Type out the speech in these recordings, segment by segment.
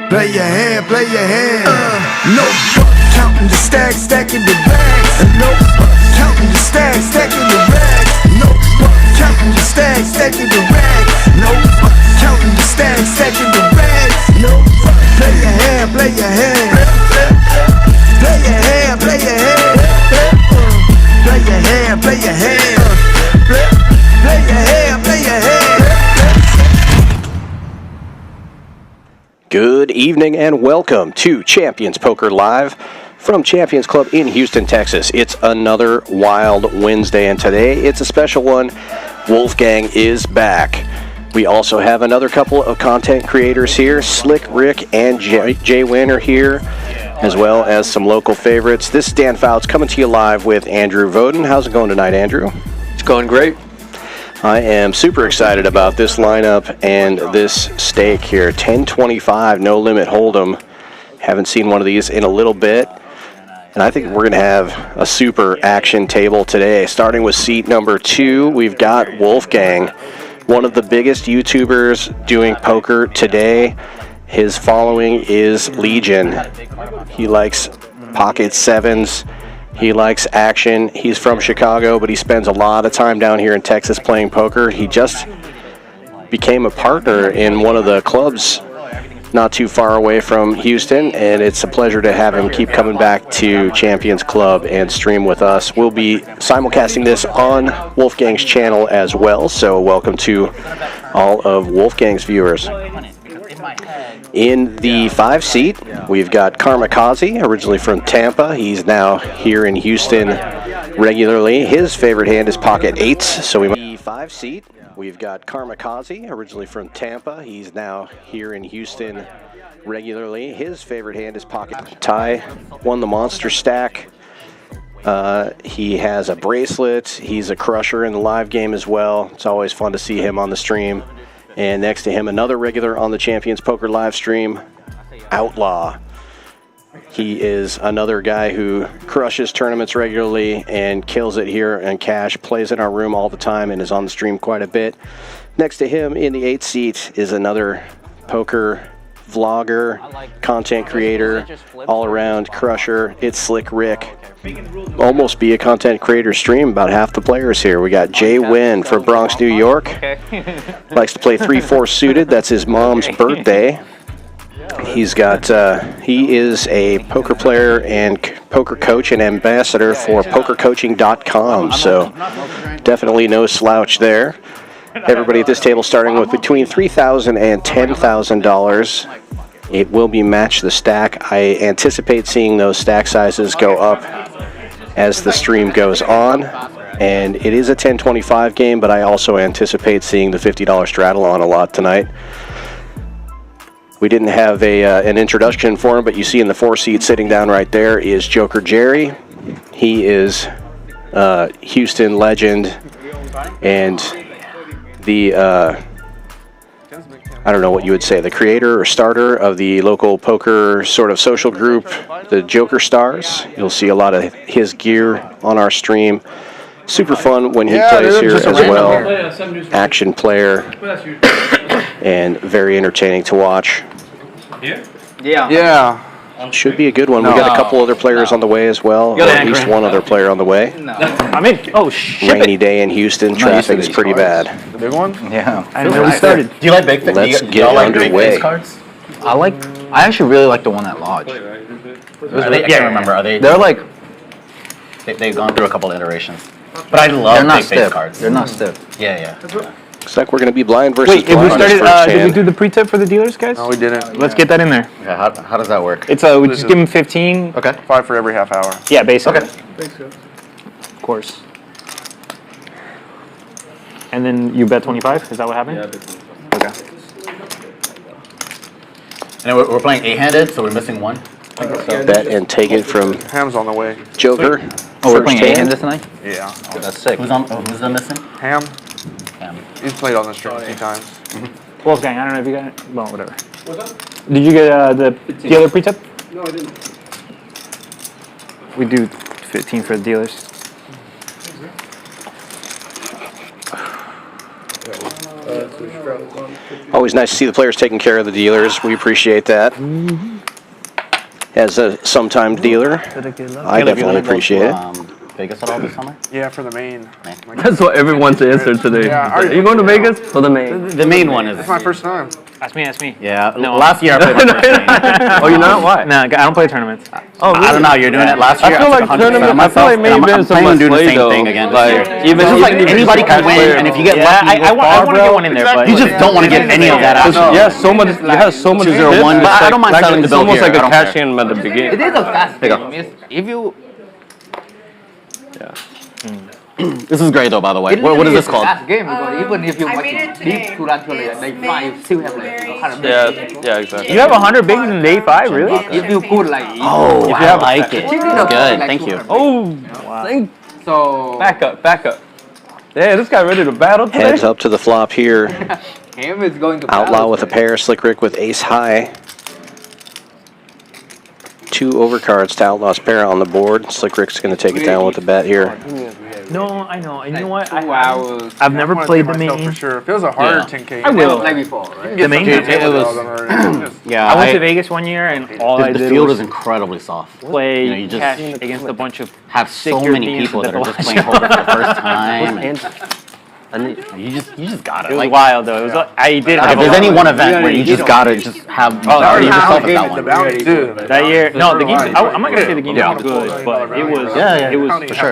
Play your hand, play your hand. No counting the stacks, stacking the bags. No counting the stacks, stacking the rags. No counting the stacks, stacking the rags. No counting the stacks, stacking the rags. No play your hand, play your hand. Play your hand, play your hand. Play your hand, play your hand. Play your hand, play your hand. Good evening and welcome to Champions Poker Live from Champions Club in Houston, Texas. It's another wild Wednesday, and today it's a special one. Wolfgang is back. We also have another couple of content creators here. Ric and JWin are here, as well as some local favorites. This is Dan Fouts coming to you live with Andrew Voden. How's it going tonight, Andrew? It's going great. I am super excited about this lineup and this stake here. 1025 no limit hold'em. Haven't seen one of these in a little bit. And I think we're going to have a super action table today. Starting with seat number 2, we've got Wolfgang, one of the biggest YouTubers doing poker today. His following is Legion. He likes pocket sevens. He likes action. He's from Chicago, but he spends a lot of time down here in Texas playing poker. He just became a partner in one of the clubs not too far away from Houston, and it's a pleasure to have him keep coming back to Champions Club and stream with us. We'll be simulcasting this on Wolfgang's channel as well, so welcome to all of Wolfgang's viewers. In the 5 seat, we've got Kamikaze, originally from Tampa. He's now here in Houston regularly. His favorite hand is pocket 8s, so we. The 5 seat, we've got Kamikaze, originally from Tampa. He's now here in Houston regularly. His favorite hand is pocket. Ty won the monster stack. He has a bracelet. He's a crusher in the live game as well. It's always fun to see him on the stream. And next to him, another regular on the Champions Poker live stream, Outlaw. He is another guy who crushes tournaments regularly and kills it here and cash, plays in our room all the time and is on the stream quite a bit. Next to him in the 8th seat is another poker vlogger, content creator, all-around crusher. It's Ric. Almost be a content creator stream. About half the players here. We got JWin from Bronx, New York. Likes to play 3-4 suited. That's his mom's birthday. He's got. He is a poker player and poker coach and ambassador for PokerCoaching.com. So definitely no slouch there. Everybody at this table starting with between $3,000 and $10,000. It will be match the stack. I anticipate seeing those stack sizes go up as the stream goes on. And it is a 10-25 game, but I also anticipate seeing the $50 straddle on a lot tonight. We didn't have an introduction for him, but you see in the 4 seat sitting down right there is Joker Jerry. He is Houston legend and the I don't know what you would say, the creator or starter of the local poker sort of social group, the Joker Stars. You'll see a lot of his gear on our stream. Super fun when he plays here as well. Action player and very entertaining to watch. Yeah. Should be a good one. We got a couple other players on the way as well, or at least one other player on the way. I'm in. Oh, shit. Rainy day in Houston. Traffic is pretty bad. The big one? Yeah. I know we started. Do you like big things? Let's get underway. I actually really like the one at Lodge. I can't remember. Are they? They're like, They've gone through a couple of iterations. But I love they're not big face stiff. cards. They're not stiff. Yeah. Looks like we're going to be blind versus Wait, if we blind. started, did we do the pre-tip for the dealers, guys? No, we didn't. Let's get that in there. Okay, how does that work? It's we just give them 15. Okay. 5 for every half hour. Yeah, basically. Okay. Of course. And then you bet 25? Is that what happened? Yeah, I bet 25. Okay. And we're playing 8-handed, so we're missing 1. Bet and take it from Ham's on the way. Joker. Oh, we're playing First 8-handed tonight? Yeah. Oh, that's sick. Who's the missing? Ham? Ham. He's played on the stream a few times. Wolfgang, I don't know if you got it. Well, whatever. What's that? Did you get the dealer pre-tip? No, I didn't. We do 15 for the dealers. Always nice to see the players taking care of the dealers. We appreciate that. As a sometime dealer, I definitely appreciate it. Vegas at all this summer? Yeah, for the main. That's what everyone's answer today. Yeah, Are you going to Vegas? For the main. The main one is. It's my first time. Ask me. Yeah. No. Last year I played my first game. Oh, you're not? Why? No, I don't play tournaments. Oh, really? I don't know. You're doing it last year. I feel like tournament. I feel like maybe I'm some planning on doing the play same though. thing again. Like even It's just like if you're anybody just a can win, player. and if you get Yeah, lucky, I want to get one in there, but you just don't want to get any of that out. Yeah, so much. You have so much. 201, but I don't mind selling the It's bill almost here. like I a don't cash care. in at the beginning. It is a fast game. If you This is great though, by the way. What is this called? Fast game because even if you I want made it to today. deep to run to like 5, still have like 100 Yeah, exactly. you have 100 bigs in day 5, really? If you put like Oh, I like it. Good, thank you. Oh, so back up. Yeah, this guy ready to battle today. Heads up to the flop here. him is going to Outlaw battle with a today. pair, Slick Rick with ace high. 2 overcards to Outlaw's pair on the board. Slick Rick's going to take it down with the bet here. No, I know. And you know what? 2 hours. I've never I played wanna the take myself main. for sure. It feels a harder Yeah. 10K. I will. Like before, right? The main. Yeah, I went to Vegas one year, and all I the did field was is incredibly soft. play You know, you just cash against a bunch of have so Stick your many beans people in that the are just playing poker for the first time. And you just got It it. was Like, wild though. It was like, I did if have there's a any one event where you just gotta just have yourself at that one. that year. No, the game. I'm not gonna say the game Yeah. was good, but it was. Yeah, It was for sure.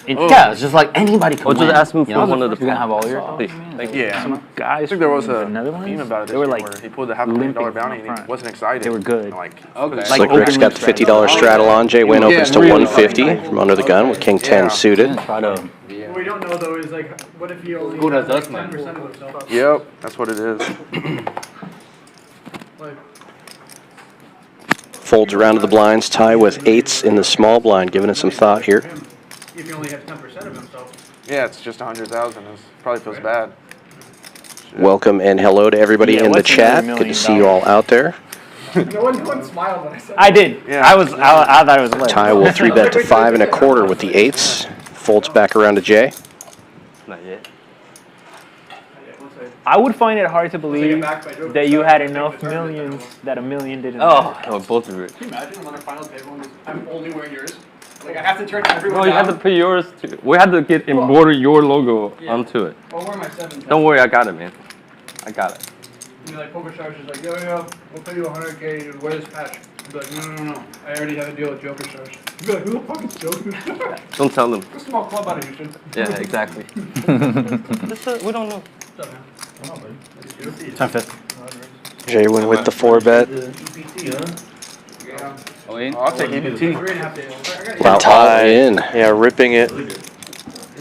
intense. Yeah, it's just like anybody can Or just win. ask him for you know? one of the. You're gonna have all your. Please. Thank you. Yeah. Some guys I think there was from a the Netherlands. meme about it. They were like where he pulled the $500,000 limping bounty from and he front. wasn't excited. They were good. Like, Okay. Like Slick Rick's got the $50 straddle on. JWin opens to 150 from under the gun with King 10 suited. Try to. What we don't know though is like, what if he only Good has like adjustment. 10% of himself? yep, that's what it is. Like, Folds around to the blinds. Tie with 8s in the small blind. Giving it some thought here. if he only has 10% of himself. Yeah, it's just 100,000. It probably feels bad. Welcome and hello to everybody Yeah, in the what's chat. another Good to see you all $1 out there. No one smiled when I said I did. Yeah. I thought it was hilarious. Ty will 3-bet to 5 1/4 with the 8s. Folds back around to Jay. Not yet. I would find it hard to believe back by Joker. that you had enough millions that a million didn't. Oh, both of it. Can you imagine on the final table, I'm only wearing yours? Like, I have to turn everyone No, you down. had to put yours. We had to get embroider your logo onto it. I'll wear my 7. Don't worry, I got it, man. I got it. And you're like, Poker Stars is like, yo, we'll pay you 100K to wear this patch. I'd be like, no. I already have a deal with Joker Stars. You'd be like, who the fuck is Joker Stars? Don't tell them. A small club out of Houston. Yeah, exactly. We don't know. What's up, man? Come on, buddy. That's you. 10-50. JWin with the 4-bet. I'll take EBT. 3.5 days. I got Wow, all in. Yeah, ripping it, He's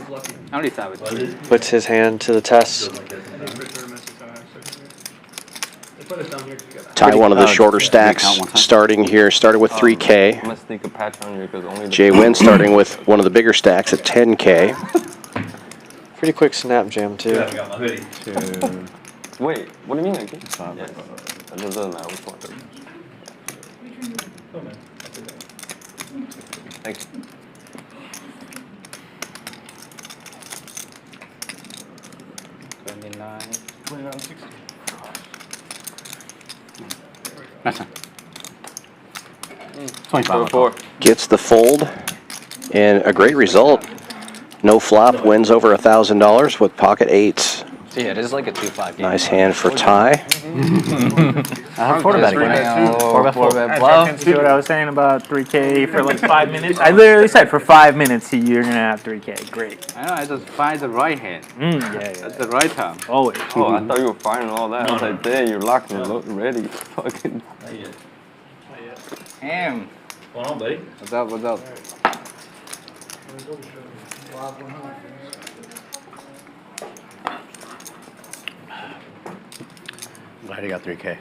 lucky. How many savage? puts his hand to the test. I think for tournaments is how I have to. They put us down here together. Ty one of the shorter stacks starting here. Started with 3K. I'm gonna sneak a patch on you because only. JWin starting with one of the bigger stacks at 10K. Pretty quick snap jam too. Wait, what do you mean? I can't stop. It doesn't matter which one. Thank you. That's fine. 25. 4. Gets the fold and a great result. No flop, wins over $1,000 with pocket 8s. Yeah, it is like a 2-5 game. Nice hand for Ty. I have 4-bet again. 4-bet bluff. See what I was saying about 3K for like 5 minutes? I literally said for 5 minutes you're gonna have 3K. Great. I know, I just find the right hand Yeah. at the right time. Always. Oh, I thought you were firing all that. I was like, dang, you're locked and ready. Fucking. Damn. Hold on, buddy. What's up? What's up? Glad he got 3K.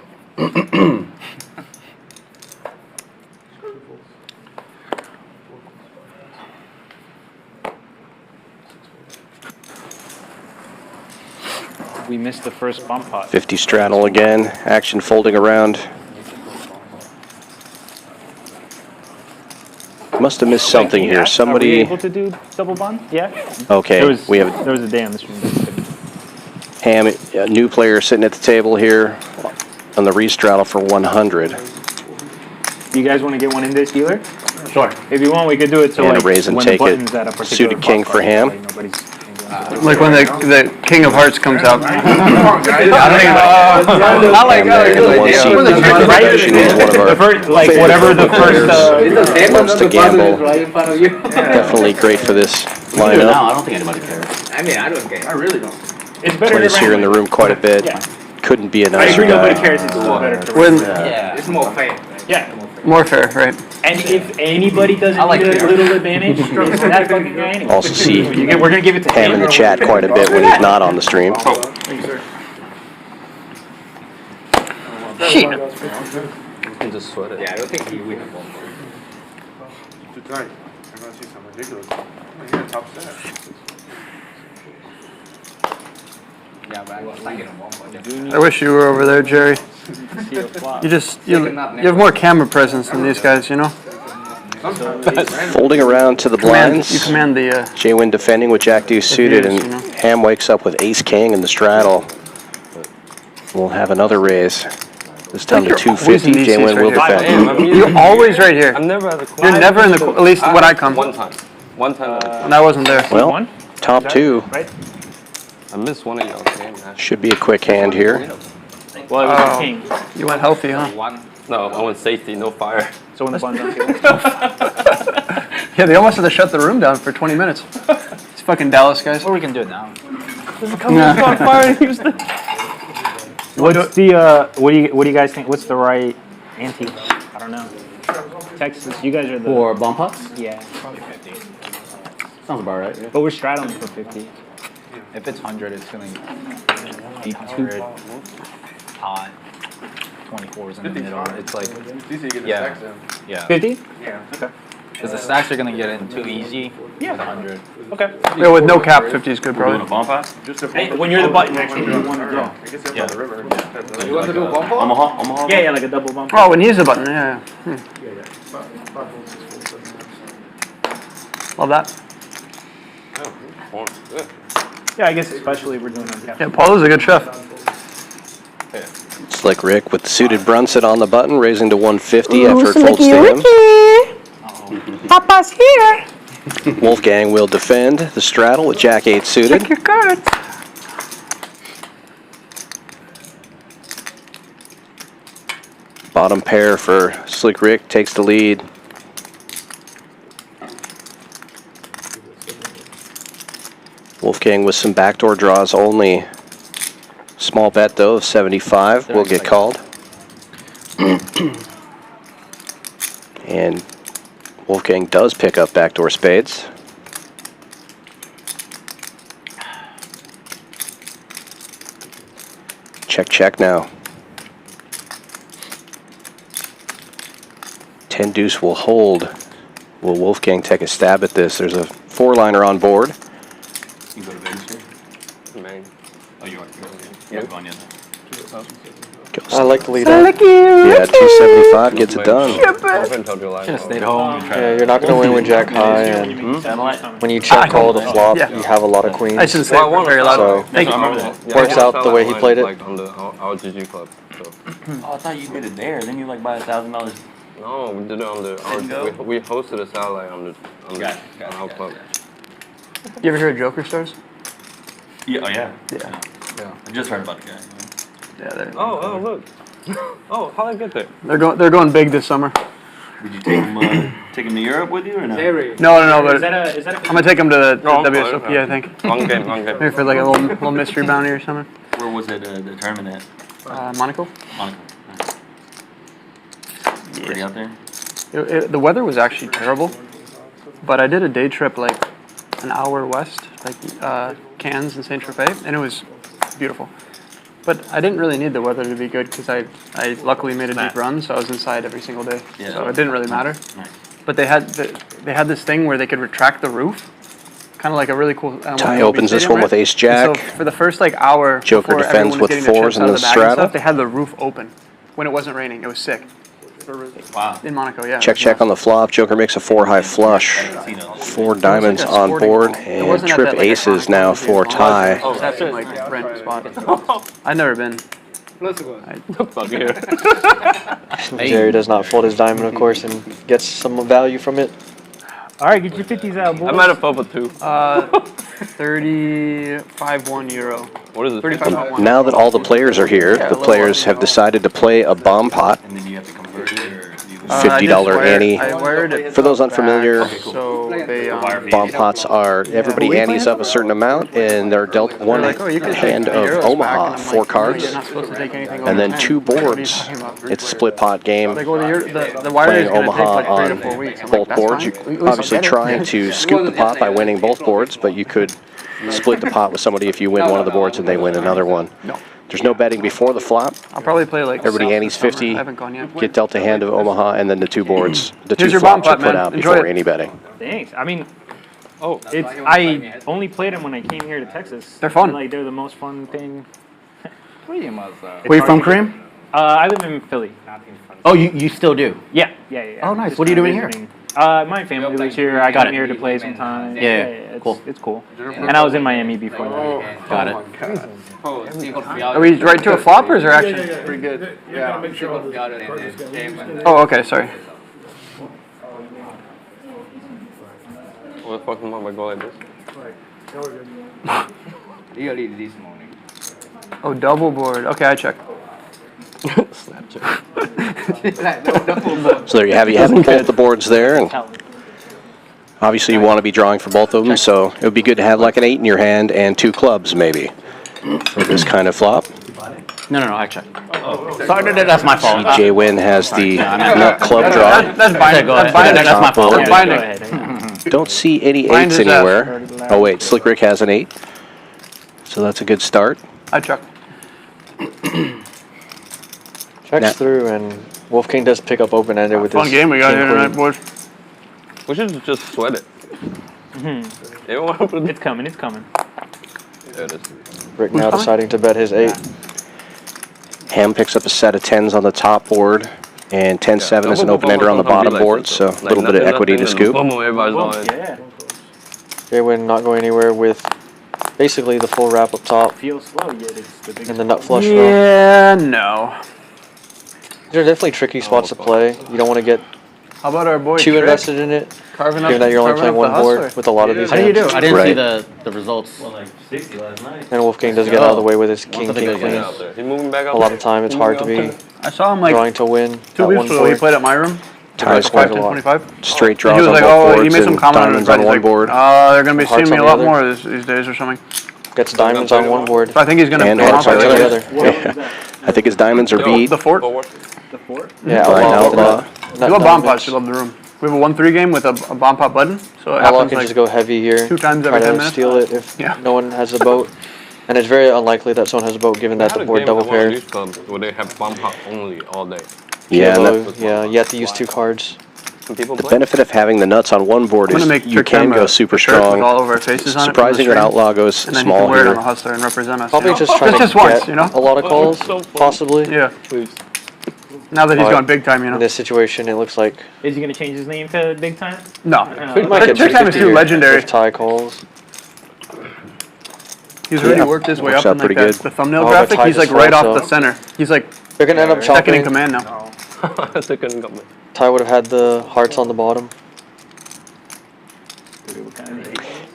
We missed the first bump pot. 50 straddle again. Action folding around. Must have missed something here. Are we Somebody. able to do double bond? Yeah. Okay, There was we have. there was a day on the stream. Ham, a new player sitting at the table here on the restraddle for 100. You guys want to get one in this dealer? Sure. If you want, we could do it so And a like raise and when take the it. button's at a particular Suited king for Ham. like nobody's Like when the King of Hearts comes out. I like And the one seat distribution is one of our like whatever the first. loves to gamble. Definitely great for this No, lineup. I don't think anybody cares. I mean, I don't care. I really don't. It's better Plays to here in the room quite a bit. Yeah. Couldn't be a I nicer agree. Nobody guy. cares. It's still better to When Yeah. It's more fair. Yeah. more fair, right? And if anybody doesn't I like get a fair. little advantage, it's that fucking guy anyway. Also see We're gonna give it to Ham in the chat quite a bit when he's not on the stream. Shit. You can just sweat it. Yeah, I don't think he will have one more. Tonight, you're gonna see something ridiculous. Oh, you're a top set. Yeah, but I'm not getting one more. I wish you were over there, Jerry. You have more camera presence than these guys, you know. Folding around to the You blinds. command the. JWin defending with Jack Deuce suited, and Ham wakes up with Ace King in the straddle. We'll have another raise. This time to You're always 250. in these JWin seats will right here. defend. You're always right here. I'm never at the corner. You're never in the. At least when I come. One time. One time. When I wasn't there. Well, top two. Right? I missed one of y'all's games. Should be a quick hand here. Well, it was the king. You went healthy, huh? No, I went safety, no fire. So when the button's on table. Yeah, they almost had to shut the room down for 20 minutes. It's fucking Dallas, guys. Or we can do it now. Nah. What's the what do you guys think? What's the right ante? I don't know. Texas, you guys are the For bump ups? yeah. Sounds about right. Yeah. But we're straddling for 50. If it's 100, it's gonna be 2 hot. 24s in the middle. It's like, yeah, yeah. 50? Yeah. Okay. Because the stacks are gonna get in too easy with 100. Okay. Yeah, with no cap, 50 is good, Doing a probably. bump pass? Hey, when you're the button, actually, you want to go. Yeah. The river. You want to do a bump ball? Omaha? Yeah, like a double bump. Oh, when he's the button, yeah. Love that. Yeah, I guess especially we're doing on cap. Yeah, Paul is a good chef. Slick Rick with the suited Brunson on the button, raising to 150 after it folds to him. Papa's here. Wolfgang will defend the straddle with Jack 8 suited. Check your cards. Bottom pair for Slick Rick takes the lead. Wolfgang with some backdoor draws only. Small bet though of 75 will get called. And Wolfgang does pick up backdoor spades. Check, check now. 10 deuce will hold. Will Wolfgang take a stab at this? There's a 4-liner on board. You go to Vegas here? Man. Oh, you are. Yeah, going in. Goes, I like the lead I out. like you. yeah, 275 gets it done. Open told you live. Should have stayed home. Yeah, you're not going to win with Jack high, and when you check call the flop, Yeah. you have a lot of queens. I shouldn't say it very loud. So, Thank you. Works out the way he played it. Like on the our GG club. So. Oh, I thought you did it there. Then you like buy $1,000. No, we did it on the we hosted a satellite on our club. You ever hear of Joker Stars? Yeah, oh yeah. Yeah. I just heard about the guy. Yeah, Oh, look. Oh, how'd I get there? they're going big this summer. Did you take him to Europe with you or no? No, but Is that a I'm gonna take him to the No, WSOP, I think. Long game. Maybe for like a little mystery bounty or something. Where was it, the tournament at? Monaco. Monaco. Nice. Pretty out there? The weather was actually terrible, but I did a day trip like an hour west, like Cannes and Saint Tropez, and it was beautiful. But I didn't really need the weather to be good because I luckily made a deep run, so I was inside every single day. Yeah. So it didn't really matter. Nice. But they had this thing where they could retract the roof, kind of like a really cool. Ty opens this one with ace jack. And so for the first like hour, Joker before defends everyone was with getting the fours chips in out the of bag and straddle. stuff, they had the roof open when it wasn't raining. It was sick. Wow. in Monaco, yeah. Check on the flop. Joker makes a 4-high flush. 4 diamonds on board, and trip aces now for tie. Oh, that's like rent spot. I've never been. Fuck here. Jerry does not fold his diamond, of course, and gets some value from it. All right, get your 50s out, boys. I might have felt it too. 35.1 euro. What is it? 35.1. Now that all the players are here, the players have decided to play a bomb pot. $50 ante. I wired it. For those unfamiliar, So they bomb pots are everybody antes up a certain amount, and they're dealt one like, oh, you can hand take of euros Omaha, back, and I'm 4 like, cards, you're not supposed to take anything and then over 2 time. boards. It's a split pot game. Like, well, the wire Playing is going to take Omaha like 3 to on 4 weeks. I'm both like, that's boards. fine. You're obviously trying to scoop the pot by winning both boards, but you could split the pot with somebody if you win one of the boards and they win another one. No. There's no betting before the flop. I'll probably play like Everybody antes 50, I haven't gone yet. get dealt a hand of Omaha, and then the 2 boards, the 2 Here's your bomb flops are pot, put man. out Enjoy before it. any betting. Thanks. I mean, I only played them when I came here to Texas. They're fun. Like they're the most fun thing. Where you from, Kareem? I live in Philly. Oh, you still do? Yeah. Oh, nice. Just What are you doing here? visiting. My family lives here. I Got come it. here to play sometimes. Yeah, cool. It's cool. And I was in Miami before that. Got it. Are we right to a flop or is there action? Pretty good. Yeah. Make sure all the Oh, okay, sorry. What the fuck am I go like this? Really this morning. Oh, double board. Okay, I check. So there you have both the boards there, and obviously you want to be drawing for both of them, so it would be good to have like an 8 in your hand and 2 clubs maybe for this kind of flop. No, I check. Sorry, that's my fault. Ric JWin has the nut club draw. That's binding. Go ahead. That's binding. That's my fault. That's Go binding. ahead. Don't see any Blind 8s is that. anywhere. Oh wait, Slick Rick has an 8. So that's a good start. I check. Checks through, and Wolfgang does pick up open-ended with Fun this game we got here king tonight, queen. boys. We should just sweat it. It's coming. It's coming. There it is. Rick now deciding to bet his 8. Ham picks up a set of 10s on the top board, and 10-7 is an open-ender on the bottom board, so a little bit of equity to scoop. Everybody's going. Yeah. JWin not going anywhere with basically the full wrap up top Feels slow, yet it's the biggest. and the nut flush draw. Yeah, no. These are definitely tricky spots to play. You don't want to get How about our boy too Trick? invested in it, Carving up, given that you're only carving playing up the one board hustler. with a lot of these How do you hands. do? I didn't see Right. the results. And Wolfgang does get out of the way with his king, What's the king, big queen. guy? Out there. He's moving back out A lot there. of time, it's hard to be I saw him like drawing to win 2 at weeks one ago. He board. played at my room. Ties quite a to lot. 25. Straight And draws he was on like, both oh, he boards made some and comment on diamonds his on bet. one He's board. like, they're going to be Hearts seeing me on a the lot other. more these days or something. Gets diamonds on one board. So I think he's going to And come hearts off on the like other. Yeah. I think his diamonds are beat. the fort. Yeah, Right, outlaw the outlaw. nut You love bomb diamonds. pots. You love the room. We have a 1-3 game with a bomb pot button. So it Outlaw happens can like just go heavy here, 2 times try every 10 to minutes. steal it if Yeah. no one has a boat. And it's very unlikely that someone has a boat given that the board double paired. These clubs where they have bomb pop only all day. Yeah, and Low, yeah, you have to use 2 cards. Some people the play. benefit of having the nuts on one board I'm is going to make you Trick can Cam go a super shirt with strong. all of our faces on it. Surprising that Outlaw goes And then he small can wear it on here. the hustler and represent us. Probably you know? just trying to Just once, get you know? a lot of calls, possibly. Yeah. Please. Now that he's But gone big time, you know. In this situation, it looks like Is he gonna change his name to Big Time? No. we might get Trick Time is 50 too here legendary. with tie calls. He's really Yeah, worked his way works up out in like pretty that, good. the thumbnail Oh, but graphic. ties He's like is right full, off the so- center. He's like They're gonna end up second in chopping. command now. Second comment. Ty would have had the hearts on the bottom.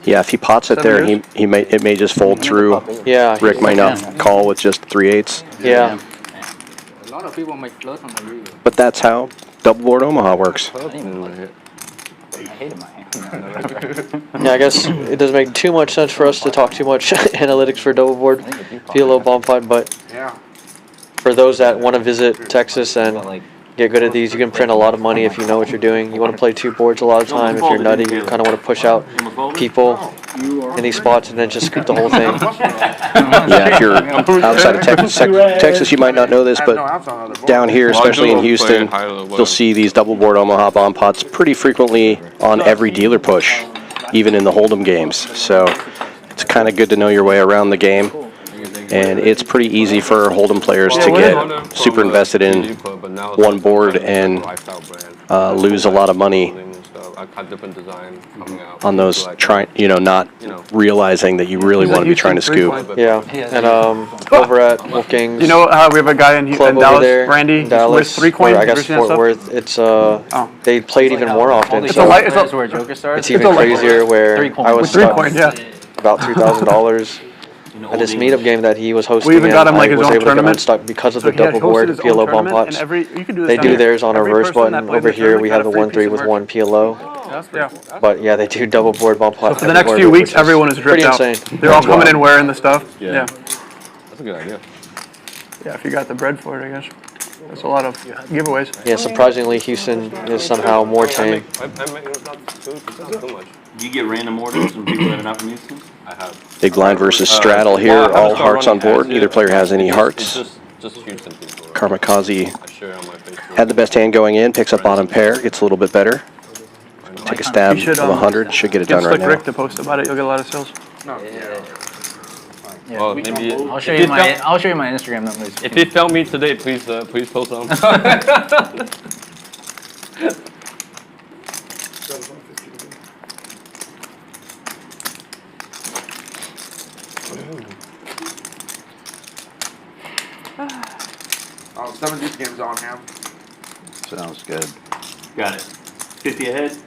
Yeah, if he pots it 7 there, years? it may just fold through. Yeah, Rick might not call with just 3/8. yeah. A lot of people make float on the video. But that's how double board Omaha works. Yeah, I guess it doesn't make too much sense for us to talk too much analytics for double board. Be a little bomb fight, but Yeah. for those that want to visit Texas and get good at these, you can print a lot of money if you know what you're doing. You want to play 2 boards a lot of time. If you're nutty, you kind of want to push out people in these spots and then just scoop the whole thing. Yeah, if you're outside of Texas, you might not know this, but down here, especially in Houston, you'll see these double board Omaha bomb pots pretty frequently on every dealer push, even in the Hold'em games. So it's kind of good to know your way around the game. And it's pretty easy for Hold'em players to get super invested in one board and lose a lot of money on those, not realizing that you really want to be trying to scoop. Yeah, and over at Wolfgang's, You know how we have a guy in club over Dallas, there, Randy, in Dallas, with 3 coins. or I guess Fort Worth, it's they played even more often. It's So where Joker starts. it's even crazier where I was with 3 stuck coins, yeah. about $2,000 at this meetup game that he was hosting. We even got him and like I his was own able to get tournament. unstuck because of So the he had double hosted board his own PLO bump tournament, pots. and you can do this They down do here. theirs on a Every reverse person that button. plays Over the here we tournament have got the a free 1-3 piece with of 1 PLO. Yeah. But yeah, they do double board bump pot. For the next every few quarter, weeks, which is everyone is dripped pretty out. insane. They're all coming in wearing the stuff. Yeah. That's a good idea. Yeah, if you got the bread for it, I guess. That's a lot of giveaways. Yeah, surprisingly, Houston is somehow more tame. I make it's not too much. Do you get random orders from people that are not from Houston? I have. Big blind versus straddle here. All hearts on board. Neither player has any hearts. Just Houston people. Karmakaze I share on my Facebook. had the best hand going in. Picks up bottom pair. Gets a little bit better. Take a stab You should, of 100. Should get it done right Slick now. Rick to post about it. You'll get a lot of sales. Well, maybe I'll show you my Instagram numbers. if you film me today, please post them. Oh, 7 deuce games on now. Sounds good. Got it. 50 ahead.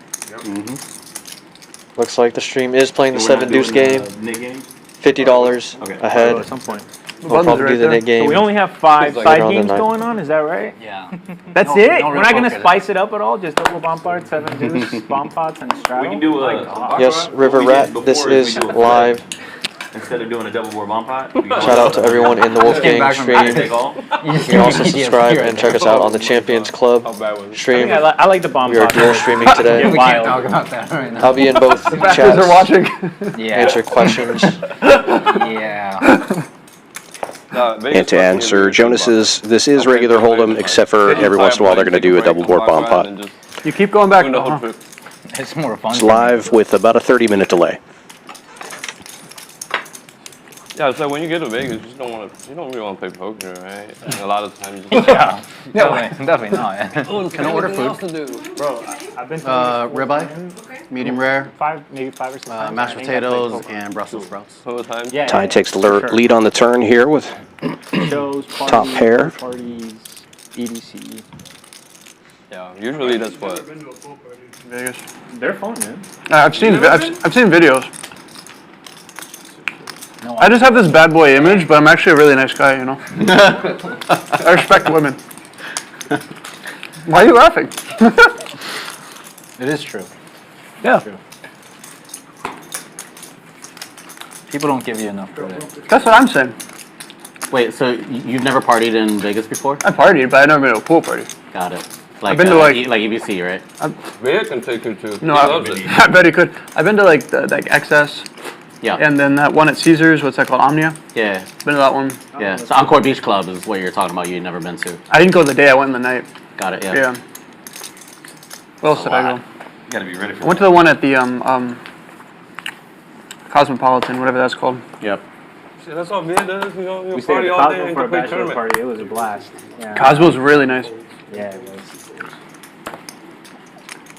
Looks like the stream is playing the We're 7 not deuce doing, game. Nick game. $50 Okay. ahead. At some point. We'll probably do the Nick game. We only have 5 Like side around the games night. going on, is that right? Yeah. That's No- it? no We're real not going to poker spice it up at all? Just double bomb parts, 7 deuce, bomb pots, and a straddle? We can do My a God. Yes, River What we did Rat, this before is is we do a live. Instead of doing a double board bomb pot. we go Shout out to everyone in the Wolfgang back from stream. take all. You can also subscribe and check us out on the Champions Club stream. I like the bomb We are pot. dual streaming today. We can't talk about that right now. I'll be in both Backers chats, are watching. Yeah. answer questions. Yeah. And to answer Jonas's, this is regular Hold'em, except for every once in a while they're going to do a double board bomb pot. You keep going back. It's more fun. It's live with about a 30-minute delay. Yeah, it's like when you get to Vegas, you don't really want to play poker, right? And a lot of times. Yeah. Definitely not. Can I order food? Bro, I've been Ribeye, medium rare, maybe 5 or 6 times. mashed I think I played potatoes, poker. and Brussels sprouts. All the time. Yeah, Ty takes the for sure. lead on the turn here with Shows, parties, top pair. parties, EDC. Yeah, usually that's what. Vegas. They're fun, man. I've seen videos. No, I just have this bad boy image, but I'm actually a really nice guy, you know. I respect women. Why are you laughing? it is true. Yeah. True. People don't give you enough credit. That's what I'm saying. Wait, so you've never partied in Vegas before? I partied, but I've never been to a pool party. Got it. Like, I've been to like EBC, right? Ria can take you to. no, He loves it. I bet he could. I've been to like the XS, Yeah. and then that one at Caesars. What's that called? Omnia. Yeah. Been to that one. Yeah. So Encore Beach Club is what you're talking about. You've never been to. I didn't go the day. I went in the night. Got it. Yeah. Yeah. What else did I go? You gotta be ready for I went to the one at the Cosmopolitan, whatever that's called. Yep. See, that's all Ria does. We stayed party at all day Cosmo and for a play bachelor tournament. party. It was a blast. Yeah. Cosmo's really nice. Yeah, it was.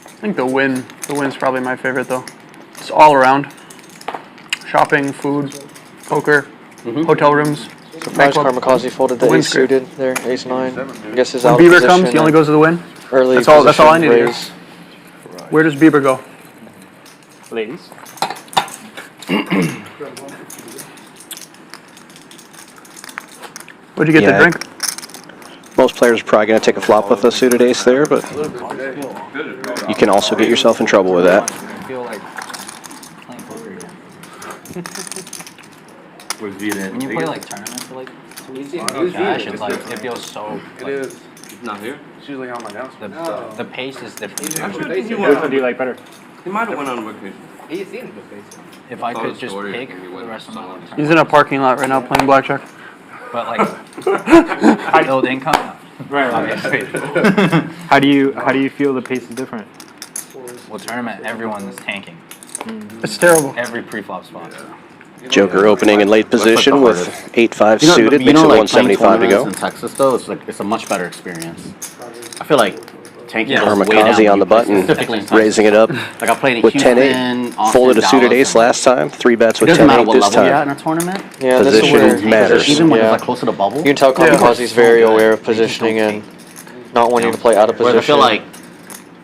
I think the win's probably my favorite though. It's all around. Shopping, food, poker, hotel rooms. Surprise Karmakaze folded the The ace wind's great. suited there, ace 9. I guess is When out of Bieber position. comes, he only goes to the win. Early That's all I need to hear. raise. Where does Bieber go? Ladies. What'd you get Yeah. to drink? Most players are probably going to take a flop with a suited ace there, but you can also get yourself in trouble with that. I feel like playing poker again. Where's Vita? When you play like tournaments for like 2 weeks, gosh, it's like it feels so. It is. Not here. It's usually on my announcement. The pace is different. Which one do you like better? He might have went on vacation. If I Saw could the just story pick and he the went rest of my somewhere. life, He's in a parking lot right now playing blackjack. but like build income. Right. How do you feel the pace is different? Well, tournament, everyone is tanking. It's terrible. Every pre-flop spot. Joker opening in late position with 8-5 suited, makes it like 175 to go. in Texas though, it's a much better experience. I feel like tanking goes way Karmakaze down on the button, specifically in Texas. raising it up Like I played in with Houston, 10-8. Austin, Folded a suited Dallas, ace last time. 3 bets It with doesn't matter 10-8 what this level you're at time. in a tournament. Yeah, this is Position where matters. Even when yeah. it's like close to the bubble. You can tell Kamikaze's very aware of positioning and not wanting to play out of Whereas I position. feel like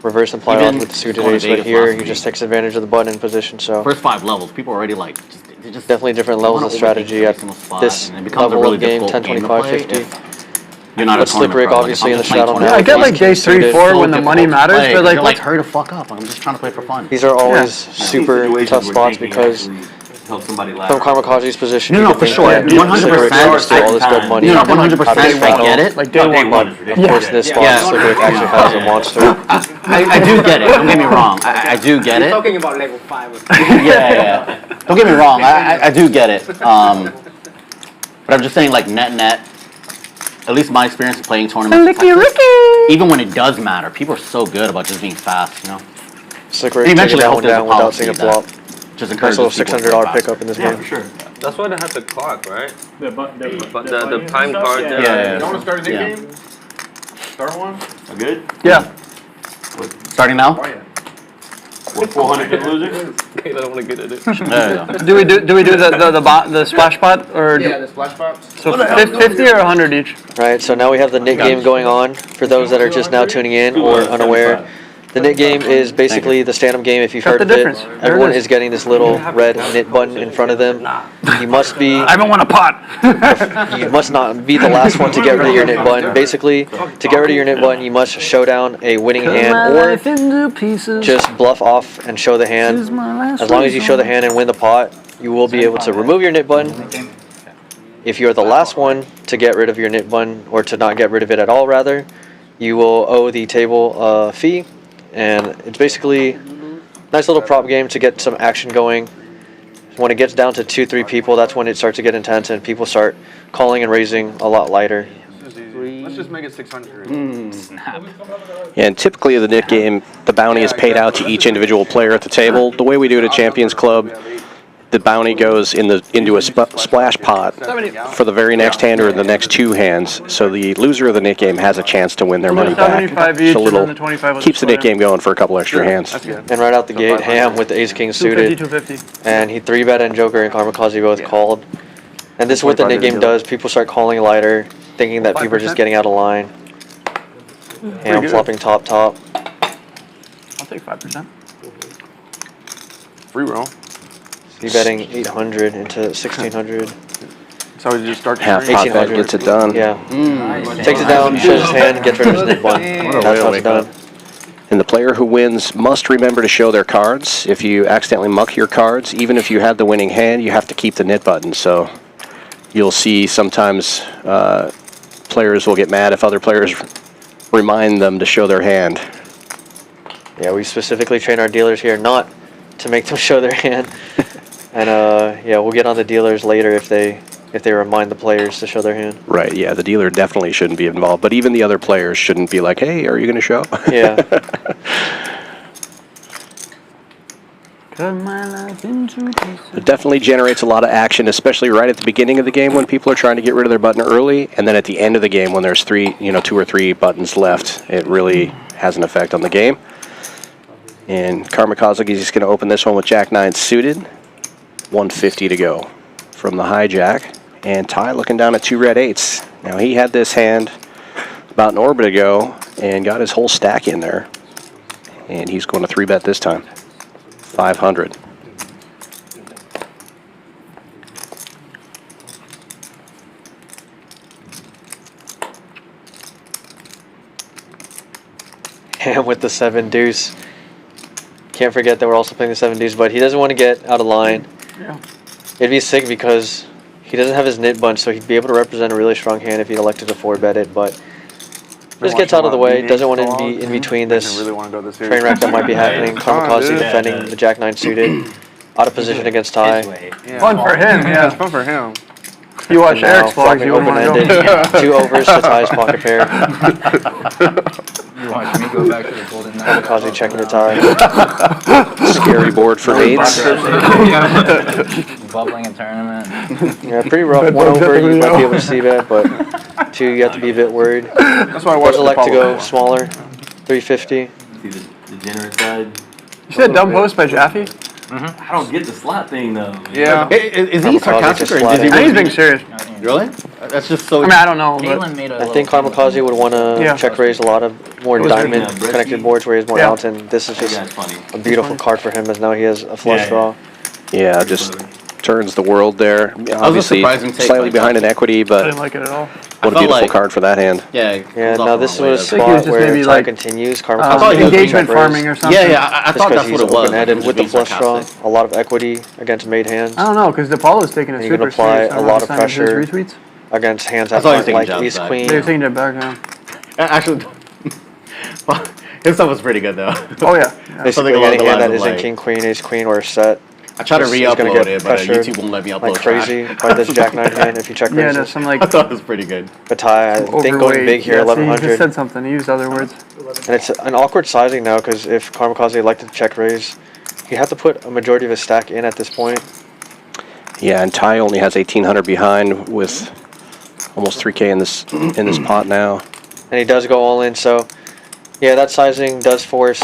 Reverse and play off even with the suited going to ace, but Vegas here last he week. just takes advantage of the button in position. So first 5 levels, people are already like, they just definitely different levels of strategy at this level of game, 10, 25, 50. You're not But a Slip Rig obviously in the shadow now. I get like day 3, 4 when the money matters, but like, like hurry the fuck up. I'm just trying to play for fun. These are always super tough spots because from Kamikaze's position, No, you no, can for think sure. that 100%. steal all this good money. No, out of 100%. this I battle. get it. like day 1. But of course, in this spot, Yeah. Slip Rig actually has a monster. I do get it. Don't get me wrong. I do get it. Talking about level 5. Yeah. Don't get me wrong. I do get it. But I'm just saying, like net. At least my experience of playing tournaments, even when it does matter, people are so good about just being fast, you know. Slick Rig And taking eventually, I that hope one there's a down without policy seeing a that flop. just Nice encourages little people to $600 play fast. pickup in this Yeah, game. for sure. That's why they have the clock, right? The The time card. Yeah. You want to start a new Yeah. game? Start one? Good. Yeah. Starting now? Oh, yeah. What, 400 for loser? Okay, I don't want to get it. There you go. Do we do the splash pot or Yeah, the splash pops. so 50 or 100 each? Right, so now we have the knit game going on. For those that are just now tuning in or unaware, the knit game is basically the stand-up game. If you've Cut heard the of it, difference. There it everyone is. is getting this little red knit button in front of them. You must be, I haven't won a pot. you must not be the last one to get rid of your knit button. Basically, to get rid of your knit button, you must show down a winning hand or just bluff off and show the hand. As long as you show the hand and win the pot, you will be able to remove your knit button. If you're the last one to get rid of your knit button, or to not get rid of it at all rather, you will owe the table fee. And it's basically a nice little prop game to get some action going. When it gets down to 2-3 people, that's when it starts to get intense and people start calling and raising a lot lighter. Let's just make it 600. Snap. Yeah, and typically in the knit game, the bounty is paid out to each individual player at the table. The way we do it at Champions Club, the bounty goes into a splash pot for the very next hand or the next 2 hands. So the loser of the knit game has a chance to win their money back. 75 each, So and then the 25 keeps the knit game going for a couple extra hands. And right out the gate, Ham with the ace-king 250, suited. 250. And he 3-bet and Joker and Kamikaze both called. And this is what the knit game does. People start calling lighter, thinking that people are just getting out of line. Ham flopping top. I'll take 5%. Free roll. He betting 800 into 1600. So we just start Half pot bet gets it done. Yeah. Takes it down, shows his hand, gets rid of his knit button. That's how it's done. And the player who wins must remember to show their cards. If you accidentally muck your cards, even if you had the winning hand, you have to keep the knit button. So you'll see sometimes players will get mad if other players remind them to show their hand. Yeah, we specifically train our dealers here not to make them show their hand. And yeah, we'll get on the dealers later if they remind the players to show their hand. Right, yeah, the dealer definitely shouldn't be involved, but even the other players shouldn't be like, hey, are you going to show? Yeah. It definitely generates a lot of action, especially right at the beginning of the game when people are trying to get rid of their button early, and then at the end of the game when there's 2 or 3 buttons left, it really has an effect on the game. And Kamikaze is going to open this one with Jack-9 suited. 150 to go from the hijack. And Ty looking down at 2 red 8s. Now he had this hand about an orbit ago and got his whole stack in there. And he's going to 3-bet this time. 500. And with the 7 deuce. Can't forget that we're also playing the 7 deuce, but he doesn't want to get out of line. Yeah. It'd be sick because he doesn't have his knit bunch, so he'd be able to represent a really strong hand if he elected to 4-bet it, but just gets out of the way, doesn't want to be in between this train wreck that might be happening. Kamikaze defending the Jack-9 suited, out of position against Ty. Fun for him, yeah. It's fun for him. You watch Now Eric's vlogs, you wouldn't want to open-ended, go. 2 overs to Ty's pocket pair. You watch me go back to the golden nugget. Kamikaze checking the tie. Scary board for eights. Bubbling a tournament. Yeah, pretty rough. One over, you might be able to see that, but two, you have to be a bit worried. That's why I watched Does elect to go smaller, 350. See the generous side. You said dumb post by Jaffe? I don't get the slot thing though. Yeah. Is he sarcastic or is he I think he's being serious. really? That's just so. I mean, I don't know, but Galen made a I think Kamikaze would want to Yeah. check raise a lot of more was diamond pretty good. connected boards where he has more Yeah. outs, and this is That just guy's funny. a beautiful card for him as now he has a flush Yeah. draw. Yeah, just turns the world there. Obviously, surprising take slightly by behind in equity, I but didn't like it at all. what a felt beautiful like- card for that hand. Yeah. Yeah, comes now off this the is wrong a way, he spot was just where maybe tie like, continues. thought he Kamikaze was engagement check farming or raise. something. Yeah, I Just thought because that's he's what it was. open-ended He was with the being flush draw, sarcastic. a lot of equity against made hands, I don't know, because DePaulo's taking it And you can super apply serious. I a don't lot of understand his pressure. retweets. against hands I that thought he was aren't taking like jabs ace back. queen. They're taking it back now. Actually, his stuff was pretty good though. Oh, yeah. Basically, Something along any the hand lines that of, isn't like- king queen, ace queen, or a set. I tried to He's gonna re-upload get it, but pressured YouTube won't let me upload like crazy by this jack nine hand if you check Yeah, no, raises. some like I thought it was pretty good. The tie, I think going overweight. big here, Yeah, see, he just 1100. said something. He used other words. And it's an awkward sizing now because if Kamikaze elected to check raise, you have to put a majority of his stack in at this point. Yeah, and Ty only has 1800 behind with almost 3K in this pot now. And he does go all in, so yeah, that sizing does force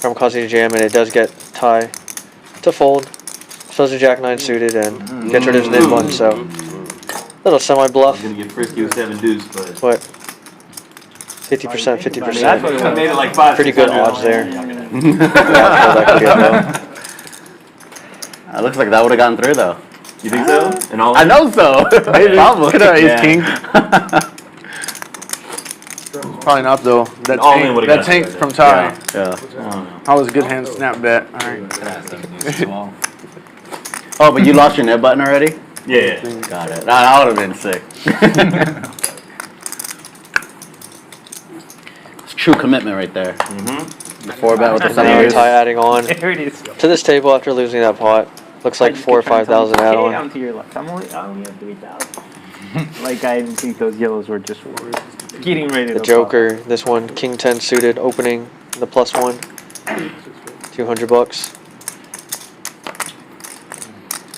Kamikaze to jam, and it does get tie to fold. So does a jack nine suited, and gets rid of his nib one, so little semi bluff, Gonna get frisky with 7 deuce, but 50%, 50%. I made it like 5. Pretty good odds there. It looks like that would have gone through though. You think so? And all I know so. Maybe. Probably. Could have ace Yeah. king. Probably not though. That All in tank, would've that got tank it. from Ty. Yeah. That was a good hand snap bet. All right. Oh, but you lost your net button already? Yeah. Got it. That would have been sick. It's true commitment right there. The 4-bet with the So now 7 tie adding on There it is. to this table after losing that pot. Looks like 4,000 or 5,000 add on. I'm to your left. I only have 3,000. Like I didn't think those yellows were just for getting ready The to Joker, this one, King 10 suited, opening the +1, 200 bucks.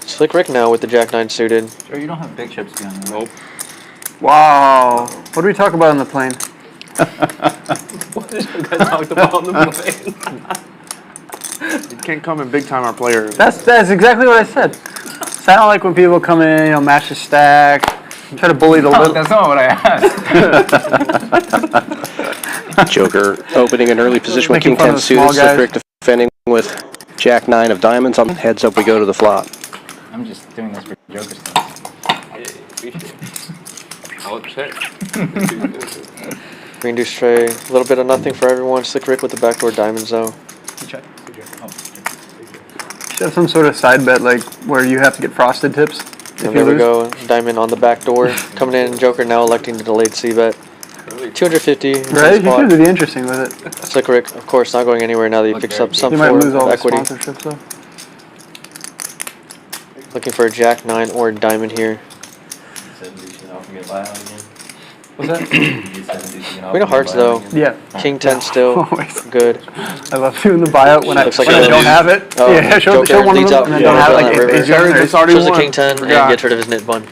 Slick Rick now with the Jack 9 suited. Sure, you don't have big chips behind you. Nope. Wow. What do we talk about on the plane? What did you guys talked about on the plane? You can't come in big time our players. That's exactly what I said. So I don't like when people come in, match the stack, try to bully the No, little. that's not what I asked. Joker opening an early position with Making King fun 10 of the small suited. Slick guys. Rick defending with Jack 9 of diamonds. On heads up we go to the flop. I'm just doing this for Joker stuff. I'll check. Green deuce tray, a little bit of nothing for everyone. Slick Rick with the backdoor diamonds though. Check. Oh, Should have some sort of side bet, like where you have to get frosted tips. If And you there we lose. go, diamond on the back door. Coming in, Joker now electing to delayed C-bet. 250 in Right? You spot. should be interesting with it. Slick Rick, of course, not going anywhere now that he picks up some You might form lose all of the equity. sponsorships though. Looking for a Jack 9 or diamond here. What's that? Queen of Hearts though. Yeah. King 10 still Always. good. I love doing the buyout when I Looks like when I a- don't have it. Oh, Yeah, show Joker one of leads them out and then from don't have on like that river. ace jack or It's already Shows the won. King 10 and Forgot. gets rid of his knit bun.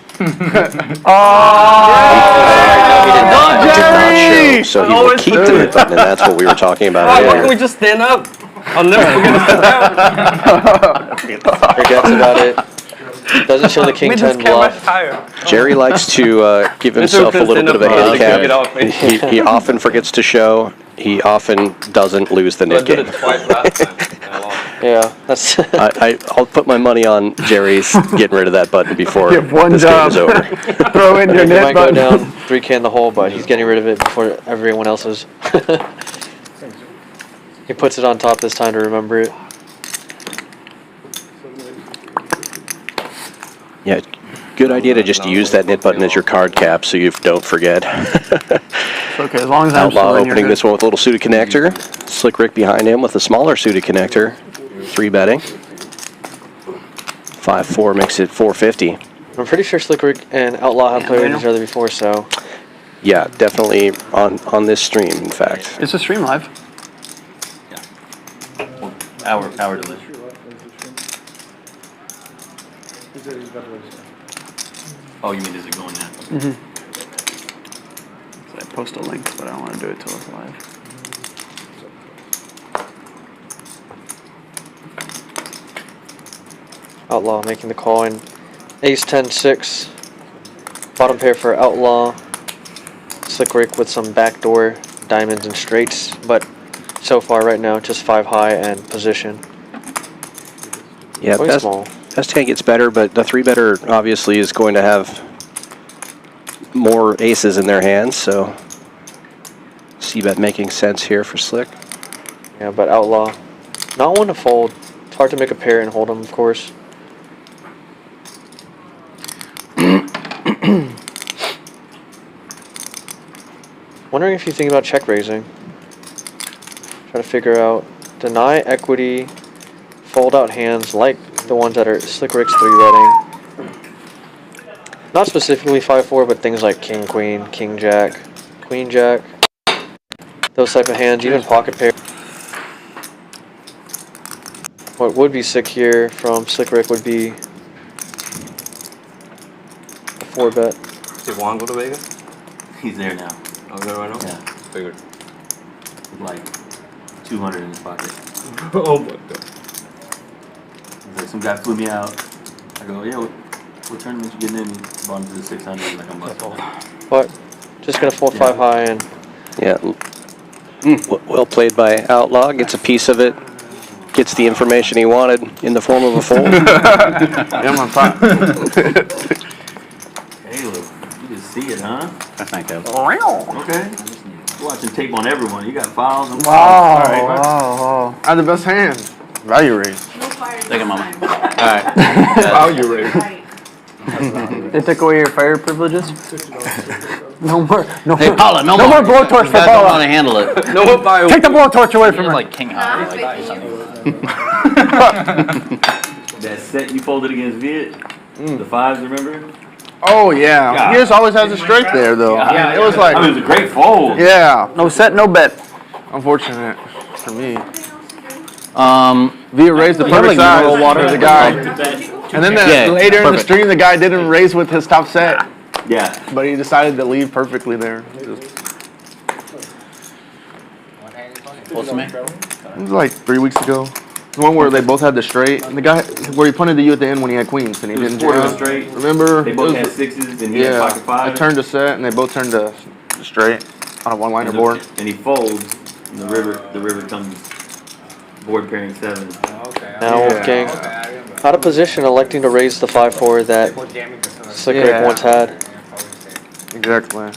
Oh! He did not show, so he will keep the mid button, and that's what we were talking about Why can't we earlier. just stand up? I'll never forget to sit down. Forgets about it. Doesn't show the King 10 bluff. Jerry likes to give himself a little bit of a handicap. He often forgets to show. He often doesn't lose the I knit did it game. twice last time. and I lost. Yeah, that's I'll put my money on Jerry's getting rid of that button before You have one this job. game is over. Throw in your he net might go button. down 3K in the hole, but he's getting rid of it before everyone else is. He puts it on top this time to remember it. Yeah, good idea to just use that knit button as your card cap so you don't forget. Okay, as long as I'm Outlaw still in, you're opening good. this one with a little suited connector. Slick Rick behind him with a smaller suited connector. 3-betting. 5-4 makes it 450. I'm pretty sure Slick Rick and Outlaw have played with each other before, so Yeah, definitely on this stream, in fact. It's a stream live. Hour delay. Oh, you mean does it go in there? Mm-hmm. So I post a link, but I don't want to do it till it's live. Outlaw making the call in ace 10-6. Bottom pair for Outlaw. Slick Rick with some backdoor diamonds and straights, but so far right now just 5 high and position. Yeah, Quite small. best hand gets better, but the 3-better obviously is going to have more aces in their hands, so c-bet making sense here for Slick. Yeah, but Outlaw, not one to fold. It's hard to make a pair and hold them, of course. Wondering if you think about check raising. Try to figure out deny equity, fold out hands like the ones that are Slick Rick's 3-betting. Not specifically 5-4, but things like king, queen, king, jack, queen, jack. Those type of hands, even pocket pair. What would be sick here from Slick Rick would be a 4-bet. Did Juan go to Vegas? He's there now. Oh, there right now? Yeah. Figured. With like 200 in his pocket. Oh my god. He's like, some guy flew me out. I go, yeah, what tournament you getting in? He brought him to the 600. Like, I'm busting. But just gonna fold 5 high and Yeah, well played by Outlaw. Gets a piece of it. Gets the information he wanted in the form of a fold. Yeah, I'm on top. Caleb, you just see it, huh? That's not good. Okay. You're watching tape on everyone. You got files and Wow. Oh, I had the best hand. Value raise. Take it, mama. Alright. Value raise. they took away your fire privileges? No more. No Hey, more. Paula, no more blowtorch for You guys don't Paula. want to handle it. No one buy Take the blowtorch away You're from her. like king high. Like, that set you folded against Viet. The 5s, remember? Oh, yeah. God. He just always has a straight there, though. Yeah, it was like, I mean, it was a great fold. yeah. No set, no bet. Unfortunate for me. Via Raised the You have, perfect like, size mineral water for the or guy. something? And then Yeah, later in the perfect. stream, the guy didn't raise with his top set, Yeah. but he decided to leave perfectly there. What's the name? It was like 3 weeks ago. The one where they both had the straight, and the guy where he punted to you at the end when he had queens and he It was didn't 4 to jam. the straight. Remember? They It both was- had 6s and he had yeah, pocket 5. I turned to set and they both turned to straight on a one-liner board. And he folds, and the river comes board pairing 7. Now Wolfgang out of position, electing to raise the 5-4 that Slick Rick Yeah. once had. Exactly.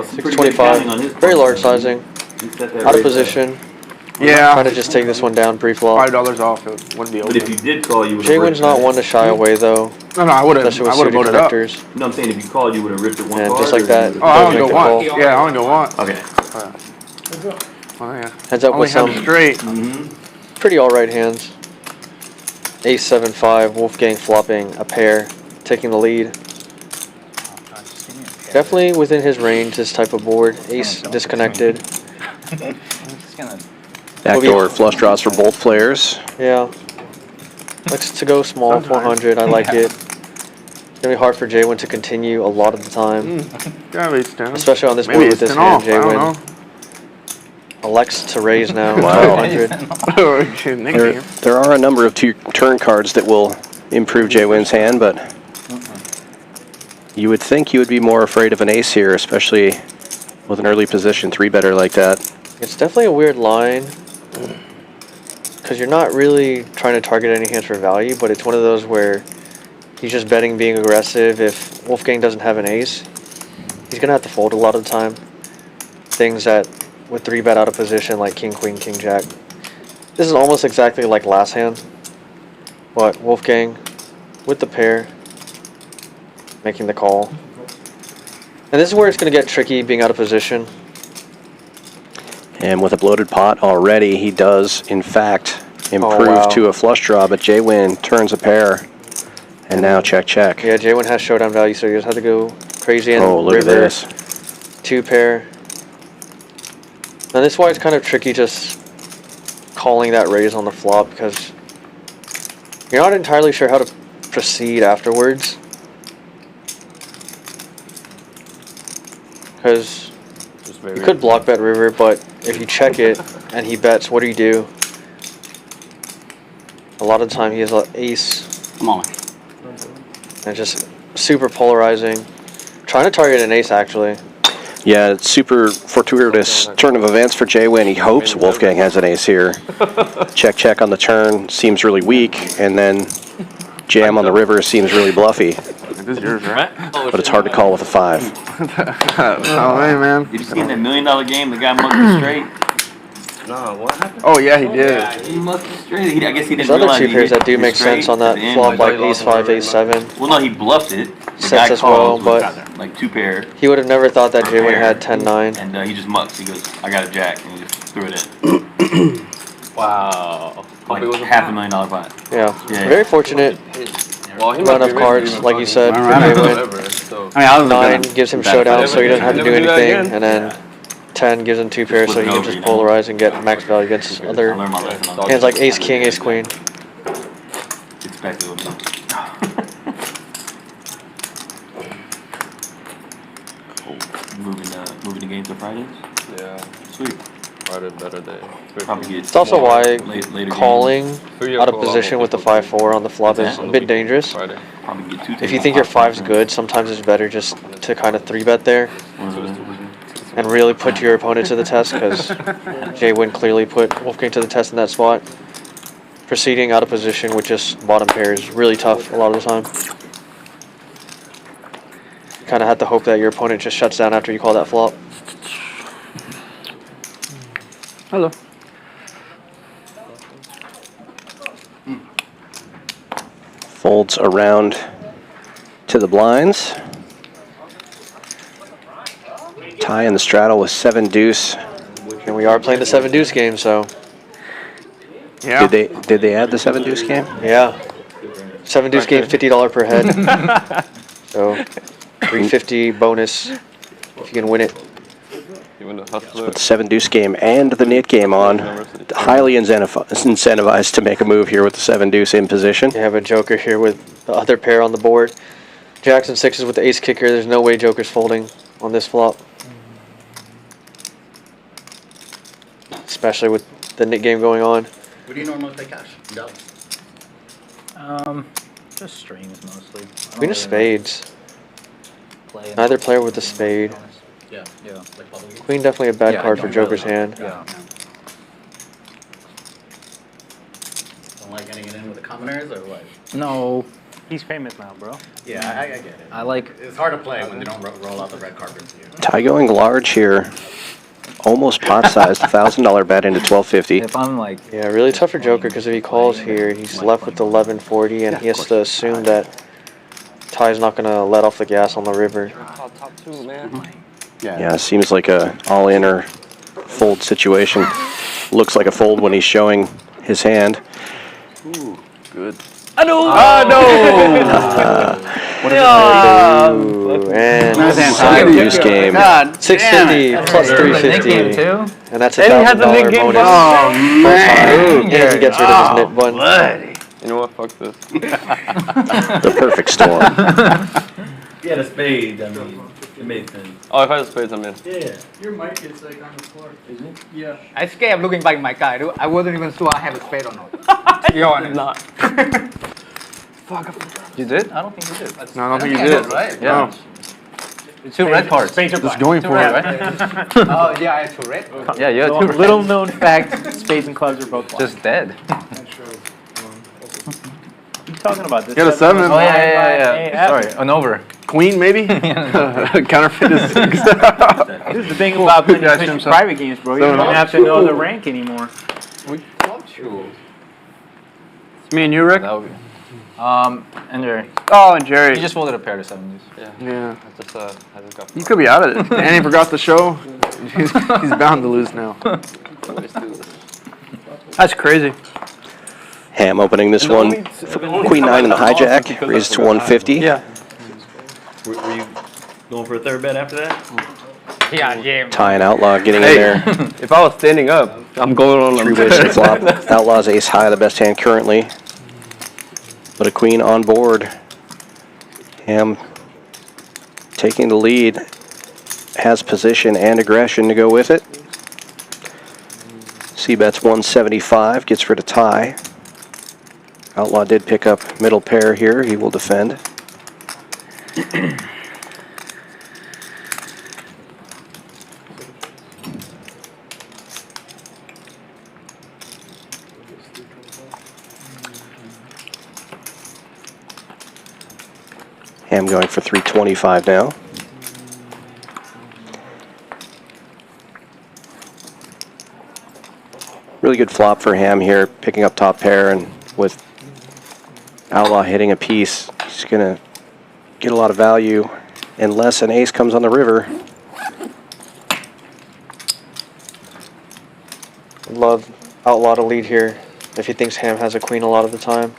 625, very large sizing. Out of position. Yeah. Trying to just take this one down, pre-flop. $5 off, it wouldn't be But open. if you did call, you would have JWin's not one to shy away though, No, I would have. especially I with would have suited voted up. connectors. No, I'm saying if you called, you would have ripped it one And card. just like or- that, Oh, I does only make go the once. call. Yeah, I only go once. Okay. Oh, yeah. Heads up Only with have some straight. pretty alright hands. Ace 7-5, Wolfgang flopping a pair, taking the lead. Definitely within his range, this type of board. Ace disconnected. Backdoor flush draws for both players. Yeah. Likes to go small, 400, I like it. It's gonna be hard for JWin to continue a lot of the time. Yeah, maybe it's 10. Especially on this Maybe board it's with this 10 hand, off. I don't JWin. Elects to raise now, Wow. 1200. know. There are a number of turn cards that will improve JWin's hand, but you would think you would be more afraid of an ace here, especially with an early position 3-better like that. It's definitely a weird line, because you're not really trying to target any hands for value, but it's one of those where he's just betting being aggressive. If Wolfgang doesn't have an ace, he's going to have to fold a lot of the time. Things that would 3-bet out of position, like king, queen, king, jack. This is almost exactly like last hand, but Wolfgang with the pair, making the call. And this is where it's going to get tricky being out of position. And with a bloated pot already, he does, in fact, improve wow. to a flush draw, but JWin turns a pair. And now check, check. Yeah, JWin has showdown value, so you just have to go crazy and Oh, look at river. this. 2 pair. Now this is why it's kind of tricky just calling that raise on the flop, because you're not entirely sure how to proceed afterwards. Because you could block bet river, but if you check it and he bets, what do? A lot of the time he has an ace. Come on. And just super polarizing. Trying to target an ace, actually. Yeah, it's super fortuitous turn of events for JWin. He hopes Wolfgang has an ace here. Check, check on the turn seems really weak, and then jam on the river seems really bluffy. This is yours, right? But it's hard to call with a 5. Oh, hey, man. Did you see in that $1 million game the guy mucked it straight? No, what happened? Oh, yeah, he did. Yeah, he mucked it straight. I guess he didn't There's other realize 2 he pairs hit that do it make straight sense on at that the end, flop, like like, ace 5, ace 7. well, no, he bluffed it. The Sets guy as well, called but like 2 pair. he would have never thought that JWin had 10-9. And he just mucks. He goes, I got a jack, and he just threw it in. Wow. Like $500,000 pot. Yeah. Yeah. Very fortunate Well, he run might of be cards, raising like you even said, for Right. JWin. so. I mean, I was 9 gives him showdown, so he doesn't have to do Never do that anything, again. and then 10 gives him 2 pairs, so he can just polarize and get max value against I other learned my lesson on that. hands like ace king, ace queen. Expected with me. Moving the game to Fridays? Yeah, Sweet. Friday better day. Probably get It's also why later calling Three out of or four, position with the 5-4 on the flop is a bit dangerous. Friday. Probably get 2 If you think your 5's good, sometimes it's better just to kind of 3-bet there and really put your opponent to the test, because JWin clearly put Wolfgang to the test in that spot. Proceeding out of position with just bottom pair is really tough a lot of the time. You kind of have to hope that your opponent just shuts down after you call that flop. Hello. Folds around to the blinds. Tie in the straddle with 7 deuce. And we are playing the 7 deuce game, so Yeah. Did they add the 7 deuce game? yeah. 7 deuce game, $50 per head. So $350 bonus if you can win it. Even the hustler. With the 7 deuce game and the nit game on, highly incentivized to make a move here with the 7 deuce in position. You have a joker here with the other pair on the board. Jacks and 6s with the ace kicker. There's no way joker's folding on this flop. Especially with the nit game going on. What do you normally play cash? Dubs. Just streams mostly. I don't Queen of really spades. play Neither player with a spade. Yeah. Yeah. Like bubble game. Queen definitely a bad Yeah, I card for don't joker's really- hand. Yeah. Don't like getting it in with the commoners or what? No, He's famous now, bro. Yeah, I get it. I like. It's hard to play when they don't roll out the red carpet to you. Tie going large here. Almost pot sized, $1,000 bet into 1250. If I'm like. Yeah, really tough for joker, because if he calls here, he's left with 1140, and he has to assume that Ty's not going to let off the gas on the river. Top 2, man. Yeah, seems like a all-in or fold situation. Looks like a fold when he's showing his hand. Ooh, good. Ooh, and Side deuce game. God, 650 plus Nick game 350, too. and that's a And he has a $1,000 nick game bonus. Oh, man. And he gets rid of his nit bun. You know what? Fuck this. The perfect storm. He had a spade, I mean, it made sense. Oh, if I had spades, I'm in. Yeah. Your mic is like on the floor. Is it? Yeah. I scared looking back at my car. I wasn't even sure I have a spade or not. To be honest. You did? I don't think you did. No, I don't think you did. Right? No. Two red cards. Spades are Just black. going for it. Right? Oh, yeah, I have two red. Yeah, you had two red. Little known fact, spades and clubs are both black. Just dead. What are you talking about? This Get a 7. Oh yeah. Sorry, an over. Queen, maybe? Counterfeit is 6. This is the thing about playing Good guy, private games, bro. You don't even have to know the rank anymore. It's me and you, Rick. That would be. And Jerry. Oh, and Jerry. He just folded a pair to 70s. Yeah. I just got. You could be out of it. And he forgot the show. He's bound to lose now. That's crazy. Ham opening this one. Queen 9 in the hijack. Raises to 150. Yeah. Were you going for a third bet after that? Ty and Outlaw getting in there. If I was standing up, I'm going on Three ways to flop. Outlaw's ace high, the best hand currently. But a queen on board. Ham taking the lead. Has position and aggression to go with it. C-bets 175, gets rid of Ty. Outlaw did pick up middle pair here. He will defend. Ham going for 325 now. Really good flop for Ham here, picking up top pair, and with Outlaw hitting a piece, he's going to get a lot of value unless an ace comes on the river. Love Outlaw to lead here if he thinks Ham has a queen a lot of the time.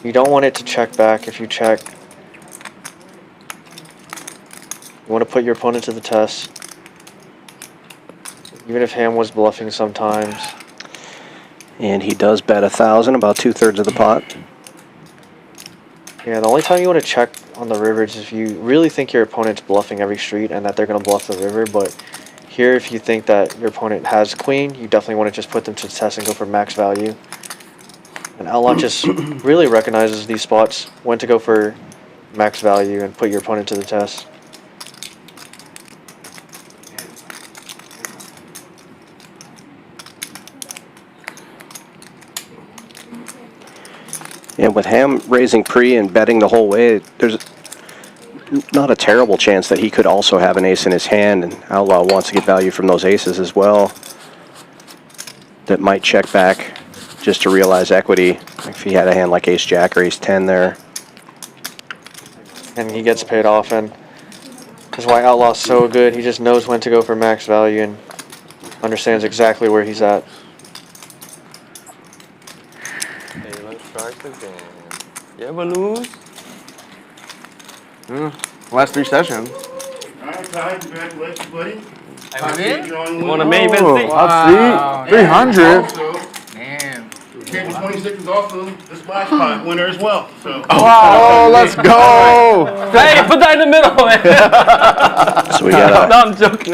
You don't want it to check back if you check. You want to put your opponent to the test. Even if Ham was bluffing sometimes. And he does bet 1,000, about 2/3 of the pot. Yeah, the only time you want to check on the river is if you really think your opponent's bluffing every street and that they're going to bluff the river. But here, if you think that your opponent has queen, you definitely want to just put them to the test and go for max value. And Outlaw just really recognizes these spots, when to go for max value and put your opponent to the test. And with Ham raising pre and betting the whole way, there's not a terrible chance that he could also have an ace in his hand, and Outlaw wants to get value from those aces as well. That might check back just to realize equity, if he had a hand like ace-jack or ace-10 there. And he gets paid off, and that's why Outlaw's so good. He just knows when to go for max value and understands exactly where he's at. You ever lose? Last 3 sessions. Alright, Ty, congratulations, buddy. I'm in? You want a main event seat? Hot seat. 300. Damn. Champions 26 is also the splash pot winner as well. So. Oh, let's go. Hey, put that in the middle, man. So we got No, I'm joking.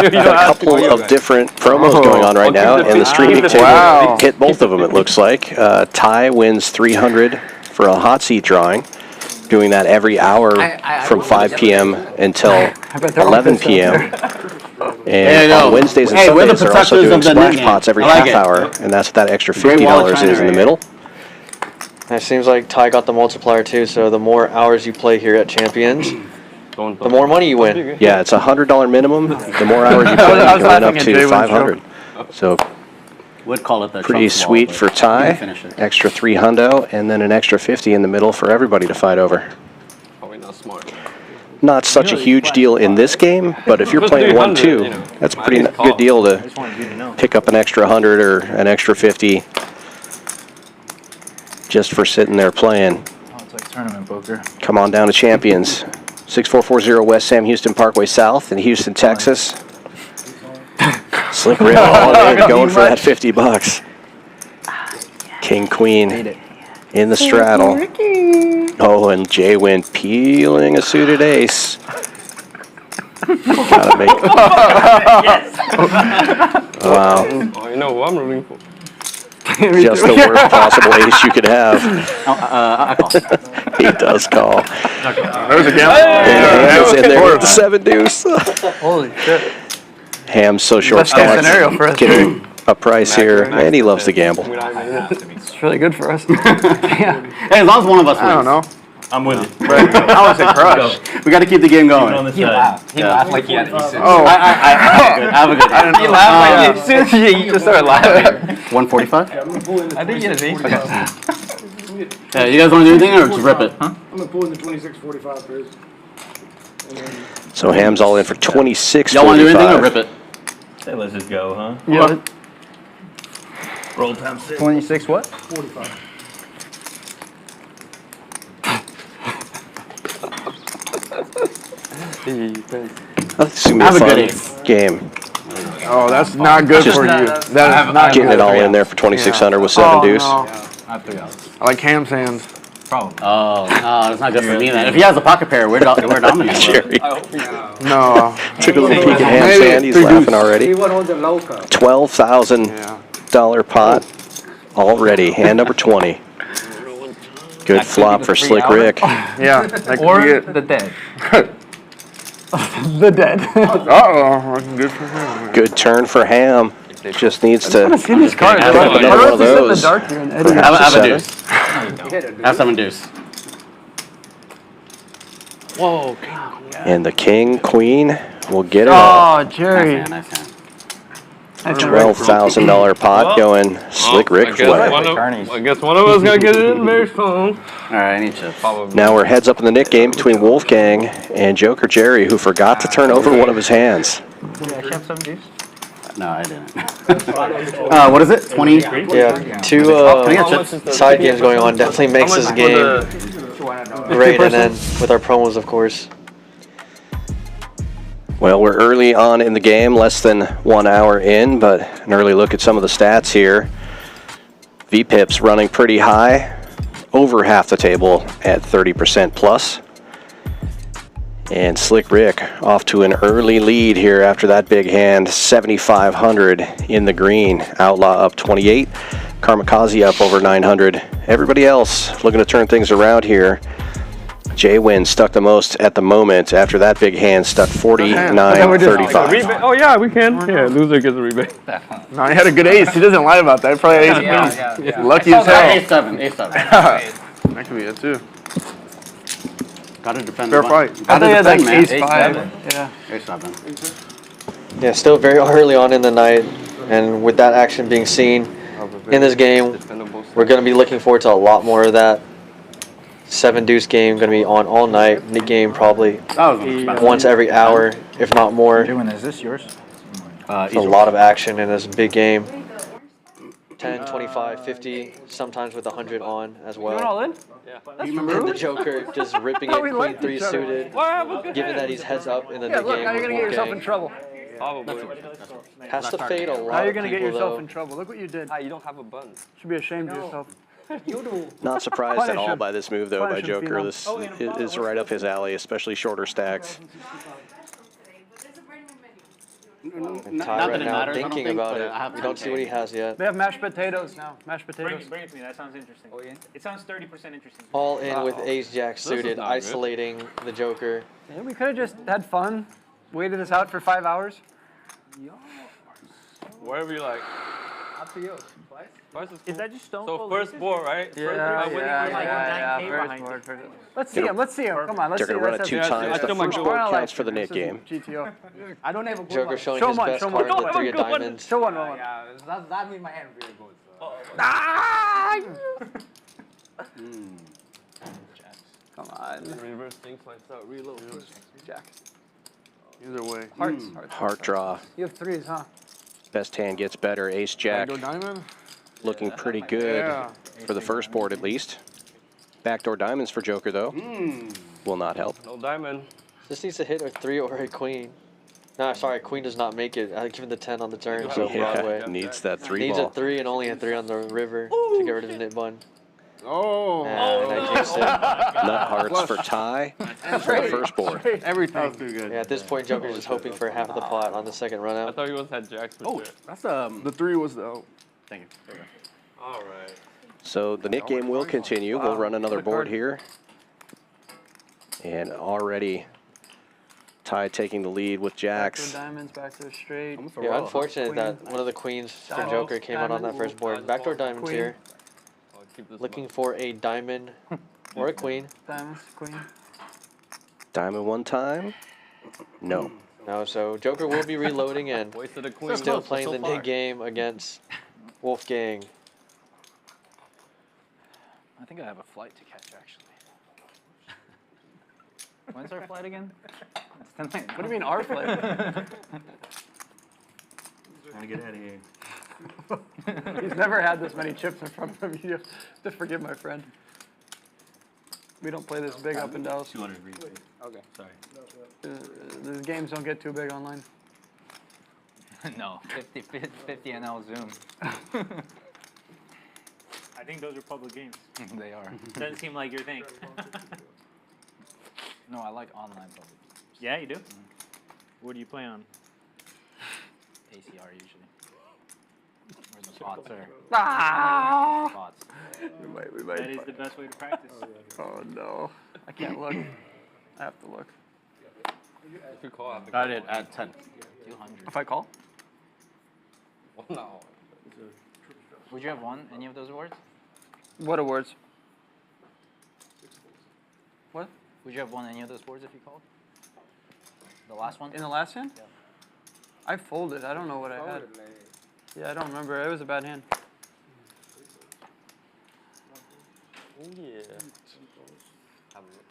Dude, a couple of different promos going on right now, and the streaming table hit both of them, it looks like. Ty wins 300 for a hot seat drawing, doing that every hour from 5 p.m. until 11 p.m. And on Wednesdays and Sundays, they're also doing splash pots every half hour, and that's what that extra $50 is in the middle. And it seems like Ty got the multiplier too, so the more hours you play here at Champions, the more money you win. Yeah, it's a $100 minimum. The more hours you play, you can win up to 500. So Would call it the pretty trumps sweet wall, for but Ty. you can finish it. Extra 300, and then an extra 50 in the middle for everybody to fight over. Probably not smart. Not such a huge deal in this game, but if you're playing 1-2, that's a pretty good deal to pick up an extra 100 or an extra 50 just for sitting there playing. Oh, it's like tournament poker. Come on down to Champions. 6440 West Sam Houston Parkway South in Houston, Texas. Slick Rick all in, going for that $50. King Queen in the straddle. Oh, and JWin peeling a suited ace. Gotta make. Wow. Oh, you know who I'm rooting for. Just the worst possible ace you could have. I call. He does call. There's a gamble. Ham's in there with the 7 deuce. Holy shit. Ham's so short Best case stacked. scenario for us. Getting a price here, and he loves to gamble. It's really good for us. Yeah. Hey, as long as one of us wins. I don't know. I'm with you. I was a crush. We got to keep the game going. On the He side. laughed. He laughed like he had aces. Oh. I have a good. He laughed like as soon as you just started laughing. 145? I think he had an ace. Yeah, you guys want to do anything or just rip it? Huh? I'm gonna pull in the 26-45 pairs. So Ham's all in for 26. Y'all want to do anything or rip it? Say, let's just go, huh? Yeah. Roll time 6. 26 what? 45. This is going to be a fun game. Oh, that's not good Just for you. That is not getting good. it all in there for 2,600 with 7 deuce. No. I like Ham's hands. Oh, no, that's not good for me then. If he has a pocket pair, we're dominating. Jerry. No. Took a little peek at Ham's hand. He's laughing already. $12,000 pot already. Hand number 20. Good flop for Slick Rick. Yeah. Or the dead. The dead. Uh-oh. Good for him. Good turn for Ham. Just needs to I see these cards. have another one of those. Have a deuce. Have 7 deuce. Whoa. And the king, queen will get it Oh, all. Jerry. Nice hand. $12,000 pot going Slick Rick's way. I guess one of us got to get it in very soon. All right, I need chips. Now we're heads up in the Nick game between Wolfgang and Joker Jerry, who forgot to turn over one of his hands. Did I have some juice? No, I didn't. What is it? 20? Yeah, 2 side games going on definitely makes this game great, and then with our promos, of course. Well, we're early on in the game, less than 1 hour in, but an early look at some of the stats here. VPIP's running pretty high, over half the table at 30% plus. And Slick Rick off to an early lead here after that big hand, 7,500 in the green. Outlaw up 28, Kamikaze up over 900. Everybody else looking to turn things around here. JWin stuck the most at the moment after that big hand, stuck 49.35. Oh yeah, we can. Yeah, loser gets a rebate. No, he had a good ace. He doesn't lie about that. He probably had ace queen. Lucky as hell. Ace 7. That could be it too. Gotta defend. Fair fight. I thought he had like man. ace 5. Yeah. Ace 7. Yeah, still very early on in the night, and with that action being seen in this game, we're going to be looking forward to a lot more of that. 7 deuce game going to be on all night. Nick game probably once every hour, if not more. JWin, is this yours? It's a lot of action in this big game. 10, 25, 50, sometimes with 100 on as well. Going all in? Yeah. And the Joker just ripping it queen 3 suited, given that he's heads up in the Yeah, Nick look, game. now you're going to get yourself in trouble. Has to fade a lot. Now you're going to get people, yourself though. in trouble. Look what you did. You don't have a button. Should be ashamed of yourself. Not surprised at Punish all him. by this move, though, by Punish him, Joker. Phenom. This is right up his alley, especially shorter stacks. And Ty right now thinking about it. We don't see what he has yet. They have mashed potatoes now. Mashed potatoes. Bring it to me. That sounds interesting. Oh, yeah? It sounds 30% interesting. All in with ace-jack suited, not good. isolating the Joker. Yeah, we could have just had fun, waited this out for 5 hours. Wherever you like. Up to you. Is that just stone So cold? first board, right? Yeah, Let's see him. Let's see him. Come on, let's see They're him. going to run it 2 times. The first board counts for the Nick This is game. GTO. I don't have a good Joker one. showing Show his one, best show card, one. the 3 of diamonds. Show one. Yeah, that means my hand really good. So. Come on. Reverse things myself. Reload first. Jack. Either way. Hearts. Heart draw. You have 3s, huh? Best hand gets better. Ace Jack Go diamond? looking pretty good for the first board at least. Backdoor diamonds for Joker though. Will not help. No diamond. This needs to hit a 3 or a queen. No, sorry, queen does not make it. I give him the 10 on the turn, so Broadway. Needs that 3 Needs ball. a 3 and only a 3 on the river to get rid of the nit bun. Oh. And I jinxed it. Nut hearts for Ty for the first board. Everything's too good. Yeah, at this point, Joker's just hoping for half of the pot on the second run I out. thought you was had jacks for sure. That's The 3 was the. Oh. Thank you. There you go. All right. So the Nick game will continue. We'll run another board here. And already Ty taking the lead with jacks. Diamonds, backdoor straight. Yeah, unfortunate that one of the queens from Joker came out on that first board. Backdoor diamonds here. Looking for a diamond or a queen. Diamonds, queen. Diamond one time. No. No, so Joker will be reloading and Wasted a queen. still playing the Nick game against Wolfgang. I think I have a flight to catch, actually. When's our flight again? It's tonight. What do you mean our flight? Trying to get out of here. He's never had this many chips in front of him. You have to forgive my friend. We don't play this big up in Dallas. 200 degrees. Okay. Sorry. The games don't get too big online. No, 50 NL Zoom. I think those are public games. They are. Doesn't seem like your thing. No, I like online public. Yeah, you do? What do you play on? ACR usually. Where the bots are. Bots. We might That is the best way to practice. Oh no. I can't look. I have to look. If you call, I think. Got it at 10. 200. If I call? Well, no. Would you have won any of those awards? What awards? What? Would you have won any of those awards if you called? The last one? In the last hand? Yeah. I folded. I don't know what I had. Yeah, I don't remember. It was a bad hand. Oh, yeah. Have a look.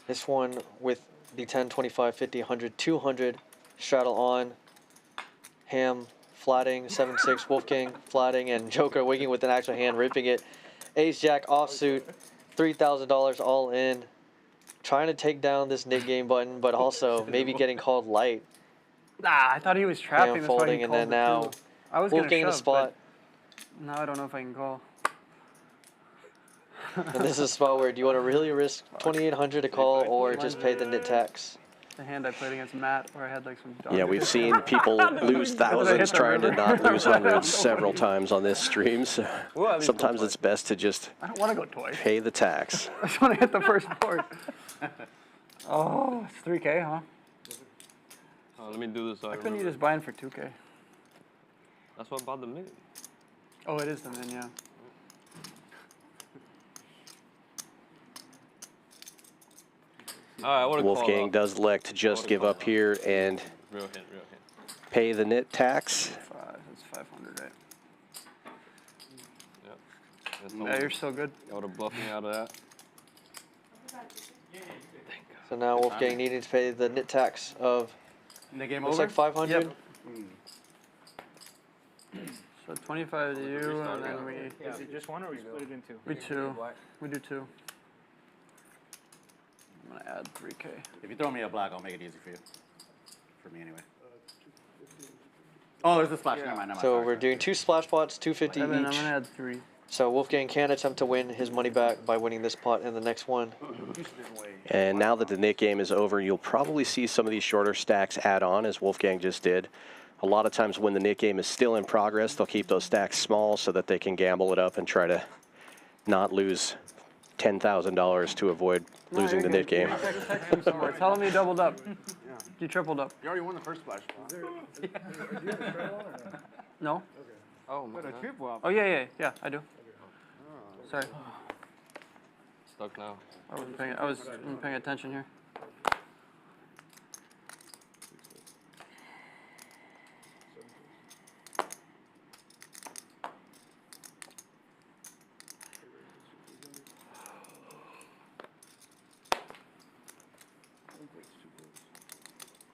This one with the 10, 25, 50, 100, 200 straddle on. Ham flatting, 7-6, Wolfgang flatting, and Joker wigging with an actual hand, ripping it. Ace Jack offsuit, $3,000 all in. Trying to take down this Nick game button, but also maybe getting called light. I thought he was trapping. Ham folding, and then now I was gonna Wolfgang in the shove, spot. but now I don't know if I can call. And this is a spot where do you want to really risk 2,800 to call or just pay the nit tax? The hand I played against Matt, where I had like some. Yeah, we've seen people lose thousands trying to not lose hundreds several times on this stream. So sometimes it's best to just I don't want to go twice. pay the tax. I just want to hit the first board. Oh, it's 3K, huh? Let me do this. So Why couldn't you just buy in for 2K? That's what about the min. Oh, it is the min, yeah. All right, Wolfgang does elect to just give up here and real hint. pay the nit tax. That's 500, right? Yep. Yeah, you're so good. You would have bluffed me out of that. So now Wolfgang needing to pay the nit tax of The game looks over? like 500. Yep. So 25 to you, and then we. Is it just one or we split it in two? We two. We do two. I'm gonna add 3K. If you throw me a black, I'll make it easy for you. For me, anyway. Oh, there's a splash. Never mind. So we're doing two splash pots, 250 And then I'm each. gonna add 3. So Wolfgang can attempt to win his money back by winning this pot and the next one. And now that the nit game is over, you'll probably see some of these shorter stacks add on, as Wolfgang just did. A lot of times when the nit game is still in progress, they'll keep those stacks small so that they can gamble it up and try to not lose $10,000 to avoid losing the nit game. Tell him you doubled up. You tripled up. You already won the first splash. No? Oh my god. Oh, yeah, I do. Sorry. Stuck now. I wasn't paying attention here.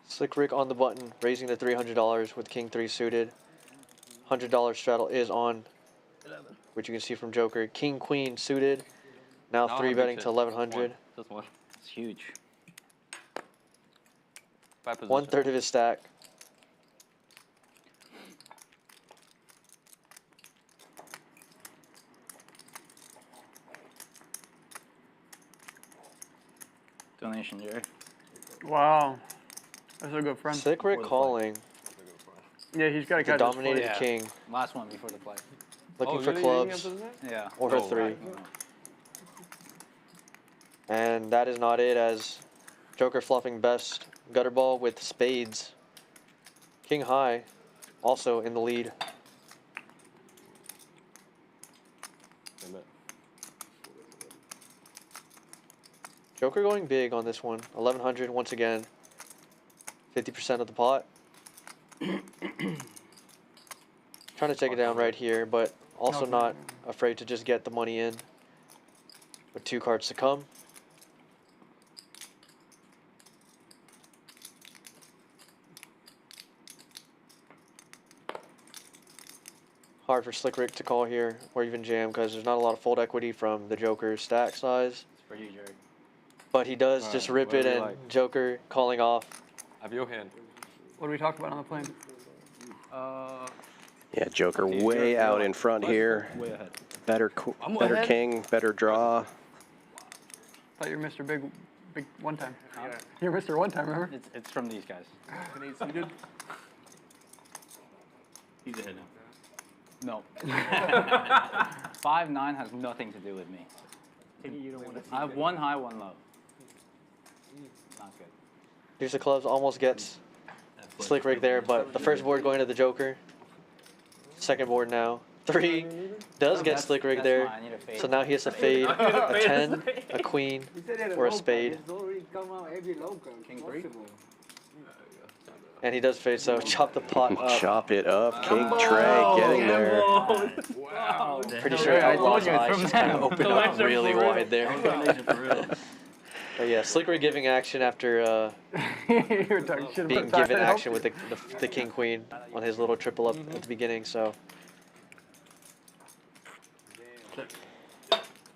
Slick Rick on the button, raising to $300 with King 3 suited. $100 straddle is on, which you can see from Joker. King Queen suited, now 3 betting to 1100. Just one. It's huge. 1/3 of his stack. Donation, Jerry. Wow. That's a good friend. Slick Rick calling. Yeah, he's got to The catch dominated Yeah. king. Last one before the play. Looking for clubs Yeah. or a 3. And that is not it, as Joker fluffing best gutter ball with spades. King high also in the lead. Joker going big on this one. 1100 once again. 50% of the pot. Trying to take it down right here, but also not afraid to just get the money in. With 2 cards to come. hard for Slick Rick to call here or even jam because there's not a lot of fold equity from the Joker's stack size. It's for you, Jerry. But he does just rip it and Joker calling off. Have your hand. What do we talk about on the plane? Yeah, Joker way out in front here. Way ahead. Better king, better draw. Thought you were Mr. Big one time. You're Mr. One time, remember? It's from these guys. He's ahead now. No. 5-9 has nothing to do with me. I have one high, one low. Not good. Here's the clubs, almost gets Slick Rick there, but the first board going to the Joker. Second board now. 3 does get Slick Rick there. So now he has to fade a 10, a queen, or a spade. King 3. And he does fade, so chop the pot up. Chop it up. King Trey getting there. Wow. Pretty sure Outlaw's eyes just kind of opened up really wide there. But yeah, Slick Rick giving action after being given action with the King Queen on his little triple up at the beginning, so.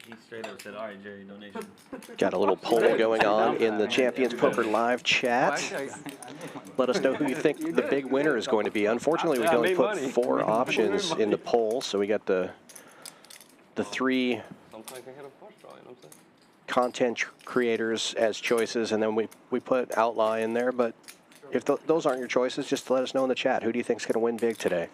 He straight up said, all right, Jerry, donation. Got a little poll going on in the Champions Poker Live chat. Let us know who you think the big winner is going to be. Unfortunately, we can only put 4 options in the poll, so we got the 3 content creators as choices, and then we put Outlaw in there. But if those aren't your choices, just let us know in the chat. Who do you think is going to win big today?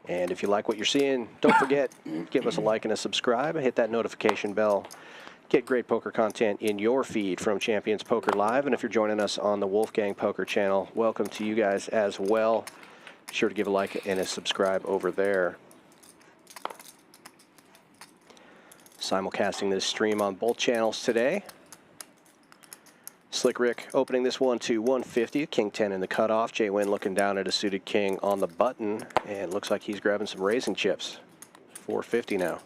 And if you like what you're seeing, don't forget, give us a like and a subscribe, hit that notification bell. Get great poker content in your feed from Champions Poker Live. And if you're joining us on the Wolfgang Poker channel, welcome to you guys as well. Be sure to give a like and a subscribe over there. Simulcasting this stream on both channels today. Slick Rick opening this one to 150, King 10 in the cutoff. JWin looking down at a suited king on the button, and looks like he's grabbing some raising chips. 450 now.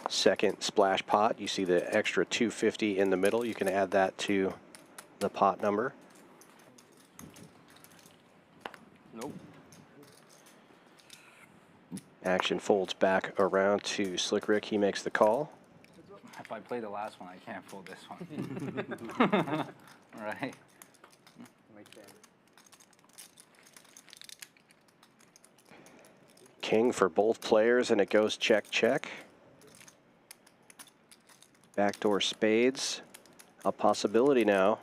Second splash pot, you see the extra 250 in the middle. You can add that to the pot number. Nope. Action folds back around to Slick Rick. He makes the call. If I play the last one, I can't fold this one. All right. King for both players, and it goes check, check. Backdoor spades, a possibility now.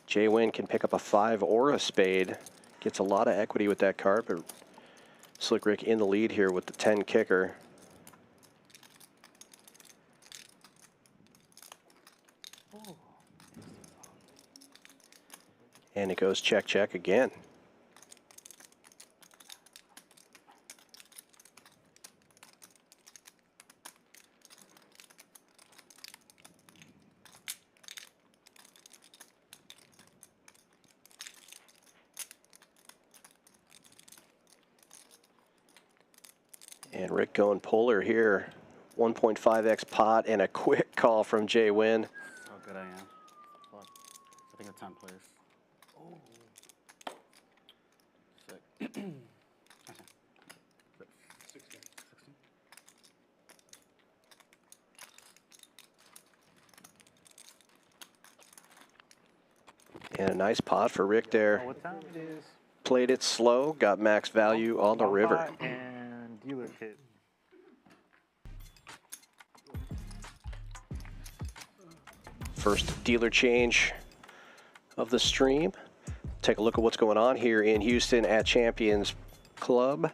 JWin can pick up a 5 or a spade. Gets a lot of equity with that card, but Slick Rick in the lead here with the 10 kicker. And it goes check, check again. And Rick going polar here. 1.5x pot and a quick call from JWin. How good I am. What? I think it's 10 players. Oh. Sick. 16. And a nice pot for Rick there. What time it is? Played it slow, got max value on the river. And dealer kit. First dealer change of the stream. Take a look at what's going on here in Houston at Champions Club.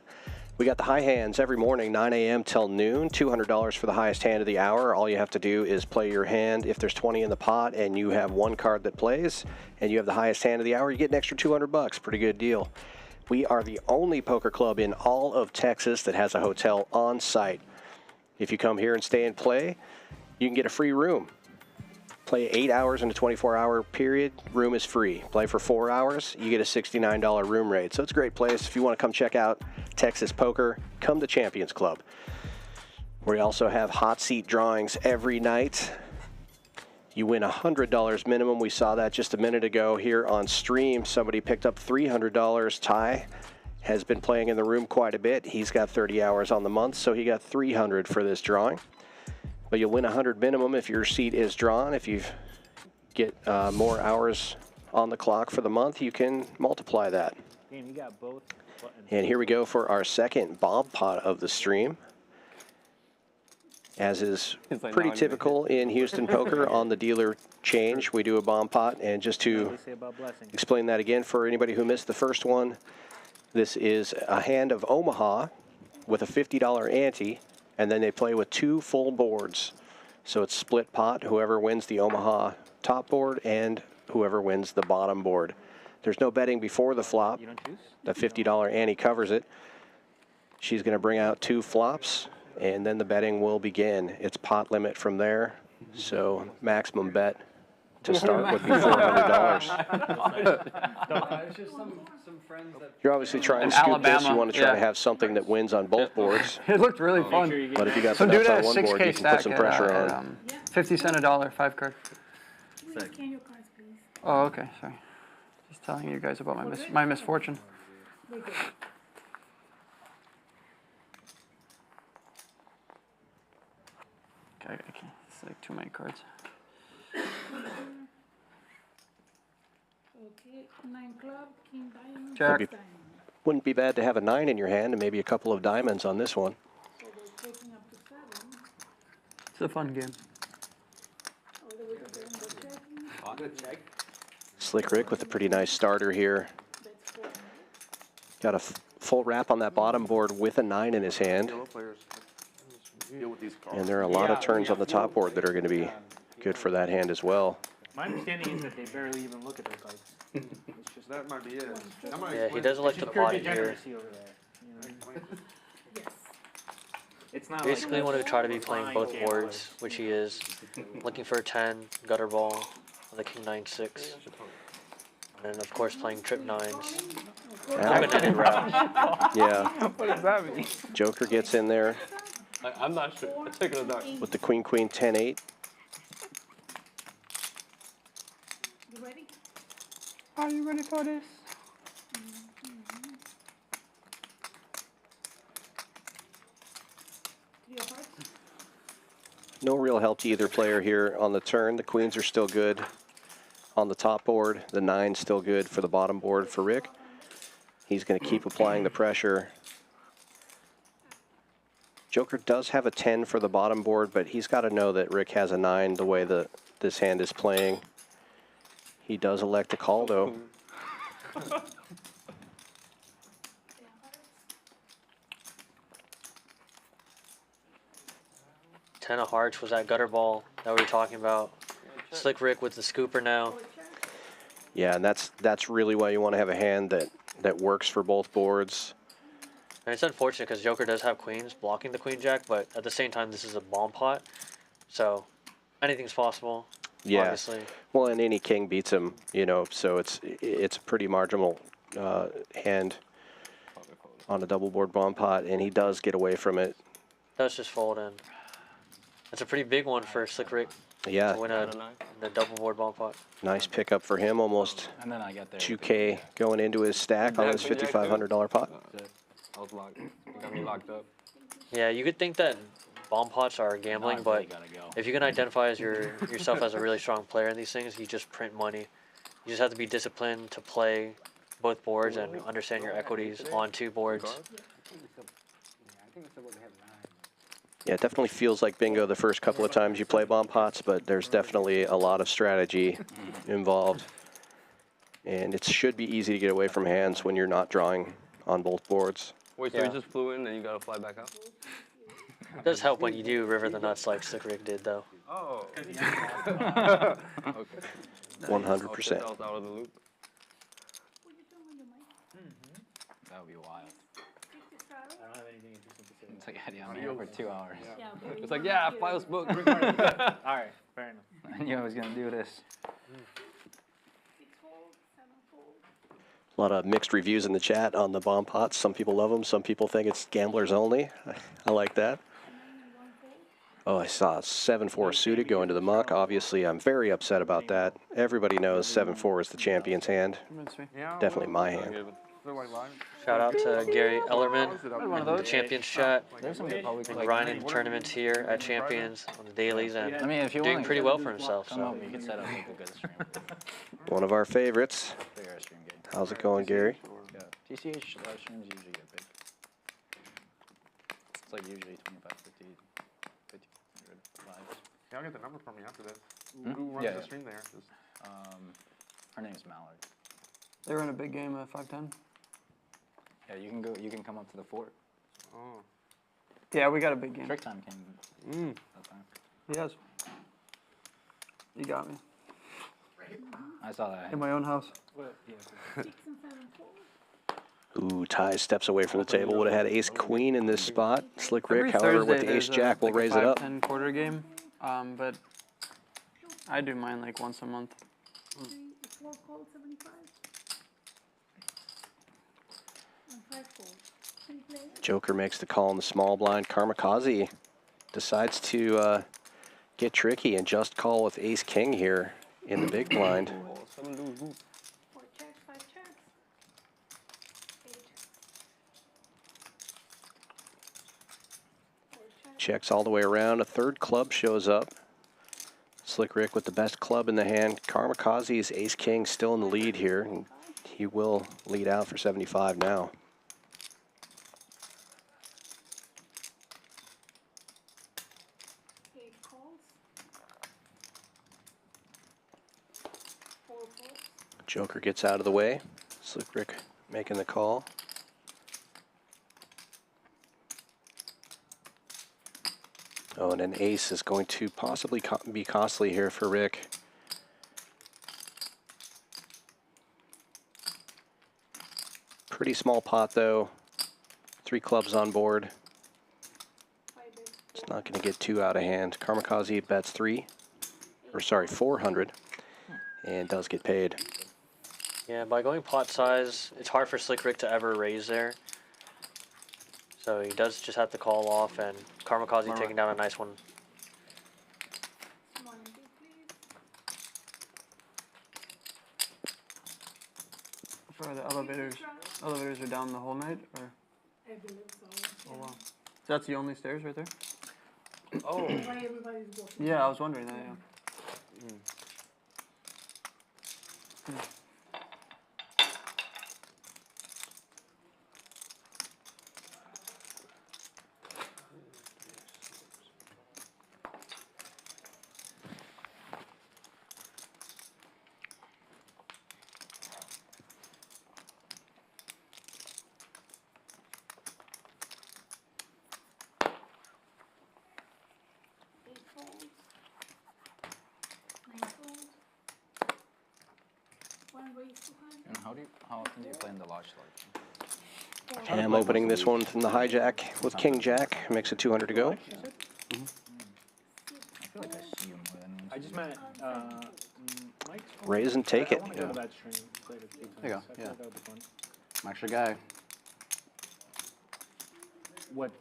We got the high hands every morning, 9 a.m. till noon. $200 for the highest hand of the hour. All you have to do is play your hand. If there's 20 in the pot and you have one card that plays and you have the highest hand of the hour, you get an extra $200. Pretty good deal. We are the only poker club in all of Texas that has a hotel on site. If you come here and stay and play, you can get a free room. Play 8 hours in a 24-hour period, room is free. Play for 4 hours, you get a $69 room rate. So it's a great place. If you want to come check out Texas Poker, come to Champions Club. We also have hot seat drawings every night. You win $100 minimum. We saw that just a minute ago here on stream. Somebody picked up $300. Ty has been playing in the room quite a bit. He's got 30 hours on the month, so he got $300 for this drawing. But you'll win $100 minimum if your seat is drawn. If you get more hours on the clock for the month, you can multiply that. Damn, you got both buttons. And here we go for our second bomb pot of the stream. As is pretty typical in Houston poker, on the dealer change, we do a bomb pot. And just to explain that again for anybody who missed the first one, this is a hand of Omaha with a $50 ante, and then they play with 2 full boards. So it's split pot, whoever wins the Omaha top board and whoever wins the bottom board. There's no betting before the flop. The $50 ante covers it. She's going to bring out 2 flops, and then the betting will begin. It's pot limit from there, so maximum bet to start would be $400. It's just some friends that... You're obviously trying to scoop this. You want to try to have something that wins on both boards. It looked really fun. But if you got the Some dude nuts had on a one board, 6K you can put stack some pressure on. 50 cent a dollar, 5 card. Scan your cards, please. Oh, okay, sorry. Just telling you guys about my misfortune. Okay, it's like too many cards. Okay, 9 club, king diamond, Jack. Wouldn't be bad to have a 9 in your hand and maybe a couple of diamonds on this one. so they're taking up to 7. It's a fun game. All the way to the end of checking. Slick Rick with a pretty nice starter here. That's 4. Got a full wrap on that bottom board with a 9 in his hand. And there are a lot of turns on the top board that are going to be good for that hand as well. My understanding is that they barely even look at their cards. It's just that might be it. Yeah, he doesn't like the pot here. over there. You know? It's not Basically, like want to try to be playing both boards, which he is. Looking for a 10, gutter ball, on the king 9-6. And of course, playing trip 9s. Open-ended route. Yeah. What does that mean? Joker gets in there I'm not sure. Let's take it back. with the queen, 10-8. You ready? Are you ready for this? Three of hearts. No real help to either player here on the turn. The queens are still good on the top board. The 9's still good for the bottom board for Rick. He's going to keep applying the pressure. Joker does have a 10 for the bottom board, but he's got to know that Rick has a 9 the way that this hand is playing. He does elect to call, though. Ten of hearts was that gutter ball that we were talking about. Slick Rick with the scooper now. Yeah, and that's really why you want to have a hand that works for both boards. And it's unfortunate because Joker does have queens blocking the queen jack, but at the same time, this is a bomb pot. So anything's possible. Yeah. Obviously. Well, and any king beats him, you know, so it's a pretty marginal hand on a double board bomb pot, and he does get away from it. That's just fold in. That's a pretty big one for Slick Rick. Yeah. To win the double board bomb pot. Nice pickup for him, almost And then I get there. 2K going into his stack on his $5,500 pot. I was locked. You got me locked up. Yeah, you could think that bomb pots are gambling, No, but you gotta go. if you can identify as yourself as a really strong player in these things, you just print money. You just have to be disciplined to play both boards and understand your equities on 2 boards. Yeah, it definitely feels like bingo the first couple of times you play bomb pots, but there's definitely a lot of strategy involved. And it should be easy to get away from hands when you're not drawing on both boards. Wait, so you just flew in and you gotta fly back out? It does help when you do river the nuts like Slick Rick did, though. Oh. Okay. 100%. Out of the loop. That would be wild. I don't have anything interesting to say. It's like, yeah, I'm here for 2 hours. It's like, yeah, files book. All right, fair enough. I knew I was going to do this. A lot of mixed reviews in the chat on the bomb pots. Some people love them. Some people think it's gamblers only. I like that. Oh, I saw 7-4 suited go into the muck. Obviously, I'm very upset about that. Everybody knows 7-4 is the champion's hand. Definitely my hand. Shout out to Gary Ellerman One of in the those. Champions chat. There's some good public Been grinding tournaments here at Champions on the dailies and I mean, if you doing want pretty well for himself. come So. up, we could set up like a good stream. One of our favorites. Figure our stream game. How's it going, Gary? Yeah. TCH live streams usually get big. It's like usually 25, 50, 100 lives. Yeah, I'll get the number from you after this. Hmm? Who runs the stream there? Her name's Mallard. They run a big game at 510. Yeah, you can go. You can come up to the fort. Oh. Yeah, we got a big game. Trick time came. That time. Yes. You got me. I saw that. In my own house. Ooh, Ty steps away from the table. Would have had ace queen in this spot. Slick Rick, Every however, with Thursday the ace there's jack will like a raise it up. 5-10 quarter game, but I do mine like once a month. 4 calls, 75. And 5 calls. 3 players. Joker makes the call in the small blind. Kamikaze decides to get tricky and just call with ace king here in the big blind. 4 checks, 5 checks. 8 checks. 4 checks. Checks all the way around. A third club shows up. Slick Rick with the best club in the hand. Kamikaze's ace king still in the lead here. And he will lead out for 75 now. Joker gets out of the way. Slick Rick making the call. Oh, and an ace is going to possibly be costly here for Rick. Pretty small pot though. 3 clubs on board. It's not going to get too out of hand. Kamikaze bets 400, and does get paid. Yeah, by going pot size, it's hard for Slick Rick to ever raise there. So he does just have to call off, and Kamikaze taking down a nice one. For the elevators are down the whole night, or? I believe so. Oh wow. So that's the only stairs right there? Oh. Why everybody's walking. Yeah, I was wondering that, yeah. And how often do you play in the large slot? I'm opening this one from the hijack with King Jack. Makes it 200 to go. I feel like I see you more than once. I just meant Mike's Raise and take it. I want to go to that stream. Played it a few times. There you go, I feel yeah. like that would be fun. I'm extra guy. What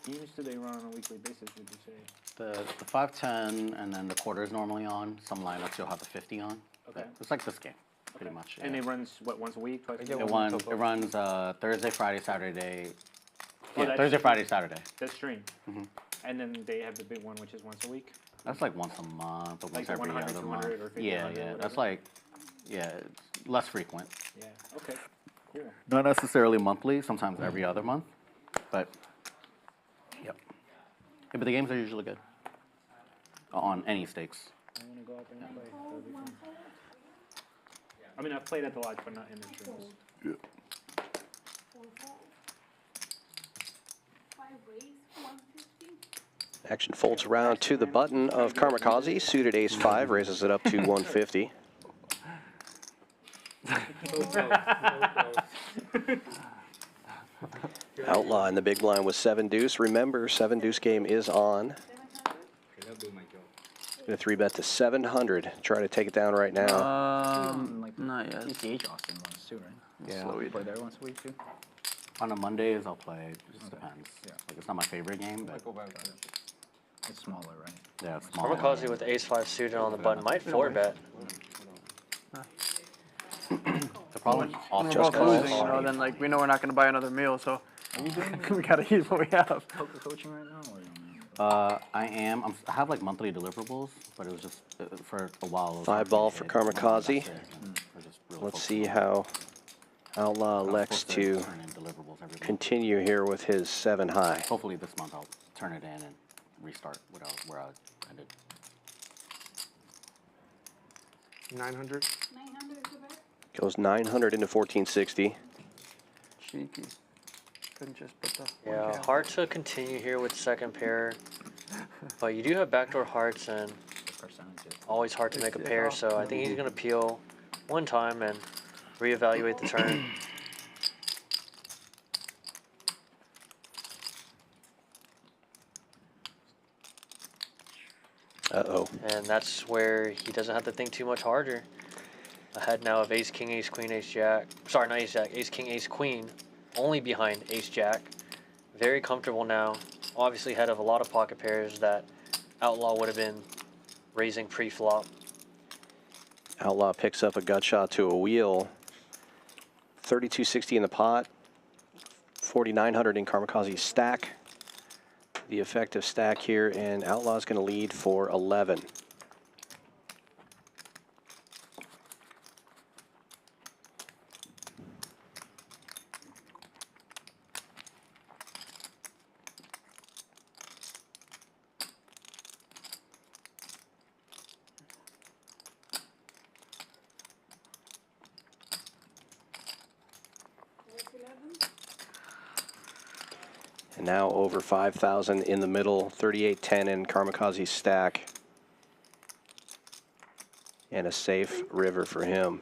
games do they run on a weekly basis, would you say? The 510 and then the quarter is normally on. Some lineups you'll have the 50 on. Okay. It's like this game, pretty much. And it runs, what, once a week, twice a week? It runs Thursday, Friday, Saturday. Oh, Yeah, Thursday, Friday, Saturday. That stream. Mhm. And then they have the big one, which is once a week? That's like once a month or Like once every 100, other 200 month. or 50, Yeah, 100, yeah. whatever. That's like, yeah, it's less frequent. Yeah, okay, cool. Not necessarily monthly, sometimes every other month, but yep. Yeah, but the games are usually good on any stakes. I want to go out there and play. That would be fun. I mean, I've played at the lodge, but not in the streams. Yeah. 4 calls. 5 raise, 150. Action folds around to the button of Kamikaze. Suited ace 5 raises it up to 150. Outlaw in the big blind with 7 deuce. Remember, 7 deuce game is on. Gonna 3-bet to 700. Try to take it down right now. Not yet. TCH Austin runs too, right? Yeah. Slow play there once a week too. On a Mondays, I'll play. It just depends. Yeah. Like, it's not my favorite game, but It's smaller, right? yeah, it's smaller. Kamikaze with ace-5 suited on the button might 4-bet. The problem When also we're both losing, you know, then like we know we're not going to buy another meal, so we got to eat what we have. Poker coaching right now? I am. I have like monthly deliverables, but it was just for a while. It was 5 ball for Kamikaze. Really Let's see how Outlaw elects to continue here with his 7 high. Hopefully this month I'll turn it in and restart where I ended. 900. 900 is the bet. Goes 900 into 1460. Cheeky. Couldn't just put the. Yeah, hard to continue here with second pair. But you do have backdoor hearts and always hard to make a pair, so I think he's going to peel one time and reevaluate the turn. Uh-oh. And that's where he doesn't have to think too much harder. Ahead now of ace, king, ace, queen, ace, jack. Sorry, not ace, jack. Ace, king, ace, queen. Only behind ace, jack. Very comfortable now. Obviously ahead of a lot of pocket pairs that Outlaw would have been raising pre-flop. Outlaw picks up a gut shot to a wheel. 3260 in the pot. 4900 in Kamikaze's stack. The effective stack here, and Outlaw's going to lead for 11. And now over 5,000 in the middle, 3810 in Kamikaze's stack. And a safe river for him.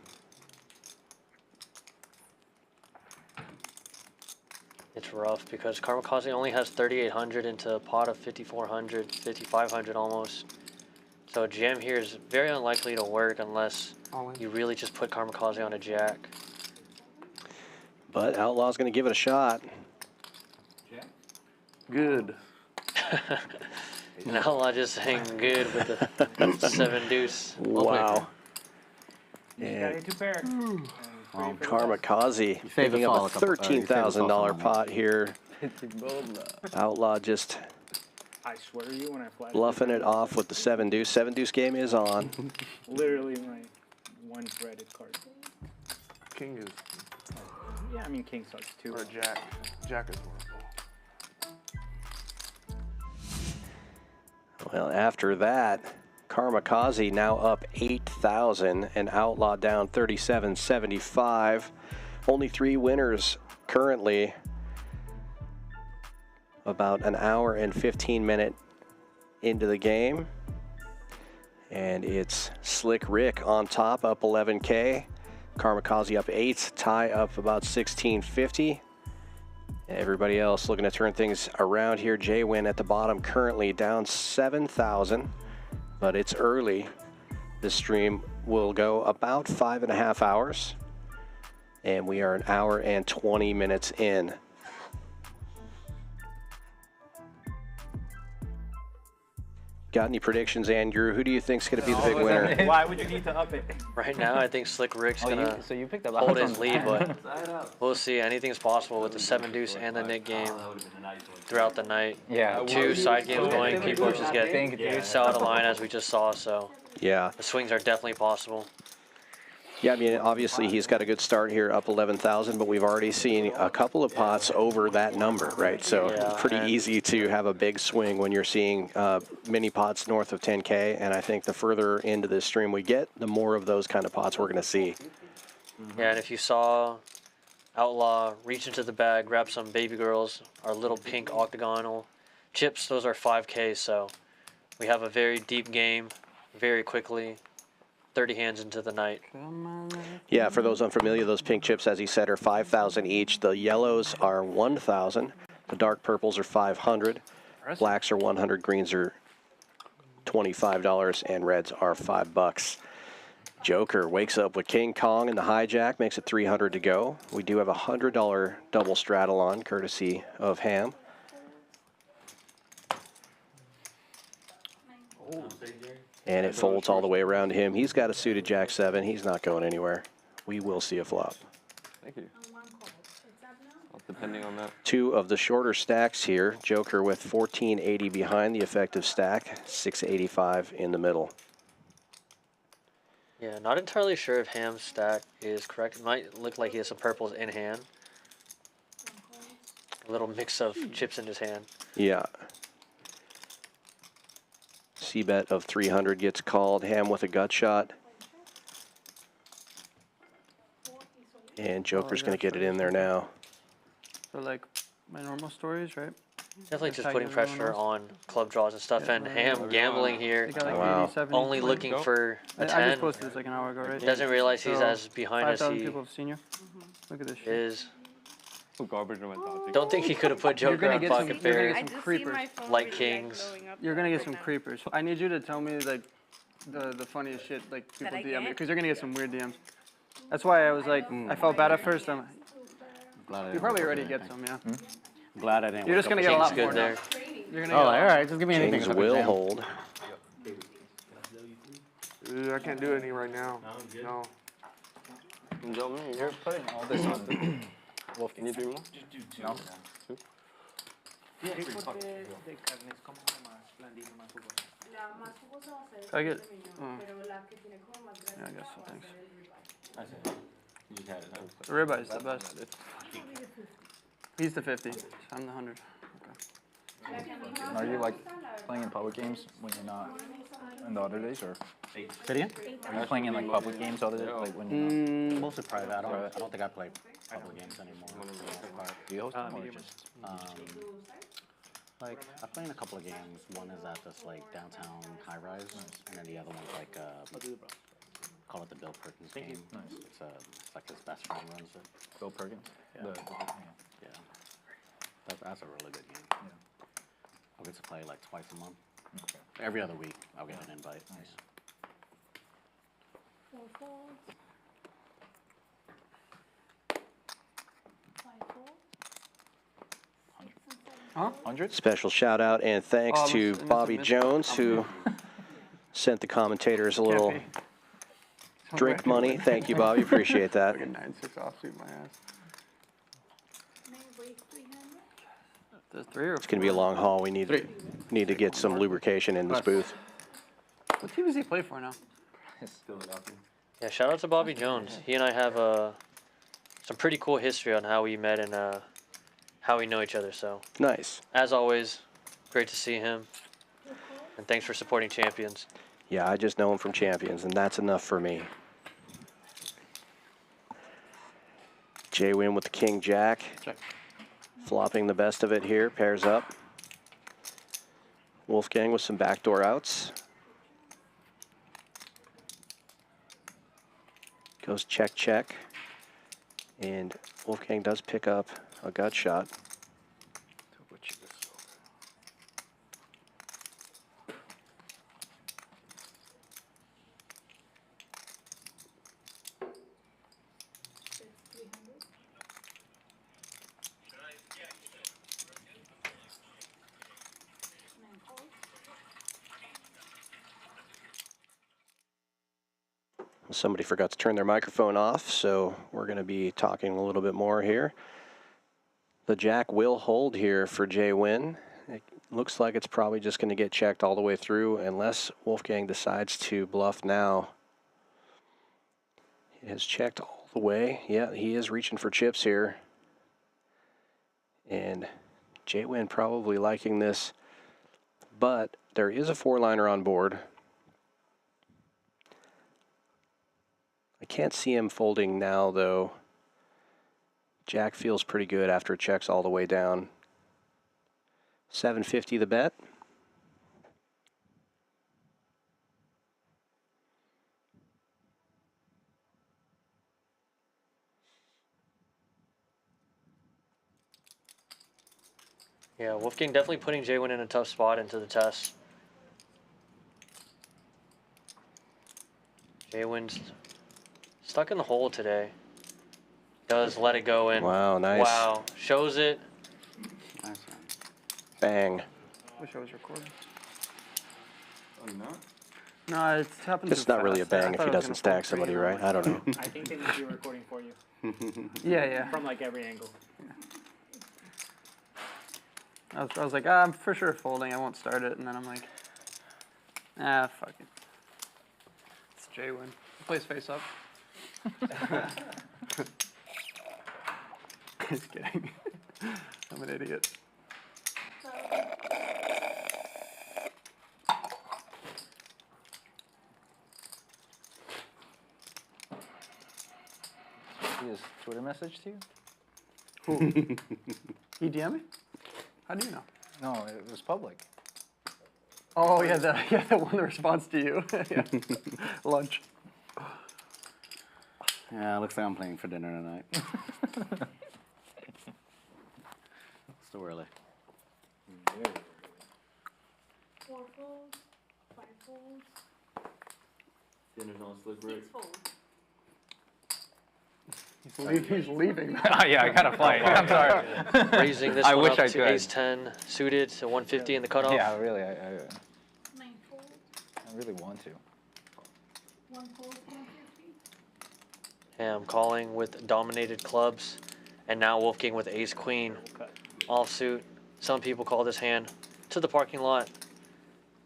It's rough because Kamikaze only has 3,800 into a pot of 5,400, 5,500 almost. So a jam here is very unlikely to work unless you really just put Kamikaze on a jack. But Outlaw's going to give it a shot. Good. And Outlaw just saying good with the 7 deuce. Wow. You just gotta hit 2 pair. Kamikaze picking up a $13,000 pot here. Outlaw just I swear to you, when I flash bluffing it off with the 7 deuce. 7 deuce game is on. Literally my one threaded card. King is. Yeah, I mean king sucks too. Or jack. Jack is horrible. Well, after that, Kamikaze now up 8,000 and Outlaw down 37.75. Only 3 winners currently. About an hour and 15 minute into the game. And it's Slick Rick on top, up 11K. Kamikaze up 8, tie up about 1650. Everybody else looking to turn things around here. JWin at the bottom, currently down 7,000, but it's early. This stream will go about 5.5 hours, and we are an hour and 20 minutes in. Got any predictions, Andrew? Who do you think's going to be the big winner? Why would you need to up it? Right now, I think Slick Rick's gonna So you picked up hold his lead, but we'll see. Anything's possible with the 7 deuce and the Nick game throughout the night. Yeah. 2 side games going, people just get sell out of line as we just saw. So Yeah. the swings are definitely possible. Yeah, I mean, obviously he's got a good start here, up 11,000, but we've already seen a couple of pots over that number, right? So Yeah, pretty and easy to have a big swing when you're seeing mini pots north of 10K, and I think the further into this stream we get, the more of those kind of pots we're going to see. Yeah, and if you saw Outlaw reach into the bag, grab some baby girls, our little pink octagonal chips, those are 5K, so we have a very deep game very quickly. 30 hands into the night. Yeah, for those unfamiliar, those pink chips, as he said, are 5,000 each. The yellows are 1,000. The dark purples are 500. Blacks are 100. Greens are $25, and reds are $5. Joker wakes up with King Kong and the hijack, makes it 300 to go. We do have a $100 double straddle on, courtesy of Ham. And it folds all the way around to him. He's got a suited Jack 7. He's not going anywhere. We will see a flop. Thank you. Well, depending on that. Two of the shorter stacks here. Joker with 1480 behind the effective stack, 685 in the middle. Yeah, not entirely sure if Ham's stack is correct. It might look like he has some purples in hand. A little mix of chips in his hand. Yeah. C-bet of 300 gets called. Ham with a gut shot. And Joker's going to get it in there now. So like my normal stories, right? Definitely just putting pressure on club draws and stuff. And Ham gambling here. They got like Wow. 80, 70, Only looking for a 10. I just posted this like an hour ago, right? Doesn't realize he's as behind as 5,000 he people have seen you. Look at this shit. is. What garbage am I dodging? Don't think he could have put You're Joker gonna on get some, pocket you're gonna pair. get some creepers. Like kings. You're gonna get some creepers. I need you to tell me like the funniest shit like people DM me because you're gonna get some weird DMs. That's why I was like, I felt bad at first. Glad I You didn't probably wake already up get with some, yeah. anything. Glad I didn't. You're wake just gonna up get a with lot King's more good now. there. You're gonna Oh, get all right. Just give me anything. Kings except a will jam. hold. I can't do any right now. No. You're putting all this on the Wolfgang. Can you do more? No? I get. Yeah, I guess so. Thanks. I see. You just had it. Huh? The ribeye is the best. He's the 50. I'm the 100. Are you like playing in public games when you're not in the other days, or Say it again? are you playing in like public games other days, like when you're not? Mostly private. I don't think I play public games anymore. For the most part. Do you host them or just? Like I play in a couple of games. One is at this like downtown high rise, and then the other one's like call it the Bill Perkins game. Nice. It's like his best friend runs it. Bill Perkins? Yeah. Yeah. Yeah. That's a really good game. Yeah. I'll get to play like twice a month. Okay. Every other week, I'll get an invite. Nice. Huh? 100? Special shout out and thanks Oh, I to must have Bobby missed Jones who sent the commentators a little drink money. Thank you, Bobby. Appreciate that. Like a 9-6 offsuit, my ass. There's 3 or 4. It's going to be a long haul. We need to get some lubrication in this booth. What team does he play for now? Still out there. Yeah, shout out to Bobby Jones. He and I have some pretty cool history on how we met and how we know each other. So Nice. as always, great to see him. And thanks for supporting Champions. Yeah, I just know him from Champions, and that's enough for me. JWin with the King Jack. Check. Flopping the best of it here. Pairs up. Wolfgang with some backdoor outs. Goes check, check. And Wolfgang does pick up a gut shot. Somebody forgot to turn their microphone off, so we're going to be talking a little bit more here. The Jack will hold here for JWin. It looks like it's probably just going to get checked all the way through unless Wolfgang decides to bluff now. It has checked all the way. Yeah, he is reaching for chips here. And JWin probably liking this, but there is a 4-liner on board. I can't see him folding now, though. Jack feels pretty good after it checks all the way down. 750 the bet. Yeah, Wolfgang definitely putting JWin in a tough spot into the test. JWin's stuck in the hole today. Does let it go in. Wow, nice. Wow, shows it. Nice one. Bang. Wish I was recording. Oh, you not? No, it's happened. It's not really a bang if he doesn't stack somebody, right? I don't know. I think they need you recording for you. Yeah. From like every angle. I was like, I'm for sure folding. I won't start it, and then I'm like, fuck it. It's JWin. He plays face up. Just kidding. I'm an idiot. His Twitter message to you? Who? He DM me? How do you know? No, it was public. Oh, yeah, the one response to you. Yeah. Lunch. Yeah, looks like I'm playing for dinner tonight. Still early. 4 folds, 5 folds, Dinner's on slick break. 6 folds. He's leaving. Yeah, I gotta play. I'm sorry. Raising this I one wish up I to could. ace-10 suited to 150 in the cutoff. Yeah, really. 9 folds, I really want to. 1 fold, 150. Ham calling with dominated clubs, and now Wolfgang with ace-queen offsuit. Some people call this hand to the parking lot,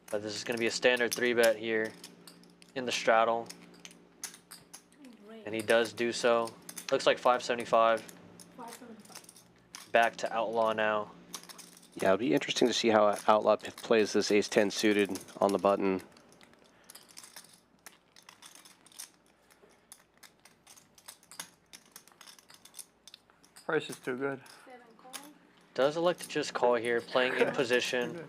but this is going to be a standard 3-bet here in the straddle, and he does do so. Looks like 575. 575. Back to outlaw now. Yeah, it'll be interesting to see how Outlaw plays this ace-10 suited on the button. Price is too good. 7 calls, Does elect to just call here, playing in position, 3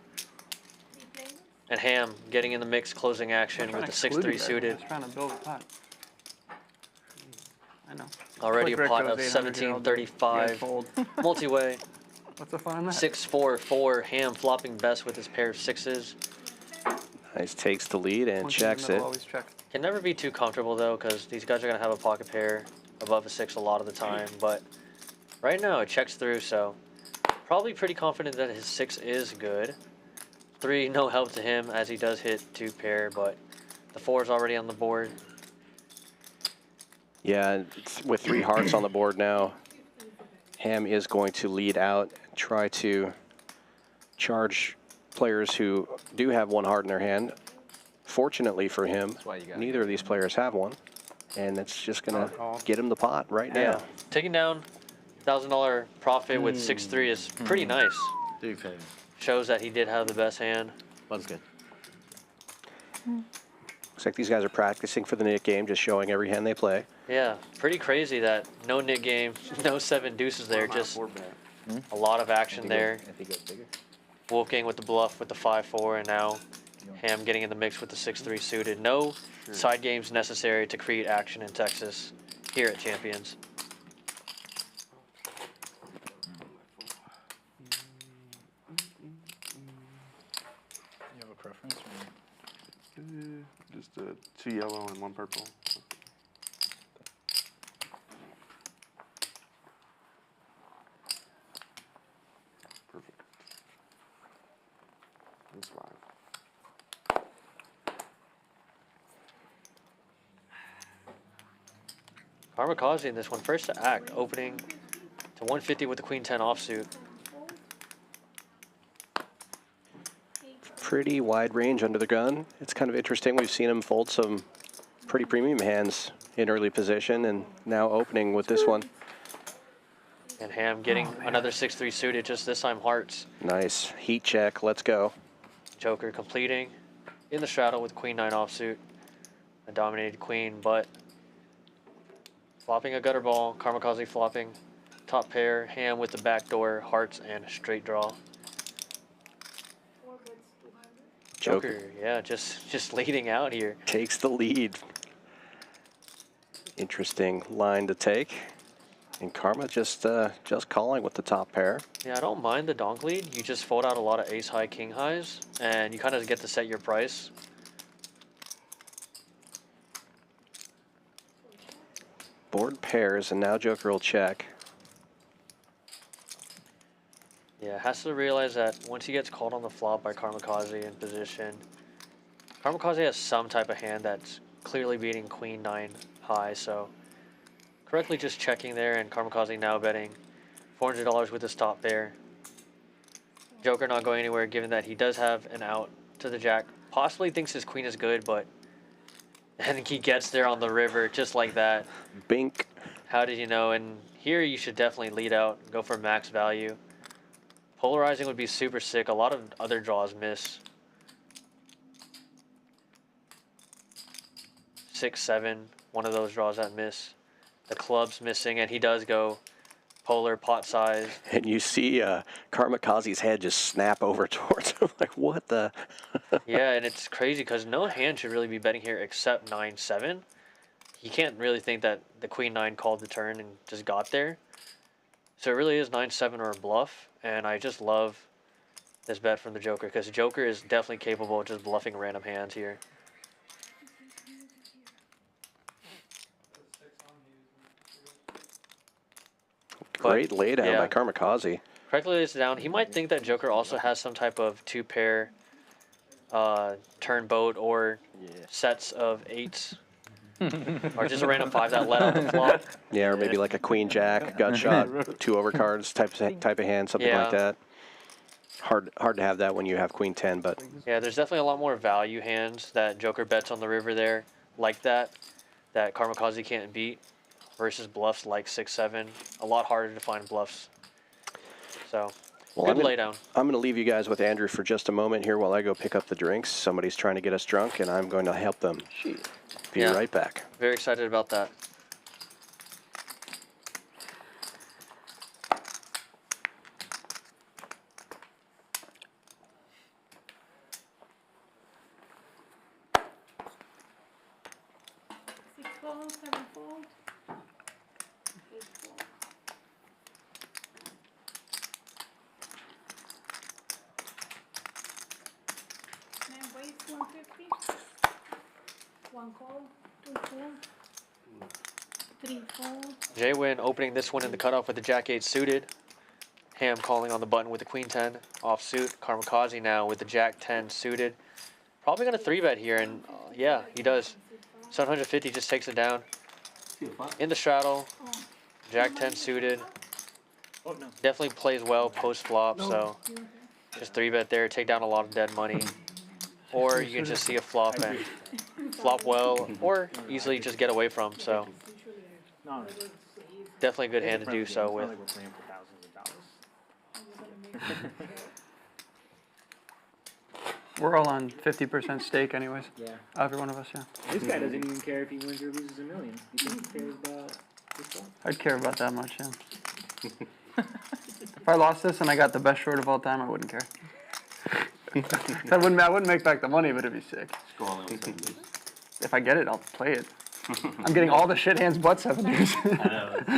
players. and Ham getting in the mix, closing action with the 6-3 suited. Just trying to build a pot. I know. Already a Click pot Rick of goes 800 here, I'll do it. 1735. Yeah, fold. Multi-way. What's the fun in that? 6-4-4. Ham flopping best with his pair of sixes. Nice, takes the lead and Points in the checks middle, it. Always check. Can never be too comfortable though, because these guys are gonna have a pocket pair above a 6 a lot of the time. But right now it checks through, so probably pretty confident that his 6 is good. 3, no help to him as he does hit 2 pair, but the 4 is already on the board. Yeah, it's with 3 hearts on the board now, Ham is going to lead out, try to charge players who do have 1 heart in their hand. Fortunately for him, neither of these players have one, and it's just going to get him the pot right now. Yeah, taking down $1,000 profit with 6-3 is pretty nice. Shows that he did have the best hand. That's good. Looks like these guys are practicing for the knit game, just showing every hand they play. Yeah, pretty crazy that no knit game, no 7 deuces there, just a lot of action there. Wolfgang with the bluff with the 5-4, and now Ham getting in the mix with the 6-3 suited. No side games necessary to create action in Texas here at Champions. You have a preference? Just 2 yellow and 1 purple. Perfect. That's 5. Kamikaze in this one, first to act, opening to 150 with the Queen 10 offsuit. Pretty wide range under the gun. It's kind of interesting. We've seen him fold some pretty premium hands in early position, and now opening with this one. And Ham getting another 6-3 suited, just this time hearts. Nice. Heat check. Let's go. Joker completing in the straddle with Queen 9 offsuit. A dominated queen, but flopping a gutter ball. Kamikaze flopping top pair. Ham with the back door, hearts, and straight draw. 4 bets, 200. Joker, yeah, just leading out here. Takes the lead. Interesting line to take. And Karma just calling with the top pair. Yeah, I don't mind the donk lead. You just fold out a lot of ace high, king highs, and you kind of get to set your price. Board pairs, and now Joker will check. Yeah, has to realize that once he gets called on the flop by Kamikaze in position, Kamikaze has some type of hand that's clearly beating Queen 9 high, so correctly just checking there, and Kamikaze now betting $400 with his top pair. Joker not going anywhere given that he does have an out to the jack. Possibly thinks his queen is good, but and he gets there on the river just like that. Bink. How did you know? And here you should definitely lead out and go for max value. Polarizing would be super sick. A lot of other draws miss. 6, 7, one of those draws that miss. The club's missing, and he does go polar pot size. And you see Kamikaze's head just snap over towards him. Like, what the? Yeah, and it's crazy because no hand should really be betting here except 9-7. He can't really think that the Queen 9 called the turn and just got there. So it really is 9-7 or a bluff, and I just love this bet from the Joker because the Joker is definitely capable of just bluffing random hands here. Great laydown by Kamikaze. Correctly lays it down. He might think that Joker also has some type of 2-pair turn boat or sets of 8s. Or just a random 5 that let out the flop. Yeah, or maybe like a Queen Jack, gut shot, 2 overcards type of hand, something like that. Hard to have that when you have Queen 10, but yeah, there's definitely a lot more value hands that Joker bets on the river there, like that Kamikaze can't beat, versus bluffs like 6-7. A lot harder to find bluffs. So, good laydown. I'm going to leave you guys with Andrew for just a moment here while I go pick up the drinks. Somebody's trying to get us drunk, and I'm going to help them. Be right back. Very excited about that. Fold, 7 fold, 8 fold. Man waits 150. 1 call, 2 fold, 3 fold. JWin opening this one in the cutoff with the Jack-8 suited. Ham calling on the button with the Queen 10 offsuit. Kamikaze now with the Jack-10 suited. Probably going to 3-bet here, and yeah, he does. 750 just takes it down. In the straddle, Jack-10 suited. Definitely plays well post-flop, so just 3-bet there, take down a lot of dead money. Or you can just see a flop and flop well, or easily just get away from, so definitely a good hand to do so with. We're all on 50% stake anyways. Yeah. Every one of us, yeah. This guy doesn't even care if he wins or loses $1 million. He just cares about his stuff. I'd care about that much, yeah. If I lost this and I got the best short of all time, I wouldn't care. I wouldn't make back the money, but it'd be sick. If I get it, I'll play it. I'm getting all the shit hands but 7 deuce.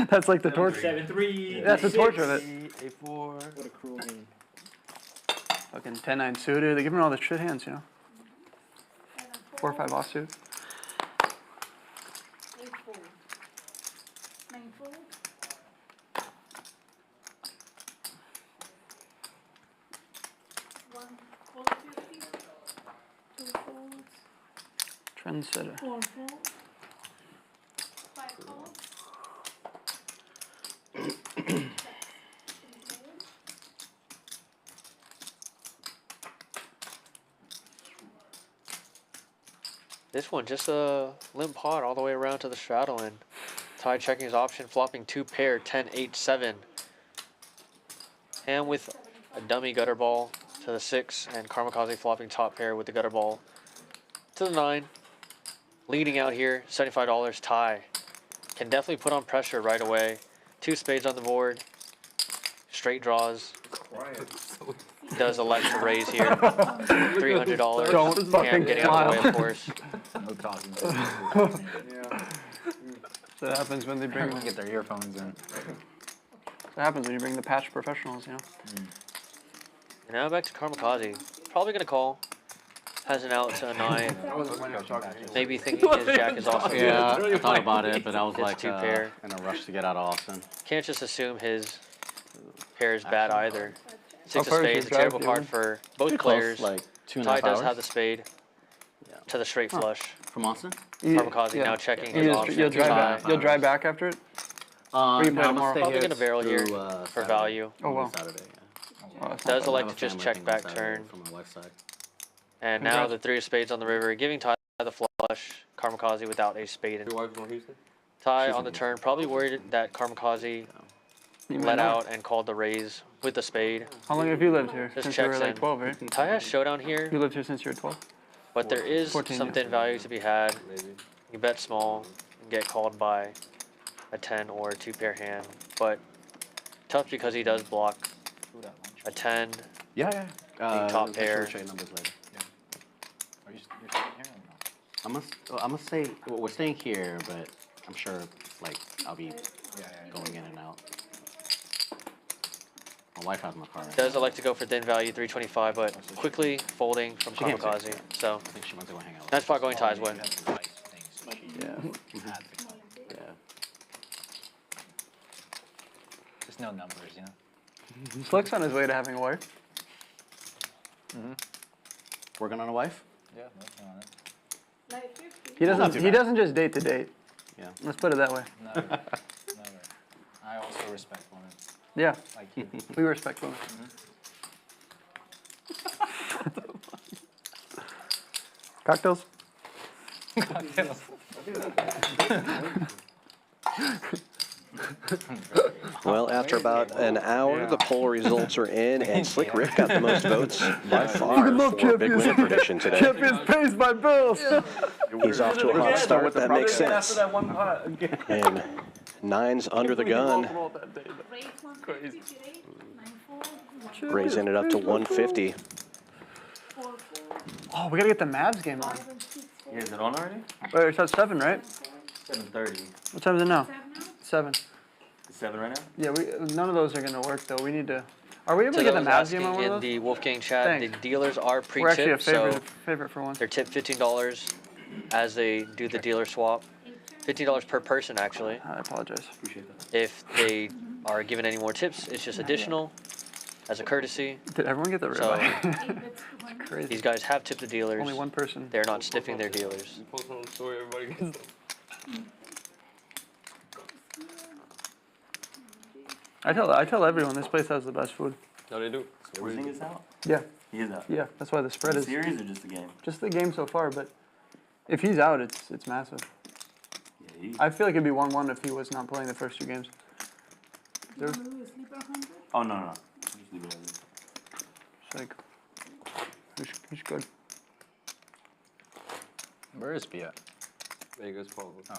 That's like the torture. 7-3. That's the torture of it. 8-4. What a cruel game. Fucking 10-9 suited. They give me all the shit hands, you know. 4 or 5 offsuit. 8 fold, 9 fold. 1 fold 50, 2 folds, Trendsetter. 4 folds, 5 folds. This one, just a limp pot all the way around to the straddle, and Ty checking his option, flopping 2-pair, 10-8-7. Ham with a dummy gutter ball to the 6, and Kamikaze flopping top pair with the gutter ball to the 9. Leading out here, $75. Ty can definitely put on pressure right away. 2 spades on the board, straight draws. Does elect to raise here. $300. Don't fucking getting out of the way, of course. No talking. That happens when they bring. Everyone get their earphones in. That happens when you bring the patch professionals, you know. And now back to Kamikaze. Probably gonna call. has an out to a 9. Maybe thinking his jack is also good. Yeah, I thought about it, but I was It's like two pair. in a rush to get out of Austin. Can't just assume his pair is bad either. Six of far is spades, your a terrible drive, card for both Pretty close, players. like 2.5 Ty does hours. have the spade to the straight flush. From Austin? Kamikaze now checking his option. You'll drive back after it? No, you I'm play gonna tomorrow? stay Probably here gonna barrel here through, for Saturday. value. Oh, wow. Saturday, yeah. Does I elect have to a just family check thing on back Saturday turn. from my wife's side. And now the 3 of spades on the river, giving Ty the flush. Kamikaze without a spade. Your wife's from Houston? Ty on the turn, probably worried that Kamikaze let out and called the raise with the spade. How long have you lived here? Just Since you were checks like in. 12, right? Ty has showdown here, You lived here since you were 12? but there is 14, some yeah. thin value to be had. You bet small, and get called by a 10 or a 2-pair hand, but tough because he does block a 10. Yeah. Top pair. Trade numbers later. Are you staying here or no? I'm gonna stay. Well, we're staying here, but I'm sure like I'll be going in and out. My wife has my car. Right Does now. elect to go for thin value 325, but quickly folding from She can't Kamikaze. So I think she wants to go hang out. that's probably going Ty's win. Yeah. Just no numbers, you know? Slick's on his way to having a wife. Working on a wife? Yeah, nothing on it. Like 50. He doesn't just date to date. Yeah. Let's put it that way. Never. Never. I also respect women. Yeah. Like you. We respect women. Cocktails? Well, after about an hour, the poll results are in, and Slick Rick got the most votes by far for Big Winner prediction today. Champions pays my bills. He's off to a hot start. That makes sense. After that one pot. And 9's under the gun, Raise 150 today. 9-4. raising it up to 150. 4-4. Oh, we gotta get the Mavs game on. 5 and 6. Yeah, is it on already? Wait, it's at 7, right? 7:30. What time is it now? 7 now? 7. It's 7 right now? Yeah, none of those are gonna work though. We need to. Are we able To to get the those Mavs game asking on one in of those? the Wolfgang chat, Thanks. the dealers are We're actually a pre-tipped, so favorite for one. they're tipped $15 as they do the dealer swap. $15 per person, actually. I apologize. Appreciate that. If they are given any more tips, it's just additional as a courtesy. Did everyone get the So- ribeye? That's Crazy. These guys have tipped the dealers. Only one person. They're not stiffing their dealers. You post on the story, everybody gets I tell everyone this place has the best food. No, they do. Everything is out? Yeah, He is out. yeah. That's why the spread The is series or just the game? just the game so far. But if he's out, it's massive. Yeah, I feel like it'd be 1-1 if he was not playing the first 2 games. You want to do a sleeper 100? Oh, no. Just leave it as is. It's like he's good. Where is Pia? Vegas, probably. Oh.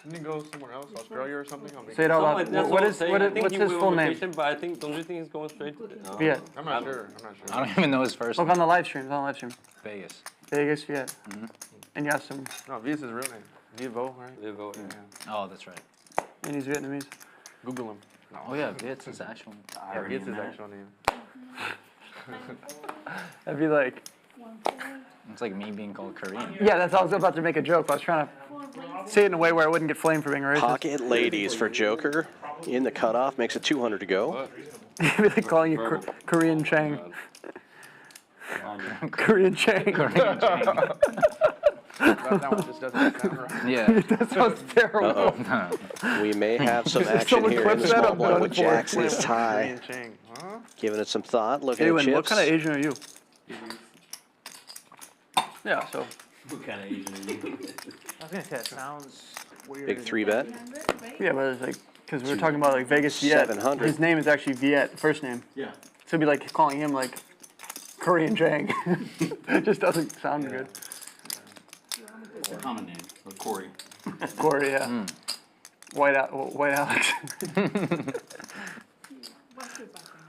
Didn't he go somewhere else, Australia or something? Say it out loud. What's his full name? But I think, don't you think he's going straight to the... Viet. I'm not sure. I don't even know his first Look name. on the live stream. It's on the live stream. Vegas. Vegas Viet. And you asked him, No, V's his real name. Vivo, right? Vivo, yeah. Oh, that's right. and he's Vietnamese. Google him. No. Oh yeah, Viet's his actual. Yeah, V's his actual name. I'd be like, 1-4. It's like me being called Korean. yeah, that's all I was about to make a joke. But I was trying to 4 raise. say it in a way where I wouldn't get flamed for being racist. Pocket ladies for Joker in the cutoff, makes it 200 to go. I'd be like calling you Korean Chang. Korean Chang. That one just doesn't sound right. Yeah. That sounds terrible. We may have some If action someone here in clips the that, small I'm blind done with for. jacks and his tie. Korean Chang, huh? Giving it some thought, looking at JWin, chips. what kind of Asian are you? Yeah, so. What kind of Asian are you? I was gonna say it sounds weird. Big 3-bet. 300, right? Yeah, but it's like, because we were talking about like Vegas Viet. 700. His name is actually Viet, first name. Yeah. So it'd be like calling him like Korean Chang. It just doesn't sound good. It's a common name. So Corey. Corey, yeah. White Alex. What's your background?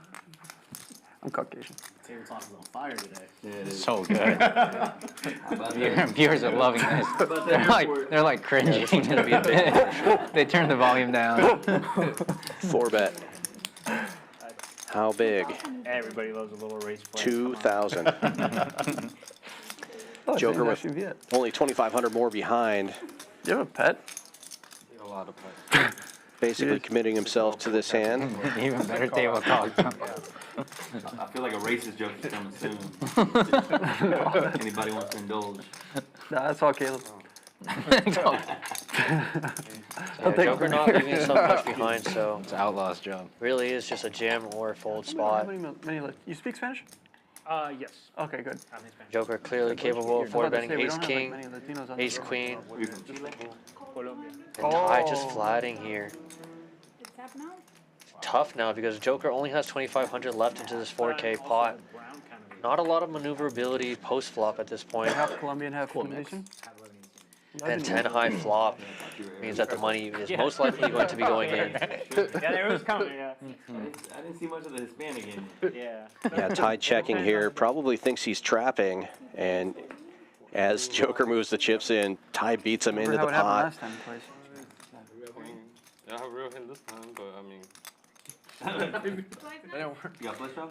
I'm Caucasian. Tabletop is on fire today. Yeah, it is. So good. Viewers are loving this. They're like cringing. It's gonna be a big They turn the volume down. 4-bet. How big? Everybody loves a little race play. 2,000. Joker James with actually beat. only 2,500 more behind. You have a pet? A lot of players. Basically committing himself to this hand. Even better table talk. I feel like a racist joke is coming soon. Anybody wants to indulge? Nah, that's all Caleb. Yeah, Joker not leaving himself much behind, so It's outlaw's job. really is just a jam or fold How spot. many you speak Spanish? Yes. Okay, good. Joker clearly capable of I was about to forwarding say, we ace don't have, king, like, many Latinos on ace this queen, Colombia. and Ty just flatting here. It's up now? Tough now because Joker only has 2,500 left into this 4K pot. Not a lot of maneuverability post flop at this point. Half Colombian, half Indonesian. And 10 high flop means that the money is most likely going to be going in. Yeah, it was coming, yeah. I didn't see much of the Hispanic in it. Yeah. Yeah, Ty checking here. Probably thinks he's trapping. And as Joker moves the chips in, Ty beats him into the How it happened pot. last time, please. Yeah, I have real hand this time, but I mean. You got flush draw?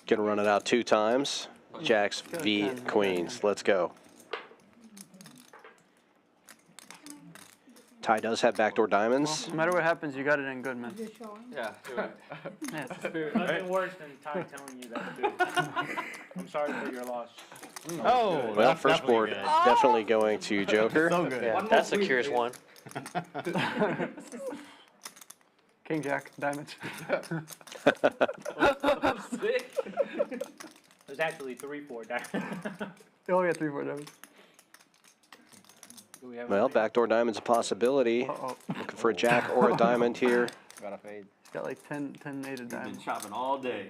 Gonna run it out 2 times. Jacks v queens. Let's go. Ty does have backdoor diamonds. No matter what happens, you got it in good, man. Yeah, you're right. Nothing worse than Ty telling you that, dude. I'm sorry for your loss. Oh, Well, first board definitely going to Joker. So good. Yeah, that's the curious one. King Jack, diamonds. There's actually 3-4 diamonds. You only got 3-4 diamonds. Well, backdoor diamond's a possibility. Looking for a jack or a diamond here. Got a fade. He's got like 10 native Been diamonds. chopping all day.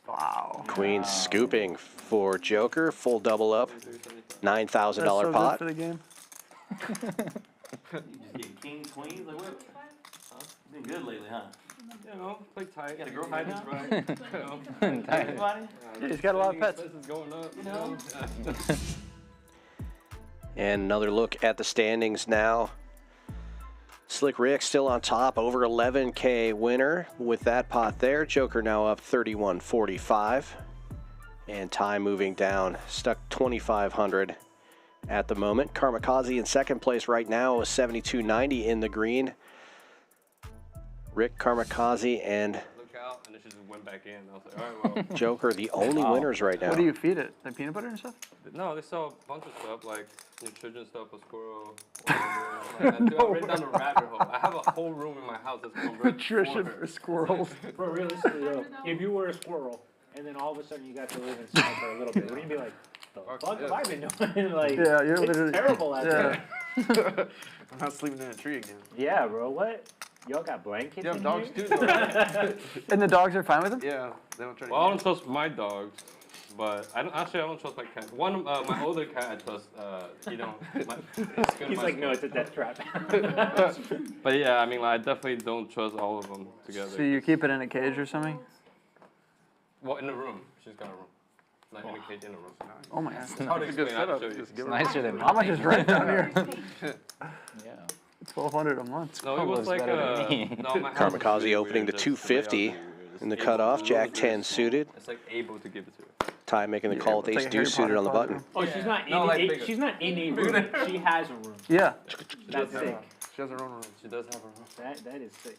Wow. Queen scooping for Joker. Full double up. $9,000 That's so pot. good for the game. You just get king, queen? Like what? Huh? Been good lately, huh? You know, play tight. Got a girl tight now? is right. You know. Everybody? Yeah, he's got a lot of pets. This is going up, you know. And another look at the standings now. Slick Rick still on top, over 11K winner with that pot there. Joker now up 31.45. And Ty moving down, stuck 2,500 at the moment. Kamikaze in second place right now is 72.90 in the green. Rick, Kamikaze, and Look out, and then she just went back in. I was like, all right, well. Joker, the only winners right now. What do you feed it? Like peanut butter and stuff? No, they sell a bunch of stuff like nutrition stuff, a squirrel. I've written down a rabbit hole. I have a whole room in my house that's converted. Nutrition for squirrels. Bro, realistically though, if you were a squirrel and then all of a sudden you got to live inside for a little bit, wouldn't you be like, the fuck have I been doing? Like, Yeah, you're it's literally terrible out there. I'm not sleeping in a tree again. Yeah, bro, what? Y'all got blankets Yeah, in dogs here? too. Though. And the dogs are fine with him? Yeah, they don't try to. Well, I don't trust my dogs, but I don't trust my cat. One, my older cat, I trust. You know, He's like, no, it's a death trap. But yeah, I mean, like, I definitely don't trust all of them together. So you keep it in a cage or something? Well, in the room. She's got a room. Not in a cage, in a room. Oh my god. It's hard to explain. I have to show you. Just give Nicer than How much is rent down here? Yeah. $1,200 a month. No, it was like better than me. no, my house is Kamikaze really opening to weird, just the layout 250 is weird. in the cutoff. Jack 10 suited. It's like able to give it to her. Ty making the call with it's ace like a deuce Harry suited on the Potter button. Oh, she's not in No, like a, bigger. she's not in a room. She has a room. Yeah. That's sick. She has her own room. She does have a room. That is sick.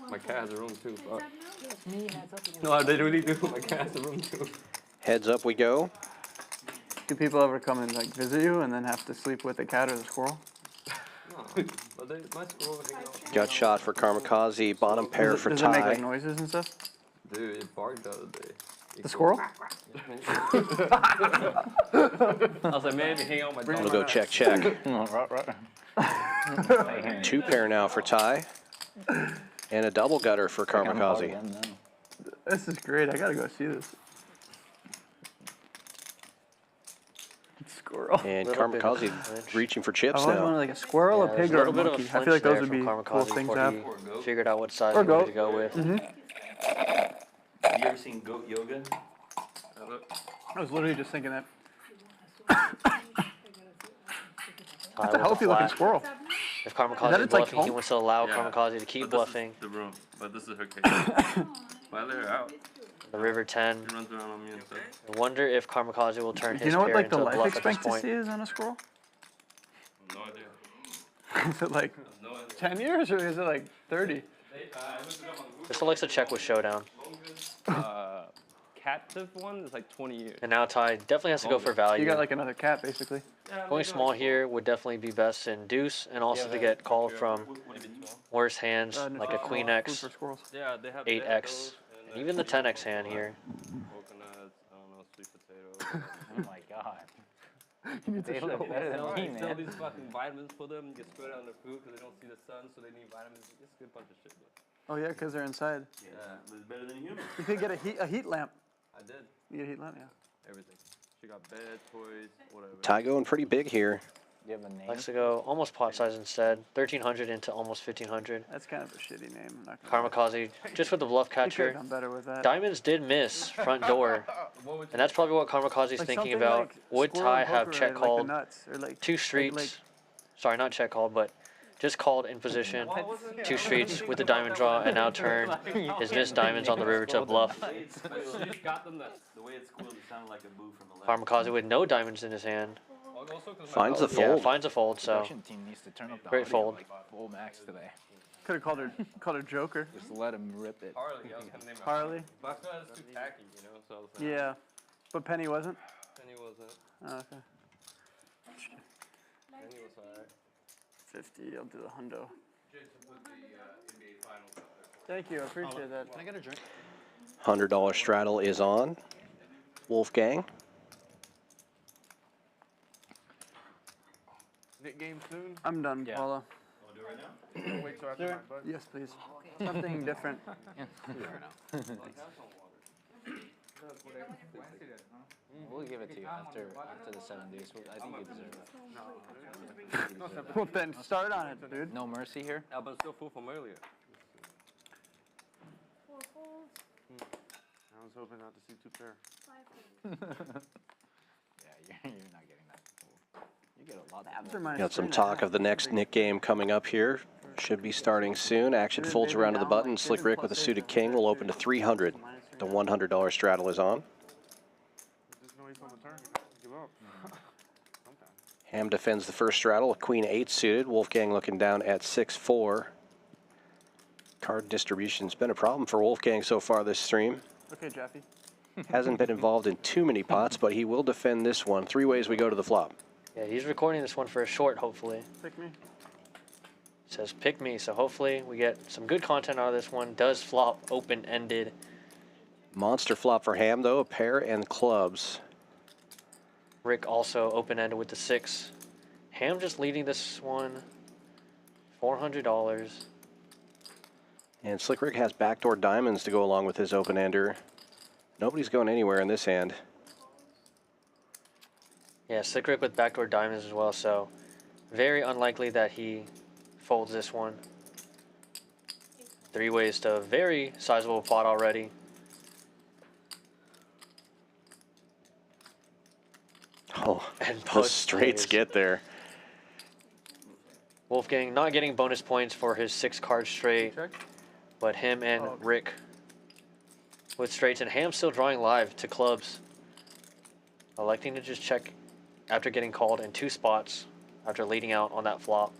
My cat has a room too. Fuck. Yes, me has up against. No, they really do. My cat has a room too. Heads up we go. Do people ever come and like visit you and then have to sleep with the cat or the squirrel? No, but my squirrel hang out. Got shot for Kamikaze. Bottom pair for Does it make like Ty. noises and stuff? Dude, it barked the other day. The squirrel? I was like, man, hang out my dog. We'll go check. 2 pair now for Ty. And a double gutter for Kamikaze. This is great. I gotta go see this. Squirrel. And Kamikaze reaching for chips I always wanted now. like a squirrel, a there's pig, or a little bit of monkey. I flinch feel like those there would be from cool Kamikaze things to before have. he figured out what size Or he wanted goat. to go with. Have you ever seen goat yoga? I was literally just thinking that. Ty That's a with healthy looking flat. squirrel. If Kamikaze that is its, like, bluffing, he home? wants to allow Yeah. Kamikaze to keep But this is bluffing. the room, but this is her cage. If I let her out, The river 10. He runs around on me and stuff. I wonder if Kamikaze will turn Do his you know what pair like into the a life bluff at this expectancy point. is on a squirrel? No idea. Is it like No idea. 10 years or is it like 30? This one likes to check with showdown. Captive one is like 20 years. And now Ty definitely has to go for value. You got like another cat basically. Going small here would definitely be best in deuce, and also to get called from worse hands like a queen X, Yeah, they have 8X, and even the 10X hand here. Coconuts, I don't know, sweet potato. Oh my god. You need to They show. look better than me, They sell man. these fucking vitamins for them. You get spread on their food because they don't see the sun, so they need vitamins. It's a good bunch of shit, bro. Oh yeah, because they're inside. Yeah, but it's better than a human. You could get a heat lamp. I did. You get a heat lamp, yeah. Everything. She got bed, toys, whatever. Ty going pretty big here. You have a name? Likes to go almost pot size instead, 1300 into almost 1500. That's kind of a shitty name. I'm not gonna Kamikaze just with the bluff You could catcher. have done better with that. Diamonds did miss front door, and that's probably what Kamikaze's Like thinking something about. like Would squirrel Ty have poker, check like the called nuts, or like two streets? Sorry, not check called, but just called in position. Two streets with the diamond draw, and now turn his missed diamonds on the river to a bluff. She got them nuts. The way it's squealed, it sounded like a boo from the left. Kamikaze with no diamonds in his hand. Finds the Yeah, fold. finds a fold, so Production team needs to turn up the great audio, fold. like full max today. Could have called her Joker. Just let him rip it. Harley, I was gonna name her Harley. But I feel like it's too tacky, you know, so I was like, Yeah, but Penny wasn't. Penny wasn't. Oh, okay. Penny was alright. 50. I'll do the hundo. Thank you. I appreciate that. Can I get a drink? $100 straddle is on. Wolfgang. Nick game soon? I'm done, Yeah. Paula. Want to do it right now? Wait till after my bud. Yes, please. Something different. We'll give it to you after the 7 days. I think you deserve it. Well, then start on it, dude. No mercy here. Yeah, but still full from earlier. Four folds, I was hoping not to see two pair. 5 folds. Yeah, you're not getting that. You get a lot. Abs are minus Got some 3.5. talk of the next Nick game coming up here. Should be starting soon. Action folds around to the button. Slick Rick with a suited king will open to 300. The $100 straddle is on. There's no ace on the turn. Give up. Ham defends the first straddle. Queen 8 suited. Wolfgang looking down at 6-4. Card distribution's been a problem for Wolfgang so far this stream. Okay, Jeffy. Hasn't been involved in too many pots, but he will defend this one. 3 ways we go to the flop. Yeah, he's recording this one for a short, hopefully. Pick me. It says pick me, so hopefully we get some good content out of this one. Does flop open-ended. Monster flop for Ham, though. A pair and clubs. Rick also open-ended with the 6. Ham just leading this one, $400. And Slick Rick has backdoor diamonds to go along with his open-ender. Nobody's going anywhere in this hand. Yeah, Slick Rick with backdoor diamonds as well, so very unlikely that he folds this one. 3 ways to a very sizable pot already. Oh, And the both straights players. get there. Wolfgang not getting bonus points for his 6-card straight, but him and Rick with straights, and Ham still drawing live to clubs. Electing to just check after getting called in 2 spots after leading out on that flop.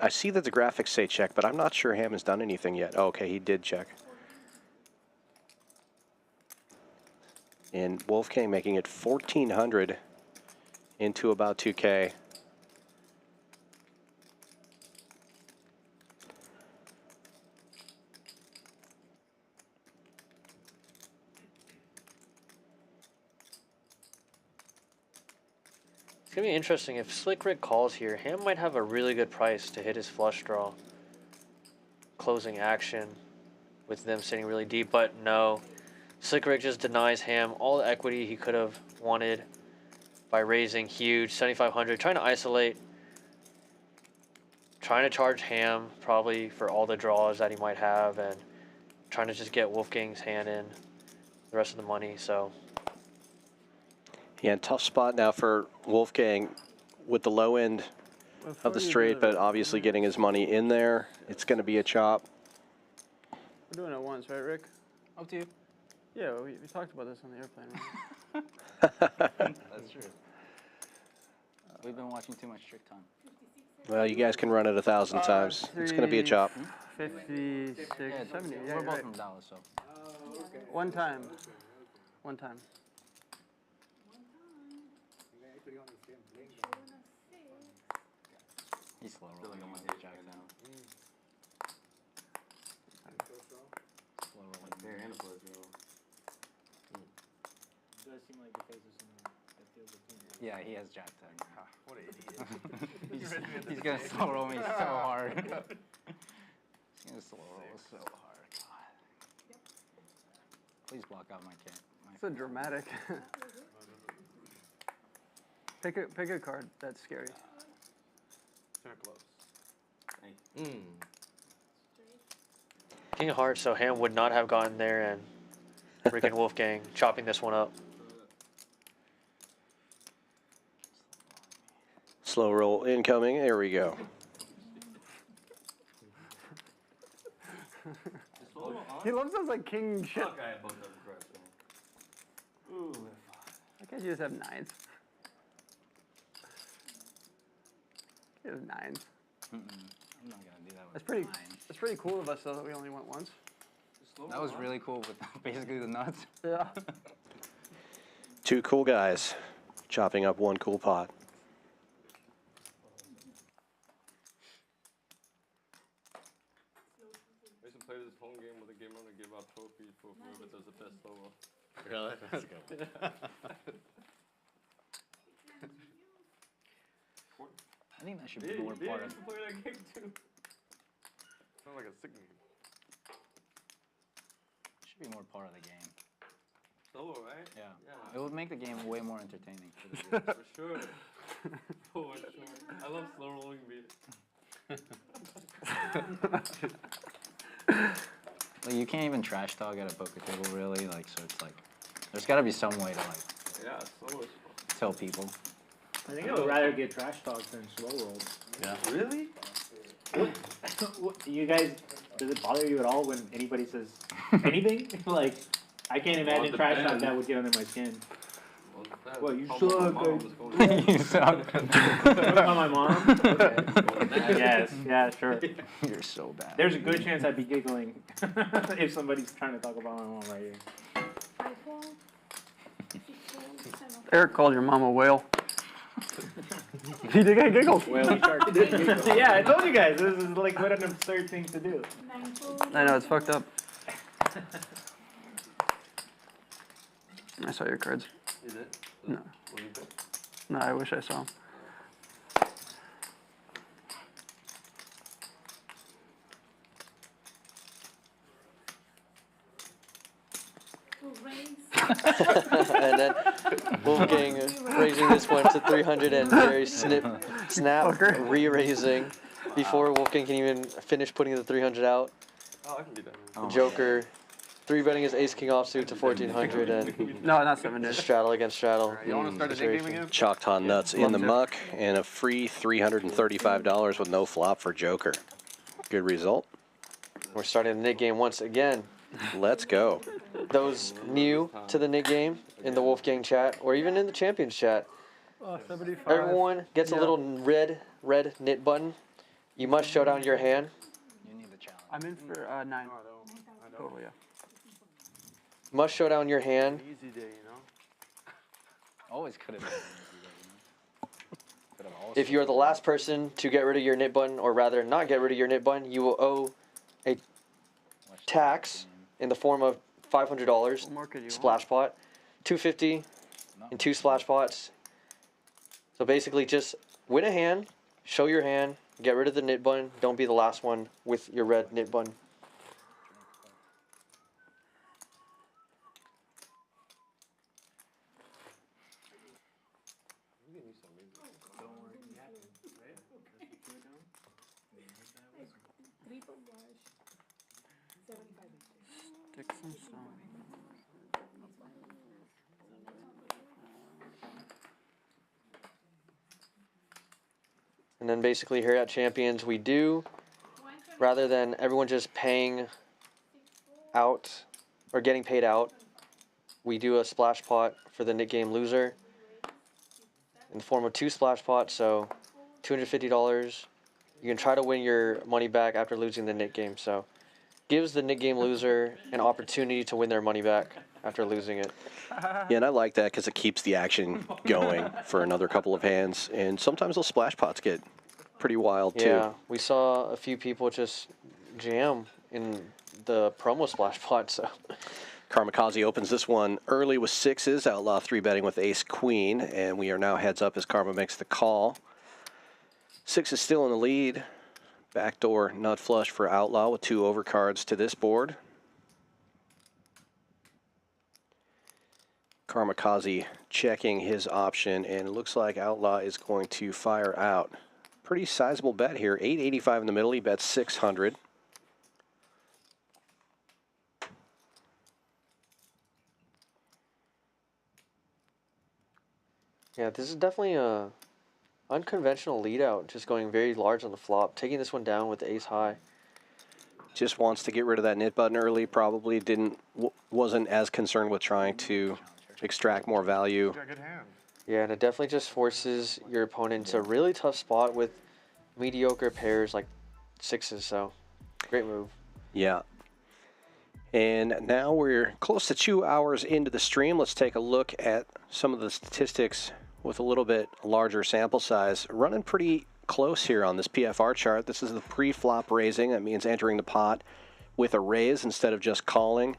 I see that the graphics say check, but I'm not sure Ham has done anything yet. Oh, okay, he did check. And Wolfgang making it 1,400 into about 2K. It's going to be interesting. If Slick Rick calls here, Ham might have a really good price to hit his flush draw. Closing action with them sitting really deep, but no. Slick Rick just denies Ham all the equity he could have wanted by raising huge, 7,500, trying to isolate, trying to charge Ham probably for all the draws that he might have, and trying to just get Wolfgang's hand in the rest of the money, so... Yeah, tough spot now for Wolfgang with the low end of the straight, but obviously getting his money in there. It's going to be a chop. We're doing it once, right, Rick? Up to you. Yeah, we talked about this on the airplane. That's true. We've been watching too much Trick Time. Well, you guys can run it 1,000 times. It's going to be a chop. 56, 70. Yeah, we're both right. from Dallas, so. One time. One time. He's slow rolling on Jack now. Slow rolling. There and a plus, yo. It does seem like the face of someone that feels the team. Yeah, he has Jack tag. What an idiot. He's gonna slow roll me so hard. He's gonna slow roll so hard. God. Please block out my cat. So dramatic. pick a card that's scary. Turn close. King of Hearts, so Ham would not have gotten there, and freaking Wolfgang chopping this one up. Slow roll incoming. There we go. He loves those like king shit. Fuck, I had both of them correct. Ooh. Why can't you just have nines? He has nines. I'm not gonna do that with That's pretty. mine. That's pretty cool of us though that we only went once. That was really cool with basically the nuts. Yeah. Two cool guys chopping up one cool pot. I used to play this phone game with a gamer to give out trophies for whoever does the best solo. Really? That's good. I think that should be more part of. used to play that game too. Sounds like a sick game. Should be more part of the game. Solo, right? Yeah. Yeah. It would make the game way more entertaining. For the For sure. For sure. I love slow rolling beat. Like you can't even trash talk at a poker table, really. Like, so it's like, there's got to be some way to like Yeah, solo is fun. tell people. I think I would rather get trash talks than slow rolls. Yeah. Really? What, you guys, does it bother you at all when anybody says anything? Like, I can't imagine trash talk that would get under my skin. Well, you suck. You suck. About my mom? Okay. Yes, yeah, sure. You're so bad. There's a good chance I'd be giggling if somebody's trying to talk about my mom right here. Eric called your mom a whale. He did get giggled. Whale shark. Yeah, I told you guys, this is like what an absurd thing to do. I know, it's fucked up. I saw your cards. Is it? No. What do you think? No, I wish I saw them. And then Wolfgang raising this one to 300 and Jerry snap re-raising before Wolfgang can even finish putting the 300 out. Oh, I can do that. Oh, Joker 3-betting his ace king offsuit to 1400 and No, not 7 days. straddle against straddle. You want to start the day game again? Choctaw nuts in the muck and a free $335 with no flop for Joker. Good result. We're starting the Nick game once again. Let's go. Those new to the Nick game in the Wolfgang chat or even in the Champions chat, 75. everyone gets a little red knit button. You must show down your hand. You need the challenge. I'm in for 9. I don't. Total, yeah. Must show down your hand. Easy day, you know? Always could have been an easy day, you know? Could have also If you're the last person to get rid of your knit button, or rather not get rid of your knit button, you will owe a tax in the form of $500 What more could you splash pot, $250 and 2 splash pots. So basically just win a hand, show your hand, get rid of the knit button, don't be the last one with your red knit button. Sticks and stones. And then basically here at Champions, we do, rather than everyone just paying out or getting paid out, we do a splash pot for the Nick game loser in the form of 2 splash pots, so $250. You can try to win your money back after losing the Nick game, so gives the Nick game loser an opportunity to win their money back after losing it. Yeah, and I like that because it keeps the action going for another couple of hands, and sometimes those splash pots get pretty wild too. Yeah, we saw a few people just jam in the promo splash pot, so. Kamikaze opens this one early with 6s, Outlaw 3-betting with ace-queen, and we are now heads up as Karma makes the call. 6 is still in the lead. Backdoor nut flush for Outlaw with 2 overcards to this board. Kamikaze checking his option, and it looks like Outlaw is going to fire out. Pretty sizable bet here, 885 in the middle, he bets 600. Yeah, this is definitely a unconventional lead out, just going very large on the flop, taking this one down with the ace high. Just wants to get rid of that nit button early, probably wasn't as concerned with trying to extract more value. Yeah, and it definitely just forces your opponent into a really tough spot with mediocre pairs like 6s, so great move. Yeah. And now we're close to 2 hours into the stream. Let's take a look at some of the statistics with a little bit larger sample size. Running pretty close here on this PFR chart. This is the pre-flop raising. That means entering the pot with a raise instead of just calling.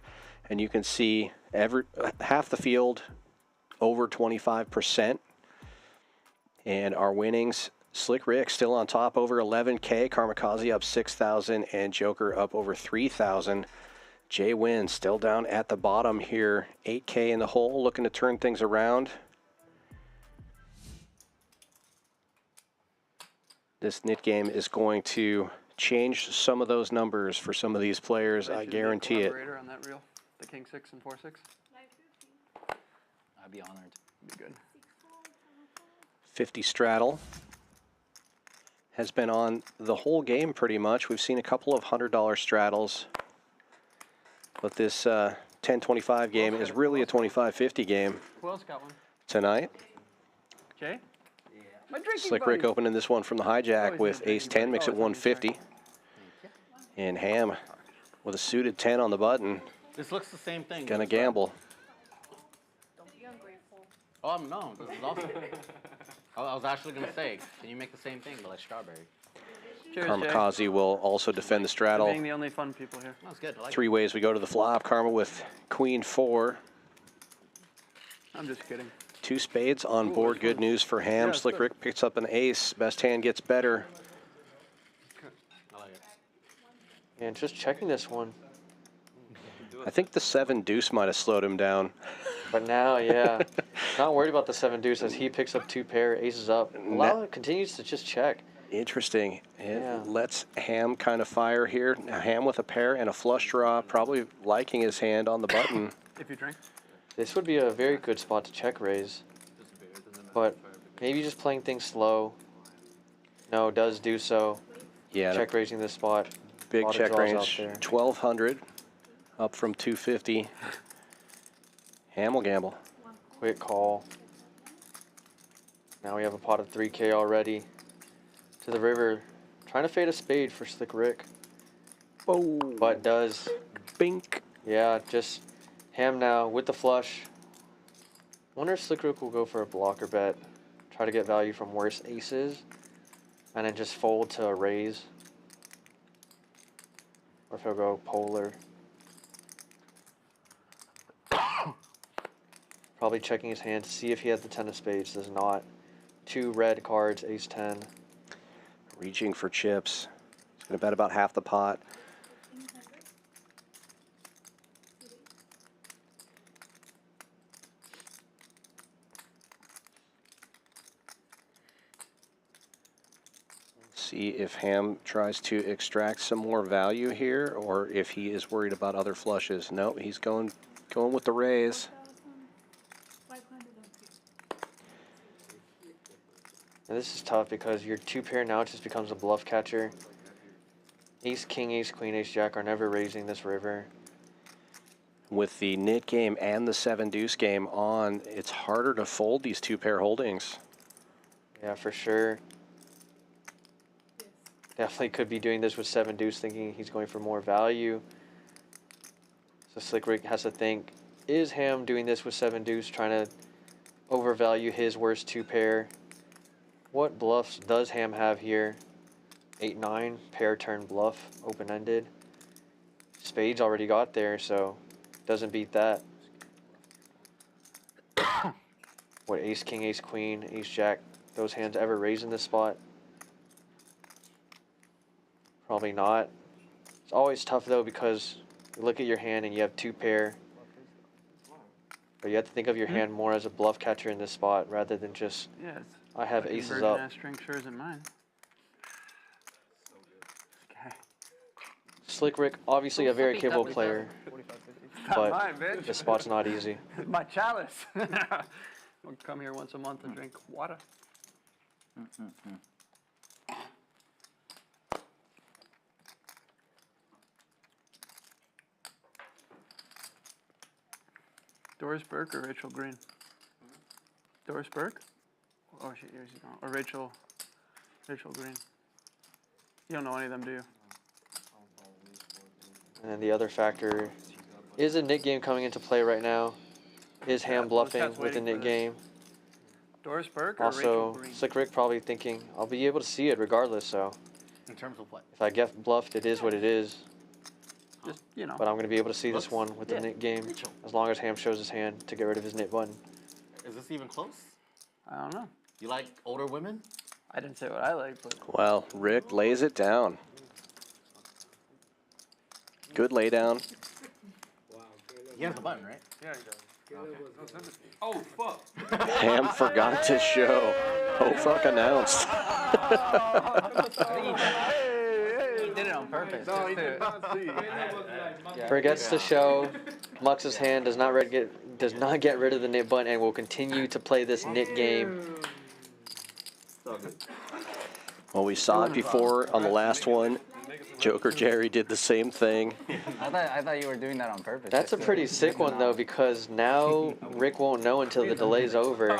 And you can see half the field over 25%. And our winnings, Slick Rick still on top over 11K, Kamikaze up 6,000, and Joker up over 3,000. JWin still down at the bottom here, 8K in the hole, looking to turn things around. This nit game is going to change some of those numbers for some of these players, I guarantee it. On that reel, the king 6 and 4-6. I'd be honored. Be good. 50 straddle has been on the whole game pretty much. We've seen a couple of $100 straddles, but this 10-25 game is really a 25-50 game Who else got one? tonight. Jay? My drinking Slick Rick buddy. opening this one from the hijack with ace-10, makes it 150. And Ham with a suited 10 on the button. This looks the same thing. Gonna gamble. Don't be ungrateful. Oh, no, this is awesome. I was actually going to say, can you make the same thing, but like strawberry? Cheers, Kamikaze will also defend the straddle. Being the only fun people here. That's good. I like 3 ways we go to the flop. Karma with queen 4. I'm just kidding. 2 spades on board. Good news for Ham. Yeah, Slick good. Rick picks up an ace. Best hand gets better. I like it. And just checking this one. I think the 7 deuce might have slowed him down. But now, yeah, not worried about the 7 deuce as he picks up 2 pair, aces up. Allow continues to just check. Interesting. It Yeah. lets Ham kind of fire here. Now Ham with a pair and a flush draw, probably liking his hand on the button. If you drink. This would be a very good spot to check raise. But maybe just playing things slow. No, does do so. Yeah, Check raising this spot. big Lot of check draws out range. there. 1,200 up from 250. Ham will gamble. Quick call. Now we have a pot of 3K already. To the river. Trying to fade a spade for Slick Rick. Oh, But does. bink. Yeah, just Ham now with the flush. Wonder if Slick Rick will go for a blocker bet. Try to get value from worse aces. And then just fold to a raise. Or if he'll go polar. Probably checking his hand to see if he has the 10 of spades. Does not. 2 red cards, ace-10. Reaching for chips. He's going to bet about half the pot. See if Ham tries to extract some more value here, or if he is worried about other flushes. No, he's going with the raise. And this is tough because your 2-pair now just becomes a bluff catcher. Ace, king, ace, queen, ace, jack are never raising this river. With the nit game and the 7-deuce game on, it's harder to fold these 2-pair holdings. Yeah, for sure. Definitely could be doing this with 7-deuce, thinking he's going for more value. So Slick Rick has to think, is Ham doing this with 7-deuce, trying to overvalue his worst 2-pair? What bluffs does Ham have here? 8-9, pair turn bluff, open-ended. Spades already got there, so doesn't beat that. What, ace, king, ace, queen, ace, jack, those hands ever raise in this spot? Probably not. It's always tough though because you look at your hand and you have 2-pair. But you have to think of your hand more as a bluff catcher in this spot rather than just, I have aces up. String sure isn't mine. Okay. Slick Rick, obviously a very capable player, but mine, bitch. this spot's not easy. My chalice. I'll come here once a month and drink water. Doris Burke or Rachel Green? Doris Burke? Oh, she's gone. Or Rachel Green. You don't know any of them, do you? And the other factor is a nit game coming into play right now. Is Ham bluffing with the nit game? Doris Burke or Rachel Also, Green? Slick Rick probably thinking, I'll be able to see it regardless, so. In terms of what? If I get bluffed, it is what it is. Just, you know. But I'm going to be able to see this one with the nit game, as long as Ham shows his hand to get rid of his nit button. Is this even close? I don't know. You like older women? I didn't say what I like, but. Well, Rick lays it down. Good laydown. He has the button, right? Yeah, he does. Okay. Oh, fuck. Ham forgot to show. Oh, fuck announced. He did it on purpose. No, he did not see. Forgets to show. Mux's hand does not get rid of the nit button and will continue to play this nit game. Well, we saw it before on the last one. Joker Jerry did the same thing. I thought you were doing that on purpose. That's a pretty sick one though, because now Rick won't know until the delay's over.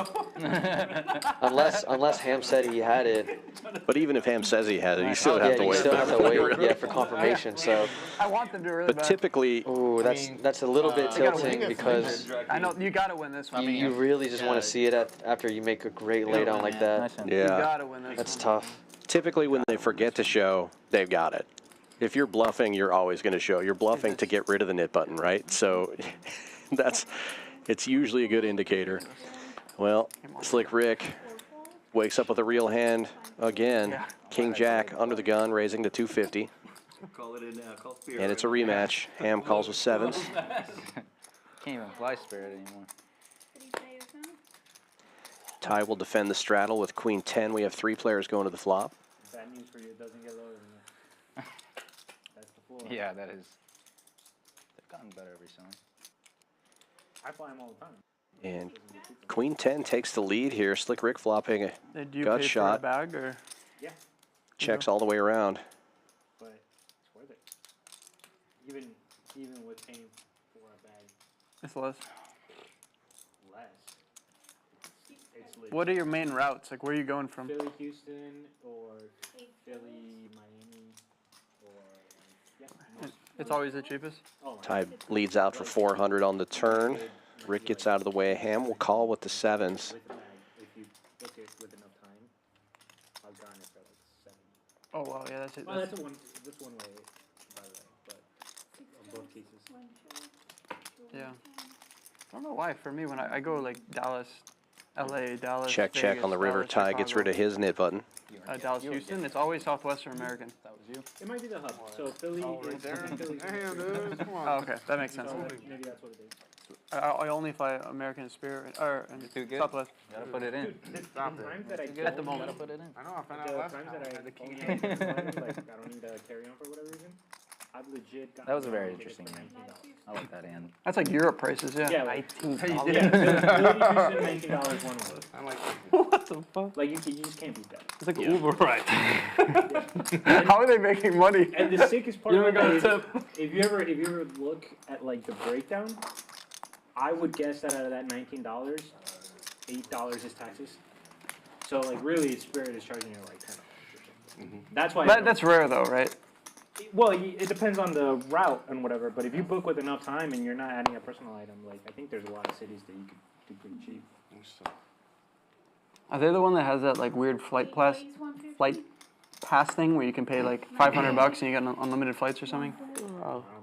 Unless Ham said he had it. But even if Ham says he had it, you still have to you wait. still have to wait, for confirmation. So. I want them to really But bad. typically, Ooh, that's a little bit tilting because I know you gotta win this one. you really just want to see it after you make a great laydown like that. You yeah. gotta win this That's one. tough. Typically, when they forget to show, they've got it. If you're bluffing, you're always going to show. You're bluffing to get rid of the nit button, right? So it's usually a good indicator. Well, Slick Rick wakes up with a real hand again. King Jack under the gun, raising to 250. Call it in now. Call Spirit. And it's a rematch. Ham calls with 7s. Can't even fly Spirit anymore. Ty will defend the straddle with Queen 10. We have 3 players going to the flop. Bad news for you, it doesn't get lower than that. That's the floor. Yeah, that is. They've gotten better recently. I fly him all the time. And Queen 10 takes the lead here. Slick Rick flopping a Do you gut pay shot. for a bag or? Yeah, Checks all the way around. but it's worth it. Even with paying for a bag It's less. less. It's legit. What are your main routes? Like, where are you going from? Philly, Houston, or Philly, Miami, or yeah. It's always the cheapest. Oh, Ty leads out for 400 on the turn. Rick gets out of the way. Ham will call with the 7s. with the bag, if you book it with enough time, I've gotten it for like 7. Oh wow, yeah, that's it. Well, that's one way, by the way, but on both cases. Yeah. I don't know why. For me, when I go like Dallas, LA, Dallas, Check Vegas, on the river. Dallas, Ty gets Chicago, rid of his nit button. Dallas, Houston. It's always Southwestern American. That was you. It might be the hub. So Philly is Philly. Damn, dude. Come on. Oh, okay, that makes sense. So maybe that's what it is. I only fly American Spirit or Too good? Southwest. Gotta put it in. The Stop it. times that I At the moment. Gotta put it in. I know, I found out the last times time. that I only have like I don't need a carry on for whatever reason. I've legit got. That was a very interesting hand. I like that hand. That's like Europe prices, yeah. Yeah, like, $19. yeah, $19 one way. I'm like, what the fuck? Like you just can't beat that. It's like Uber ride. How are they making money? And the sickest part You of never it got a is, tip. if you ever look at like the breakdown, I would guess that out of that $19, $8 is taxes. So like really, Spirit is charging you like $10 or something. That's why. That's rare though, right? Well, it depends on the route and whatever. But if you book with enough time and you're not adding a personal item, like I think there's a lot of cities that you could do pretty cheap. Are they the one that has that like weird flight pass thing where you can pay like $500 and you get unlimited flights or something?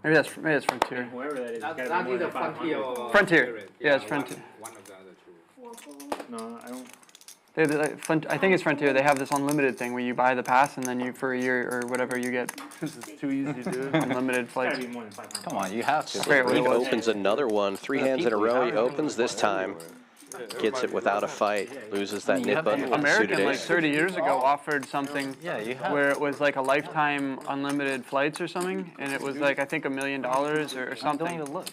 Maybe that's Frontier. Whoever that is, it's gotta Not be more either than Frontier 500. or Frontier. Spirit. Yeah, it's Frontier. One of the other two. No, I don't. They, I think it's Frontier. They have this unlimited thing where you buy the pass and then you for a year or whatever you get This is too easy to do. unlimited It's flights. gotta be more than 500. Come on, you have to. Fair, He it was. opens another one. 3 hands in a row. He opens this time. Gets it without a fight. Loses that nip button with the suited American like ace. 30 years ago offered something you have. where it was like a lifetime unlimited flights or something, and it was like I think $1 million or Don't something. even look.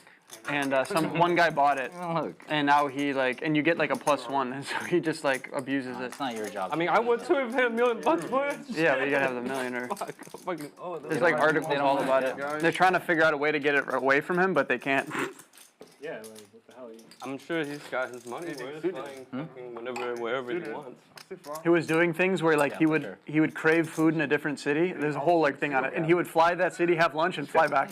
And one guy bought it, Look. and now he like, and you get like a +1, and so he just like abuses it. It's not your job. I mean, I would too if I had $1 million for it. Yeah, but you gotta have the million or. Fucking, oh, There's like articles all about it. They're trying to figure out a way to get it away from him, but they can't. Yeah, like what the hell? I'm sure he's got his money where it's flying fucking whenever, wherever he wants. He was doing things where like he would crave food in a different city. There's a whole like thing on it, and he would fly that city, have lunch, and fly back.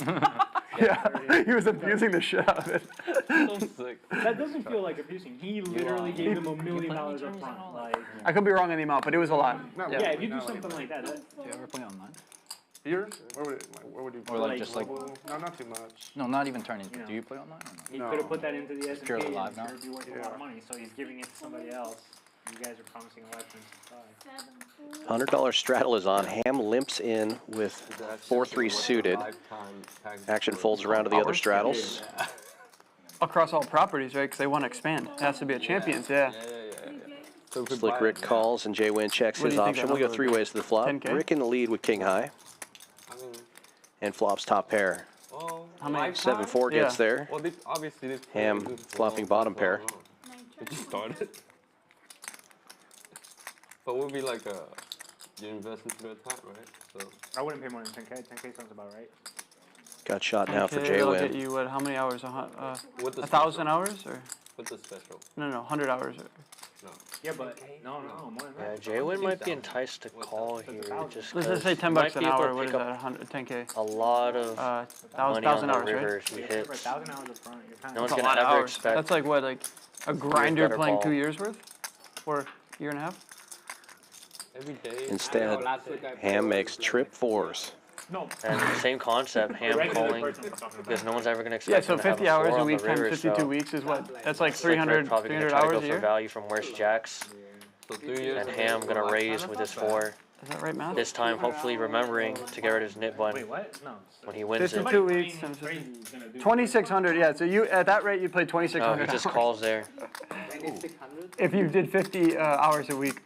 Yeah, he was abusing the shit out of it. So sick. That doesn't feel like abusing. He literally gave them $1 million up front. Like, I could be wrong on the amount, but it was a lot. yeah, if you do something like that, Do you ever play online? Here? Where would you? Or like just like, No, not too much. no, not even tourneys. Do you play online or no? he could have put that into the S&P Purely and live now? it would be worth a lot of money. So he's giving it to somebody else. You guys are promising a lifetime supply. $100 straddle is on. Ham limps in with 4-3 suited. Action folds around to the other straddles. Across all properties, right? Because they want to expand. It has to be a Champions, yeah. Slick Rick calls and JWin checks What do his you think option. that We'll go number 3 would be? ways to the flop. 10K? Rick in the lead with king high. And flops top pair. How many? 7-4 gets Yeah. there. Well, obviously this Ham flopping bottom pair. It just started. But we'll be like you invest into the top, right? So I wouldn't pay more than 10K. 10K sounds about right. Got shot now for Okay, that'll get JWin. you what? How many hours? with the 1,000 hours or? With the special. No, 100 hours. No. Yeah, but no, more than Yeah, that. JWin might be enticed to call here just Let's just say 10 might bucks an be able to hour. What pick is up that? 100, 10K. a lot of money 1,000 on the hours, river right? if he For hits. 1,000 hours up front, you're kind No of. one's That's a gonna lot of ever hours. expect. That's like what, like a grinder better playing ball. 2 years worth, or a year and a half. Every day. Instead, Ham makes trip 4s. No. And same concept, Ham Regular calling, person we're talking about. because no one's ever gonna Yeah, expect so him to have 50 a hours 4 a on week the times river, 52 so weeks is what? That's like Slick Rick 300 probably gonna 300 try to go hours a for year. value from worse jacks, So 3 years. and Ham gonna raise with his 4. Is that right, math? This time, hopefully remembering to get rid of his nip button Wait, what? No. when he wins it. 52 weeks times 2,600. Yeah, so you at that rate you'd play Oh, 2,600 he just hours. calls there. If you did 50 hours a week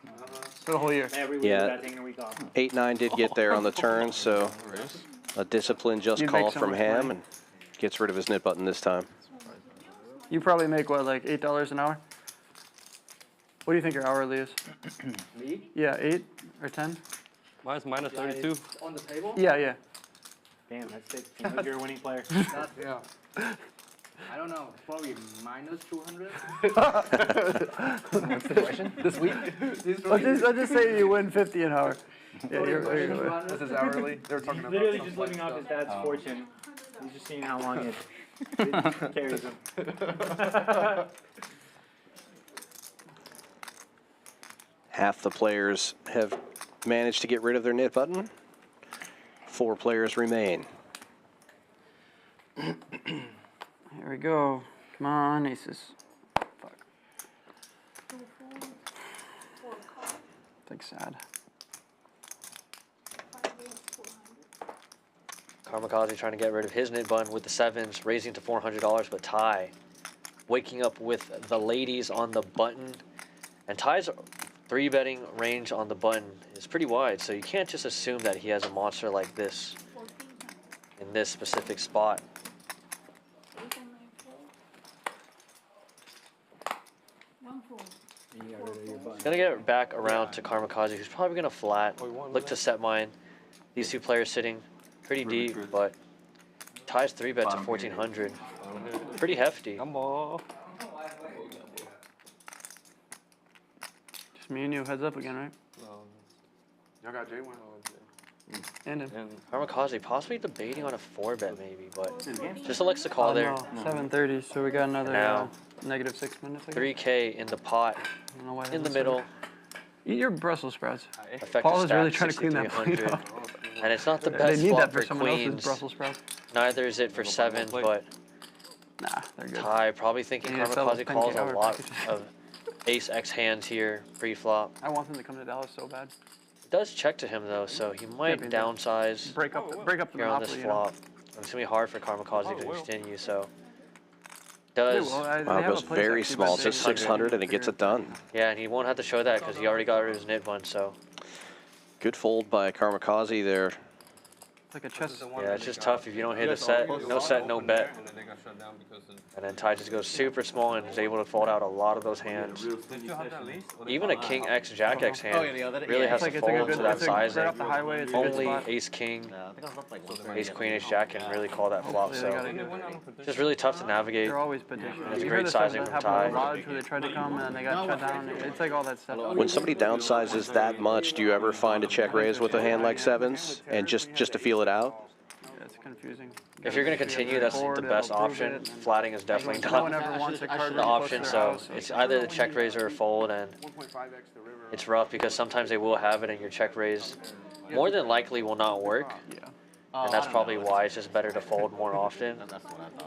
for the whole year. Every week Yeah. without taking a week off. 8-9 did get there on the turn, so a disciplined just You'd make call so from much Ham money. and gets rid of his nip button this time. You probably make what, like $8 an hour? What do you think your hourly is? Me? Yeah, 8 or 10? Mine's minus 32. On the table? Yeah. Damn, that's it. Seems like you're a winning player. Yeah. I don't know, probably minus 200. What's the question? This week? Let's just say you win 50 an hour. Yeah, This is hourly. They were talking He's about literally some just fun living off his stuff. dad's fortune. He's just seeing how long it carries him. Half the players have managed to get rid of their nip button. 4 players remain. Here we go. Come on, aces. Fuck. It's like sad. Kamikaze trying to get rid of his nip button with the 7s, raising to $400, but Ty waking up with the ladies on the button. And Ty's 3-betting range on the button is pretty wide, so you can't just assume that he has a monster like this in this specific spot. Gonna get back around to Kamikaze, who's probably gonna flat. Look to set mine. These two players sitting pretty deep, but ties 3-bet to 1400. Pretty hefty. Come on. Just me and you, heads up again, right? No. Y'all got JWin. And him. Kamikaze possibly debating on a 4-bet maybe, but just elects to call there. No, 7:30, so we got another Now, negative 6 minutes. I guess. 3K in the pot, I don't know why in the that's middle. Eat your Brussels sprouts. Effective Paul is stack, really trying to clean that plate 6,300. up. And it's not the They best need flop that for for someone else's queens. Brussels sprouts. Neither is it for 7, but Nah, they're good. Ty probably thinking Yeah, sell those Kamikaze calls a 10K lot packages. of ace-x hands here pre-flop. I want them to come to Dallas so bad. It does check to him though, so he might be downsize break up the here on this monopoly, you know? flop. It's gonna be hard for Kamikaze to extend you, so does. They will. They Wow, it have goes a place very actually, small, but just they- 600, and it gets it done. Yeah, and he won't have to show that because he already got rid of his nit one, so. Good fold by Kamikaze there. It's like a chess. Yeah, it's just tough if you don't hit a set. No set, no bet. And then they got shut down because of... And then Ty just goes super small and is able to fold out a lot of those hands. Did you have that least? Even a king X, jack X hand really has to It's like fold a to good, that it's sizing. right off the highway. It's a good Only spot. ace king, I think I was up like ace queen, ace jack can really call that flop. Hopefully they So gotta get- it's just really tough to navigate. They're always petitioning. It's You great heard the stuff sizing that from happened with Ty. Lodge where they tried to come and then they got shut down. It's like all that stuff. When somebody downsizes that much, do you ever find a check raise with a hand like sevens and just to feel it out? Yeah, it's confusing. If you're going to continue, that's the best option. Flatting is definitely No one not ever wants a card the option, so it's either the check raise or a fold, and 1.5x the river. it's rough because sometimes they will have it and your check raise more than likely will not work. Yeah. And that's probably why it's just better to fold more often.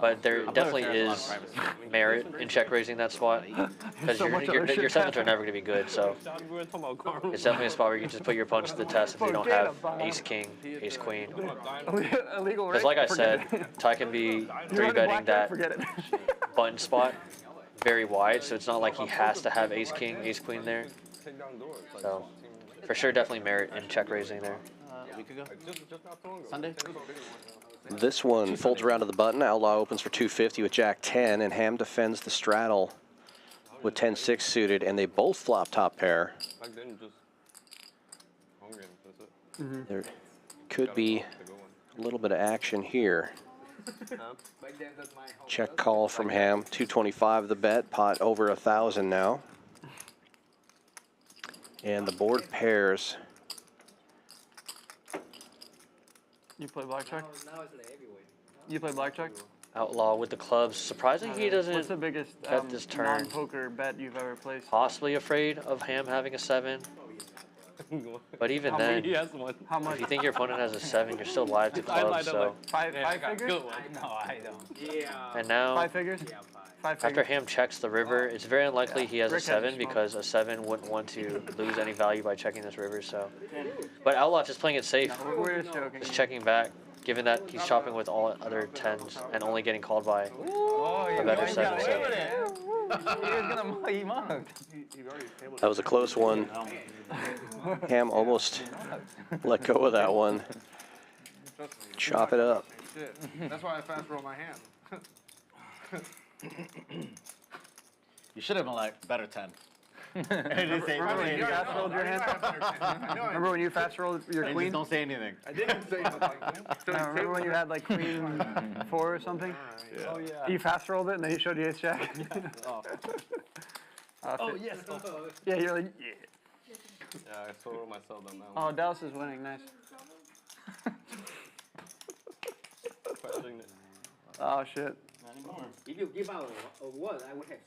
But there definitely is merit in check raising that spot because your sevens are never going to be good. So it's definitely a spot where you can just put your punch to the test if you don't have ace king, ace queen. Illegal, Because like I said, Ty can be 3-betting that button spot very wide, so it's not like he has to have ace king, ace queen there. So for sure, definitely merit in check raising there. A week ago? Sunday? This one folds around to the button. Outlaw opens for 250 with Jack 10, and Ham defends the straddle with 10-6 suited, and they both flop top pair. Back then, just hungry, that's it. There could be a little bit of action here. Check call from Ham, 225 the bet, pot over 1,000 now. And the board pairs. You play blackjack? You play blackjack? Outlaw with the clubs. Surprisingly, he doesn't What's the biggest bet this turn. non-poker bet you've ever placed? Possibly afraid of Ham having a 7. But even then, How much? if you think your opponent has a 7, you're still live to clubs. So. Five figures? No, I don't. Yeah. And now, 5 figures? 5 figures. after Ham checks the river, it's very unlikely he has a Rick had 7 the smoke. because a 7 wouldn't want to lose any value by checking this river. So, but Outlaw just playing it safe, We're just joking. just checking back, given that he's chopping with all other 10s and only getting called by a better 7. So. He mugged. That was a close one. Ham almost let go of that one. Chop it up. Shit. That's why I fast roll my hand. You should have been like, better 10. Remember when you fast rolled your hand? Remember when you fast rolled your And queen? just don't say anything. I didn't say anything. No, remember when you had like queen 4 or something? Oh, yeah. You fast rolled it and then he showed you ace jack. Oh, yes. Yeah, you're like, yeah. Yeah, I solo myself on that Oh, one. Dallas is winning. Nice. Questioning it. Oh shit. If you give out a word, I would have.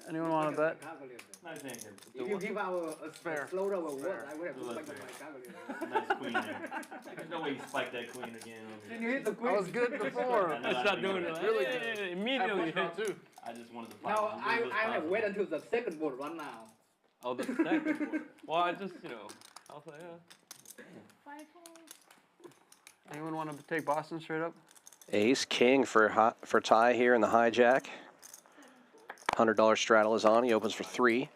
Anyone want to bet? Calculator. Nice answer. If you give out a Fair. slow of a word, I would have to Fair. spike my calculator. Nice queen there. There's no way you spiked that queen again. Then you hit the queen. I was good before. I know I Stop know doing you it. were Really good. good. Immediately. Too. I just wanted to Now find I have wait until the second board run now. Oh, the second one. Well, I just, I was like, yeah. Anyone want to take Boston straight up? Ace king for Ty here in the hijack. $100 straddle is on. He opens for 3.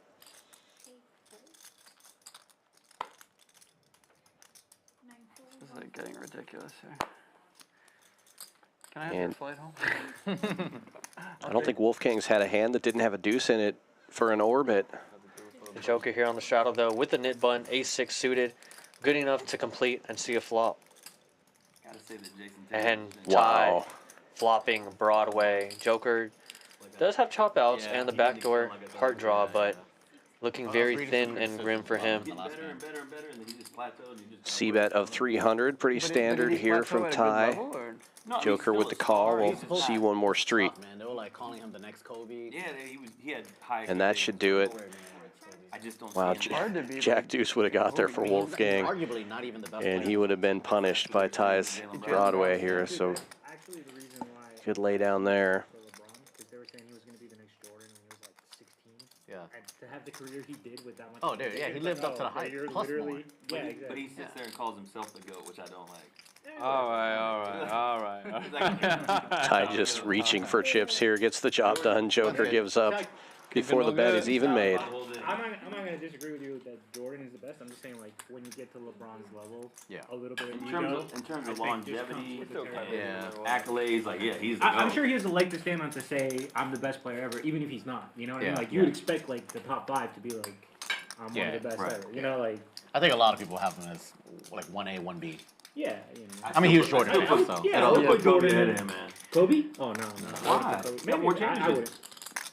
This is like getting ridiculous. direct flight home. I don't think Wolfgang's had a hand that didn't have a deuce in it for an orbit. The Joker here on the straddle though with the nit button, ace-6 suited, good enough to complete and see a flop. And tie, flopping Broadway. Joker does have chop outs and the backdoor heart draw, but looking very thin and grim for him. C-bet of 300, pretty standard here from Ty. Joker with the call. We'll see one more street. Man, they were like calling him the next Kobe. Yeah, he had high. And that should do it. I just don't Wow, Jack Deuce would have got there for Wolfgang. Arguably not even the best And he would have been punished by Ty's Broadway here, so Actually, the reason why good lay down there. for LeBron, because they were saying he was going to be the next Jordan when he was like 16. Yeah. And to have the career he did with that much. Oh, dude, yeah, he lived up to the hype. You're Plus literally, more. yeah, But exactly. he sits there and calls himself the GOAT, which I don't like. All right. Ty just reaching for chips here, gets the job done. Joker gives up before the bet is even made. I'm not going to disagree with you that Jordan is the best. I'm just saying, like, when you get to LeBron's level, a little bit of ego. In terms of I think longevity, just comes with the territory. accolades, like, yeah, he's the GOAT. I'm sure he has a leg to stand on to say, I'm the best player ever, even if he's not. You know what I mean? Like, you would expect, like, the top 5 to be like, I'm one of the best ever. You know, like. I think a lot of people have him as like 1A, 1B. Yeah. You know. I'm a huge Jordan fan, so. Yeah, I would put Jordan ahead in. of him, man. Kobe? Oh, no. Why? Maybe I would.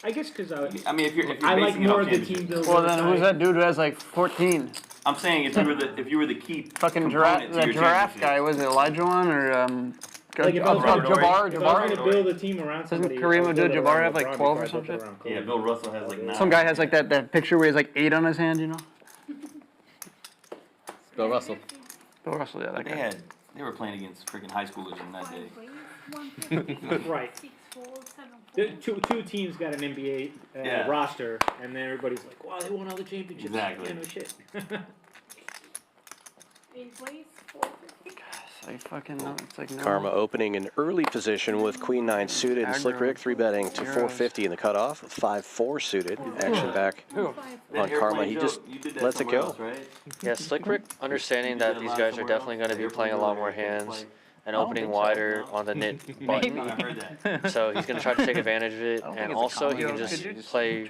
I guess because I mean, if you're I like basing it more off of the championship. team building. Well, then who's that dude who has like 14? I'm saying if you were the key Fucking component to that your giraffe championship. guy, was it Elijah one or Like if I was trying Jabbar? to build a team around Doesn't somebody, Kareem I would build it Abdul-Jabbar around have like LeBron 12 or before I built it something? around Kobe. Yeah, Bill Russell has like 9. Some guy has like that picture where he has like 8 on his hand, you know? Bill Russell. Bill Russell, yeah, that guy. They were playing against freaking high schoolers in that day. Right. The two teams got an NBA roster, and then everybody's like, "Wow, they won all the championships." Exactly. Yeah, no shit. I fucking know. It's like no. Karma opening in early position with Queen 9 suited and Slick Rick 3-betting to 450 in the cutoff with 5-4 suited. Action back on Karma. He just lets it go. Yeah, Slick Rick understanding that these guys are definitely going to be playing a lot more hands and opening wider on the nit button. So he's going to try to take advantage of it, and also he can just play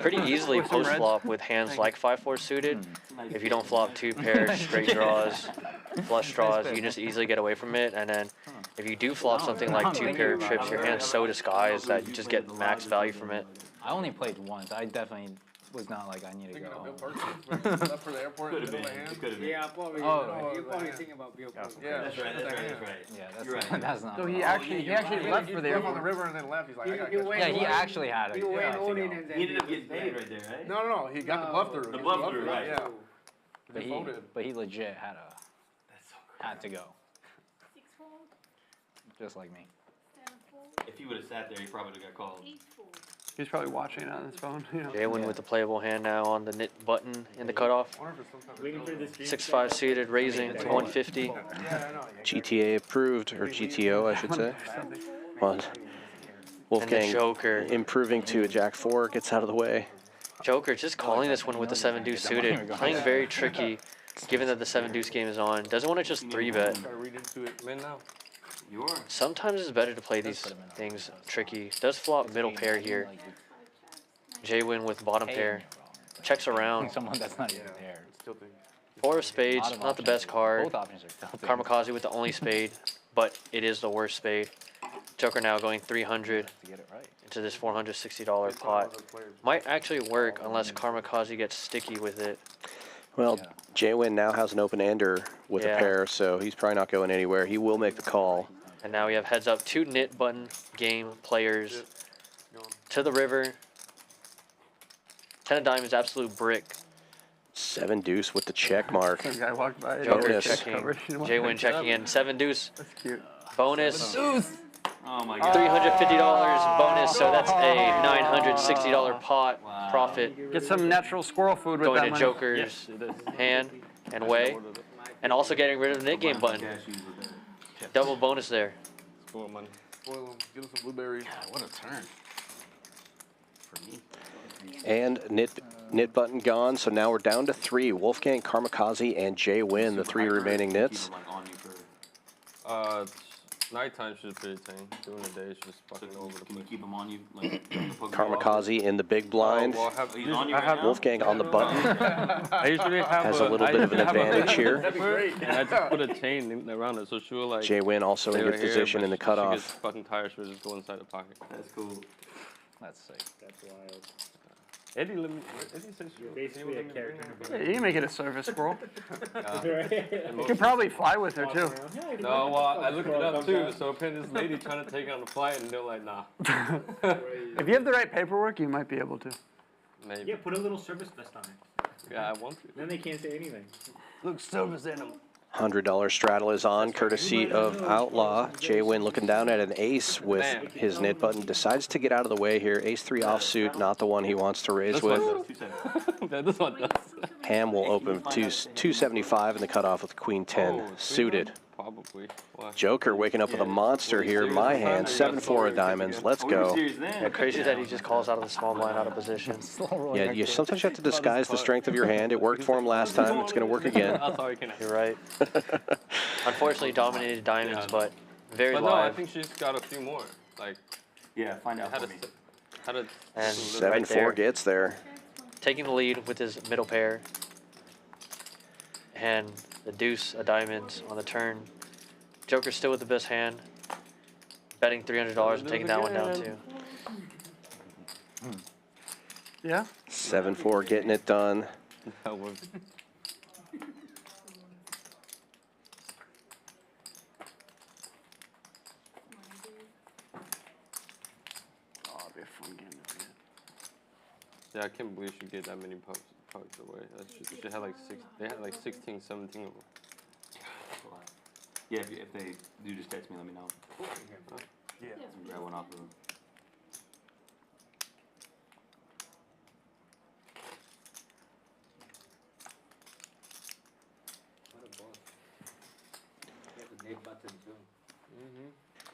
pretty easily post flop with hands like 5-4 suited. If you don't flop 2 pairs, straight draws, flush draws, you can just easily get away from it. And then if you do flop something like 2 pair of trips, your hand's so disguised that you just get max value from it. I only played once. I definitely was not like I need to go home. Left for the airport. Could have been. Yeah, probably. Oh, you're probably thinking about Bill Cosby. Yeah, That's right. Yeah, that's You're right. that's not. So he actually left for the He left on airport. the river and then left. He's like, I gotta You catch went Yeah, he all in- actually had it. You went Yeah, all to in go. and then He ended up getting paid right there, right? No, he got the bluff through. The bluff through, right. Yeah. But he legit had to go. Just like me. If he would have sat there, he probably would have got called. He's probably watching it on his phone. You know. JWin with the playable hand now on the nit button in the cutoff. Waiting for this dream 6-5 suited, raising to 150. GTA approved, or GTO, I should say. Well, Wolfgang Joker. improving to a Jack 4, gets out of the way. Joker just calling this one with the 7 deuce suited, playing very tricky, given that the 7 deuce game is on. Doesn't want to just 3-bet. Read into it, man. Now. Sometimes it's better to play these things tricky. Does flop middle pair here. JWin with bottom pair. Checks around. Someone that's not even there. 4 of spades, not the best card. Both options are tilted. Kamikaze with the only spade, but it is the worst spade. Joker now going 300 into this $460 pot. Might actually work unless Kamikaze gets sticky with it. Well, JWin now has an open-ender with a pair, so he's probably not going anywhere. He will make the call. And now we have heads up 2 nit button game players to the river. 10 of diamonds, absolute brick. 7 deuce with the check mark. Some guy walked by. Joker Bonus. checking. JWin checking in. 7 deuce. That's cute. Bonus. Oh my God. $350 bonus, so that's a $960 pot profit. Get some natural squirrel food with Going that to money. Joker's hand and way. And also getting rid of the nit game button. Double bonus there. Boil them. Get him some blueberries. God, what a turn. For me. And nit button gone, so now we're down to 3. Wolfgang, Kamikaze, and JWin, the 3 remaining nits. Nighttime she's pretty tame. During the day she's just fucking over the Can you place. keep him on you? Like, Kamikaze in the big blind. Well, he's on you right now? Wolfgang on the button. I usually have Has a little bit of an advantage here. That'd be great. And I just put a chain around it, so she will like. JWin also in stay good right here, position but in the She gets cutoff. fucking tired, so just go inside the pocket. That's cool. That's sick. That's wild. Eddie, let me. Eddie says You're basically a character. Yeah, you can make it a service squirrel. Right. You could probably fly with her too. No, well, I looked it up too. So apparently this lady trying to take it on the flight, and they're like, nah. If you have the right paperwork, you might be able to. Maybe. Yeah, put a little service vest on it. Yeah, I want to. Then they can't say anything. Look, service animal. $100 straddle is on, courtesy of Outlaw. JWin looking down at an ace with his knit button. Decides to get out of the way here. Ace-3 offsuit, not the one he wants to raise with. This one does. Ham will open 275 in the cutoff with Queen-10 suited. Probably. Why? Joker waking up with a monster here. My hand, 7-4 of diamonds. Let's go. Yeah, crazy that he just calls out of the small blind out of position. Yeah, you sometimes have to disguise the strength of your hand. It worked for him last time. It's going to work again. You're right. Unfortunately, dominated diamonds, but very But no, I live. think she's got a few more. Like, yeah, find out for me. How to And 7-4 gets there. Taking the lead with his middle pair. And the deuce of diamonds on the turn. Joker's still with the best hand. Betting $300 and taking that one down too. Yeah? 7-4 getting it done. That was. Oh, it'd be a fun game to forget. Yeah, I can't believe she gave that many pucks away. She had like they had like 16, 17 of them. Yeah, if they do, just text me, let me know. Yeah. Grab one off of them. The Nick button too.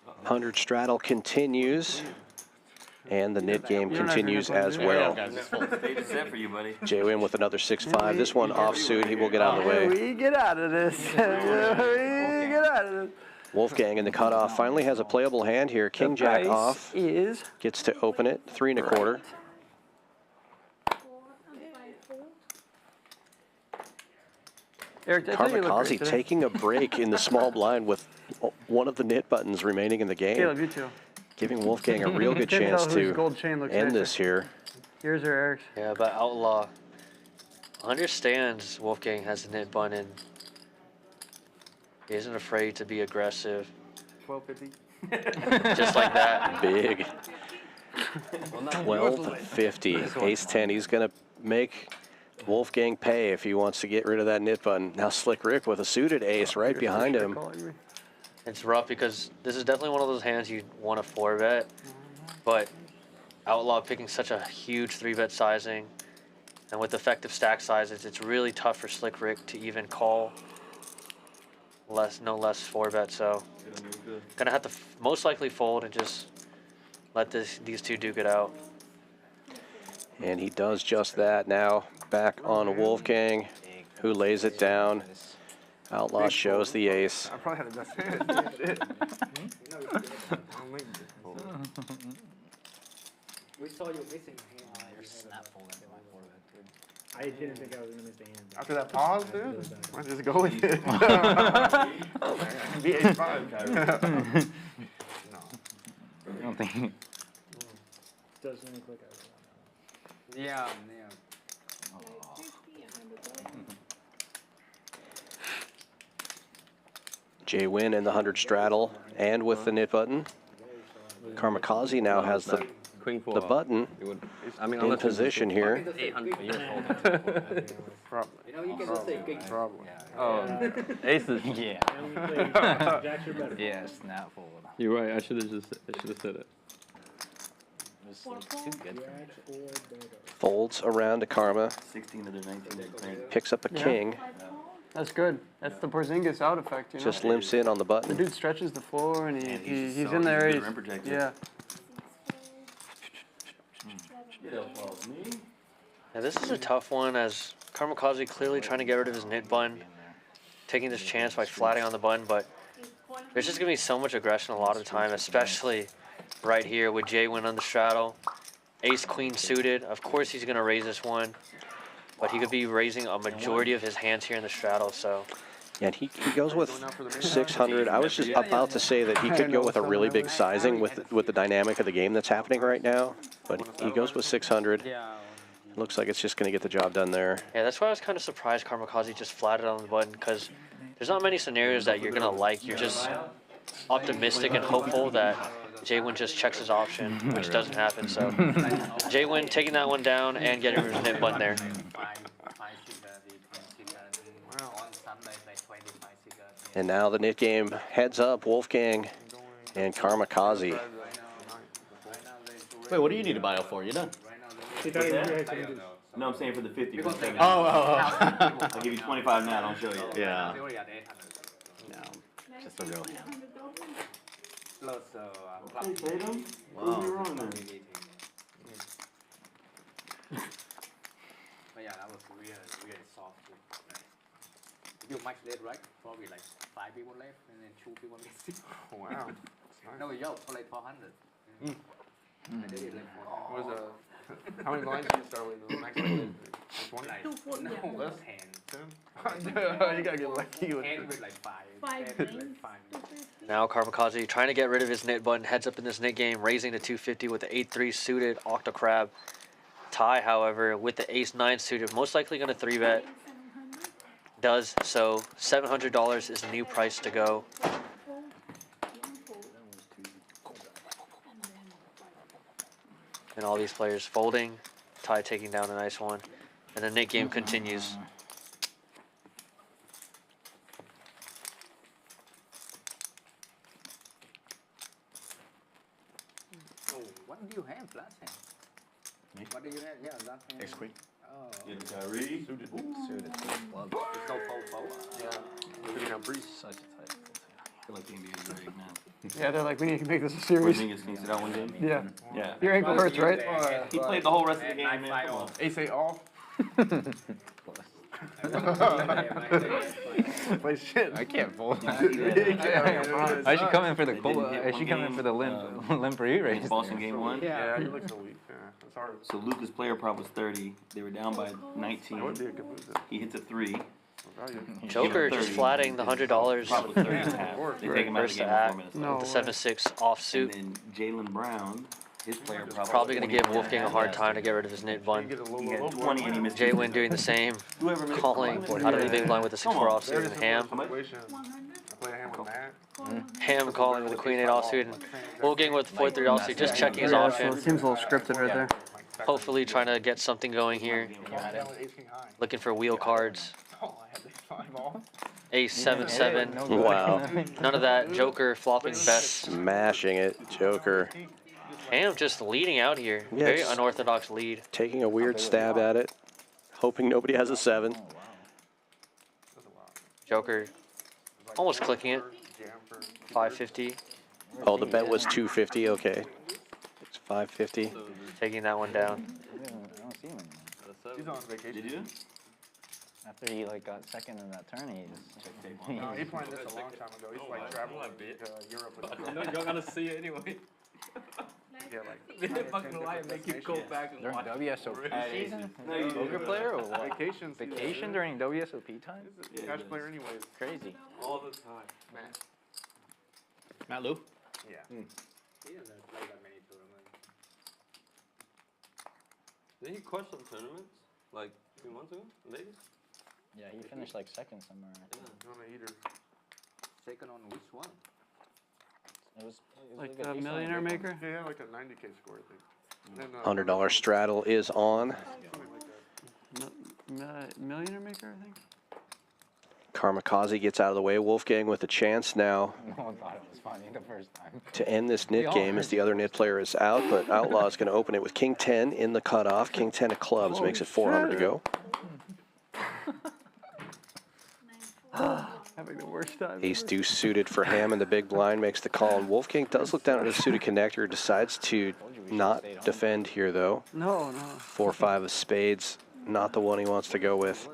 100 straddle continues. And the knit game continues as well. Stage is set for you, buddy. JWin with another 6-5. This one offsuit. He will get out of the way. We get out of this. We get out of this. Wolfgang in the cutoff finally has a playable hand here. King Jack off. Is Gets to open it. 3 1/4. Eric, I thought you looked great Kamikaze today. taking a break in the small blind with one of the knit buttons remaining in the game. Caleb, you too. Giving Wolfgang a real good Can't chance tell whose to gold chain looks end nicer. this here. Yours or Eric's? Yeah, but Outlaw understands Wolfgang has a knit button. He isn't afraid to be aggressive. 1250. Just like that. Big. 12-50. Ace-10. He's going to make Wolfgang pay if he wants to get rid of that knit button. Now Slick Rick with a suited ace right behind him. It's rough because this is definitely one of those hands you want to 4-bet, but Outlaw picking such a huge 3-bet sizing, and with effective stack sizes, it's really tough for Slick Rick to even call no less 4-bet. So gonna have to most likely fold and just let these two duke it out. And he does just that. Now back on Wolfgang, who lays it down. Outlaw shows the ace. I probably had the best hand. We saw you missing a hand. You're snap folding my 4-bet, dude. I didn't think I was gonna miss a hand. After that pause, dude, I just go with it. V8-5. No. I don't think. Doesn't look like I was. Yeah. JWin in the 100 straddle and with the knit button. Kamikaze now has the button in position here. 800 a year. You know, you can just say good. Probably. Oh, aces. Yeah. Jacks are better. Yeah, snap fold. You're right. I should have said it. It's like too good for me. Jacks or better. Folds around to Karma. 16 to the 19. Picks up a king. That's good. That's the Porzingis out effect, you know? Just limps in on the The button. dude stretches the floor and And he's so- in there. he's a good He's, rim protector. yeah. Now this is a tough one as Kamikaze clearly trying to get rid of his knit button, taking this chance by flatting on the button, but There's just gonna be so much aggression a lot of the time, especially right here with JWin on the straddle. Ace queen suited. Of course he's gonna raise this one, but he could be raising a majority of his hands here in the straddle. So. And he goes with 600. I was just about to say that he could go with a really big sizing with the dynamic of the game that's happening right now, but he goes with 600. Looks like it's just going to get the job done there. Yeah, that's why I was kind of surprised Kamikaze just flatted on the button, because there's not many scenarios that you're going to like. You're just optimistic and hopeful that JWin just checks his option, which doesn't happen. So JWin taking that one down and getting rid of his nip button there. And now the knit game heads up, Wolfgang and Kamikaze. Wait, what do you need a bio for? You done? No, I'm saying for the 50. Oh. I'll give you 25 now, don't show you. Yeah. No, just a real hand. Hey, Tatum. Prove me wrong then. But yeah, that was really soft. You max late, right? Probably like 5 people left and then 2 people missing. Wow. No, yo, for like 400. I did it like 400. What was how many blinds did you start with? The max line? 20? Like, 240. no, Less? 10. 10? You gotta get lucky with 10 with like 5. 5 10 with like lanes. 5. Now Kamikaze trying to get rid of his knit button, heads up in this knit game, raising to 250 with the 8-3 suited Octo Crab. Ty, however, with the Ace-9 suited, most likely going to 3-bet. Does so. $700 is the new price to go. And all these players folding. Ty taking down a nice one. And the knit game continues. Oh, what do you have last hand? Me? What do you have? Yeah, last hand. Ace queen. Oh. Yeah, Kyrie. Suited. Love. There's no fold. Yeah. Looking at Breeze. Such a tight. I feel like the NBA is rigged now. Yeah, they're like, we need to make this a What series. do you think? Can you sit out one game? Yeah. Yeah. Your ankle hurts, right? He played the whole rest of the game, man. Come on. Ace 8 off. Play shit. I can't fold that. Yeah. I should come in for the They cola. didn't hit I one should come in game, for the limp re-raise. Boston game 1. Yeah, he looks so weak. Yeah, that's hard. So Luca's player prop was 30. They were down by 19. That would be a good move. He hits a 3. Joker just flatting the $100 Probably 30 and a half. They take him out of the game in 4 minutes. No. with the 7-6 offsuit. And then Jalen Brown, his player prop Probably was going to give 20 and Wolfgang a hard time to get rid of his knit bun. He had 20 and he missed. JWin doing the same, Whoever missed calling out of the big blind with the 6-4 offsuit, and Ham. I play a hand with Matt. Ham calling with the Queen 8 offsuit, and Wolfgang with 4-3 offsuit, just checking his Yeah, so option. it seems a little scripted right there. Hopefully trying to get something going here. Looking for wheel cards. Ace 7-7. Wow. None of that. Joker flopping best. Smashing it, Joker. Ham just leading out here. Very Yes. unorthodox lead. Taking a weird stab at it. Hoping nobody has a 7. Joker almost clicking it. 550. Oh, the bet was 250. Okay. It's 550. Taking that one down. I don't see him anymore. He's on vacation. Did you? After he like got second in that tourney, he just No, he planned this a long time ago. He's like traveling to Europe with No, you're gonna see it anyway. Yeah, like They're fucking lie and make you go back and during watch. WSOP season. No, you Poker player or what? vacation. Vacation during WSOP time? He's a cash player anyways. Crazy. All the time. Man. Matt Lou? Yeah. He doesn't play that many tournaments. Did he crush some tournaments? Like 3 months ago? in Vegas? Yeah, he finished like second somewhere. On a eater. Second on which one? It was Like a a decent millionaire one. maker? Yeah, he had like a 90K score, I think. $100 straddle is on. Millionaire maker, I think. Kamikaze gets out of the way. Wolfgang with a chance now No one thought it was funny the first time. to end this knit all game as the other knit player is out, but Outlaw is going to open it with King 10 in the cutoff. King 10 of clubs makes it 400 to go. Having the worst time. Ace deuce suited for Ham in the big blind makes the call, and Wolfgang does look down at his suited connector, decides to not defend here though. No. 4-5 of spades, not the one he wants to go with.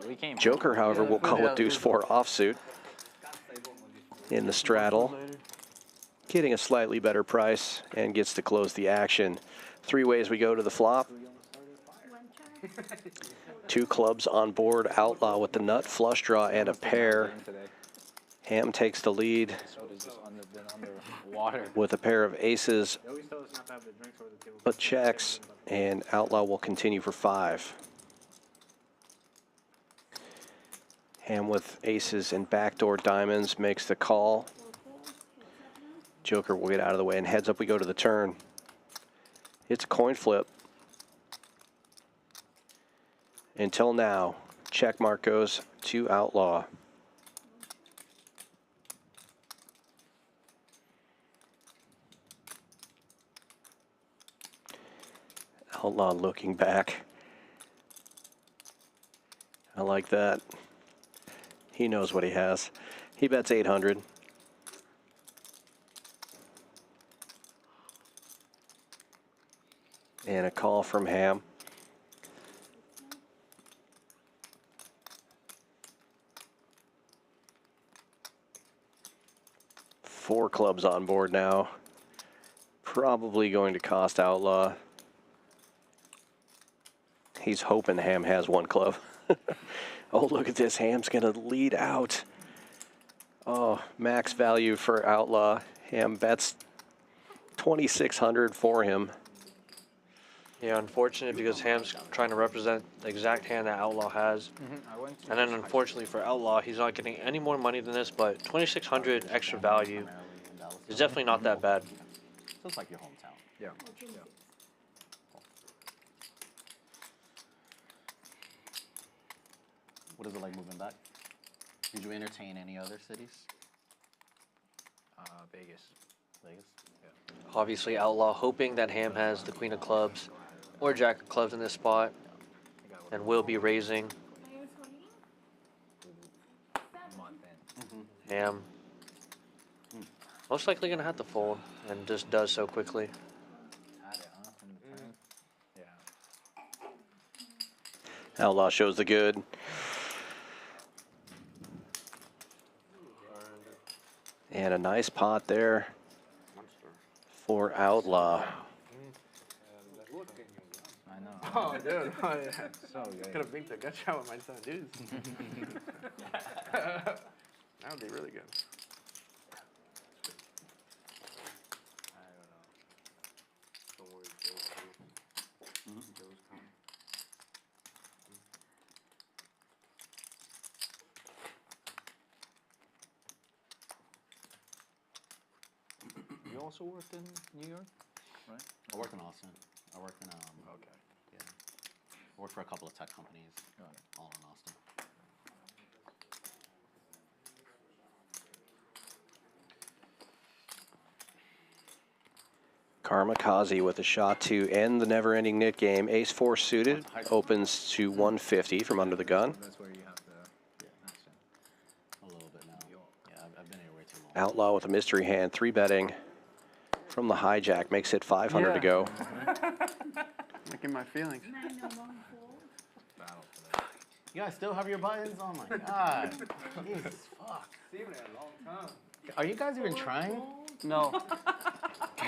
We came Joker, however, will call with deuce 4 offsuit. in the straddle, getting a slightly better price and gets to close the action. 3 ways we go to the flop. 2 clubs on board, Outlaw with the nut, flush draw, and a pair. Ham takes the lead with a pair of aces, but checks, and Outlaw will continue for 5. Ham with aces and backdoor diamonds makes the call. Joker will get out of the way, and heads up we go to the turn. It's a coin flip. Until now, check mark goes to Outlaw. Outlaw looking back. I like that. He knows what he has. He bets 800. And a call from Ham. Four clubs on board now. Probably going to cost Outlaw. He's hoping Ham has 1 club. Oh, look at this. Ham's going to lead out. Oh, max value for Outlaw. Ham bets 2,600 for him. Yeah, unfortunate because Ham's trying to represent the exact hand that Outlaw has. And then unfortunately for Outlaw, he's not getting any more money than this, but 2,600 extra value is definitely not that bad. Feels like your hometown. Yeah. What is it like moving back? Did you entertain any other cities? Vegas. Vegas? Yeah. Obviously, Outlaw hoping that Ham has the Queen of Clubs or Jack of Clubs in this spot and will be raising. Ham most likely going to have to fold and just does so quickly. Outlaw shows the good. And a nice pot there for Outlaw. I know. Oh, dude. Oh, yeah. So good. Could have beat the gut shot with my son, dude. That would be really good. You also worked in New York, right? I worked in Austin. I worked in, okay. Yeah. I worked for a couple of tech companies, all in Austin. Kamikaze with a shot to end the never-ending knit game. Ace-4 suited opens to 150 from under the gun. That's where you have to. A little bit now. Yeah, I've been here way too long. Outlaw with a mystery hand, 3-betting from the hijack, makes it 500 to go. Making my feelings. You guys still have your buttons? Oh my god. Jesus, fuck. Are you guys even trying? No.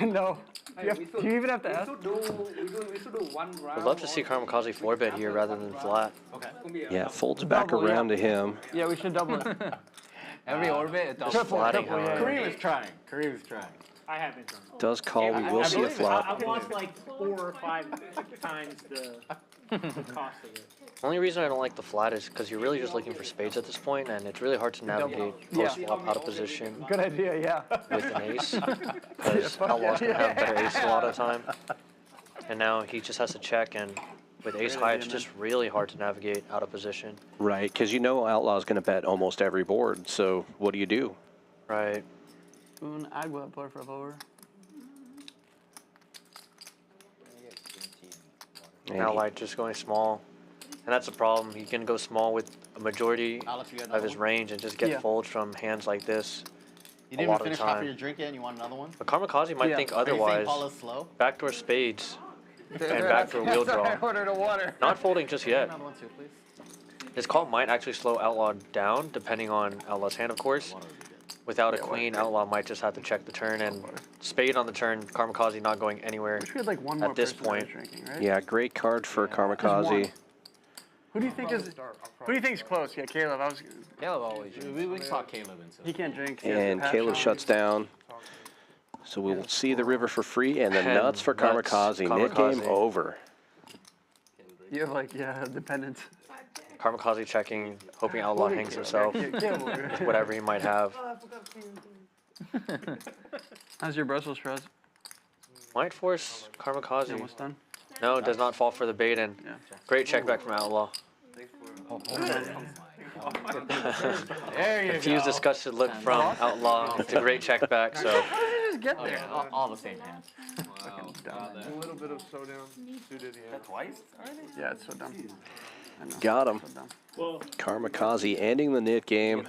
No. Do you even have to ask? We should do 1 round. I'd love to see Kamikaze 4-bet here rather than flat. Okay. Yeah, folds back around to him. Yeah, we should double it. Every orbit, it's Just flatting, triple, however. Kareem is trying. Kareem is trying. I have been trying. Does call, we will see a flop. I've lost like 4 or 5 times the cost of it. Only reason I don't like the flat is because you're really just looking for spades at this point, and it's really hard to navigate post-flop out of position Good idea, yeah. with an ace, because Outlaw's going to have better ace a lot of the time. And now he just has to check, and with ace high, it's just really hard to navigate out of position. Right, because you know Outlaw's going to bet almost every board, so what do you do? Right. Un agua, por favor. Now Light just going small. And that's the problem. He can go small with a majority Alex, you got of another his one? range and just get folds from hands like this You a didn't lot even of the finish half of time. your drink yet and you want another one? But Kamikaze might think Are you saying otherwise. Paula's slow? Backdoor spades and backdoor wheel draw. I ordered a water. Not folding just yet. Another one too, please. His call might actually slow Outlaw down, depending on Outlaw's hand, of course. Without a queen, Outlaw might just have to check the turn, and spade on the turn, Kamikaze not going anywhere We had like one more at this person that was point. drinking, right? Yeah, great card for Kamikaze. Who do you think is? Who do you think's close? Yeah, Caleb. Caleb always drinks. We can talk Caleb into it. He can't drink. And Caleb shuts down. So we will see the river for free and the nuts for Kamikaze. Net game over. You have like, dependence. Kamikaze checking, hoping Outlaw hangs himself. with whatever he might have. How's your Brussels sprouts? Might force Kamikaze. Almost done. No, does not fall for the bait, and great check back from Outlaw. Confused, disgusted look from Outlaw. It's a great check back, so. How did you just get there? All the same hands. A little bit of showdown suited here. Twice already? Yeah, it's so dumb. I know. Got him. So dumb. Kamikaze ending the knit game.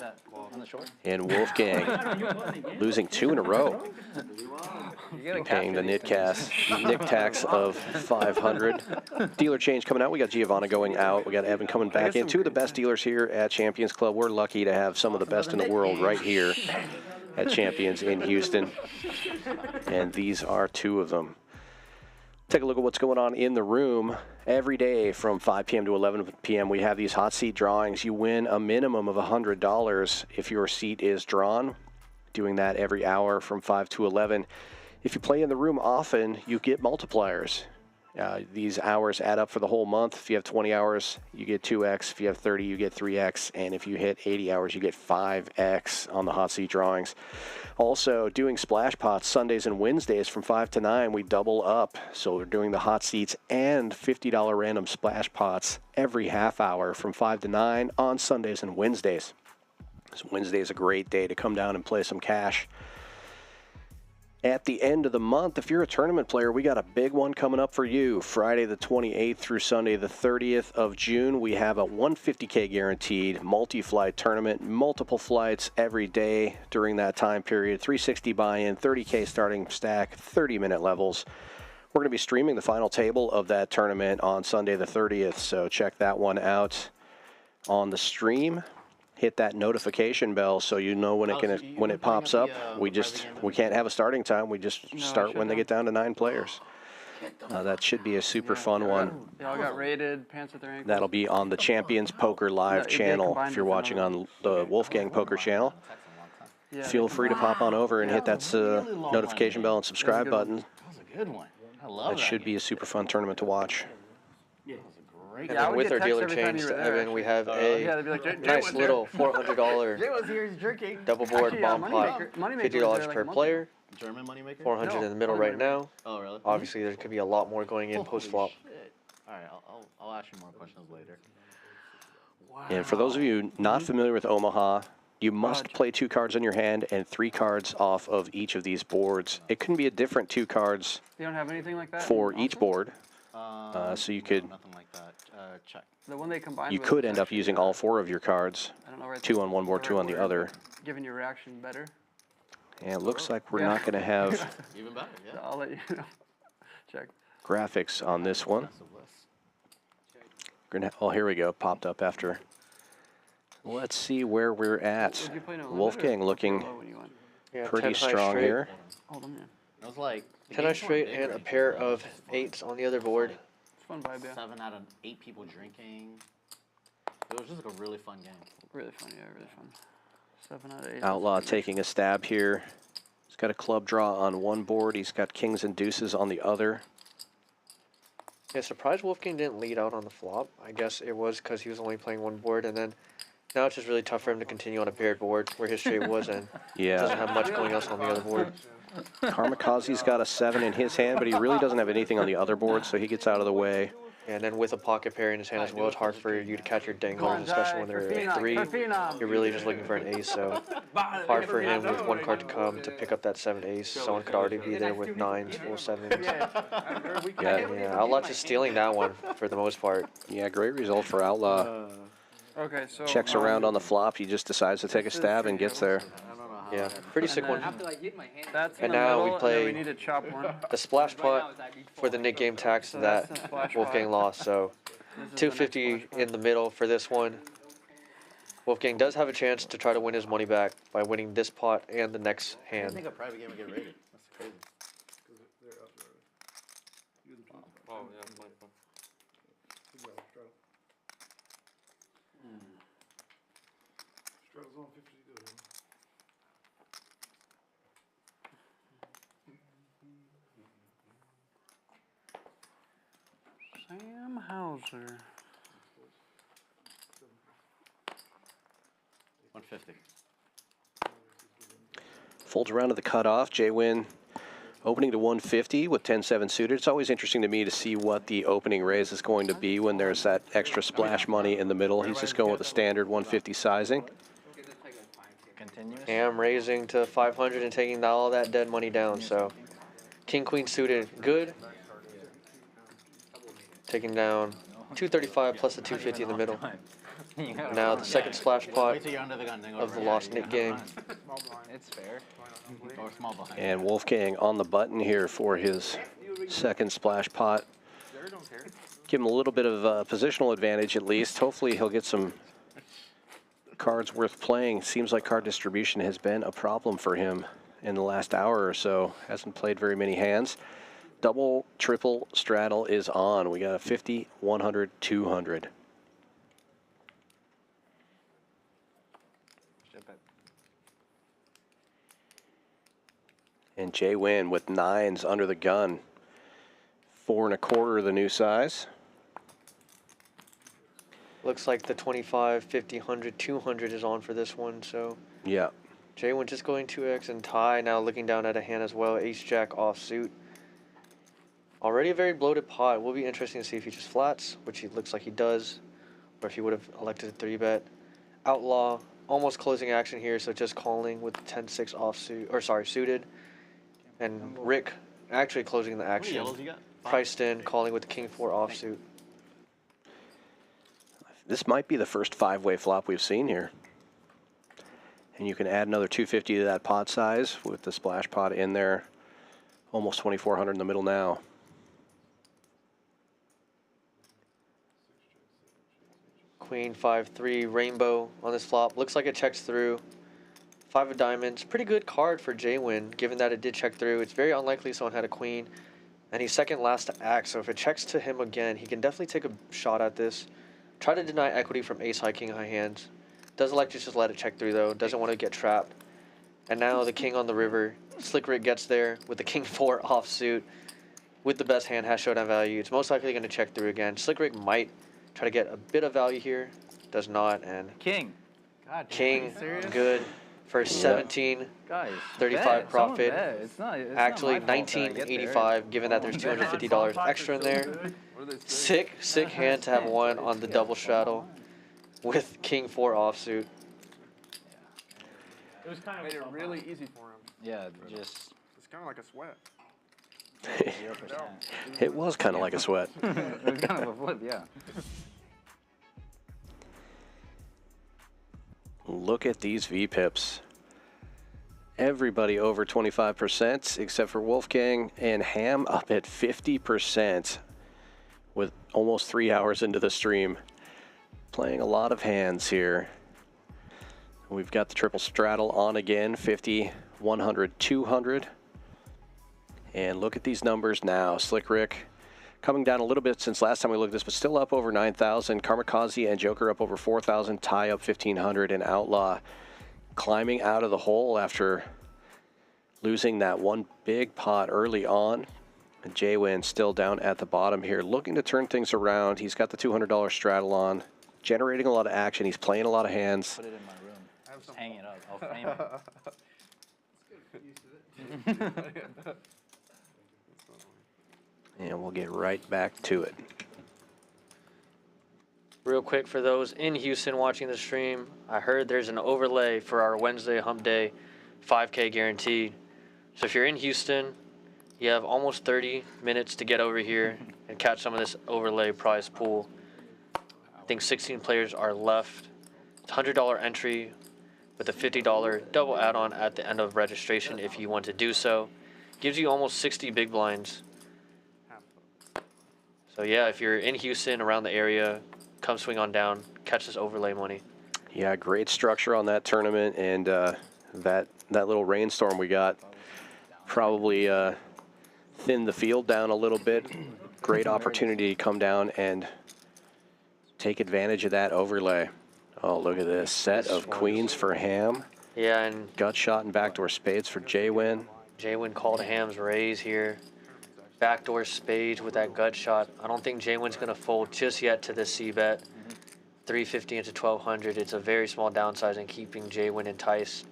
And Wolfgang losing 2 in a row. Paying the knit tax of 500. Dealer change coming out. We got Giovanna going out. We got Evan coming back in. 2 of the best dealers here at Champions Club. We're lucky to have some of the best in the world right here at Champions in Houston. And these are 2 of them. Take a look at what's going on in the room. Every day from 5 p.m. to 11 p.m. we have these hot seat drawings. You win a minimum of $100 if your seat is drawn. Doing that every hour from 5 to 11. If you play in the room often, you get multipliers. These hours add up for the whole month. If you have 20 hours, you get 2x. If you have 30, you get 3x. And if you hit 80 hours, you get 5x on the hot seat drawings. Also, doing splash pots Sundays and Wednesdays from 5 to 9, we double up. So we're doing the hot seats and $50 random splash pots every half hour from 5 to 9 on Sundays and Wednesdays. So Wednesday is a great day to come down and play some cash. At the end of the month, if you're a tournament player, we got a big one coming up for you. Friday the 28th through Sunday the 30th of June, we have a $150K guaranteed multi-flight tournament, multiple flights every day during that time period, 360 buy-in, 30K starting stack, 30-minute levels. We're going to be streaming the final table of that tournament on Sunday the 30th, so check that one out on the stream. Hit that notification bell so you know when it pops up. We can't have a starting time. We just start when they get down to 9 players. That should be a super fun one. They all got raided, pants at their ankles. That'll be on the Champions Poker Live channel. If you're watching on the Wolfgang Poker channel, feel free to pop on over and hit that notification bell and subscribe button. That was a good one. I love that. That should be a super fun tournament to watch. And then with our dealer change to Evan, we have a nice little $400 double board bomb pot, $50 per player. German moneymaker? 400 in the middle right now. Oh, really? Obviously, there could be a lot more going in post flop. All right, I'll ask you more questions later. Wow. And for those of you not familiar with Omaha, you must play 2 cards in your hand and 3 cards off of each of these boards. It can be a different 2 cards They don't have anything like that for each board. So you could Nothing like that. Check. The one they combined you with could is end up actually, using all 4 of your cards. I don't know where 2 on one board, 2 on the other. Giving your reaction better. And it looks like we're not going to have Even better, yeah. I'll let you know. Check. graphics on this one. We're gonna oh, here we go. Popped up after. Let's see where we're at. Would you play no limit Wolfgang or looking low when you went? Yeah, pretty 10 high strong straight. here. Hold on, yeah. It was like 10 high straight and a pair of 8s on the other board. It's fun vibe, yeah. 7 out of 8 people drinking. It was just like a really fun game. Really fun, yeah, really fun. 7 out of 8. Outlaw taking a stab here. He's got a club draw on one board. He's got kings and deuces on the other. Yeah, surprised Wolfgang didn't lead out on the flop. I guess it was because he was only playing one board, and then now it's just really tough for him to continue on a paired board where his straight was, and doesn't have much going else on the other board. Kamikaze's got a 7 in his hand, but he really doesn't have anything on the other board, so he gets out of the way. And then with a pocket pair in his hand as well, it's hard for you to catch your dangles, especially when they're at 3. You're really just looking for an ace, so hard for him with one card to come to pick up that 7 ace. Someone could already be there with 9s, full 7s. Yeah, Outlaw just stealing that one for the most part. Yeah, great result for Outlaw. Okay, so Checks around on the flop. He just decides to take a stab and gets there. Yeah, pretty sick one. that's in And the now middle, we and then play we need to chop one. the splash pot for the Nick game tax So that's the that splash Wolfgang pot. lost. So This is the next 250 splash pot. in the middle for this one. Wolfgang does have a chance to try to win his money back by winning this pot and the next I hand. think a private game would get rated. That's crazy. Oh, yeah, 24. Straddle's on 50 to go. Sam Hauser. 150. Folds around to the cutoff. JWin opening to 150 with 10-7 suited. It's always interesting to me to see what the opening raise is going to be when there's that extra splash money in the middle. He's just going with a standard 150 sizing. Ham raising to 500 and taking all that dead money down. So king queen suited good. Taking down 235 plus the 250 in the middle. Now the second splash pot of the lost Nick game. It's fair. Or small blind. And Wolfgang on the button here for his second splash pot. Give him a little bit of positional advantage at least. Hopefully he'll get some cards worth playing. Seems like card distribution has been a problem for him in the last hour or so. Hasn't played very many hands. Double, triple straddle is on. We got a 50, 100, 200. And JWin with 9s under the gun. 4 1/4 the new size. Looks like the 25, 50, 100, 200 is on for this one. So Yeah. JWin just going 2x and tie. Now looking down at a hand as well. Ace-Jack offsuit. Already a very bloated pot. Will be interesting to see if he just flats, which he looks like he does, or if he would have elected to 3-bet. Outlaw almost closing action here, so just calling with the 10-6 offsuit, or sorry, suited. And Rick actually closing the action. Priced in, calling with the king-4 offsuit. This might be the first 5-way flop we've seen here. And you can add another 250 to that pot size with the splash pot in there. Almost 2,400 in the middle now. Queen 5-3 rainbow on this flop. Looks like it checks through. 5 of diamonds. Pretty good card for JWin, given that it did check through. It's very unlikely someone had a queen. And he's second last to act, so if it checks to him again, he can definitely take a shot at this. Try to deny equity from ace high, king high hands. Does elect to just let it check through though. Doesn't want to get trapped. And now the king on the river. Slick Rick gets there with the king-4 offsuit. With the best hand, has showdown value. It's most likely going to check through again. Slick Rick might try to get a bit of value here. Does not, and King. God, king, are you serious? good for 17, Guys, 35 bet. profit. Someone bet. It's not Actually, my fault that I get there. 1985, given that there's $250 extra in there. Sick hand to have one on the double straddle with king-4 offsuit. It was kind of Made it really easy for him. Yeah, just It's kind of like a sweat. 0%. It was kind of like a sweat. It was kind of a flip, yeah. Look at these V-pips. Everybody over 25% except for Wolfgang and Ham up at 50% with almost 3 hours into the stream. Playing a lot of hands here. We've got the triple straddle on again, 50, 100, 200. And look at these numbers now. Slick Rick coming down a little bit since last time we looked at this, but still up over 9,000. Kamikaze and Joker up over 4,000. Tie up 1,500, and Outlaw climbing out of the hole after losing that one big pot early on. And JWin still down at the bottom here, looking to turn things around. He's got the $200 straddle on, generating a lot of action. He's playing a lot of hands. Put it in my room. Just hang it up. I'll frame it. And we'll get right back to it. Real quick for those in Houston watching the stream, I heard there's an overlay for our Wednesday hump day 5K guaranteed. So if you're in Houston, you have almost 30 minutes to get over here and catch some of this overlay prize pool. I think 16 players are left. It's $100 entry with a $50 double add-on at the end of registration if you want to do so. Gives you almost 60 big blinds. So yeah, if you're in Houston, around the area, come swing on down, catch this overlay money. Yeah, great structure on that tournament, and that little rainstorm we got probably thinned the field down a little bit. Great opportunity to come down and take advantage of that overlay. Oh, look at this set of queens for Ham. Yeah, and Gut shot and backdoor spades for JWin. JWin called Ham's raise here. Backdoor spades with that gut shot. I don't think JWin's going to fold just yet to this C-bet. 350 into 1200. It's a very small downsizing, keeping JWin enticed.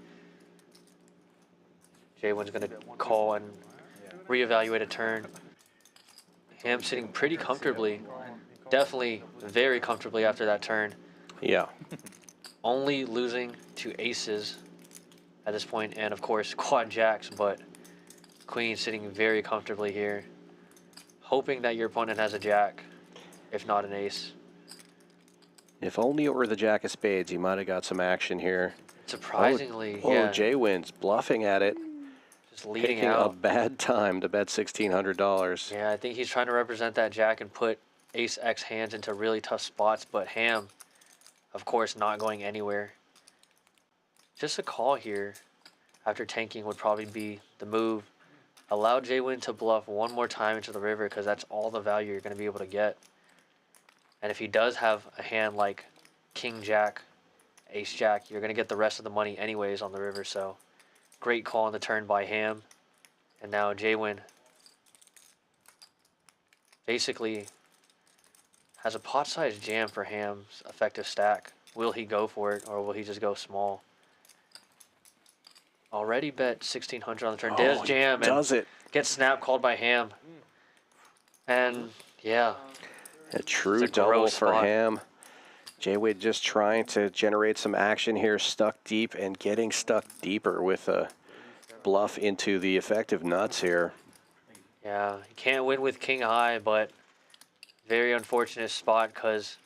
JWin's going to call and reevaluate a turn. Ham sitting pretty comfortably. Definitely very comfortably after that turn. Yeah. Only losing to aces at this point, and of course quad jacks, but queen sitting very comfortably here, hoping that your opponent has a jack, if not an ace. If only it were the jack of spades, he might have got some action here. Surprisingly, oh, yeah. JWin's bluffing at it. Just leading Picking out. a bad time to bet $1,600. Yeah, I think he's trying to represent that jack and put ace X hands into really tough spots, but Ham, of course, not going anywhere. Just a call here after tanking would probably be the move. Allow JWin to bluff one more time into the river, because that's all the value you're going to be able to get. And if he does have a hand like king jack, ace jack, you're going to get the rest of the money anyways on the river. So great call on the turn by Ham. And now JWin basically has a pot-sized jam for Ham's effective stack. Will he go for it, or will he just go small? Already bet 1,600 on the turn. Does jam does and it. Gets snap called by Ham. And yeah, a true it's a double gross for spot. Ham. JWin just trying to generate some action here, stuck deep and getting stuck deeper with a bluff into the effective nuts here. Yeah, he can't win with king high, but very unfortunate spot, because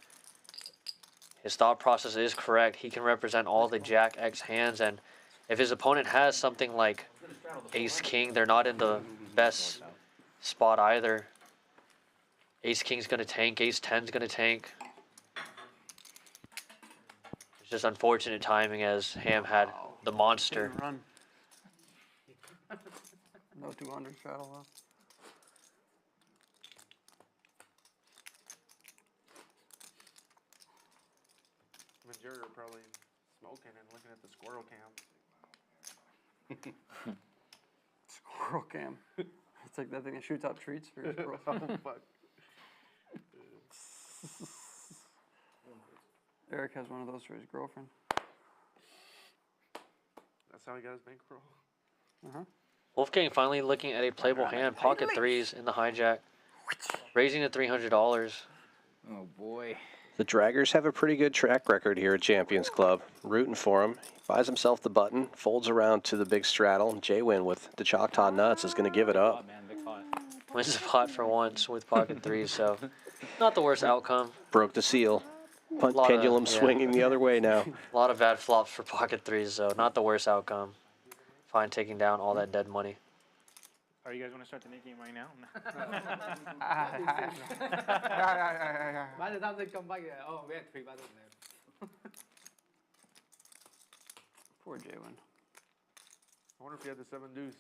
his thought process is correct. He can represent all the jack X hands, and if his opponent has something like ace king, they're not in the best spot either. Ace king's gonna tank, ace 10's gonna tank. It's just unfortunate timing, as Ham had the monster. Run. No 200 straddle though. Majority are probably smoking and looking at the squirrel cam. Squirrel cam. It's like that thing that shoots out treats for your squirrel. Oh, fuck. Eric has one of those for his girlfriend. That's how he got his bankroll. Wolfgang finally looking at a playable hand, pocket threes in the hijack, raising to $300. Oh boy. The Draggers have a pretty good track record here at Champions Club. Rooting for him. He buys himself the button, folds around to the big straddle. JWin with the Choctaw Nuts is going to give it up. Wins the pot for once with pocket threes, so not the worst outcome. Broke the seal. Lot of- Pendulum yeah. swinging the other way now. A lot of bad flops for pocket threes, so not the worst outcome. Fine taking down all that dead money. Are you guys want to start the Nick game right now? By the time they come back, oh, we had 3 buttons left. Poor JWin. I wonder if he had the 7 deuce.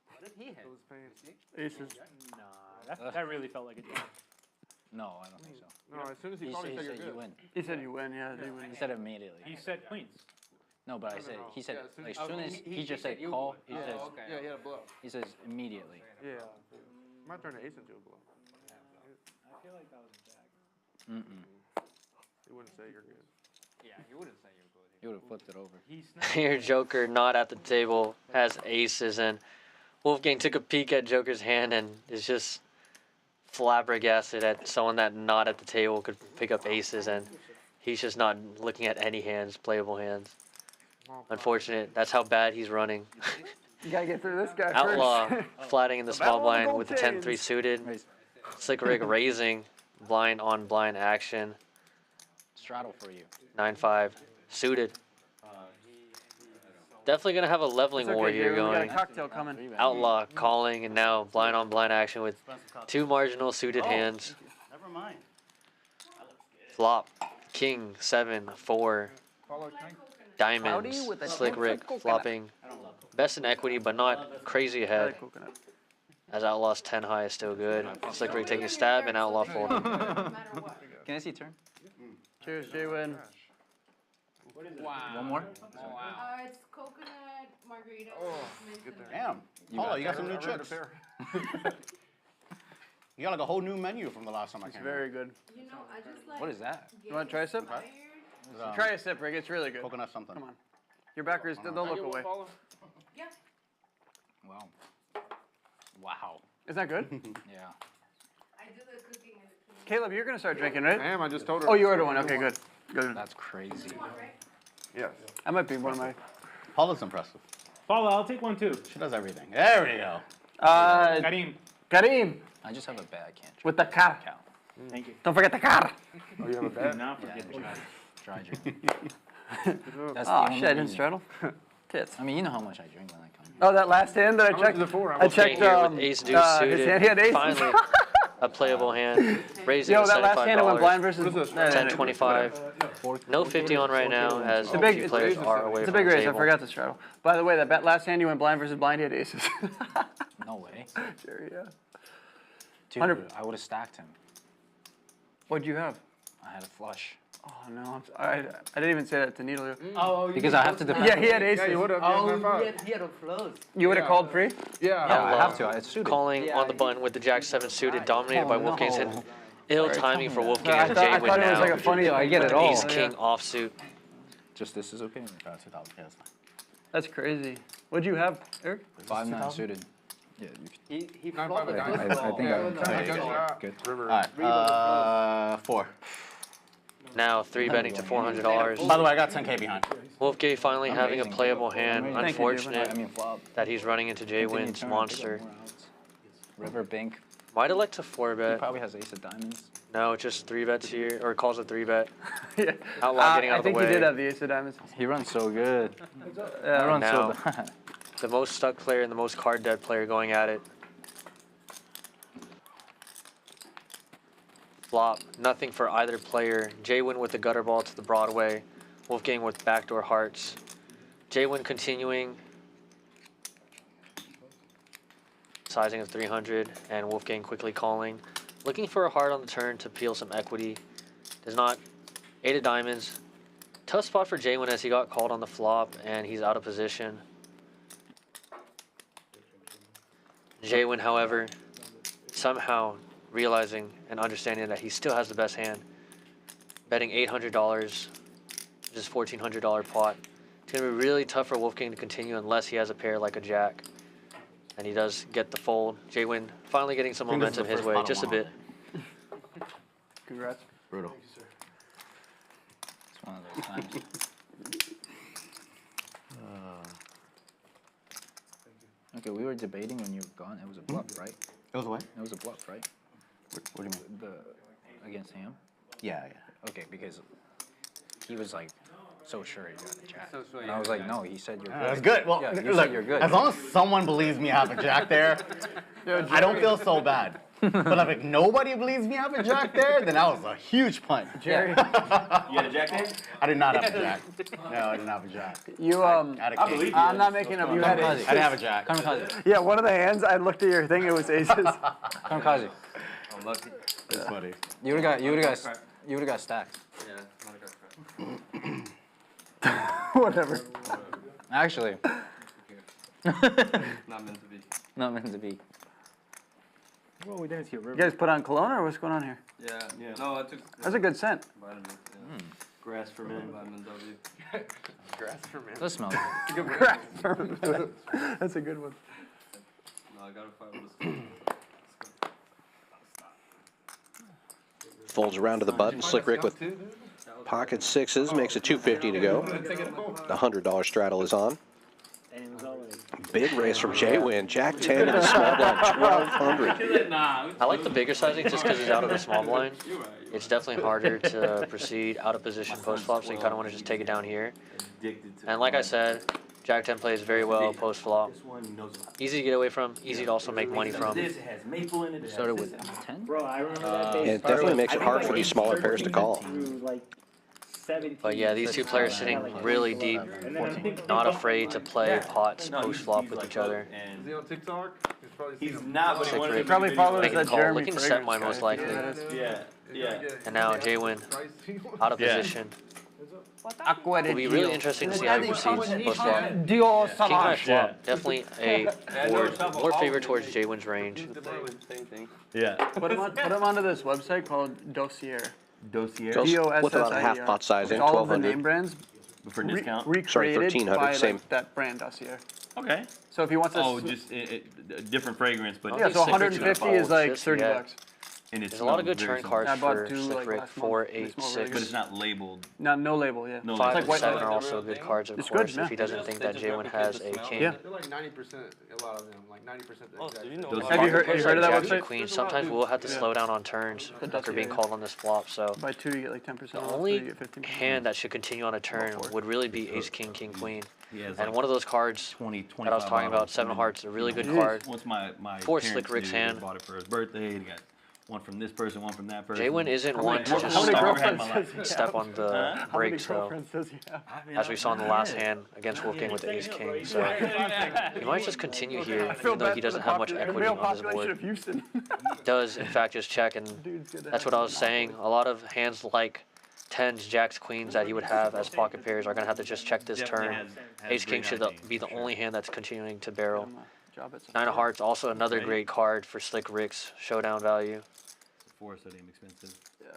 What did he have? It was pain. Aces. Nah, that really felt like a jam. No, I don't think so. No, as soon as he He called, he said said you're you good. win. He said you win, yeah. You win. He said immediately. He said queens. No, but I said he said Yeah, as soon as he just said you call, win. he Oh, says okay. Yeah, he had a blow. he says immediately. Yeah. Might turn the ace into a blow. I feel like that was a jack. He wouldn't say you're good. Yeah, he wouldn't say you're good. He would have flipped it over. Here, Joker not at the table, has aces, and Wolfgang took a peek at Joker's hand and is just flabbergasted at someone that not at the table could pick up aces, and he's just not looking at any hands, playable hands. Unfortunate. That's how bad he's running. You gotta get through this guy Outlaw first. flatting in the small battle of the blind gold with the chains. 10-3 suited. Slick Rick raising, blind on blind action. Straddle for you. 9-5 suited. Definitely gonna have a leveling It's war okay, here JWin, we got going. a cocktail coming. Outlaw calling, and now blind on blind action with 2 marginal suited hands. Never mind. Flop, king, 7, 4, Diamonds, Slick Rick flopping. Best in equity, but not crazy ahead. As Outlaw's 10 high is still good. Slick Rick taking a stab and Outlaw folding. Can I see turn? Cheers, JWin. Wow. One more? It's coconut margarita. Damn. Paulo, you got some new chips. You got like a whole new menu from the last time I came. It's very good. You know, I just like. What is that? You want to try a sip? Try a sip, Rick. It's really good. Coconut something. Come on. Your backers, don't look away. Yeah. Wow. Wow. Is that good? Yeah. I do the cooking and the cleaning. Caleb, you're going to start drinking, right? Damn, I just told her. Oh, you ordered one. Okay, good. Good. That's crazy. Yes. That might be one of my... Paula's impressive. Paula, I'll take one too. She does everything. There we go. Kareem. I just have a bad can't. With the car. Thank you. Don't forget the car. Oh, you have a bet? Not forget the car. Dry drink. That's Oh, the shit, I didn't only straddle. Tits. I mean, you know how much I drink when I come. Oh, that last hand that I checked? I checked here with ace deuce suited. his hand. He had aces. Finally, a playable hand. Raising Yo, to that last hand I went blind $75. versus... 10-25. No 50 on right now as a few players are away It's a from big the raise. I table. forgot to straddle. By the way, that last hand you went blind versus blind, he had aces. No way. Jerry, yeah. Dude, 100. I would have stacked him. What'd you have? I had a flush. Oh, no. I didn't even say that to Needle. Oh, Because I have to depend. Yeah, he had aces. Yeah, you would have. he had a float. You would have called free? Yeah. Yeah, I have to. It's suited. Calling on the button with the Jack 7 suited, dominated by Wolfgang's hit. Ill timing for Wolfgang as I JWin thought it was now. like a funny... I get it all. Ace King offsuit. Just this is okay. That's crazy. What'd you have, Eric? 5-9 suited. Yeah, you could. He Nine, flopped five, it. nine. I think Yeah. good. River. Alright, 4. Now 3 betting to $400. By the way, I got 10K behind. Wolfgang finally having a playable hand. Amazing. Thank you, Unfortunate I mean, flop. that he's running into Continue JWin's turn, monster. more outs. River Bink. Might elect to He 4-bet. probably has ace of diamonds. No, it's just 3-bets here, or calls a 3-bet. Yeah. Outlaw getting out of the way. I think he did have the ace of diamonds. He runs so good. Yeah, He runs now. so bad. The most stuck player and the most card dead player going at it. Flop, nothing for either player. JWin with the gutter ball to the Broadway. Wolfgang with backdoor hearts. JWin continuing. Sizing of 300 and Wolfgang quickly calling. Looking for a heart on the turn to peel some equity. Does not. 8 of diamonds. Tough spot for JWin as he got called on the flop and he's out of position. JWin, however, somehow realizing and understanding that he still has the best hand. Betting $800, just $1,400 pot. It's going to be really tough for Wolfgang to continue unless he has a pair like a jack. And he does get the fold. JWin finally getting some momentum his way, just a bit. Congrats. Brutal. It's one of those times. Okay, we were debating when you were gone. It was a bluff, right? It was what? It was a bluff, right? What do you mean? Against him? Yeah. Okay, because he was like so sure you got the jack. So sure, And I was like, no, he said you're good. That's good. Well, Yeah, you look, said you're good. as long as someone believes me I have a jack there, I don't feel so bad. But if nobody believes me I have a jack there, then that was a huge punt. Jerry. You had a jack there? I did not have a jack. No, I didn't have a jack. You, I had a king. I'm not making up. You had I aces. didn't have a jack. Kamikaze. Yeah, one of the hands, I looked at your thing, it was aces. Kamikaze. I'm lucky. It's funny. You would've got stacked. Yeah, not a good Whatever. Actually, Not meant to be. not meant to be. Well, we didn't see a river. You guys put on cologne or what's going on here? Yeah. No, I took That's a good scent. vitamins. Yeah. Grass for men, vitamin W. Does smell good. That's a good one. No, I gotta fight with this. Folds around to the button. Slick Rick with pocket sixes makes it $250 to go. The $100 straddle is on. And it was all like, Big raise from JWin. Jack 10 in the small blind, 1,200. I like the bigger sizing just because he's out of the small blind. It's definitely harder to proceed out of position post flop, so you kind of want to just take it down here. And like I said, Jack 10 plays very well post flop. Easy to get away from, easy to also make money from. Started with 10? bro, I remember that day. And it definitely makes it hard for these smaller pairs to call. Through like 17. But yeah, these two players sitting really deep, not afraid to play pots post flop with each other. And Is he on TikTok? He's probably he's seen him. not, but he Slick wanted Rick to probably make a video. follows making the that call, Jeremy looking Fragrance semi most guy. likely. Yeah, yeah. And now JWin out of Yeah. position. It'll be really interesting to see how he proceeds post flop. King high flop, definitely a board more favor towards JWin's range. Yeah. Put him onto this website called Dossier. Dossier. Goes with about a half pot size in, All of the name 1200. brands For discount. Sorry, recreated 1300, by same. like, that brand Dossier. Okay. So if he wants Oh, a just a different fragrance, but yeah, so Slick Rick's 150 gonna is like follow. 30 Yeah. bucks. and it's There's a lot of good very turn similar. cards I bought for two, Slick like, Rick, last 4, month. They 8, smell 6. really But it's not labeled. No label, yeah. No 5 label. and white 7 label. are also good cards, of It's course, good, if he doesn't think that JWin has a king. Yeah. They're like 90%, a lot of them, like 90% the exact. Those Have you heard of that Jacks and website? queens, sometimes we'll have to slow down on turns after being called on this flop, so Buy two, you get like 10% the off. only you get 15%. hand that should continue on a turn would really be ace, king, king, queen. He has And like one of those cards 20, that I was 25 talking about, bottles. 7 hearts, a really good Jeez. card. Once my For parents Slick Rick's knew, hand. They bought it for his birthday. He got one from this person, one from that person. JWin isn't one to just how many step, girlfriends does he step have? on the How many brake, so girlfriends does he have? as we saw in the last hand against Wolfgang with the ace king, so he might just continue here, even though he doesn't have much equity on his board. Of Houston. He does, in fact, just check, and that's what I was saying. A lot of hands like 10s, jacks, queens that he would have as pocket pairs are going to have to just check this Definitely turn. has Ace king great should hygiene, be the for sure. only hand that's continuing to barrel. Job at 9 of hearts, also another Okay. great card for Slick Rick's showdown value. Four so damn expensive. Yeah.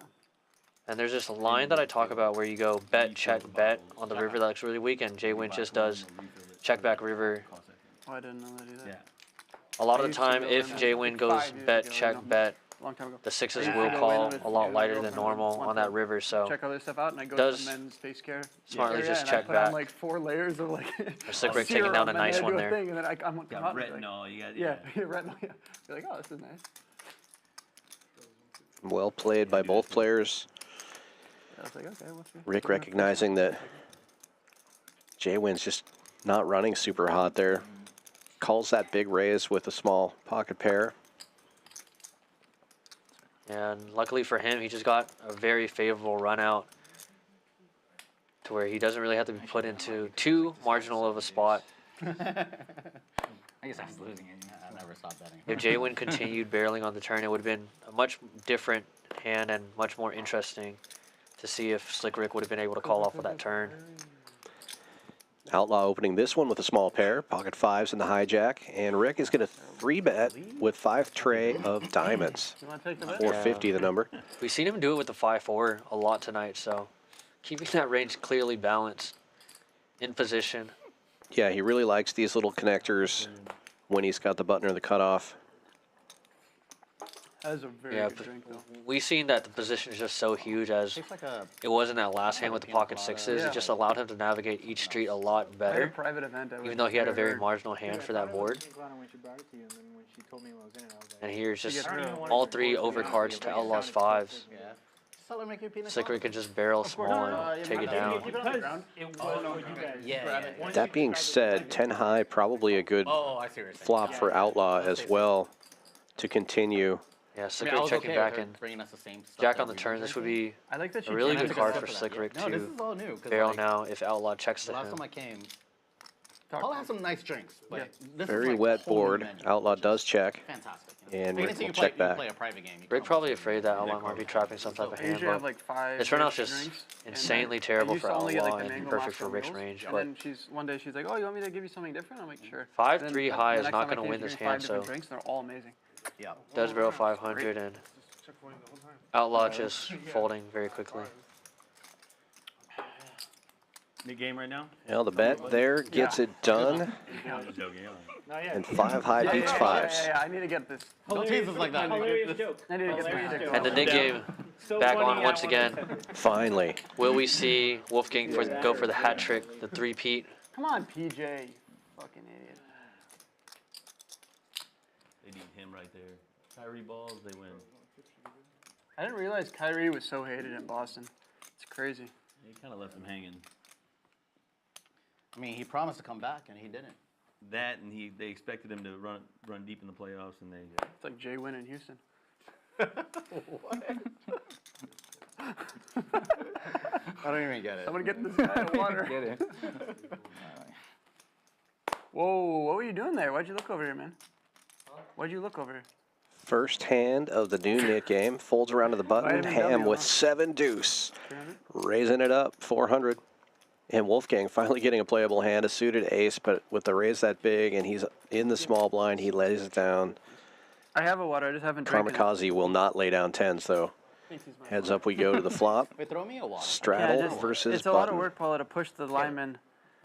And there's this line that I talk about where you go bet, check, bet on the river that looks really weak, and JWin just does check back river. Oh, I didn't know that either. Yeah. A lot of I the used to time, go if in JWin goes 5 years bet, ago, check, you know. bet, A long time ago. the 6s I will used to go call in with a lot my lighter than girlfriend normal once on that river, so check other stuff out, and I go does to the men's face care. smartly area, just and check I put back. on like 4 layers of like Slick Rick taking down a serum, and nice then I one do a there. thing, and then I'm come Got out, and it's retinol. You got yeah, retinol. Yeah. You're like, oh, this is nice. Well played by both players. I was like, okay, what's your... Rick recognizing that JWin's just not running super hot there. Calls that big raise with a small pocket pair. And luckily for him, he just got a very favorable run out to where he doesn't really have to be put into too marginal of a spot. I guess I was losing it. I never stopped betting. If JWin continued barreling on the turn, it would have been a much different hand and much more interesting to see if Slick Rick would have been able to call off with that turn. Outlaw opening this one with a small pair, pocket 5s in the hijack, and Rick is going to 3-bet with 5 tray of diamonds. You want to take the bet? 450 the number. We've seen him do it with the 5-4 a lot tonight, so keeping that range clearly balanced in position. Yeah, he really likes these little connectors when he's got the button or the cutoff. That is a very Yeah, good drink, though. we've seen that the position is just so huge as Tastes like a it was in that last hand with the pocket 6s. Yeah. It just allowed him to navigate each street a lot I had a better, private event. even though he had a very marginal hand for that board. When she brought it to you, and then when she told me what was in it, I was like, And here's just I don't even wanna all drink 3 overcards to Outlaw's 5s. yeah. Sell it, make your peanut Slick Rick can just barrel small and take it down. because it was what you guys. Yeah. That being said, 10 high, probably a good Oh, I see what you're saying. flop for Outlaw as well to continue. Yeah, I Slick mean, I Rick was checking okay back with her in. bringing us the same stuff Jack that on the we turn. were This would drinking. be I like that she a really came good to card the for Except Slick that, Rick yeah. No, this to is all new. 'Cause, barrel like, now if Outlaw checks the to last him. time I came, Paul had some nice drinks, but this is Very like wet a whole new board. menu. Outlaw does check, Fantastic. and Like, Rick anything will you play, check back. you play a private game. you Rick come probably up with afraid that Outlaw might be trapping some type of I hand, usually have but like 5. this runout's drinks, just and insanely I terrible used for to only get, Outlaw like, the and mango perfect for Moscow Rick's mules, range. And But then one day she's like, "Oh, you want me to give you something different?" I'm like, "Sure." 5-3 high the is next not time I going to came, win she this gave me 5 hand, different so drinks, they're all amazing. Yeah. does barrel 500 and Outlaw just folding very quickly. Big game right now? Well, the bet there gets it done, I'm joking. Not yet. and 5 high beats 5s. Yeah, I need to get this. Don't tease us like that. Hilarious joke. I need to get Hilarious this. joke. And the Nick game So back funny, on I once wanna again. say it. Finally. Will we see Wolfgang go for the hat trick, the 3-peat? Come on, PJ, you fucking idiot. They need him right there. Kyrie balls, they win. I didn't realize Kyrie was so hated in Boston. It's crazy. He kind of left him hanging. I mean, he promised to come back, and he didn't. That and they expected him to run deep in the playoffs, and they. It's like JWin in Houston. I don't even get it. Someone get this guy in water. Get it. Whoa, what were you doing there? Why'd you look over here, man? Why'd you look over? First hand of the new knit game. Folds around to the button. Vitamin Ham W, with huh? 7 deuce. 300? Raising it up, 400. And Wolfgang finally getting a playable hand, a suited ace, but with the raise that big and he's in the small blind, he lays it down. I have a water, I just haven't drank it. Kamikaze will not lay down 10s, though. Heads up we go to the flop. Wait, throw me a water. Straddle versus It's a lot of button. work, Paula, to push the lineman.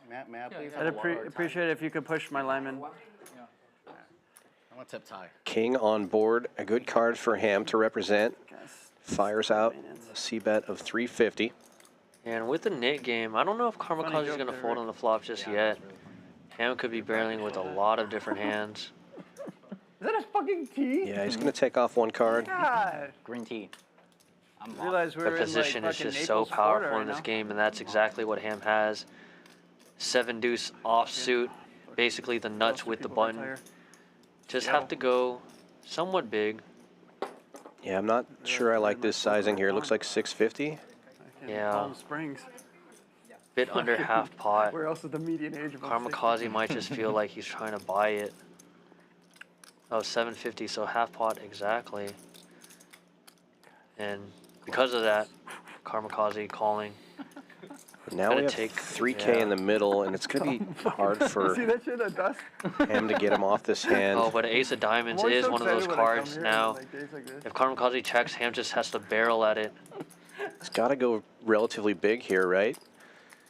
May I please I'd have a water? appreciate it if you could push my lineman. I want tip tie. King on board, a good card for Ham to represent. Fires out a c-bet of 350. And with the knit game, I don't know if Kamikaze is joke going to there, fold Rick. on the flop just yet. Ham could be barreling with a lot of different hands. Is that a fucking tea? Yeah, he's going to take off one card. God. Green tea. I realize we're The position in, like, is just fucking so Naples, Florida powerful in right this now. game, and that's exactly what Ham has. 7 deuce offsuit, basically the nuts with the button. Just have to go somewhat big. Yeah, I'm not sure I like this sizing here. It looks like 650. Yeah. Palm Springs. Bit under half pot. Where else is the median age of Kamikaze might just feel like he's trying to buy it. Oh, 750, so half pot exactly. And because of that, Kamikaze calling. Now Gonna we have take 3K in the middle, and it's going to be hard for See that shit, that dust? him to get him off this hand. Oh, but Ace of Diamonds I'm always is so one of those excited when I come cards here now. on, like, days like this. If Kamikaze checks, Ham just has to barrel at it. It's got to go relatively big here, right?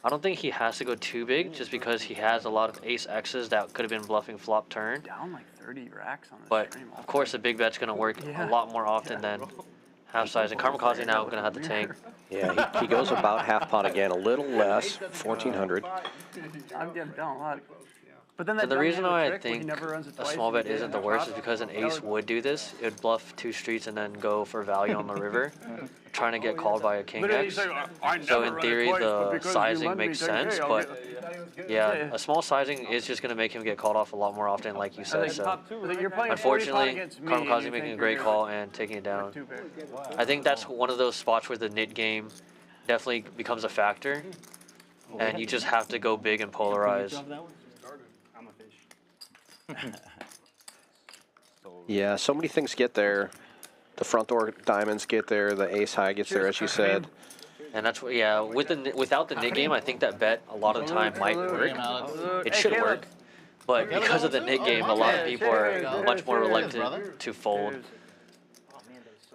I don't think he has to go too big, just because he has a lot of Ace X's that could have been bluffing flop turn. Down like 30 racks on this But stream. of course, a big bet's gonna work Yeah. a lot more often than half size. And Kamikaze now gonna have to tank. Yeah, he goes about half pot again, a little less, 1400. I'm getting down a lot. But then that And the dummy reason hand why I trick where he think never runs it a twice small and he bet did isn't it the on worst top, is because an that ace would- would do this. It would bluff 2 streets and then go for value on the river, trying to get called by a king Literally, X. he's like, "I So never in run it theory, twice, but the because you sizing lend me makes 10K, sense, I'll but get-" yeah, Yeah. a small sizing is just gonna make him get called off a lot more often, like you said. So You're playing unfortunately, 40 against me, and Kamikaze you making a think great you're call and taking it down. too big. I think that's one of those spots where the knit game definitely becomes a factor, and you just have to go big and polarize. I'm a fish. Yeah, so many things get there. The front door diamonds get there, the ace high gets there, as you said. And that's what, yeah, without the knit game, I think that bet a lot of the time might work. It should work. But because of the knit game, a lot of people are much more reluctant to fold.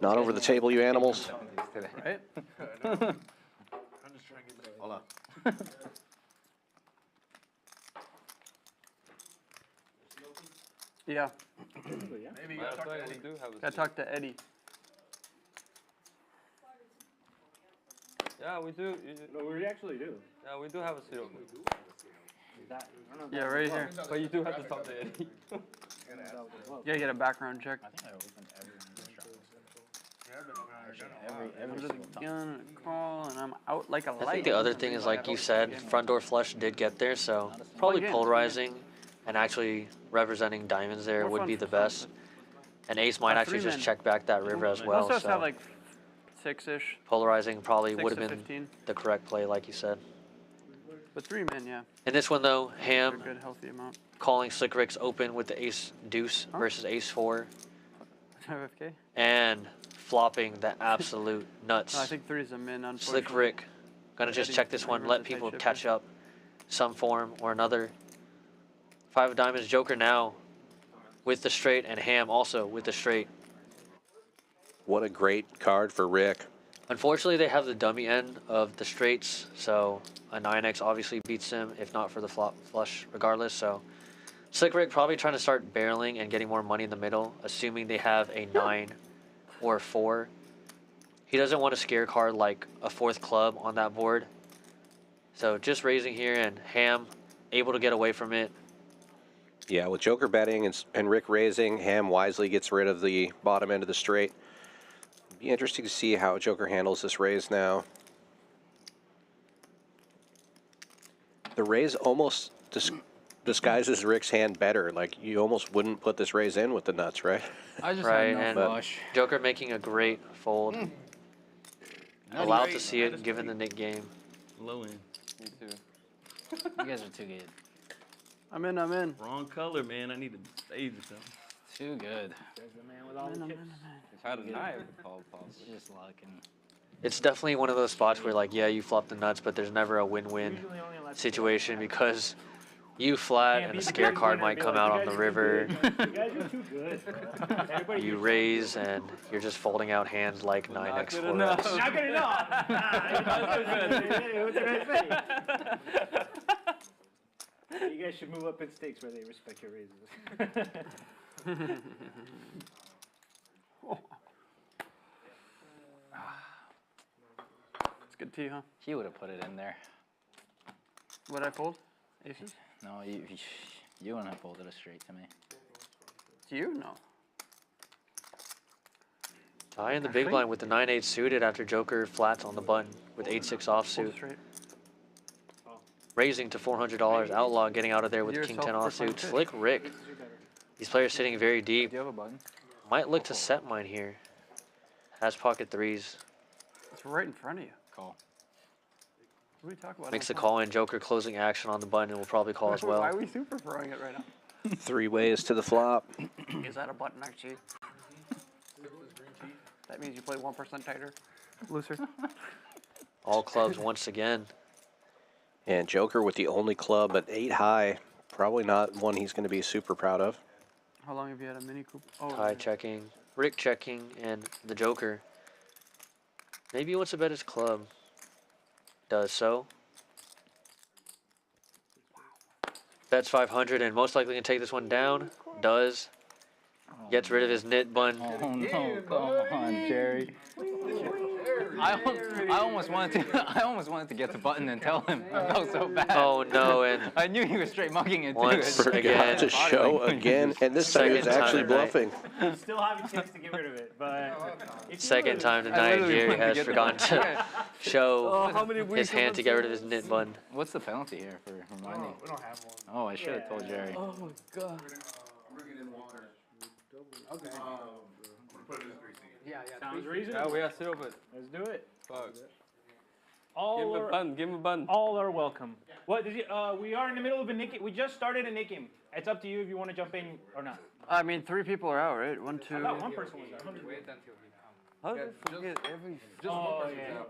Not over the table, you animals. Right? Hold on. Yeah. Maybe you gotta talk to Eddie. We do have a Gotta talk to Eddie. Yeah, we do. No, we actually do. Yeah, we do have a serial. That, I don't know Yeah, right here. But you do have to talk to Eddie. You gotta get a background check. Under the gun, and crawl, and I'm out like a light. I think the other thing is, like you said, front door flush did get there, so probably polarizing and actually representing diamonds there would be the best. And ace might actually just check back that river as well. Most of us have So like 6-ish. polarizing probably 6 would have to been 15. the correct play, like you said. But 3 men, yeah. In this one though, A Ham good healthy amount. calling Slick Rick's open with the ace deuce versus ace 4, 5K? and flopping the absolute nuts. No, I think 3 is a min, unfortunately. Slick Rick gonna just check this one, let people catch up some form or another. 5 of diamonds, Joker now with the straight, and Ham also with the straight. What a great card for Rick. Unfortunately, they have the dummy end of the straights, so a 9x obviously beats him, if not for the flop flush regardless. So Slick Rick probably trying to start barreling and getting more money in the middle, assuming they have a 9 or a 4. He doesn't want a scare card like a 4th club on that board. So just raising here, and Ham able to get away from it. Yeah, with Joker betting and Rick raising, Ham wisely gets rid of the bottom end of the straight. Be interesting to see how Joker handles this raise now. The raise almost disguises Rick's hand better. Like, you almost wouldn't put this raise in with the nuts, right? I just Right, had no and flush. Joker making a great fold. Allowed to see it given the knit game. low end. Me too. You guys are too good. I'm in. Wrong color, man. I need to save or something. Too good. There's the man with all the chips. If I had a knife, Paul, Just looking. It's definitely one of those spots where, like, yeah, you flop the nuts, but there's never a win-win situation because you flat and a scare card might come out on the river. You guys are too good. Everybody You raise and you're just folding out hands like 9x, 4x. Not good enough. What did I say? You guys should move up in stakes where they respect your raises. It's good tea, huh? He would have put it in there. What I fold? Aces? No, you wouldn't have folded it straight to me. To you? No. Tie in the big blind with the 9-8 suited after Joker flats on the button with 8-6 offsuit. Raising to $400. Outlaw getting out of there with King 10 offsuit. Slick Rick. These players sitting very deep. Do you have a button? Might look to set mine here. Has pocket threes. It's right in front of you. Call. What are we talking about? Makes the call in. Joker closing action on the button and will probably call as well. Why are we super throwing it right now? 3 ways to the flop. Is that a button actually? That means you play 1% tighter, looser. All clubs once again. And Joker with the only club at 8 high. Probably not one he's going to be super proud of. How long have you had a Mini Cooper? Oh, Tie checking. Rick checking and the Joker. Maybe he wants to bet his club. Does so. Bets 500 and most likely can take this one down. Does. Gets rid of his knit bun. Oh no, come on, Jerry. I almost wanted to get the button and tell him. I felt so bad. Oh no, and I knew he was straight mugging it too. once again To show again, and this time he's actually bluffing. You still have a chance to get rid of it, but if second you time tonight, Jerry has forgotten to show his hand to get rid of his knit bun. What's the penalty here for reminding? We don't have one. Oh, I should have told Jerry. Oh my god. Okay. Yeah, sounds reasonable. Yeah, we are still, but Let's do it. fuck. All Give him a are, button. Give him a button. all are welcome. What did you, we are in the middle of a nick. We just started a nick game. It's up to you if you want to jump in or not. I mean, 3 people are out, right? 1, 2. I thought one person was out. Wait until he comes. How did I forget every? Oh, yeah.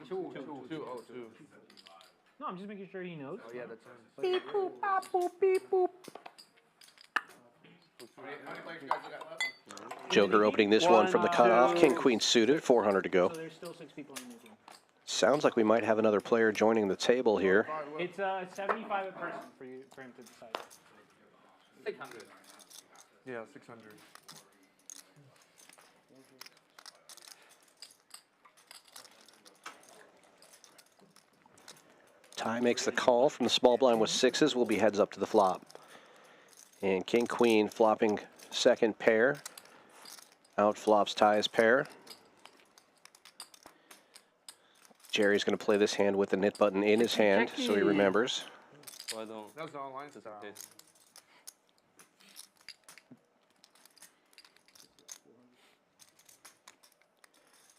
Two. Oh, two. No, I'm just making sure he knows. Oh, yeah, that's Beep boop, bop boop, beep boop. Joker opening this one from the cutoff. King Queen suited. 400 to go. So there's still 6 people in the game. Sounds like we might have another player joining the table here. It's 75 a person for him to decide. 600. Yeah, 600. Ty makes the call from the small blind with 6s. Will be heads up to the flop. And King Queen flopping second pair. Out flops Ty's pair. Jerry's going to play this hand with the knit button in his hand so he remembers. Well, I don't. That was the online style. Okay.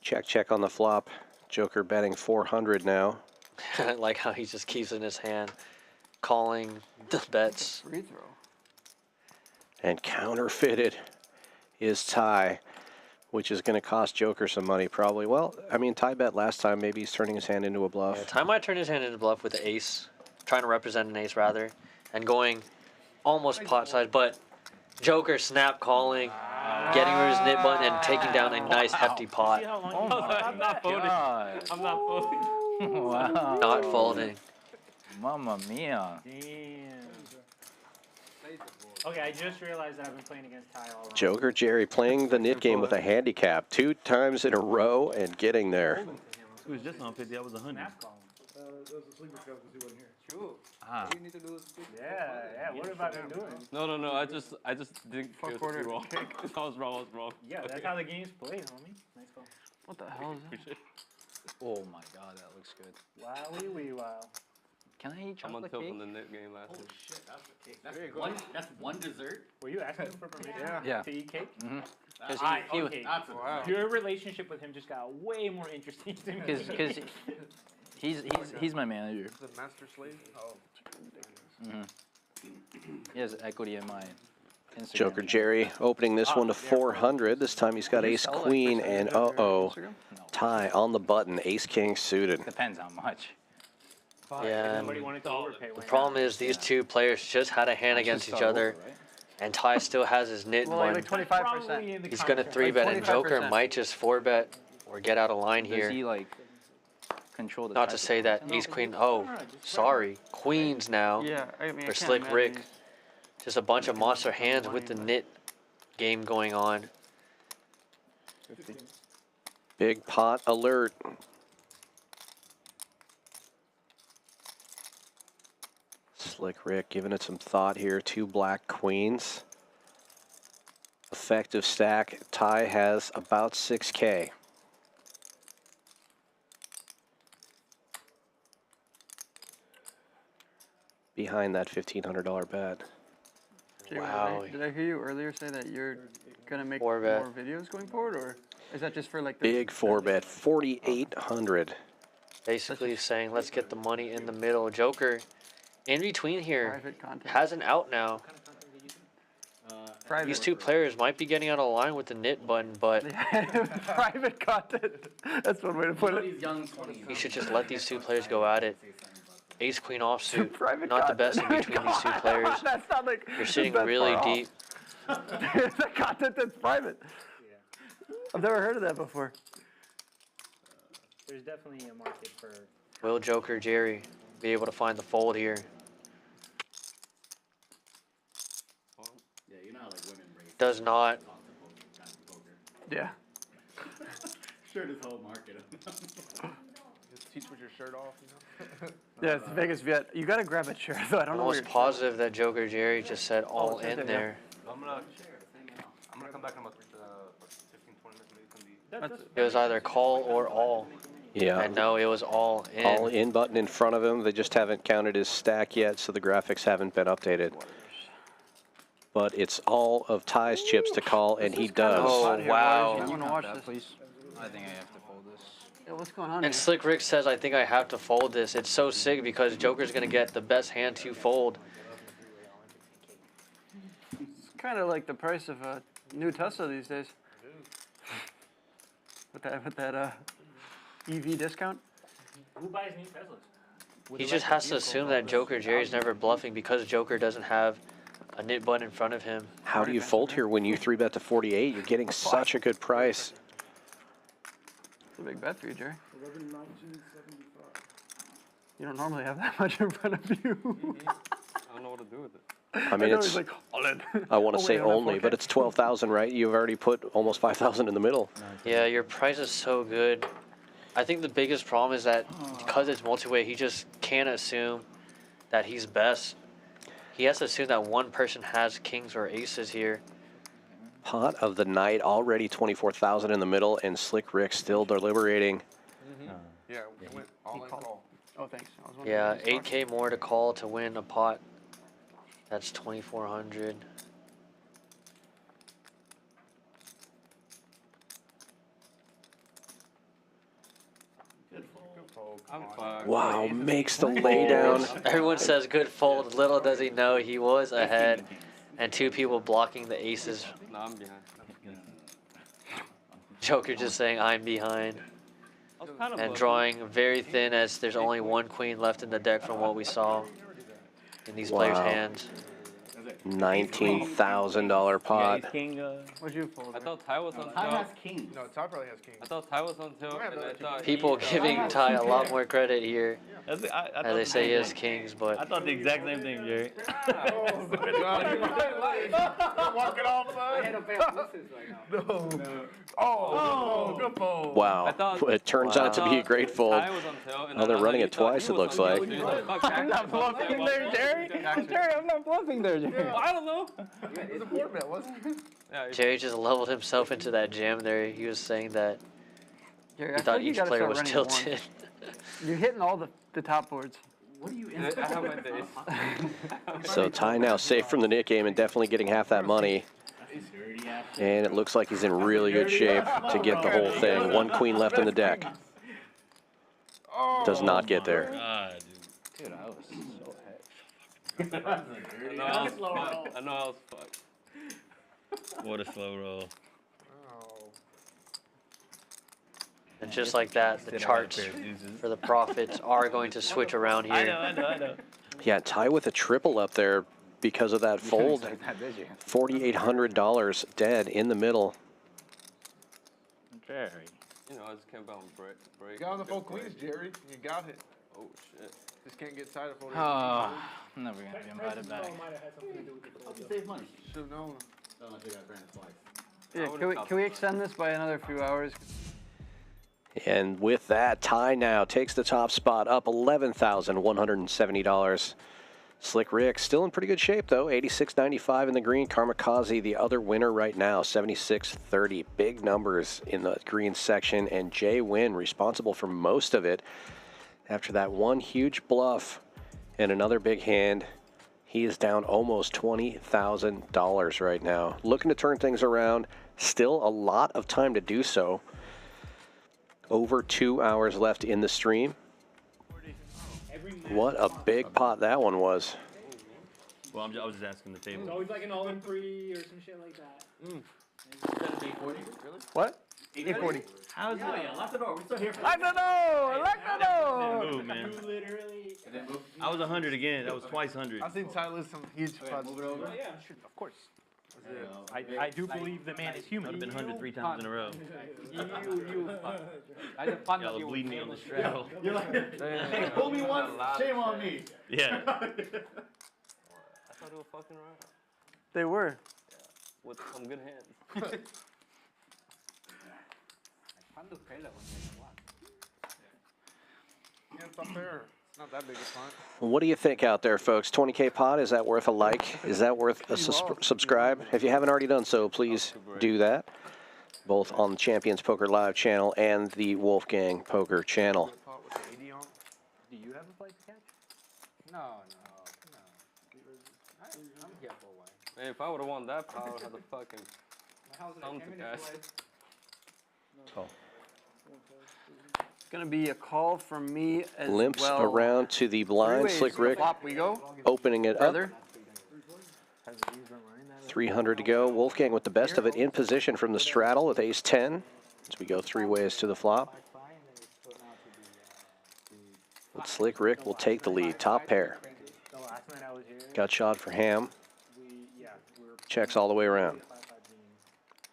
Check, check on the flop. Joker betting 400 now. I like how he just keeps in his hand, calling the bets. Free throw. And counterfeited is Ty, which is going to cost Joker some money probably. Well, I mean, Ty bet last time. Maybe he's turning his hand into a bluff. Yeah, Ty might turn his hand into a bluff with the ace, trying to represent an ace rather, and going almost pot size, but Joker snap calling, getting rid of his knit button, and taking down a nice hefty pot. I'm not folding. I'm not folding. Wow. Not folding. Mamma mia. Damn. Okay, I just realized that I've been playing against Ty all wrong. Joker Jerry playing the knit game with a handicap 2 times in a row and getting there. It was just on 50. I was 100. Snap call. That was a sleeper cup because he wasn't here. True. Ah. What do you need to do? Yeah. What about him doing? No. I just didn't feel quarter wrong. I was wrong. Yeah, that's how the game's played, homie. Nice call. What the hell is that? Oh my god, that looks good. Wowie wee wow. Can I eat I'm on chocolate top cake? on the net game last week. Shit, that's a cake. That's one dessert? Were you asking him for permission Yeah. to eat cake? Mm-hmm. Okay. That's a Your relationship with him just got way more interesting to me. Because He's my manager. The master slave? Oh. He has equity in my Instagram. Joker Jerry opening this one to 400. This time he's got ace queen and Ty on the button. Ace king suited. Depends how much. Yeah. The problem is these two players just had a hand against each other, and Ty still has his nit one. Like 25%. He's gonna 3-bet, and Joker might just 4-bet or get out of line here. Does he like control the Not to say that ace queen. Oh, sorry, queens now. Yeah, I mean, For Slick Rick. Just a bunch of monster hands with the nit game going on. Big pot alert. Slick Rick giving it some thought here. 2 black queens. Effective stack. Ty has about 6K. Behind that $1,500 bet. Jay, Wow. Did I hear you earlier say that you're gonna make 4-bet. more videos going forward, or is that just for like the Big 4-bet, 4,800. Basically saying, let's get the money in the middle. Joker, in between here, private content? has an out now. Private. These two players might be getting out of line with the nit button, but Private content. That's one way to put it. you should just let these two players go at it. Ace queen offsuit, Private not the content. best in between these two players. That's not like You're sitting that's really far off. deep. The content that's private. I've never heard of that before. There's definitely a market for. Will Joker Jerry be able to find the fold here? Yeah, you know how like women race. Does not. Yeah. Sure, this whole market. Just teach with your shirt off, you know? Yeah, it's Vegas Viet. You gotta grab a chair though. I don't know. Almost positive that Joker Jerry just said all it's right in there, there. I'm gonna come back in about 15, 20 minutes. Maybe it can be. It was either call or all. Yeah. And no, it was all in. All in button in front of him. They just haven't counted his stack yet, so the graphics haven't been updated. But it's all of Ty's chips to call, and he does. Oh, wow. I want to watch this. Please. I think I have to fold this. Yeah, what's going on And here? Slick Rick says, I think I have to fold this. It's so sick because Joker's going to get the best hand to fold. It's kind of like the price of a new Tesla these days. With that EV discount. Who buys new Teslas? He just has to assume that Joker Jerry's never bluffing because Joker doesn't have a nit button in front of him. How do you fold here when you 3-bet to 48? You're getting such a good price. It's a big bet for you, Jerry. You don't normally have that much in front of you. I don't know what to do with it. I mean, know it's. he's like, all in. I want to Oh, say wait, I don't have only, 4K. but it's 12,000, right? You've already put almost 5,000 in the middle. Yeah, your price is so good. I think the biggest problem is that because it's multi-way, he just can't assume that he's best. He has to assume that one person has kings or aces here. Pot of the night, already 24,000 in the middle, and Slick Rick still deliberating. Yeah, we went all in call. Oh, thanks. I was wondering Yeah, what he was 8K more to call to win a pot. That's 2,400. I'm fine. Wow, makes the laydown. Everyone says good fold. Little does he know he was ahead, and two people blocking the aces. No, I'm behind. Joker just saying I'm behind, and drawing very thin as there's only one queen left in the deck from what we saw in these players' Wow. hands. $19,000 pot. What'd you fold? I thought Ty was on Ty has tilt. kings. No, Ty probably has king. I thought Ty was on tilt, and I thought People giving Ty a lot more credit here, I as thought they say he has kings, I but thought the exact same thing, Jerry. Walking off, I had son. a pair of deuces right now. No. Oh, good fold. Wow. I thought- It turns out to be a great fold. Ty was on tilt, and Oh, they're I running thought it you thought twice, he it was looks on like. tilt, so you're like, fuck, I'm not bluffing there, Jerry. Jerry, I'm not bluffing there, Jerry. Well, I don't know. It was a 4-bet, wasn't it? Yeah, it's- Jerry just leveled himself into that jam there. He was saying that Jerry, he I feel thought like you each gotta player start was running at once. tilted. You're hitting all the top boards. What are you I have my days. So Ty now safe from the nit game and definitely getting half that money. And it looks like he's in really good shape to get the whole thing. One queen left in the deck. Does not get there. Dude, I was so I know I was fucked. I know I was fucked. What a slow roll. And just like that, the charts for the profits are going to switch around here. I know. Yeah, tie with a triple up there because of that fold. $4,800 dead in the middle. Jerry. You know, I just can't bounce break. You got on the full queens, Jerry. You got it. Oh shit. Just can't get tired of folding. Oh, I'm never gonna be invited back. Save money. Should known. Unless you got granted twice. Yeah, can we extend this by another few hours? And with that, tie now takes the top spot up $11,170. Slick Rick still in pretty good shape though, 86.95 in the green. Kamikaze, the other winner right now, 76.30. Big numbers in the green section, and JWin responsible for most of it. After that one huge bluff and another big hand, he is down almost $20,000 right now. Looking to turn things around. Still a lot of time to do so. Over 2 hours left in the stream. What a big pot that one was. Well, I was just asking the table. It's always like an all-in-3 or some shit like that. What? 840. How's it? Yeah, lock the door. We're still here for Lock the door! Lock the door! Move, man. Literally. I was 100 again. That was twice 100. I've seen Tyler some huge pots. move it over. Oh, yeah, of course. I do believe the man is I human. would have been 100 3 times in a row. You fuck. I just fun Y'all you bleed me on the straddle. straddle. You're like, hey, pull me once, shame on me. Yeah. I thought they were fucking around. They were. With some good hands. Fun to play that one. Yeah, it's not fair. It's not that big a punt. What do you think out there, folks? 20K pot, is that worth a like? Is that worth a subscribe? If you haven't already done so, please do that. Both on the Champions Poker Live channel and the Wolfgang Poker channel. Do you have a flight to catch? No. I'm here for a while. Man, if I would have won that pot, I would have the fucking thumb to cash. It's gonna be a call from me as Limps well. around to the blind. Three-ways Slick to Rick flop we go. opening it up. Brother. 300 to go. Wolfgang with the best of it in position from the straddle with ace-10 as we go 3 ways to the flop. But Slick Rick will take the lead. Top pair. The last night I was here, Got shot for ham. we were Checks all the way around.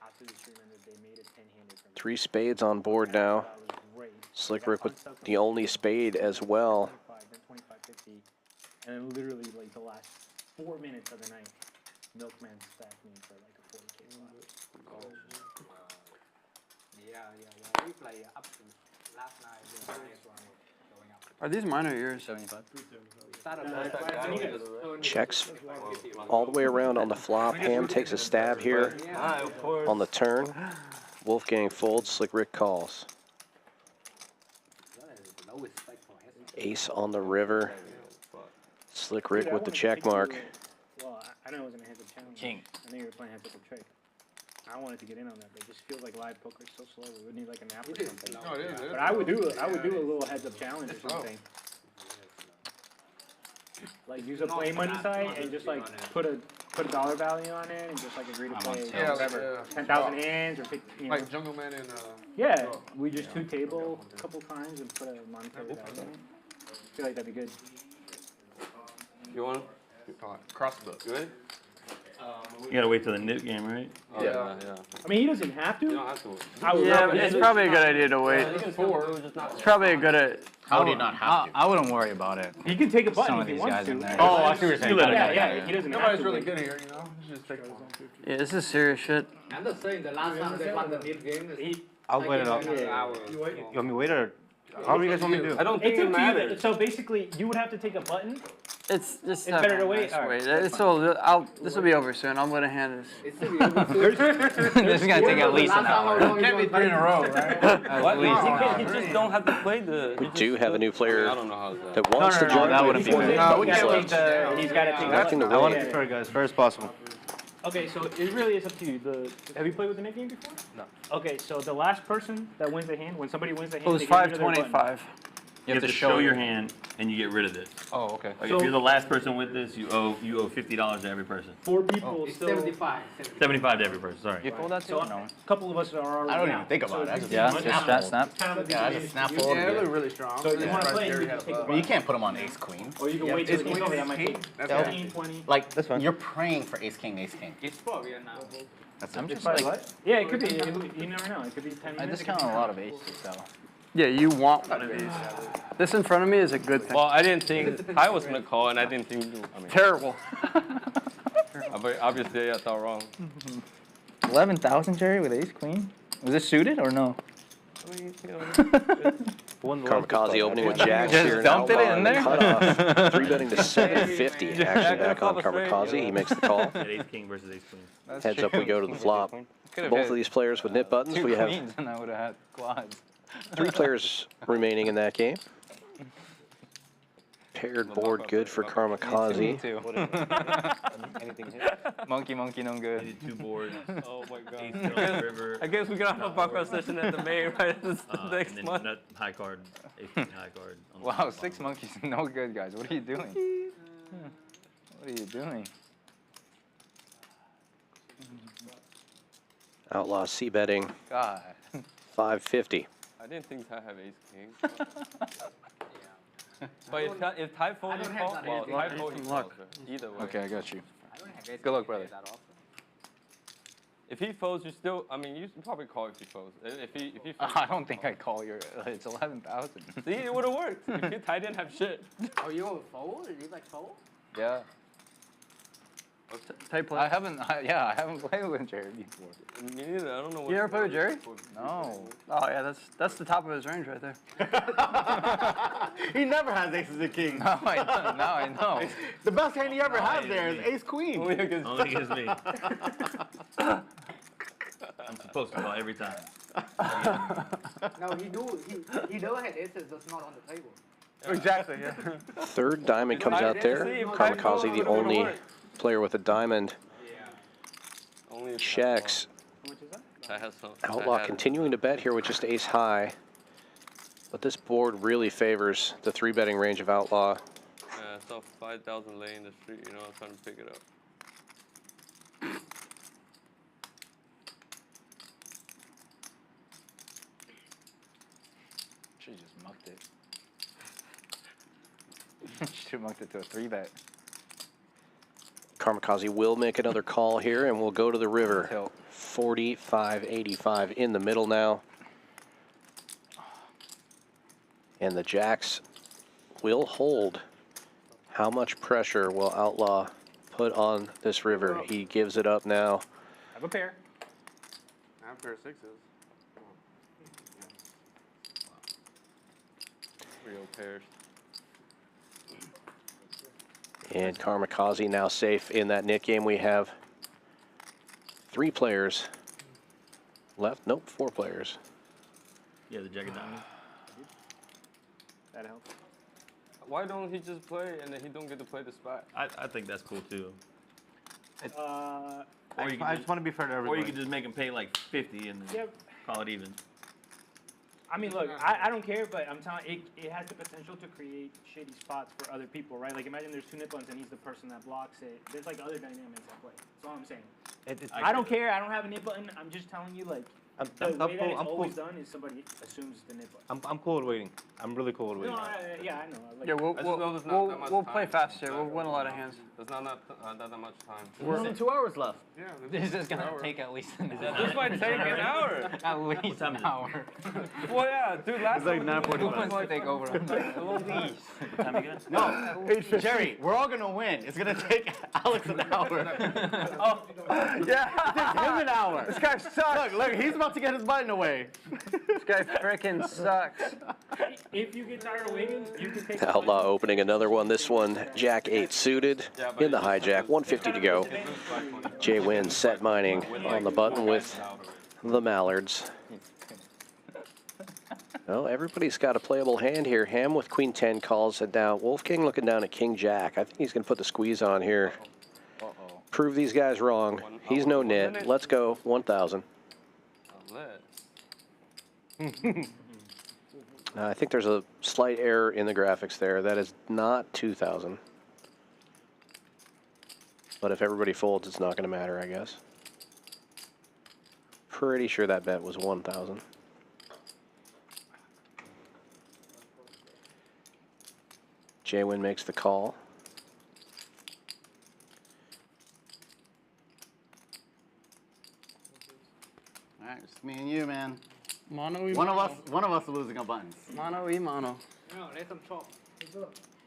after the stream ended, they made a 10-handed from 3 spades on board now. that was great. Slick Rick with the only spade as well. 25, then 25.50, and then literally like the last 4 minutes of the night, Milkman stacked me for like a 40K flop. Yeah. We play up to last night. The highest one going up. Are these mine or yours? 75. Checks all the way around on the flop. Ham takes a stab here on the turn. Wolfgang folds. Slick Rick calls. Ace on the river. Slick Rick with the check mark. Well, I know it was in a heads-up challenge. King. I think you were playing heads-up with trick. I wanted to get in on that, but it just feels like live poker is so slow. We would need like a nap or something. No, it is. But I would do a little heads-up challenge or something. Like use a play money site and just like put a dollar value on it and just like agree to play Yeah, whatever 10,000 hands or 50, you know. Like Jungle Man and Yeah, we just two table a couple times and put a monetary value on it. I feel like that'd be good. You want? cross the. You ready? You gotta wait till the nip game, right? Oh, yeah. I mean, he doesn't have to. You don't have to. I would Yeah, love but it. it's probably a good idea to wait. It's probably a good. How would he not have to? I wouldn't worry about it. He can take a button Some if of he these wants guys to. in there. Oh, I see what you're saying. Yeah, he doesn't Nobody's have to. really good here, you know. Just take one. Yeah, this is serious shit. I'm just saying the last time they won the mid game. I'll wait it up. You You want me to wait or how do you guys want me to do? I don't think It's it up to you. matters. So basically, you would have to take a button. It's just It's better to wait? All right, that's It's all. This will be over soon. I'm gonna hand this. It's This is gonna take at least an hour. Can't be 3 in a row, right? What? You just don't have to play the. We do have a new player I don't know how that. that wants to join. that wouldn't be before fair. the No, we game's can't left. He's got to take Nothing to I want wait. it fair, guys, first possible. Okay, so it really is up to you. Have you played with the net game before? No. Okay, so the last person that wins the hand, when somebody wins the hand, It was they get rid of their button. 525. You have to show your hand, and you get rid of this. Oh, okay. Like So- if you're the last person with this, you owe $50 to every person. 4 people It's still. 75. 75 to every person. Sorry. You fold that too? So or no? a couple of us are already. I don't out. even think about So it. I if just you yeah, want just to- snap. kind of Yeah, the just snap advantage fold. to Yeah, you. they're really strong. So if you want to play, you can take I mean, you can't put them on ace queen. Or you can wait till the game over. That might take That's 15, 20. Like That's fine. you're praying for ace king, ace king. It's probably now. That's I'm it. just Probably like, what? Yeah, it could be. You never know. It could be 10 minutes. I it could discount be a 10. lot of aces, so. Yeah, you want one of these. This in front of me is a good thing. Well, I didn't think Ty was gonna call, and I didn't think. I mean, Terrible. but obviously I thought wrong. 11,000, Jerry, with ace queen? Was it suited or no? I mean, you know, Kamikaze opening with jacks Just here. dumped it in there? Cutoff. 3-betting to 750 actually back on Kamikaze. He makes the call. At ace king versus ace queen. Heads up, we go to the flop. Both of these players with nip buttons. Two We have queens and I would have had quads. 3 players remaining in that game. Paired board good for Me Kamikaze. too. Anything hit? Monkey, no good. Needed 2 boards. oh my god. Ace tails river. I guess we can have a baccarat session at the main right this next and then month. nut high card, ace king high card. On the Wow, bottom. 6 monkeys, no good, guys. What are you doing? What are you doing? Outlaw C betting God. 550. I didn't think Ty have ace king. But if Ty folds, I you don't call. have that Well, anything. Ty folds, you Luck. call. Either way. Okay, I got you. I don't have ace Good luck, queen brother. that often. If he folds, you still. I mean, you probably call if he folds. If he folds. I don't think I'd call your. It's 11,000. See, it would have worked. If Ty didn't have shit. Oh, you a fold? You like fold? Yeah. Type play. I haven't played with Jerry before. Me neither. I don't know what. You ever play with Jerry? No. Oh yeah, that's the top of his range right there. He never has aces and kings. No, I know. The best hand he ever has there is ace queen. Only against Only against me. I'm supposed to call every time. No, he never had aces that's not on the table. Exactly. Yeah. Third diamond comes out there. Kamikaze, the only player with a diamond, Only checks. Ty has some. Outlaw continuing to bet here with just ace high. But this board really favors the 3-betting range of Outlaw. I saw 5,000 lay in the street. You know, I'm trying to pick it up. She just mucked it. She mucked it to a 3-bet. Kamikaze will make another call here, and we'll go to the river. Tilt. 45.85 in the middle now. And the jacks will hold. How much pressure will Outlaw put on this river? He gives it up now. Have a pair. I have a pair of sixes. Real pairs. And Kamikaze now safe in that nit game. We have 3 players left. Nope, 4 players. Yeah, the jack of diamonds. That helps. Why don't he just play and then he don't get to play the spot? I think that's cool too. I just want to be fair to Or everybody. you could just make him pay like 50 and then Yeah. call it even. I mean, look, I don't care, but I'm telling it has the potential to create shitty spots for other people, right? Like, imagine there's 2 nip buttons and he's the person that blocks it. There's like other dynamics at play. That's all I'm saying. I don't care. I don't have a nip button. I'm just telling you, like, the way that it's always done is somebody assumes the nip button. I'm cool with waiting. I'm really cool with waiting. No, yeah, I know. Like, Yeah, I just know there's not that much we'll time. play fast here. We'll win a lot of hands. There's not that much time. There's only 2 hours left. Yeah, This is gonna take at least an hour. this might take an hour. At least an hour. Well, yeah, dude. Last like time 9:45. Who wants to take over? Time again? No, Jerry, we're all gonna win. It's gonna take Alex an hour. Yeah. It takes him an hour. This guy sucks. Look, he's about to get his button away. This guy freaking sucks. if you get tired of waiting, you can take Outlaw opening another one. This one, Jack 8 suited in the hijack. 150 to go. JWin set mining on the button with the Mallards. Well, everybody's got a playable hand here. Ham with Queen 10 calls it down. Wolfgang looking down at King Jack. I think he's going to put the squeeze on here. Prove these guys wrong. He's no nit. Let's go. 1,000. I think there's a slight error in the graphics there. That is not 2,000. But if everybody folds, it's not going to matter, I guess. Pretty sure that bet was 1,000. JWin makes the call. All right, just me and you, man. Mono One of us is losing our buttons. Mono e mono. No, let them talk.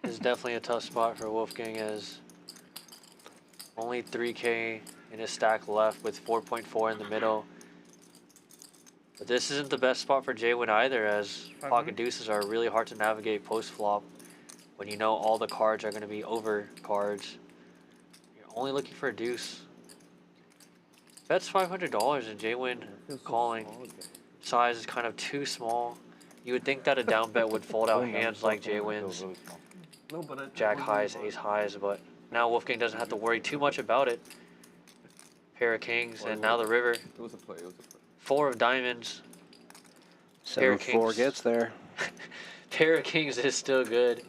It's definitely a tough spot for Wolfgang as only 3K in his stack left with 4.4 in the middle. But this isn't the best spot for JWin either, as pocket deuces are really hard to navigate post-flop when you know all the cards are going to be over cards. You're only looking for a deuce. Bets $500 and JWin calling. Size is kind of too small. You would think that a down bet would fold out hands like JWin's, jack highs, ace highs, but now Wolfgang doesn't have to worry too much about it. Pair of kings, and now the river. It was a play. 4 of diamonds. Pair of 7-4 gets there. Pair of kings is still good.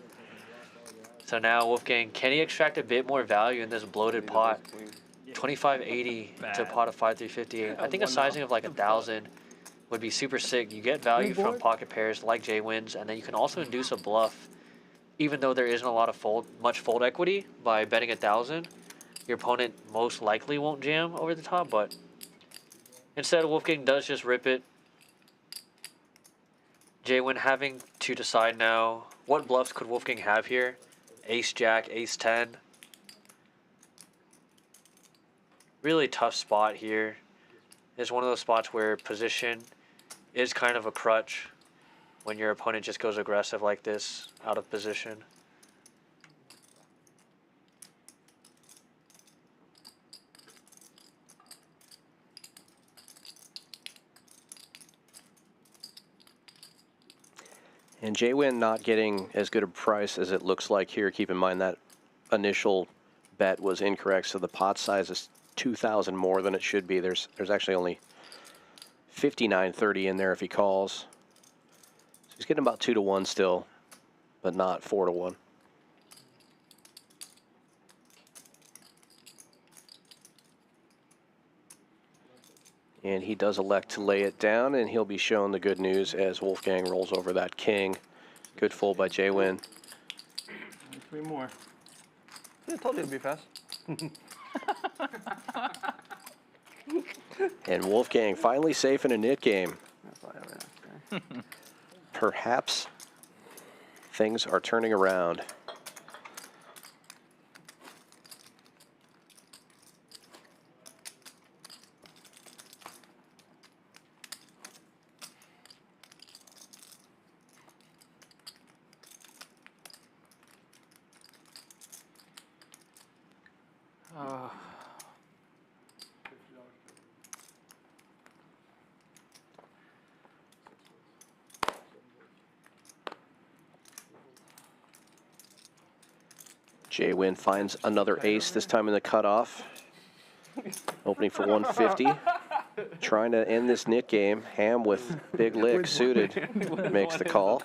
So now Wolfgang, can he extract a bit more value in this bloated pot? 2580 to a pot of 5358. I think a sizing of like 1,000 would be super sick. You get value from pocket pairs like JWin's, and then you can also induce a bluff. Even though there isn't a lot of much fold equity by betting 1,000, your opponent most likely won't jam over the top, but instead Wolfgang does just rip it. JWin having to decide now, what bluffs could Wolfgang have here? Ace Jack, Ace 10. Really tough spot here. It's one of those spots where position is kind of a crutch when your opponent just goes aggressive like this, out of position. And JWin not getting as good a price as it looks like here. Keep in mind that initial bet was incorrect, so the pot size is 2,000 more than it should be. There's actually only 59.30 in there if he calls. So he's getting about 2 to 1 still, but not 4 to 1. And he does elect to lay it down, and he'll be shown the good news as Wolfgang rolls over that king. Good fold by JWin. 3 more. I told you it'd be fast. And Wolfgang finally safe in a nit game. Perhaps things are turning around. JWin finds another ace, this time in the cutoff. Opening for 150. Trying to end this nit game. Ham with big lick suited makes the call.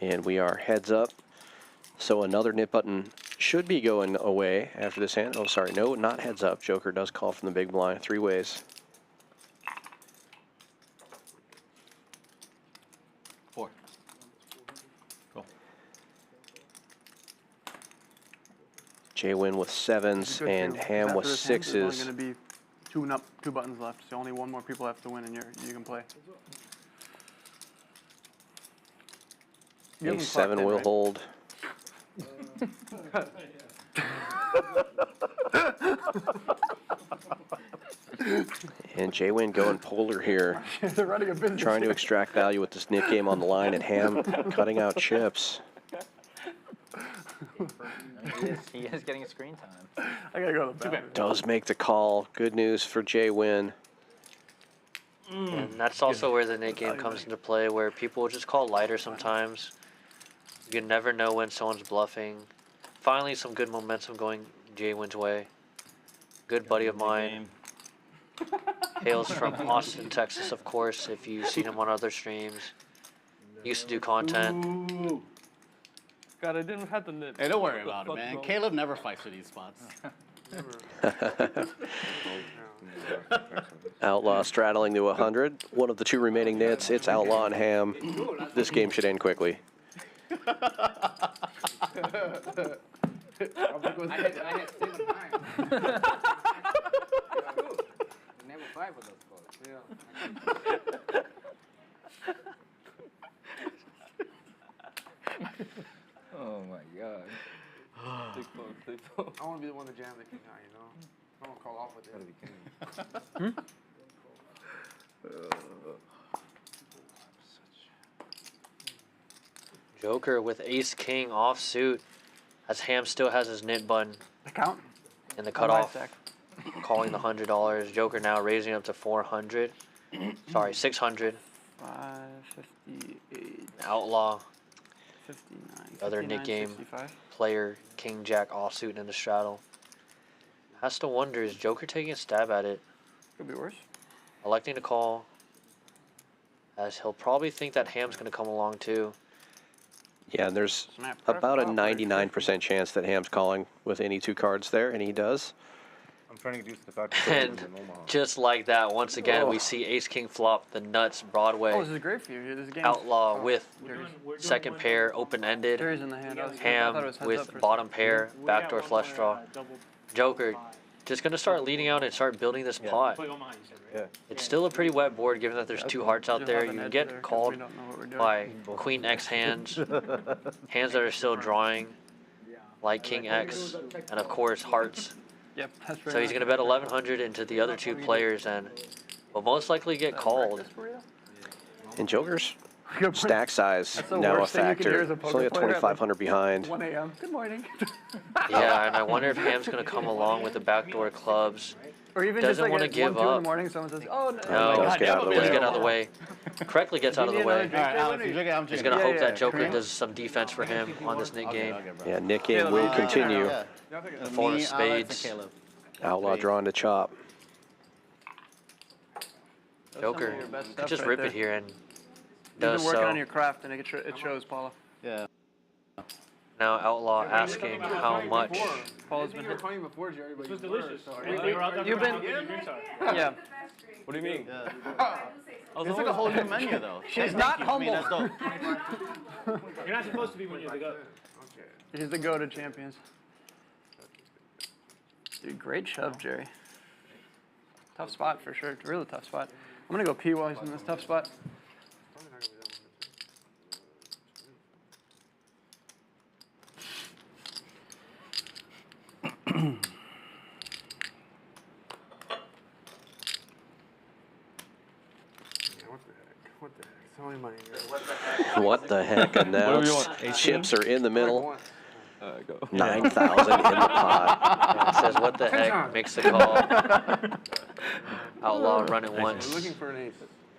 And we are heads up. So another nit button should be going away after this hand. Oh, sorry, no, not heads up. Joker does call from the big blind 3 ways. 4. Cool. JWin with 7s and Ham with 6s. There's only going to be 2 buttons left, so only 1 more people have to win, and you can play. Ace 7 will hold. And JWin going polar here. Trying to extract value with this nit game on the line, and Ham cutting out chips. He is getting a screen time. I gotta go to the bathroom. Does make the call. Good news for JWin. And that's also where the nit game comes into play, where people will just call lighter sometimes. You never know when someone's bluffing. Finally, some good momentum going JWin's way. Good buddy of mine. Hails from Austin, Texas, of course, if you've seen him on other streams. Used to do content. God, I didn't have the nip. Hey, don't worry about it, man. Caleb never fights for these spots. Outlaw straddling to 100. One of the two remaining nits. It's Outlaw and Ham. This game should end quickly. I had 7 times. Never fight for those calls. Yeah. Oh my god. Big phone. I want to be the one to jam the king high, you know? I want to call off with it. Joker with ace king offsuit, as Ham still has his nit button Account? in the cutoff, calling the $100. Joker now raising up to 400. Sorry, 600. 558. Outlaw, 59. the other 59, nit game 65. player, king jack offsuit in the straddle. Has to wonder, is Joker taking a stab at it? Could be worse. Electing to call, as he'll probably think that Ham's going to come along too. Yeah, and there's about a 99% chance that Ham's calling with any two cards there, and he does. I'm trying to get used to the fact And just like that, once again, we see ace king flop, the nuts, Broadway. Oh, this is great for you. This game. Outlaw with second pair, open-ended. Jerry's in the hand. I thought it Ham was heads up with for bottom pair, backdoor flush draw. Joker just going to start leading out and start building this pot. It's still a pretty wet board given that there's two hearts out there. You get called by Queen X hands, hands that are still drawing, like King X, and of course hearts. Yep, that's So he's going to bet 1,100 into the other two players and will most likely get called. And Joker's stack size That's the now a worst thing you can hear factor. as a It's poker only at player at, 2,500 behind. 1 a.m. Good morning. Yeah, and I wonder if Ham's going to come along with the backdoor clubs. Or even Doesn't just like want to at 1, give 2 in the up. morning, someone says, "Oh no, No, Let's get out of the doesn't way. get out of the way. Correctly gets out of the way. All right, Alex, you drink it, I'm He's drinking going to it. hope that Joker does some defense for him on this Nick game. Yeah, Nick game will continue. The four of Me, Alex, and spades. Caleb. Outlaw drawing to chop. Joker Some of your best could stuff just right rip there. it here and You've does been working so. on your craft, and it shows, Paula. Yeah. Now Outlaw asking how much. Paula's been. You were funny before, Jerry, but This was you were, delicious. so- You've been. Yeah. What do you mean? It's like a whole new menu, though. She's not I mean, that's humble. dope. You're not supposed to be when you're the goat. She's the go-to champions. Dude, great shove, Jerry. Tough spot for sure. Really tough spot. I'm gonna go pee while he's in this tough spot. What the heck? So many money here. What the heck? Announced. Chips are in the middle. Go. 9,000 in the pot. And it says, what the heck? Makes the call. Outlaw run it We're once. looking for an ace.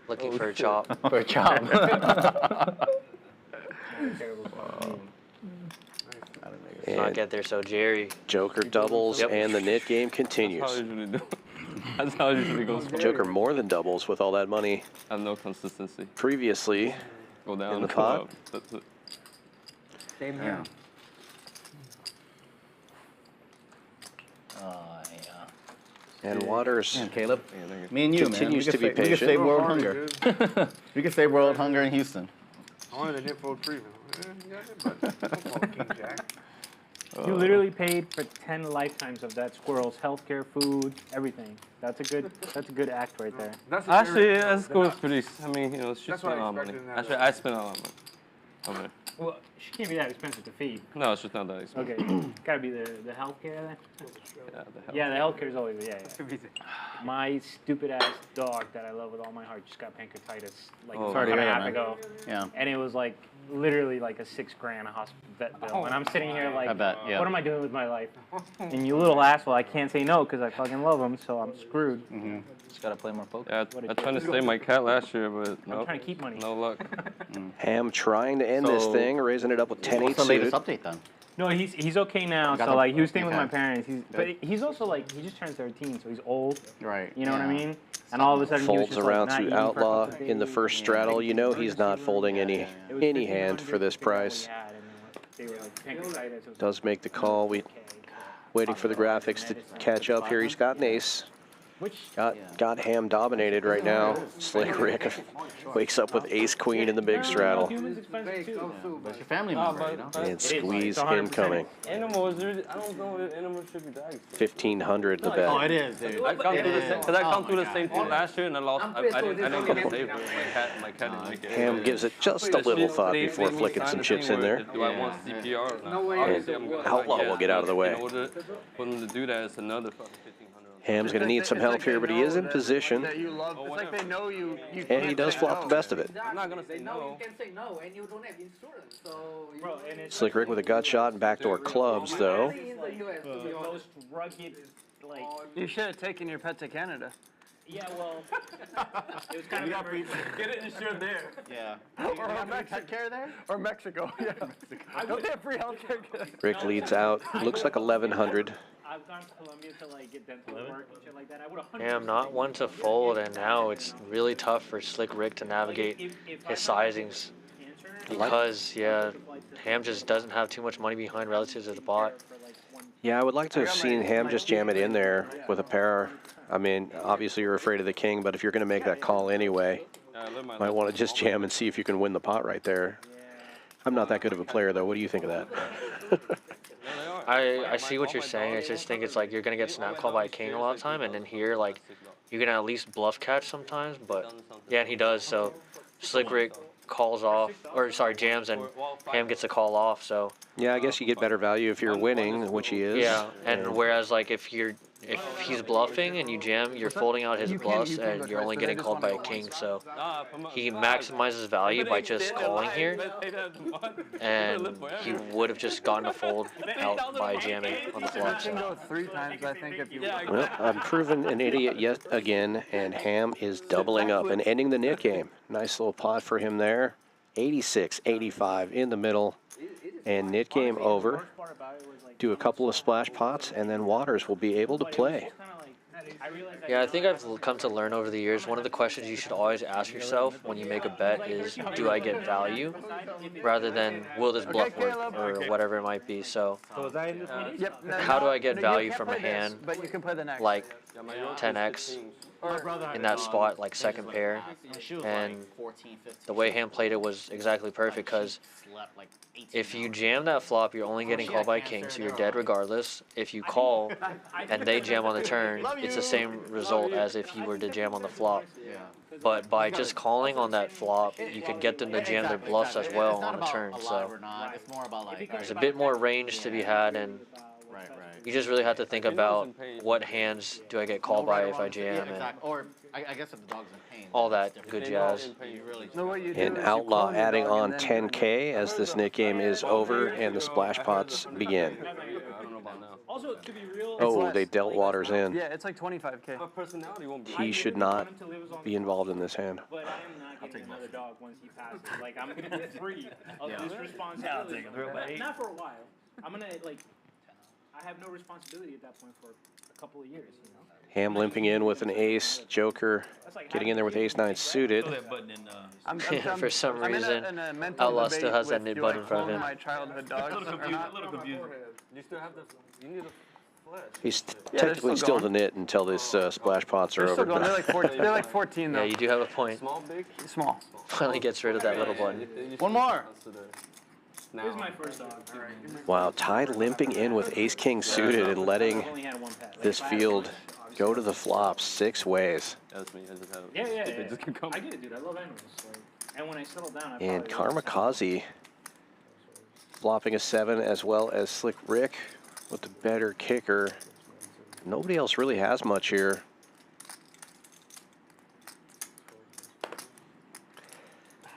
Looking for a chop. For a chop. Not And get there, so Jerry. Joker doubles, Yep. and the Nit game That's how I continues. usually do. That's how it usually goes. Joker more than doubles with all that money I have no consistency. previously. Go down. In the go pot? up. That's it. Same here. Yeah. And Waters Man, Caleb. Yeah, thank you. Me and you, Continues man. to be We can patient. save world Hard, hunger. dude. We can save world hunger in Houston. I wanted to hit fold preview. You got it, but don't call it King Jack. You literally paid for 10 lifetimes of that squirrel's healthcare, food, everything. That's a good act right there. That's Actually, that's goes pretty. I mean, you know, she That's spent what a I lot of money. expected in that. Actually, I spent a lot of money. Okay. Well, she can't be that expensive to feed. No, it's just not that expensive. Okay, gotta be the healthcare then. Yeah, the hell. Yeah, the healthcare is always My stupid ass dog that I love with all my heart just got pancreatitis like Oh. a month Sorry to and a hear that, half man. ago, Yeah. and it was like literally like a $6,000 hospital vet bill, and I'm sitting here like, I bet, yeah. what am I doing with my life? And you little asshole, I can't say no because I fucking love him, so I'm screwed. Mm-hmm. Just gotta play more poker. Yeah, I tried to save my cat last year, but I'm nope, trying to keep money. no luck. Ham trying to end this So- thing, raising ended up with 10-8 What's the latest suited. update then? No, he's okay now. Got So the- like he was staying with okay. my parents. But he's also like he just turned 13, so he's old. Right. You know what I mean? And all of a sudden he was Folds just around like, to not eating for a outlaw couple in the days. first straddle. You know he's not folding any It was hand for this price. They were like pancreatitis. It was Does make the call. We waiting for the graphics to catch up here. He's got an ace. Got Ham dominated right now. Slick Rick wakes up with ace queen in the big straddle. That's your family member, you know? And squeeze incoming. Animals, I don't know if animals should be died. 1,500 the bet. Oh, it is, dude. I come through the same, because I come through the same thing God. last year and I lost. I didn't get a save. My cat didn't make it. Ham gives it just a little thought before flicking some chips in there. Do I want CPR or not? And Outlaw will get out of the way. In order for them to do that, it's another fucking 1,500. Ham's going to need some help here, but he is in position. That you love. It's like they know you. And he does flop the best of it. I'm not going to say no. You can say no, and you don't have insurance, so. Slick Rick with a gut shot and backdoor clubs, though. the most rugged, like. You should have taken your pet to Canada. Yeah, well, it was kind of Get it insured there. Yeah. Or Mexico care there? Or Mexico, yeah. Don't they have free healthcare? Rick leads out. Looks like 1,100. I've gone to Colombia to like get dental work and shit like that. I would 100%. Yeah, I'm not one to fold, and now it's really tough for Slick Rick to navigate his sizings. Because, yeah, Ham just doesn't have too much money behind relative to the bot. Yeah, I would like to have seen Ham just jam it in there with a pair. I mean, obviously you're afraid of the king, but if you're going to make that call anyway, might want to just jam and see if you can win the pot right there. I'm not that good of a player, though. What do you think of that? I see what you're saying. I just think it's like you're going to get snap called by a king a lot of time, and then here, like, you're going to at least bluff catch sometimes, but yeah, and he does, so Slick Rick calls off, or sorry, jams, and Ham gets a call off, so. Yeah, I guess you get better value if you're winning, which he is. Yeah, and whereas, like, if he's bluffing and you jam, you're folding out his bluffs and you're only getting called by a king, so he maximizes value by just calling here, and he would have just gotten a fold out by jamming on the flop. You can go 3 times, I think, if you want. Well, I'm proven an idiot yet again, and Ham is doubling up and ending the knit game. Nice little pot for him there. 86, 85 in the middle, and knit game over. Do a couple of splash pots, and then Waters will be able to play. Yeah, I think I've come to learn over the years, one of the questions you should always ask yourself when you make a bet is, do I get value? Rather than, will this bluff work, or whatever it might be. So, how do I get value from a hand like 10x in that spot, like second pair? And the way Ham played it was exactly perfect, because if you jam that flop, you're only getting called by king, so you're dead regardless. If you call and they jam on the turn, it's the same result as if you were to jam on the flop. But by just calling on that flop, you can get them to jam their bluffs as well on the turn. So there's a bit more range to be had, and you just really have to think about what hands do I get called by if I jam, and I guess if the dog's in pain. all that good jazz. And Outlaw adding on 10K as this knit game is over and the splash pots begin. Also, to be real, Oh, they dealt Waters in. Yeah, it's like 25K. He should not be involved in this hand. but I am not getting another dog once he passes. Like, I'm gonna be free of this responsibility. Not for a while. I'm gonna like. I have no responsibility at that point for a couple of years, you know? Ham limping in with an ace, Joker getting in there with ace-9 suited. For some reason, Outlaw still has that knit button in front of him. My childhood dogs A little confused. You still have the, you need a flash. He's technically still the knit until this splash pots are They're still over. going. They're like 14 though. Yeah, you do have a point. Small, big? Small. Finally gets rid of that little button. One more. Here's my first dog. All right. Wow, Ty limping in with ace-king suited and letting this field go to the flops 6 ways. That's me. I just have Yeah. They just can come. I get it, dude. I love animals. Like, and when I settle down, I And probably Kamikaze flopping a 7 as well as Slick Rick with the better kicker. Nobody else really has much here.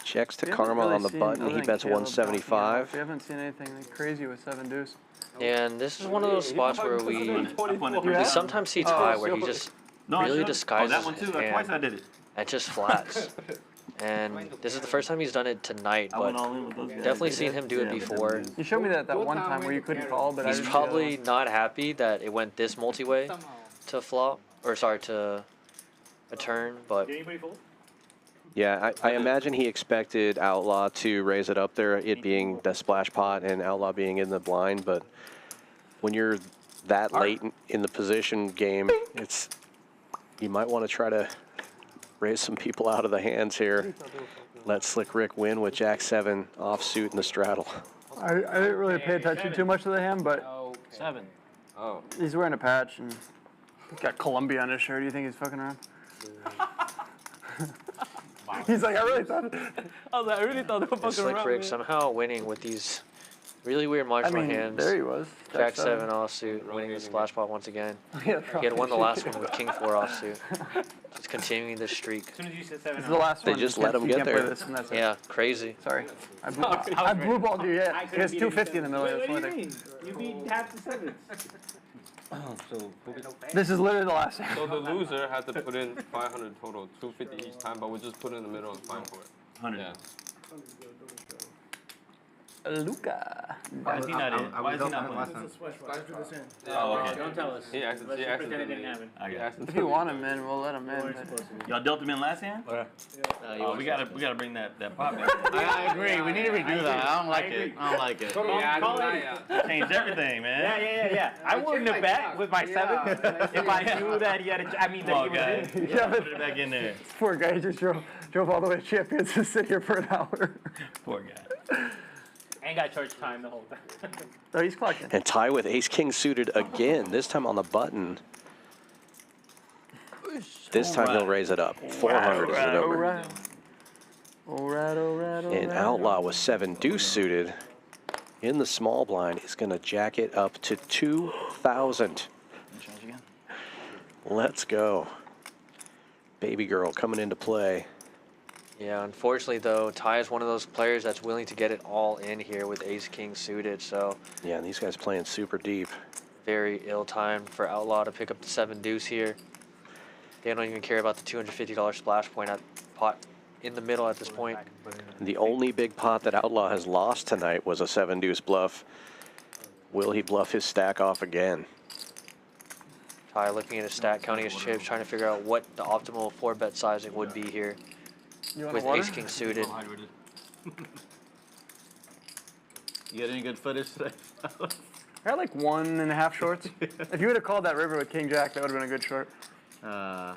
Checks to Karma on the button. He bets 175. We haven't seen anything like crazy with 7 deuce. Yeah, and this is one of those spots where we sometimes see Ty where he just really disguises his hand and just flats. And this is the first time he's done it tonight, but definitely seen him do it before. You showed me that one time where you couldn't call, but He's probably not happy that it went this multi-way to flop, or sorry, to a turn, but Did anybody fold? Yeah, I imagine he expected Outlaw to raise it up there, it being the splash pot and Outlaw being in the blind, but when you're that late in the position game, you might want to try to raise some people out of the hands here. Let Slick Ric win with Jack 7 offsuit in the straddle. I didn't really pay attention too much to the hand, but 7. Oh. he's wearing a patch and he's got Columbia on his shirt. Do you think he's fucking around? He's like, I really thought they were fucking Slick around. Ric man. somehow winning with these really weird marginal hands. There he was. Jack 7 offsuit, winning the splash pot once again. Yeah, He had won the last one with King 4 offsuit. Just continuing this streak. As soon as you said 7, This is the last They one. just You let can't- him you get can't play there. this and that's it. Yeah, crazy. Sorry. I blue balled you yet. He has 250 in the middle. Wait, That's what one do you thing. mean? You beat half the 7s. This is literally the last hand. So the loser had to put in 500 total, 250 each time, but we just put it in the middle and fine for it. 100. Yeah. Luca. Why is he not in? Why is he not playing? Oh, okay. Don't tell us. He Let's actually, just pretend it didn't happen. I got it. If you want him in, we'll let him in. Y'all dealt him in last hand? Oh, we gotta bring that pot back. I agree. We need to redo that. I don't like it. I don't like it. Changed everything, man. Yeah. I wouldn't have bet with my 7 if I knew that he had a. I mean, that Oh, he was guys. in. Yeah, Put it back in there. Poor guy just drove all the way to Champions to sit here for an hour. Poor guy. And got charged time the whole time. Oh, he's clocking. And tie with Ace-King suited again, this time on the button. This time he'll raise it up. 400 is the number. All right. And Outlaw with 7 deuce suited in the small blind is going to jack it up to 2,000. Let's go. Baby girl coming into play. Yeah, unfortunately though, Ty is one of those players that's willing to get it all in here with Ace-King suited, so Yeah, and these guys playing super deep. very ill time for Outlaw to pick up the 7 deuce here. They don't even care about the $250 splash point at pot in the middle at this point. The only big pot that Outlaw has lost tonight was a 7 deuce bluff. Will he bluff his stack off again? Ty looking at his stack, counting his chips, trying to figure out what the optimal 4-bet sizing would be here You want with water? Ace-King suited. You get any good footage today? I got like 1.5 shorts. If you would have called that river with King Jack, that would have been a good short. No.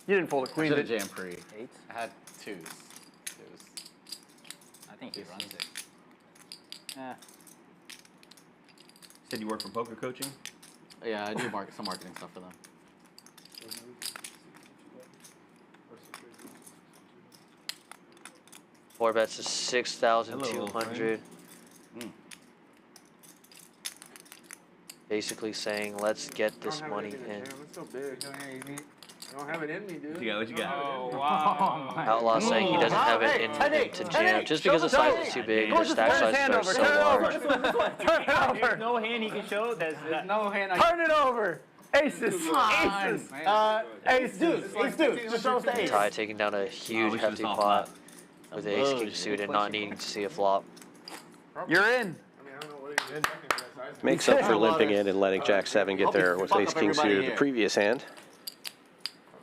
You didn't fold a queen, Should did have you? jammed pre. 8? I had 2s. I think he runs it. Yeah. Said you work for poker coaching? Yeah, I do some marketing stuff for them. Four bets is 6,200. Basically saying, let's get this money in. It's so big. I don't have it in me, dude. What you got? Oh, wow. Outlaw saying he doesn't have it in him to jam, just because the size is too big, the stack sizes are so large. Turn it over. There's no hand he can show. There's no hand. Turn it over. Aces. Aces. Ace deuce. Ace deuce. Just show us the ace. Ty taking down a huge hefty pot with the Ace-King suited, not needing to see a flop. You're in. Makes up for limping in and letting Jack 7 get there with Ace-King suited the previous hand.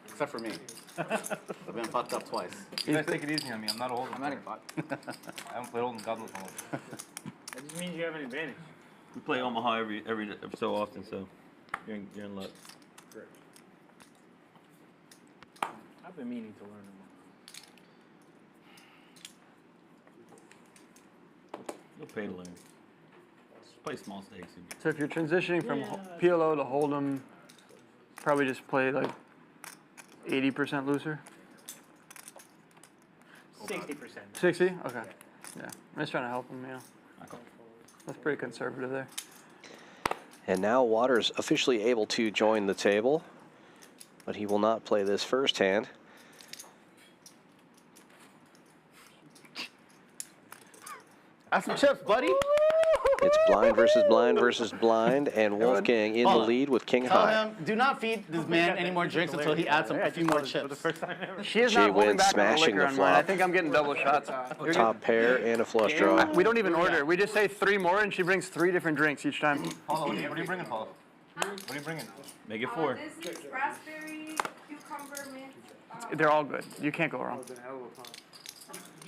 Except for me. I've been fucked up twice. You guys take it easy on me. I'm not a hold'em. I'm not even fucked. I haven't played hold'em goblin for That just means you have an advantage. We play Omaha every so often, so you're in luck. I've been meaning to learn them. You'll pay to learn. Just play small stakes. So if you're transitioning from PLO to Hold'em, probably just play like 80% looser. 60%. 60? Okay. Yeah. I'm just trying to help him, yeah. That's pretty conservative there. And now Waters officially able to join the table, but he will not play this first hand. Have some chips, buddy. It's blind versus blind versus blind, and Wolfgang in the lead with king Tell high. him, do not feed this man any more drinks until he adds a few more chips. She is not holding JWin back on the smashing liquor the on mine. I flop. think I'm getting double shots. Top pair and a flush draw. We don't even order. We just say 3 more, and she brings 3 different drinks each time. Paula, what are you bringing, Paula? What are you bringing? Make it 4. This is raspberry, cucumber, mint. They're all good. You can't go wrong.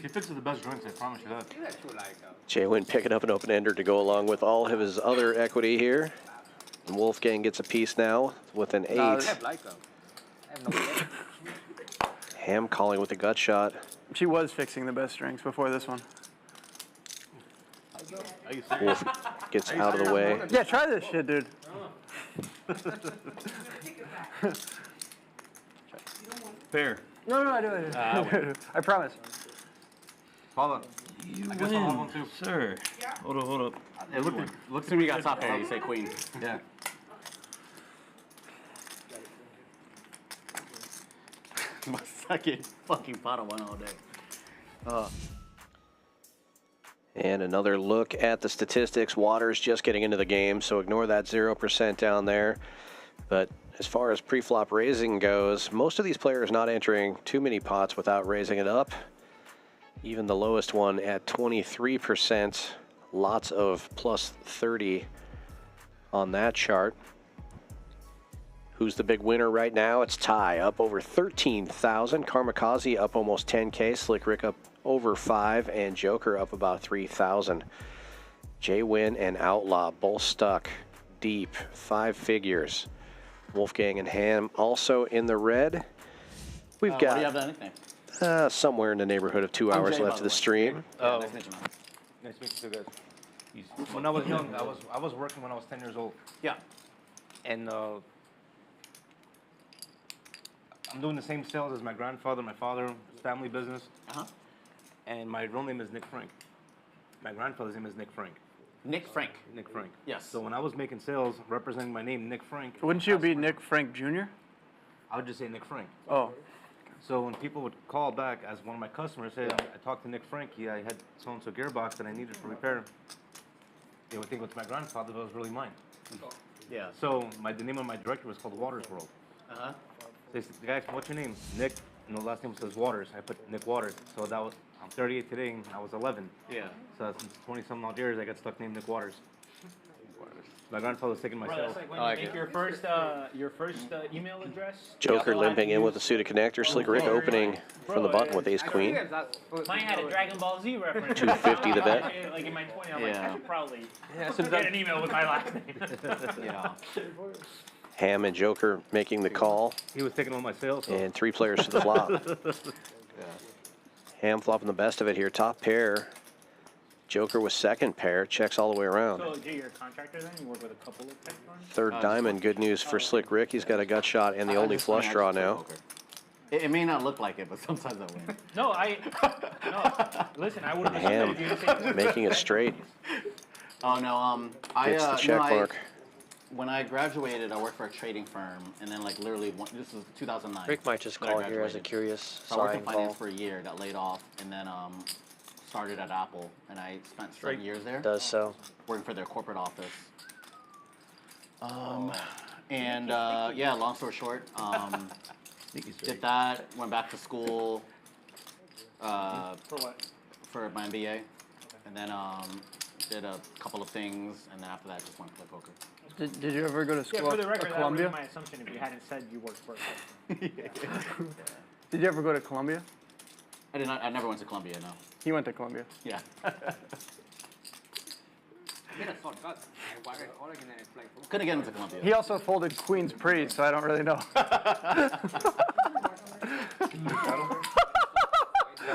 She fixes the best drinks, I promise you that. JWin picking up an open ender to go along with all of his other equity here. And Wolfgang gets a piece now with an 8. Ham calling with a gut shot. She was fixing the best drinks before this one. Wolf gets out of the way. Yeah, try this shit, dude. Fair. No, I do it. I promise. Paula, I guess I'll have one too. Sir. Hold up. Hey, look through, you got top pair, you say queen. Yeah. My second fucking pot of wine all day. And another look at the statistics. Water's just getting into the game, so ignore that 0% down there. But as far as pre-flop raising goes, most of these players not entering too many pots without raising it up. Even the lowest one at 23%. Lots of plus 30 on that chart. Who's the big winner right now? It's Ty, up over 13,000. Kamikaze up almost 10K. Slick Rick up over 5, and Joker up about 3,000. JWin and Outlaw both stuck deep, 5 figures. Wolfgang and Ham also in the red. We've What do you got have that nickname? somewhere in the neighborhood of 2 hours Jay, left by of the the way. stream. Oh. Nice to meet you, man. Nice to meet you too, guys. When I was young, I was working when I was 10 years old. Yeah. And I'm doing the same sales as my grandfather, my father, family business. Uh-huh. And my real name is Nick Frank. My grandfather's name is Nick Frank. Nick Frank. Nick Frank. Yes. So when I was making sales representing my name, Nick Frank, Wouldn't you be Nick Frank Jr.? I would just say Nick Frank. Oh. So when people would call back, as one of my customers said, I talked to Nick Frank, I had so-and-so gearbox that I needed for repair. They would think it was my grandfather, but it was really mine. Yeah. So the name of my director was called Waters World. Uh-huh. They said, guys, what's your name? Nick. And the last name says Waters. I put Nick Waters. So that was, I'm 38 today, and I was 11. Yeah. So since 20-some odd years, I got stuck named Nick Waters. My grandfather was taking my Bro, sales. that's like when you make your first email address. Joker limping in with a suit of connector. Slick Rick opening from the button with ace queen. Mine had a Dragon Ball Z reference. 250 the bet. Like in my 20s, I'm like, I should probably so get an email with my last name. Yeah. Ham and Joker making the call. He was taking all my sales. So. And 3 players to the flop. Ham flopping the best of it here. Top pair. Joker with second pair. Checks all the way around. So, Jay, you're a contractor then? You work with a couple of tech firms? Third diamond. Good news for Slick Rick. He's got a gut shot and the only flush draw now. It may not look like it, but sometimes I win. No, listen, I would have Ham expected you to say making it straight. Oh no, Gets the check mark. When I graduated, I worked for a trading firm, and then like literally, this was 2009. Rick might just when I call here as a graduated. curious So I worked in sign finance call. for a year, got laid off, and then started at Apple, and I spent 7 years there. Does so. Working for their corporate office. Yeah, long story short, did that, went back to school for what? for my MBA, and then did a couple of things, and then after that, just went to play poker. Did you ever go to school Yeah, for the at record, that would Columbia? be my assumption if you hadn't said you worked for it. Did you ever go to Columbia? I did not. I never went to Columbia. No. He went to Columbia. Yeah. Couldn't get into Columbia. He also folded Queen's Pre, so I don't really know.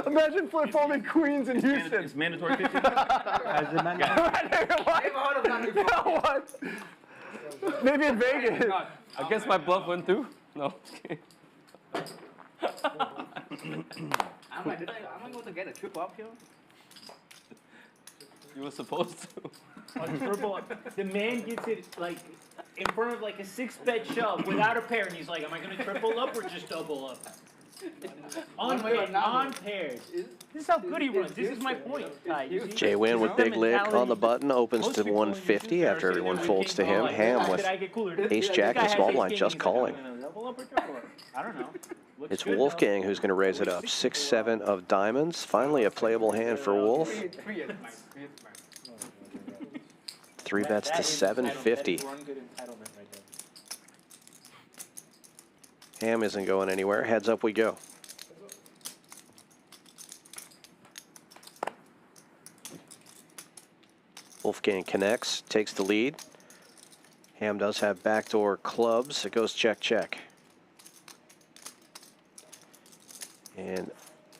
Imagine folding Queens in Houston. It's mandatory 15. What? Maybe in Vegas. I guess my bluff went through. No. I'm like, am I going to get a triple up here? You were supposed to. A triple up. The man gets it like in front of like a 6-bet shove without a pair, and he's like, "Am I gonna triple up or just double up?" On pairs. This is how good he runs. This is my point. JWin with big lick on the button, opens to 150 after everyone folds to him. Ham with ace jack and small blind just calling. I don't know. It's Wolfgang who's going to raise it up. 6-7 of diamonds. Finally a playable hand for Wolf. 3 bets to 750. Ham isn't going anywhere. Heads up we go. Wolfgang connects, takes the lead. Ham does have backdoor clubs. It goes check, check. And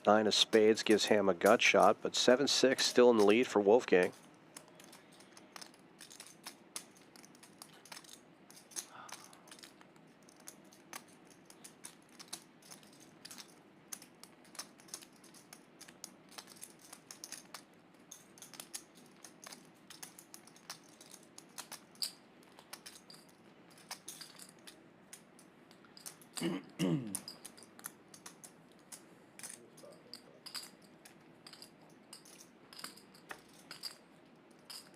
9 of spades gives Ham a gut shot, but 7-6 still in the lead for Wolfgang.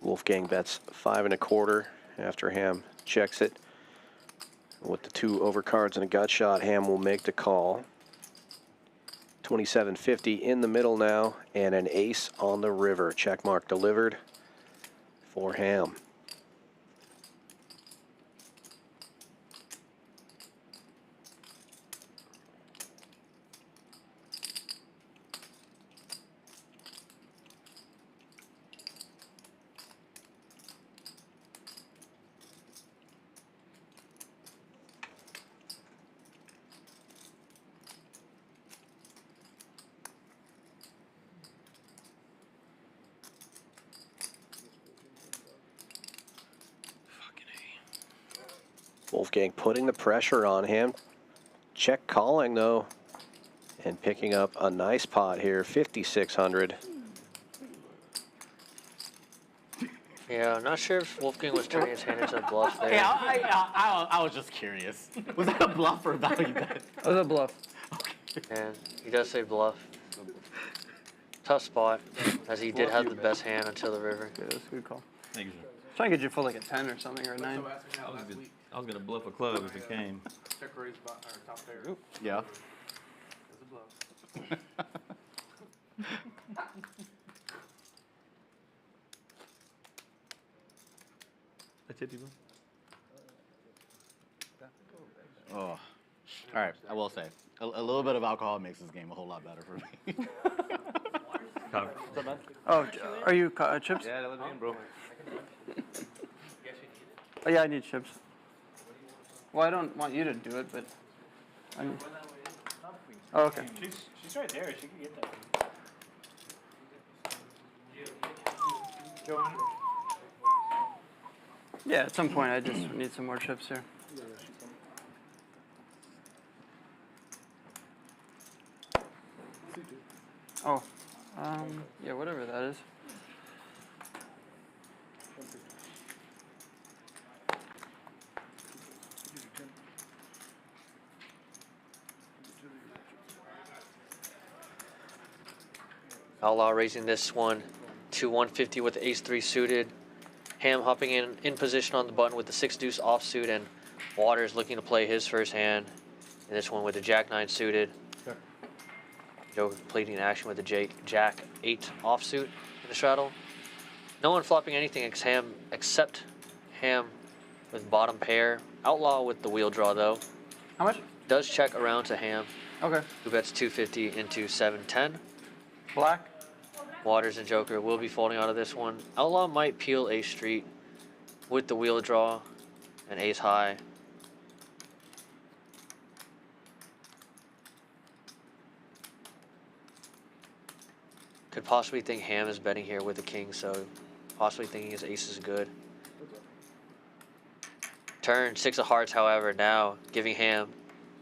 Wolfgang bets 5 1/4 after Ham checks it. With the 2 overcards and a gut shot, Ham will make the call. 27.50 in the middle now, and an ace on the river. Check mark delivered for Ham. Wolfgang putting the pressure on him. Check calling though, and picking up a nice pot here, 5,600. Yeah, I'm not sure if Wolfgang was turning his hand into a bluff there. Yeah, I was just curious. Was that a bluff or a value bet? That was a bluff. And he does say bluff. Tough spot, as he did have the best hand until the river. Yeah, that's a good call. Thank you, sir. Trying to get you for like a 10 or something, or a 9. I was gonna bluff a club if it came. Check raise top pair. Yeah. That's a bluff. I tip you, bro. Oh. All right, I will say, a little bit of alcohol makes this game a whole lot better for me. Oh, are you chips? Yeah, let me in, bro. Oh, yeah, I need chips. Well, I don't want you to do it, but I mean, oh, okay. She's right there. She can get that. Yeah, at some point I just need some more chips here. Oh, yeah, whatever that is. Outlaw raising this one to 150 with the ace-3 suited. Ham hopping in position on the button with the 6 deuce offsuit, and Waters looking to play his first hand. And this one with the jack-9 suited. Sure. Joker completing action with the jack-8 offsuit in the straddle. No one flopping anything except Ham with bottom pair. Outlaw with the wheel draw though. How much? Does check around to Ham. Okay. Who bets 250 into 710. Black. Waters and Joker will be folding out of this one. Outlaw might peel ace street with the wheel draw and ace high. Could possibly think Ham is betting here with the king, so possibly thinking his ace is good. Turn 6 of hearts, however, now giving Ham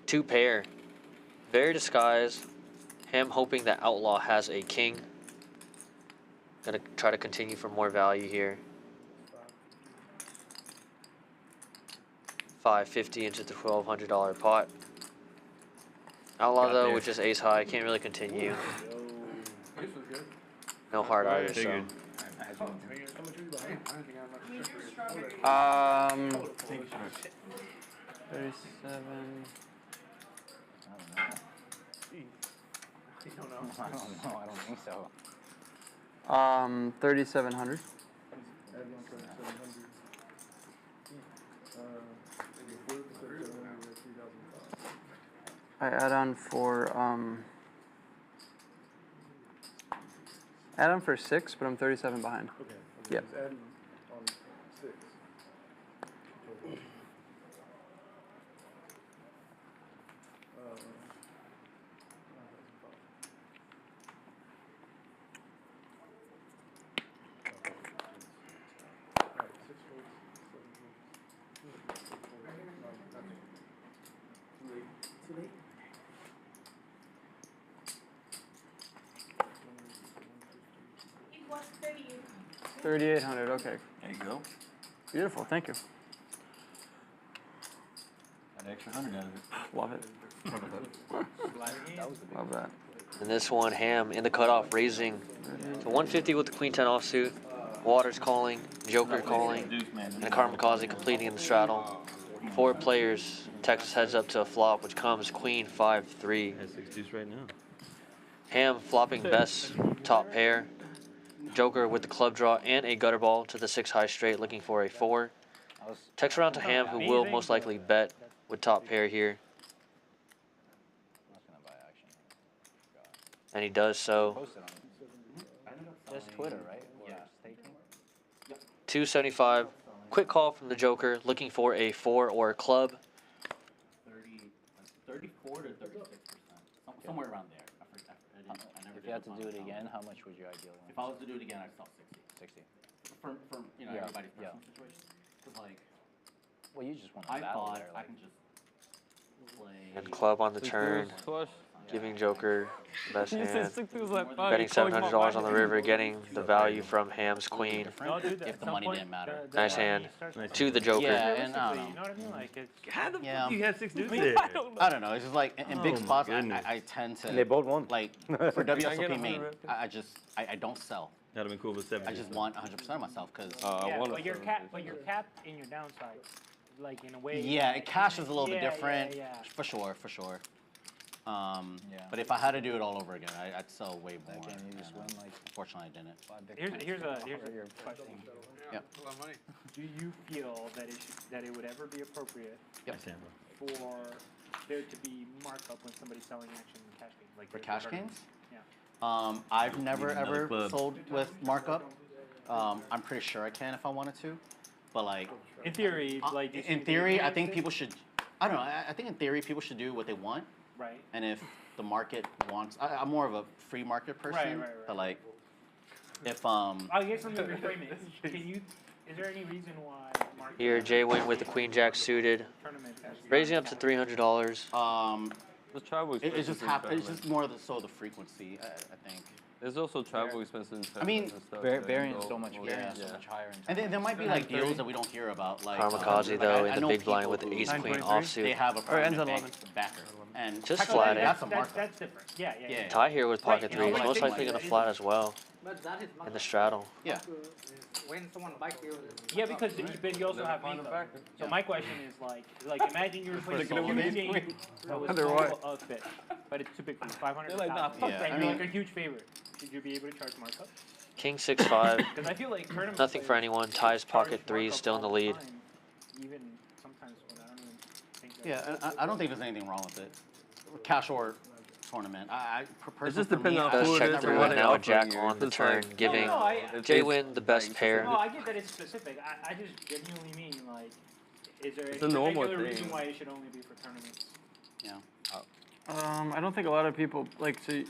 2 pair. Very disguised. Ham hoping that Outlaw has a king. Gonna try to continue for more value here. 550 into the $1,200 pot. Outlaw though with just ace high, can't really continue. No heart either, so. Figured. 37. I don't know. I don't think so. 3,700. I add on for 6, but I'm 37 behind. Okay. Yep. Just adding on 6. Too late. 3,800. Okay. There you go. Beautiful. Thank you. Got an extra 100 out of it. Love it. Love that. And this one, Ham in the cutoff, raising to 150 with the queen 10 offsuit. Waters calling, Joker calling, and Kamikaze completing in the straddle. 4 players. Texas heads up to a flop, which comes queen 5-3. Has 6 deuce right now. Ham flopping best top pair. Joker with the club draw and a gutter ball to the 6 high straight, looking for a 4. Text around to Ham, who will most likely bet with top pair here. And he does so. Just Twitter, right? Yeah. 275. Quick call from the Joker, looking for a 4 or a club. 34 to 36%, somewhere around there. If you had to do it again, how much would you ideally want? If I was to do it again, I'd sell 60. 60. For you know, Yeah. everybody's Yeah. personal situation. Because like, Well, you just want to I battle thought there. I Like, can just play. And club on the turn, giving Joker the best hand. Betting $700 on the river, getting the value from Ham's queen. If the money didn't matter. Nice hand to the Joker. Yeah, and I don't know. You know what I mean? Like it's. How the Yeah. fuck you had 6 deuce there? I don't know. It's just like in big Oh my spots, goodness. I tend to. And they both won. Like for WSOP main, I don't sell. That'd have been cool with 7. I just want 100% of myself because. Yeah, but you're capped in your downside, like in a way. Yeah, like, cash is a little bit yeah, different, yeah, yeah. for sure. But if I had to do it all over again, I'd sell way more. game you just win, like, Unfortunately, I didn't. Here's a question. Yep. Do you feel that it would ever be appropriate Yep. for there to be markup when somebody's selling action in cash games? Like For your cash tournament? games? Yeah. I've never Need another ever club. sold with markup. I'm pretty sure I can if I wanted to, but like. In theory, like you In see theory, the I think analysis? people should. I don't know. I think in theory people should do what they want, Right. and if the market wants, I'm more of a free market person. Right. But like, if I guess let me reframe it. Is there any reason why market Here, JWin with the queen jack suited, tournament has raising up to $300. The travel it expenses. just happens. It's just more the frequency. I think. There's also travel expenses. I mean, and stuff variance that so much, go- variance yeah. so much higher. And there might be like deals that we don't hear about, like Kamikaze like, though I in the know big blind people with the who- ace queen 923? They offsuit. have a Or ends permanent at bank backer, and Just technically flat it. that's a markup. That's different. Yeah. Yeah. Tie here with pocket Right, threes, like most they- likely gonna flat as well But that is in the straddle. Yeah. when someone buys you. Yeah, because you also have find me a though. backer. So my question is like imagine you're playing For solo a game? game that was Otherwise. a fit, but it's typically 500. They're like, nah, fuck Yeah, and I you're mean- like a huge favorite. Should you be able to charge markup? King 6-5, Because I feel like tournament nothing for players anyone. Ties pocket charge threes, markup still in the all lead. time, even sometimes when I don't even think that. Yeah, I don't think there's anything wrong with it. Cash or tournament. It just depends on Does who it check is through and what and they now a offer jack you. on the It's turn, like- giving No, JWin the best pair. No, I get that it's specific. I just genuinely mean like, is there It's any a normal particular reason thing. why it should only be for tournaments? Yeah. I don't think a lot of people like so.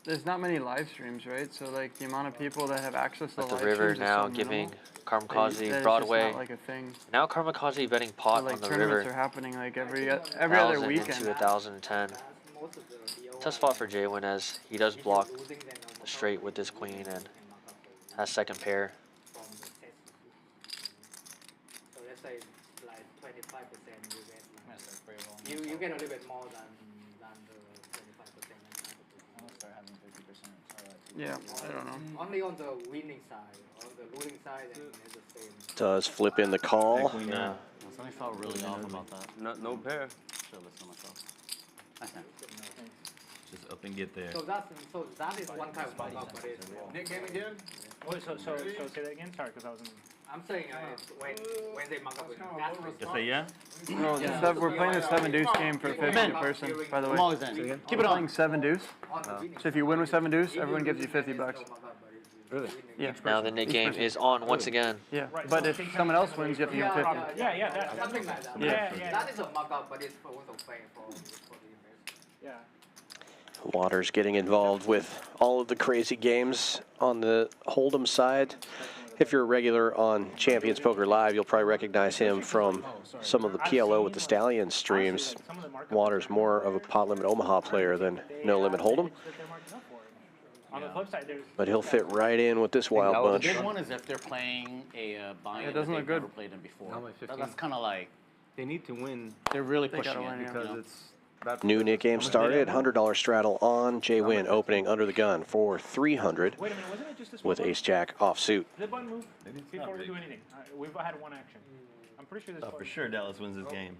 There's not many live streams, right? So like the amount of people that have access to With the live river streams now is so giving minimal that Kamikaze it's just Broadway. not like a thing. Now Kamikaze betting So, pot like on the tournaments are river. happening like every other 1,000 weekend. into 1,010. Tough spot for JWin as he does block the straight with this queen and has second pair. So let's say like 25% you get like, you get a little bit more than start having 50%. Yeah, I don't know. Only on the winning side. On the losing side, and it's the same. Does flip in the call. Yeah. Something felt really off about that. No pair. Should listen to myself. Okay. Just up and get there. So that is one kind of bug up, but it's Nick game again? Wait, so say that again? Sorry, because I was in. I'm saying it's when they mug up with That's gas kinda Just say yeah. No, we're playing a 7 deuce game for 50 per person, by the way. I'm always in. Keep it on. Playing 7 deuce. So if you win with 7 deuce, everyone gives you $50. Really? Yeah. Now the Nick game is on once again. Yeah, but if someone else wins, you have to give them 50. Yeah, something like that. Yeah. That is a mug up, but it's for also playing for the investment. Yeah. Waters getting involved with all of the crazy games on the Hold'em side. If you're a regular on Champions Poker Live, you'll probably recognize him from some of the PLO with the Stallion streams. Waters more of a Pot Limit Omaha player than No Limit Hold'em. On the flip side, there's. But he'll fit right in with this wild The bunch. big one is if they're playing a buy-in It doesn't that look they've good. never played in before. How am I 15? That's kind of like They need to win they're really They pushing gotta it win, yeah. because you know? it's that. New Nick game started. $100 straddle on JWin opening under the gun for 300 Wait a minute, wasn't it just this with one? Ace Jack offsuit. Did the button move Maybe it's before not we big. do anything? We've had one action. I'm pretty sure this. For sure, Dallas wins this game.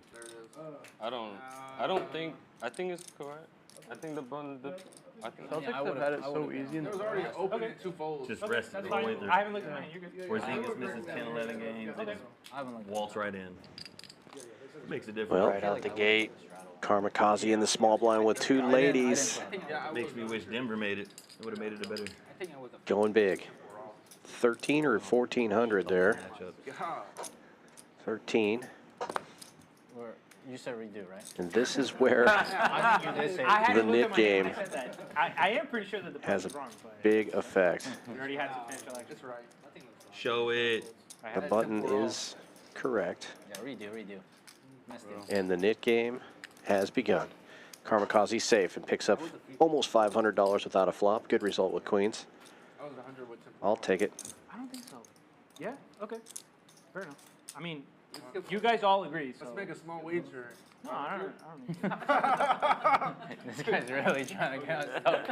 I don't think. I think it's correct. I think the button. I think. Celtics have had it so easy in It the was already past. open Okay. in 2 folds. Just Okay, rest that's all the way fine. through. I haven't looked at mine. You're good. Porzingis misses 10, 11 games. Okay. I haven't like. Waltz right in. Makes a difference. Well, Right out the gate. Karmakaze in the small blind with two ladies. Makes me wish Denver made it. It would have made it a better Going big. 13 or 1400 there. matchup. 13. Or you said redo, right? And this is where I think you did say. I had The to look Nick at my game I said that. I am pretty sure that the has button was a wrong, but big effect. we already had substantial action. That's right. Show it. The button is correct. Yeah, redo. Missed it. And the knit game has begun. Karmakaze safe and picks up almost $500 without a flop. Good result with queens. I was 100 with 10. I'll take it. I don't think so. Yeah. Okay. Fair enough. I mean, you guys all agree. So. Let's make a small wager. No, I don't. This guy's really trying to get us stuck.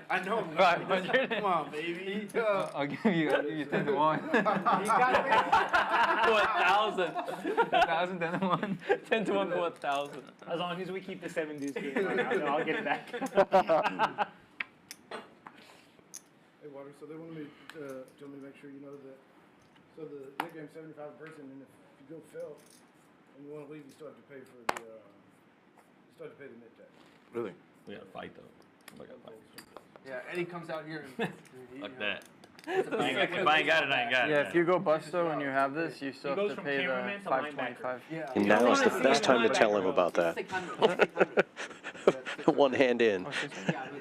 I know. 500. Come on, baby. I'll give you 10 to 1. You got it. 1,000. 1,000, 10 to 1. 10 to 1 for 1,000. As long as we keep the 7 deuce game, I'll get it back. Hey, Water, so they wanted me to make sure you know that. So the Nick game's 75 per person, and if you go fail and you want to leave, you still have to pay for the net tax. Really? We gotta fight though. I gotta fight. Yeah, Eddie comes out here and Fuck that. If I ain't got it, I ain't got it. Yeah, if you go busto and you have this, you still He have goes to from pay the cameraman to linebacker. $525. yeah. And now is the best time to tell him about that. 600. One hand in.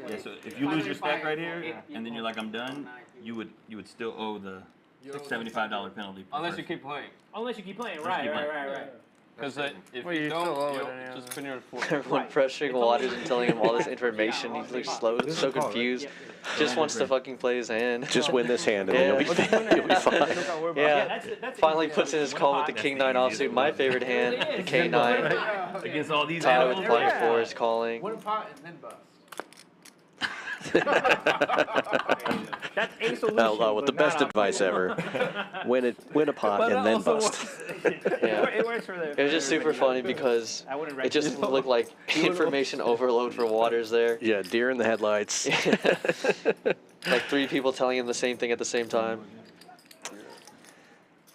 Yeah, so if you lose your stack right here, and then you're like, I'm done, you would still owe the $75 penalty. per Unless you person. keep playing. Unless you keep playing, Just right, keep right, playing. right, right. Because if Well, you you don't, still owe you it anyhow. just pin your foot. Everyone pressuring Waters and telling him all this information. He's like slow, so confused. Just wants to fucking play his hand. Just win this hand and then you'll be fine. Yeah. Finally puts in his call with the King 9 offsuit. My favorite hand, the K9. Against all these Tie with animals. playing 4 is calling. Win a pot and then bust. That's a solution. With the but best not advice ever. Win a pot and then bust. Yeah. It works for the. It was just super funny because I wouldn't it just recommend looked like information overload for Waters there. Yeah, deer in the headlights. Like 3 people telling him the same thing at the same time.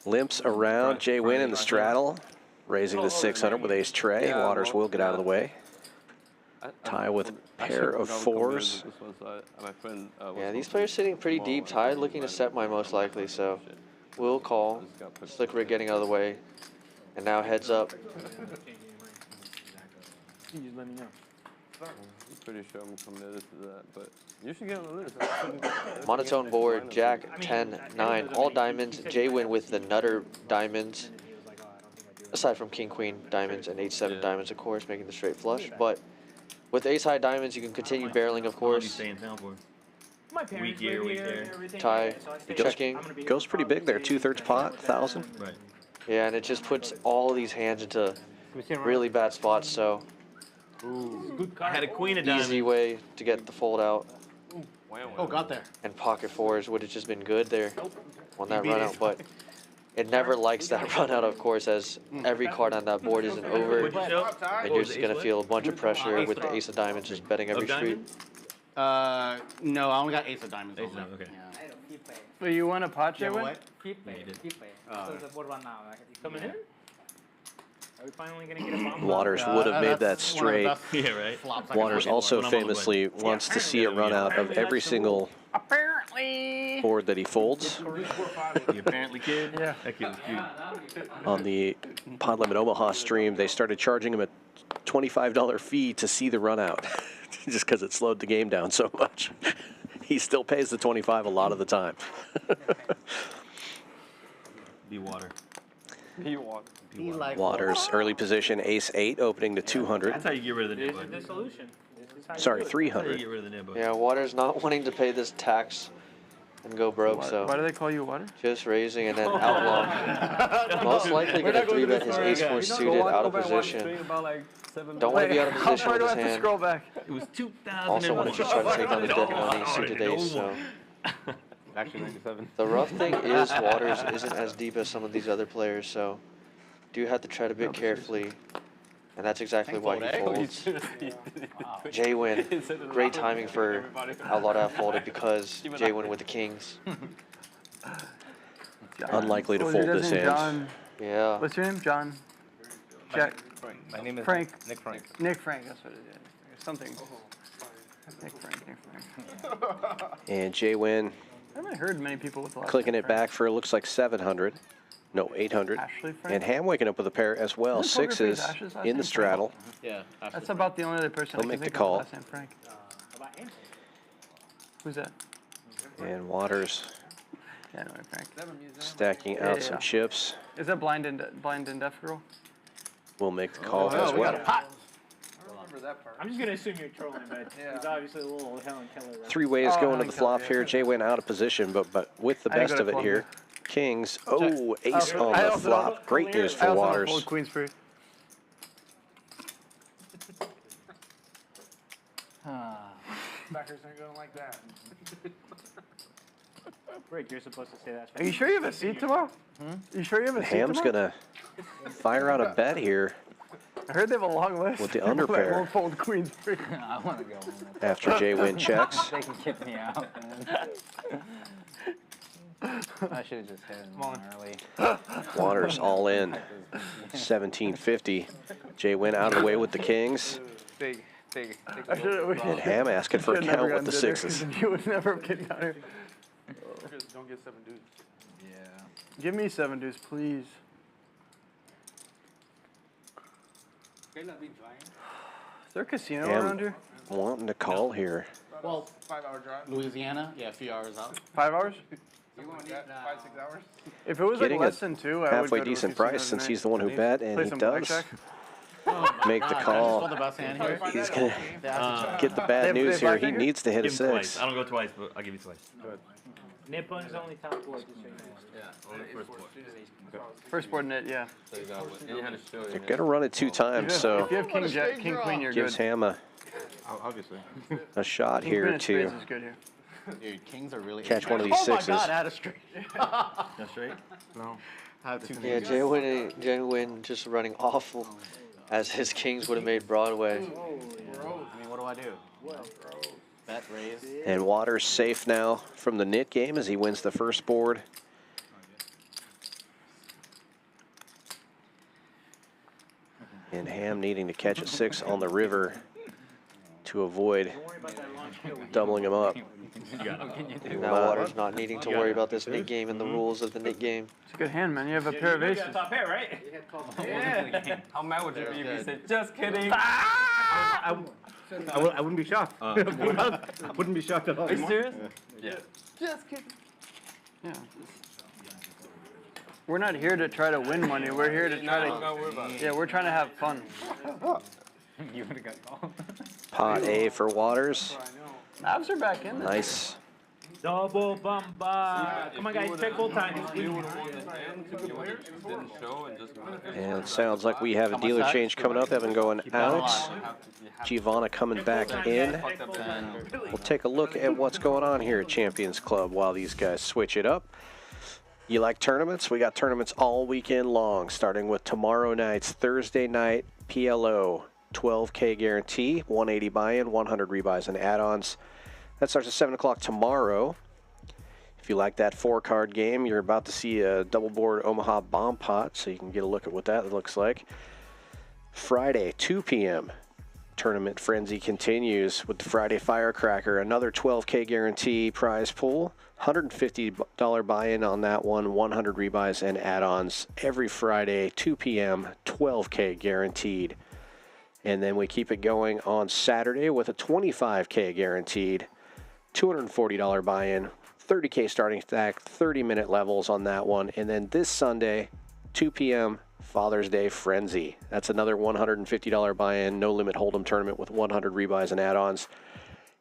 Limps around JWin in the straddle. Raising to 600 with ace tray. Waters will get out of the way. Tie with pair of 4s. Yeah, these players sitting pretty deep, tied, looking to set mine most likely, so we'll call. Slick Rick getting out of the way. And now heads up. You just let me know. I'm pretty sure I'm committed to that, but you should get on the list. Monotone board, Jack 10, 9, all diamonds. JWin with the Nutter diamonds. Aside from King Queen diamonds and H7 diamonds, of course, making the straight flush. But with ace high diamonds, you can continue barreling, of How long do you course. stay in town for? My parents Week here, live week here there. and everything. Tie, Yeah, so I stay checking. I'm gonna be here Goes for pretty big there. 2/3 pot, 1,000. Right. Yeah, and it just puts all of these hands into really bad spots, so Good card. I had a queen of diamonds. Easy way to get the fold out. Oh, got there. And pocket fours would have just been good there on that run out, but it never likes that run out, of course, as every card on that board is an over, and you're just gonna feel a bunch of pressure with the ace of diamonds just betting every street. No, I only got ace of diamonds. Ace of diamonds, okay. But you want a pot, Yeah, JWin? what? So the board run now. Coming in? Are we finally gonna get a bomb? Waters would have made that straight. Yeah, right. Waters also famously wants to see it run out of every single board that he folds. The apparently kid. Yeah. That kid was cute. On the Pod Limit Omaha stream, they started charging him a $25 fee to see the run out, just because it slowed the game down so much. He still pays the 25 a lot of the time. Be water. He won. Waters, early position, ace-8, opening to 200. That's how you get rid of the This nib. is the solution. This is how you Sorry, do it. That's how you 300. get rid of the nib. Yeah, Water's not wanting to pay this tax and go broke, Why so do they call you Water? just raising and then outlaw. Most likely gonna 3-bet his ace-4 suited out of position. Don't want to be out of How position far with do I his have to hand. scroll back? It was 2000. Also want to just try to take down the dead money suited ace, so. Actually 97. The rough thing is Waters isn't as deep as some of these other players, so do have to tread a bit carefully, and that's exactly why he folds. JWin, great timing for Outlaw to have folded because JWin with the kings. Unlikely to Well, fold your this name, hand. John. Yeah. What's your name? John. Jack. My name is Frank. Nick Frank. Nick Frank. That's what it is. Something. Nick Frank. Nick Frank. And JWin I haven't heard many people with the last clicking name it Frank. back for, looks like 700. No, 800. Ashley Frank. And Ham waking up with a pair as well. Isn't Poker Face Sixes Ash's last in name the straddle. Yeah. That's about the only other person He'll I make can the think call. of with the last name Frank. About Anthony. Who's that? And Waters Yeah, I know Frank. stacking out some chips. Is that blind and deaf girl? Will make the call as well. I'm just gonna assume you're trolling, but he's obviously a little Helen Keller. Right? 3 ways Oh, going to Helen the flop Keller, here. JWin out of position, but with the I didn't best go of to it here. Columbia. Kings. Oh, ace I on the also flop. Great news I for also Waters. fold Queen's free. Backers ain't gonna like that. Rick, you're supposed to say that. Are you sure you have a seat tomorrow? You sure you have a seat Ham's tomorrow? gonna fire out a bet here I heard they have a long list. with the People that underpair won't fold Queen's free. I want to go on that. after JWin checks. They can kick me out, man. I should have just hit him early. Waters all in. 1750. JWin out of the way with the kings. Big. And Ham asking for a count with the sixes. You would never have kicked out here. Don't get 7 dudes. Yeah. Give me 7 deuce, please. Kayla been trying. Is there a casino Ham around here? wanting to call here. Well, 5-hour drive. Louisiana, yeah, a few hours out. 5 hours? You want to 5-6 hours. If it was Getting like a less than 2, I would halfway go to a decent casino price since tonight. he's the one who bet, and Play he some does blackjack. make the God, I just call. pulled the best hand here. He's gonna get the They bad have- news they have here. He blackjack? needs to hit a Give him twice. 6. I don't go twice, but I'll give you twice. Nippon's only top board. Just so you know. Yeah. Only first board. First board net, yeah. So you got what? And you had to show They're it. gonna run it 2 times, so If you have king, jack, king, queen, you're gives good. Ham Obviously. a shot King, here queen, and spades to is good here. Dude, kings are really catch one of these Oh my sixes. God, I had a straight. That's straight? No. Had 2 Yeah, JWin just running awful, as his kings would have made Broadway. I mean, what do I do? Bet, raise. And Waters safe now from the nit game as he wins the first board. And Ham needing to catch a 6 on the river to avoid doubling him up. Now Waters not needing to worry about this nit game and the rules of the nit game. It's a good hand, man. You have a pair of aces. Top pair, right? Yeah. How mad would you be if you said, just kidding? I wouldn't be shocked. I wouldn't be shocked at all. Are you serious? Yeah. Just kidding. Yeah. We're not here to try to win money. We're here to try Don't worry about to. it. Yeah, we're trying to have fun. You would have got called. Pot A for Waters. Abs are back in. Nice Double bumba. Come on, guys, check full time. And it sounds like we have a dealer change coming up. Evan going out. Giovanna coming back in. We'll take a look at what's going on here at Champions Club while these guys switch it up. You like tournaments? We got tournaments all weekend long, starting with tomorrow night's Thursday night PLO 12K guarantee, 180 buy-in, 100 rebuys and add-ons. That starts at 7 o'clock tomorrow. If you like that 4-card game, you're about to see a double board Omaha bomb pot, so you can get a look at what that looks like. Friday, 2 p.m. Tournament frenzy continues with the Friday Firecracker, another 12K guarantee prize pool, $150 buy-in on that one, 100 rebuys and add-ons every Friday, 2 p.m., 12K guaranteed. And then we keep it going on Saturday with a 25K guaranteed, $240 buy-in, 30K starting stack, 30-minute levels on that one. And then this Sunday, 2 p.m., Father's Day Frenzy. That's another $150 buy-in, no-limit Hold'em tournament with 100 rebuys and add-ons.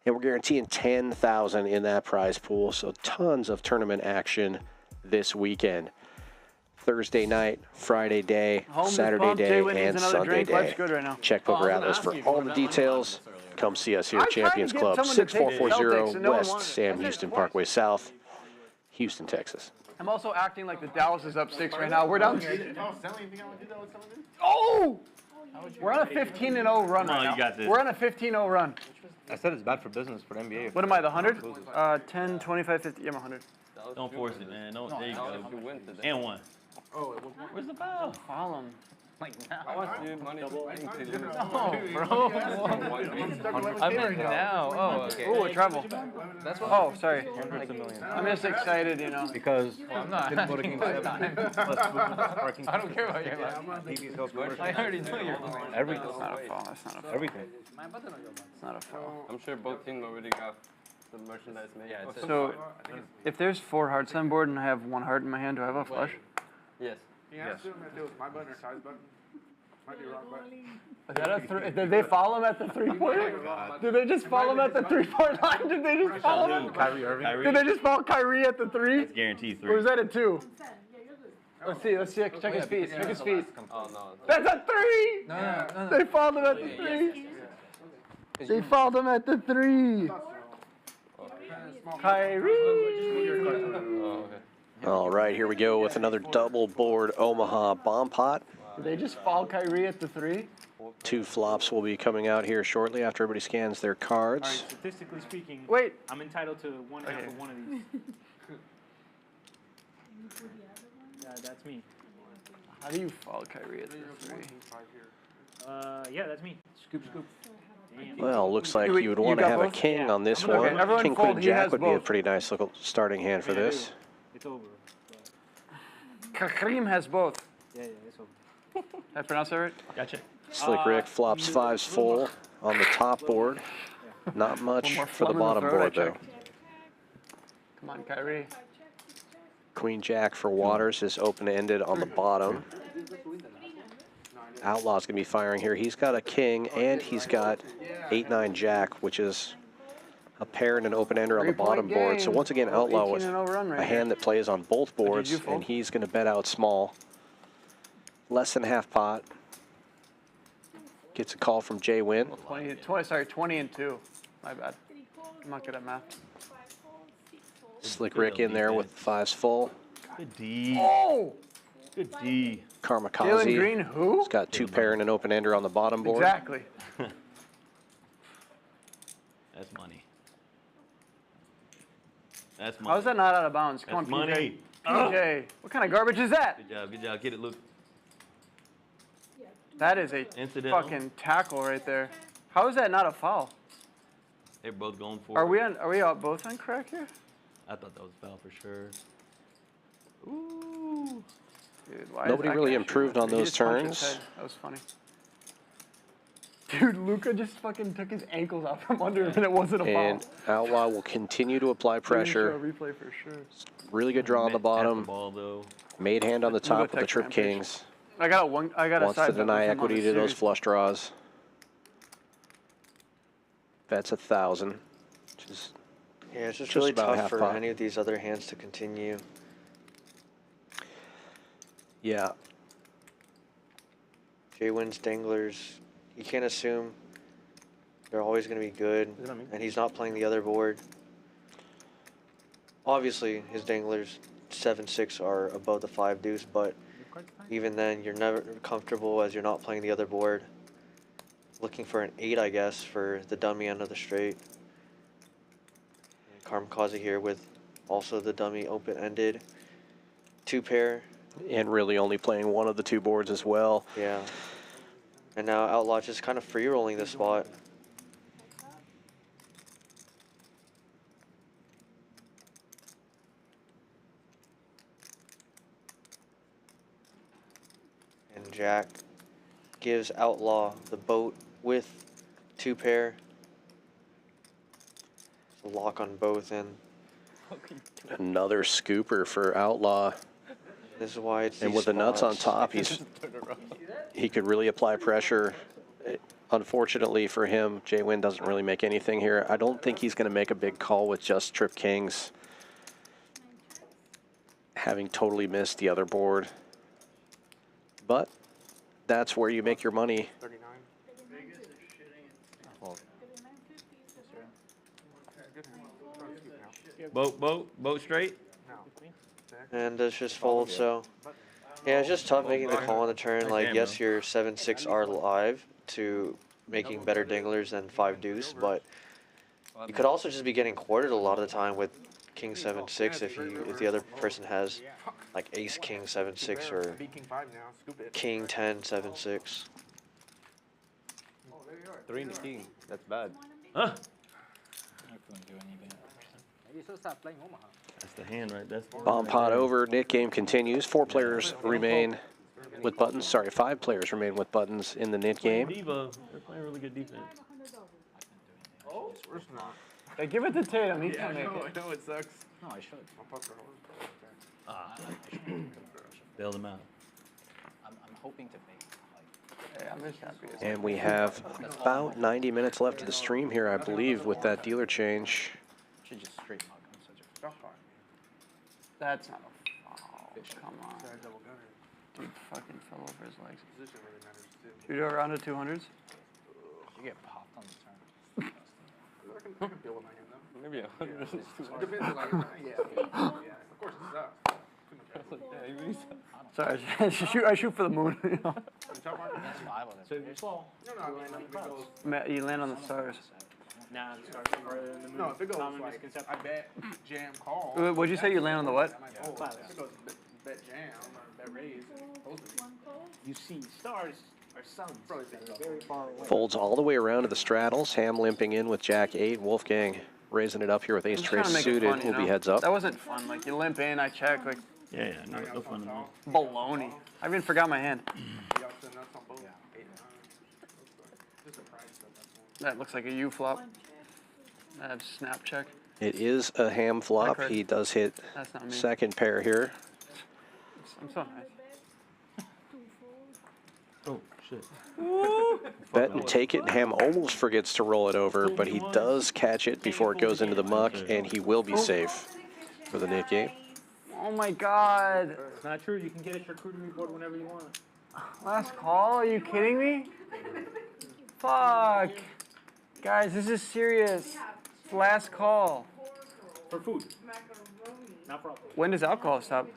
And we're guaranteeing $10,000 in that prize pool, so tons of tournament action this weekend. Thursday night, Friday day, Saturday day, and Sunday day. Check Poker Atlas for all the details. Come see us here at Champions Club, 6440 West Sam Houston Parkway South, Houston, Texas. I'm also acting like the Dallas is up 6 right now. We're down. Oh! We're on a 15-0 run right now. You got this. We're on a 15-0 run. I said it's bad for business for the NBA. What am I, the 100? 10, 25, 50. Yeah, I'm 100. Don't force it, man. Don't. There you go. And one. Oh, where's the foul? Foul him. Like now. I want you money. No, bro. I meant now. Oh, okay. Ooh, a travel. That's what. Oh, sorry. I'm just excited, you know. Because I'm not. I don't care about your life. I already know you're going. Everything. That's not a foul. That's not a foul. Everything. It's not a foul. I'm sure both teams already got the merchandise made. Yeah, so, if there's 4 hearts on board and I have 1 heart in my hand, do I have a flush? Yes. Yeah, I assume that it was my button or Ty's button. Might be wrong button. Is that a 3? Did they follow him at the 3-point? Did they just follow him at the 3-point line? Did they just follow him? Kyrie Irving. Did they just follow Kyrie at the 3? It's guaranteed 3. Or is that a 2? Let's see. Let's check his feet. Check his feet. Oh no. That's a 3. No. They followed him at the 3. They followed him at the 3. Kyrie. Oh, okay. All right, here we go with another double board Omaha bomb pot. Did they just follow Kyrie at the 3? 2 flops will be coming out here shortly after everybody scans their cards. All right, statistically speaking, wait, I'm entitled to one half of one of these. That's me. How do you follow Kyrie at the 3? Yeah, that's me. Scoop, scoop. Damn. Well, looks like you would want to have a king on this one. King, Queen, Jack would be a pretty nice little starting hand for this. It's over. Kareem has both. Yeah, it's over. Did I pronounce that right? Gotcha. Slick Rick flops 5s full on the top board. Not much for the bottom board, though. Come on, Kyrie. Queen Jack for Waters is open-ended on the bottom. Outlaw's going to be firing here. He's got a king, and he's got 8-9 Jack, which is a pair and an open-ender on the bottom board. So once again, Outlaw with a hand that plays on both boards, and he's going to bet out small. Less than half pot. Gets a call from JWin. 20 and 2. My bad. I'm not good at math. Slick Rick in there with 5s full. Good D. Oh! Good D. Kamikaze. Jalen Green, who? He's got 2 pair and an open-ender on the bottom board. Exactly. That's money. That's money. How is that not out of bounds? Come That's on, PJ. money. PJ. What kind of garbage is that? Good job. Good job. Get it, Luke. That is a Incidental. fucking tackle right there. How is that not a foul? They're both going for Are it. we on? Are we all both on crack here? I thought that was a foul for sure. Ooh. Dude, why Nobody really improved on those turns. That was funny. Dude, Luka just fucking took his ankles out from under him and it wasn't a foul. And Outlaw will continue to apply pressure. Replay for sure. Really good draw on the bottom. Ball, though. Made hand on the top with the trip kings. I got a Wants to deny equity to those flush draws. Bets 1,000, which is Yeah, it's just Just really about a tough half for pot. any of these other hands to continue. Yeah. JWin's danglers, you can't assume they're always going to be good, and he's not playing the other board. Obviously, his danglers 7-6 are above the 5 deuce, but even then, you're never comfortable as you're not playing the other board. Looking for an 8, I guess, for the dummy end of the straight. Kamikaze here with also the dummy open-ended 2-pair. And really only playing one of the 2 boards as well. Yeah. And now Outlaw just kind of free rolling this spot. And Jack gives Outlaw the boat with 2-pair. It's a lock on both, and Another scooper for Outlaw. this is why it's And these with the nuts on spots. top, he could really apply pressure. Unfortunately for him, JWin doesn't really make anything here. I don't think he's going to make a big call with just trip kings, having totally missed the other board. But that's where you make your money. Boat straight. And it's just fold, so yeah, it's just tough making the call on the turn. Like, yes, your 7-6 are live to making better danglers than 5 deuce, but you could also just be getting quartered a lot of the time with king 7-6 if the other person has like ace king 7-6 or king 10 7-6. 3 in the king. That's bad. Huh? You should start playing Omaha. That's the hand, right? That's Bomb pot over. Nick game continues. 4 players remain with buttons. Sorry, 5 players remain with buttons in the knit game. Diva. They're playing really good defense. Oh, hey, give it to Tatum. He can't make it. I know it sucks. No, I should. Bail them out. I'm hoping to make Hey, I'm just happy. And we have about 90 minutes left of the stream here, I believe, with that dealer change. should just straight mug. I'm such a That's not a foul. Come on. Dude fucking fell over his legs. Should we go around to 200s? You get popped on the turn. Maybe 100. Of course it sucks. Sorry, I shoot for the moon. You know? That's 5 on it. You land on the stars. Nah, the stars are farther than the moon. No, if it goes Common like, misconception. I bet jam call. What'd you say? You land on the what? If it goes bet jam or bet raise, You see, stars are suns. They're very far away. Folds all the way around to the straddles. Ham limping in with Jack 8. Wolfgang raising it up here with ace I'm trace trying to make it suited. fun, you Will be know? heads up. That wasn't fun. Like, you limp in, I check. Like, Yeah, no fun at all. baloney. I even forgot my hand. That looks like a U flop. I have snap check. It is a ham flop. card. He does hit That's not me. second pair here. I'm so nice. Oh, shit. Bet and take it. Ham almost forgets to roll it over, but he does catch it before it goes into the muck, and he will be safe for the knit game. Oh my god. It's not true. You can get a charcuterie board whenever you want. Last call? Are you kidding me? Fuck. Guys, this is serious. It's last call. For food. Not for alcohol. When does alcohol stop?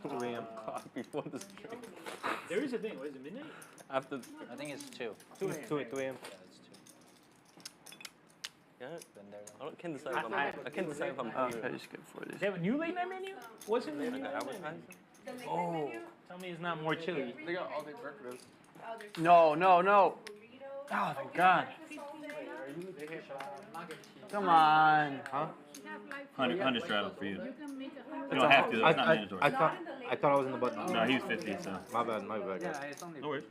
2 a.m. clock before the stream. There is a thing. What is it, midnight? After I think it's 2. 2 a.m. 2 a.m. Yeah, it's 2. Yeah. Been there. I can't decide if I'm. I can't decide if I'm Oh, hungry. I just get 4 They have a new late night menu? What's in the new Like late an night appetizer. menu? Oh, tell me it's not more chili. They got all day breakfast. No, no, no. Oh, thank God. Come on. Huh? 100 straddle for you. You can make a You don't have to, though. It's not mandatory. I thought I was in the button. No, he was 50, so. My bad, my bad. Yeah, it's only. No worries.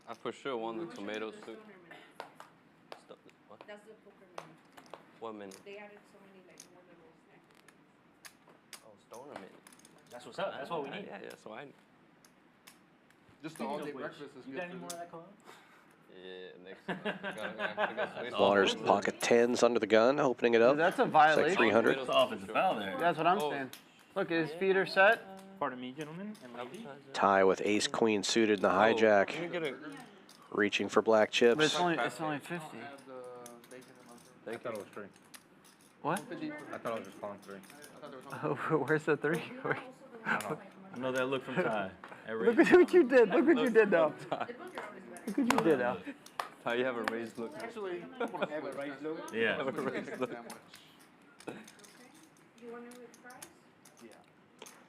I for sure want the tomato soup. Stop this. What? That's the poker menu. 1 minute. They added so many like wonderful snacks. Oh, stoner minute. That's what's up. That's what we need. Yeah. So I. Just the all day breakfast is You good got any for more them. of that cologne? Waters pocket 10s under the gun, opening it up. Dude, that's a It's violation. like 300. That's what I'm saying. Look, his feet are set. Pardon me, gentlemen and ladies. Tie with ace queen suited in the hijack. Reaching for black chips. But it's only 50. I thought it was 3. What? I thought I was just calling 3. Oh, where's the 3? I know that look from Ty. Look at what you did. Look what you did now. Look what you did now. How you have a raised look? Actually, have a raised look. Yeah. Have a raised look.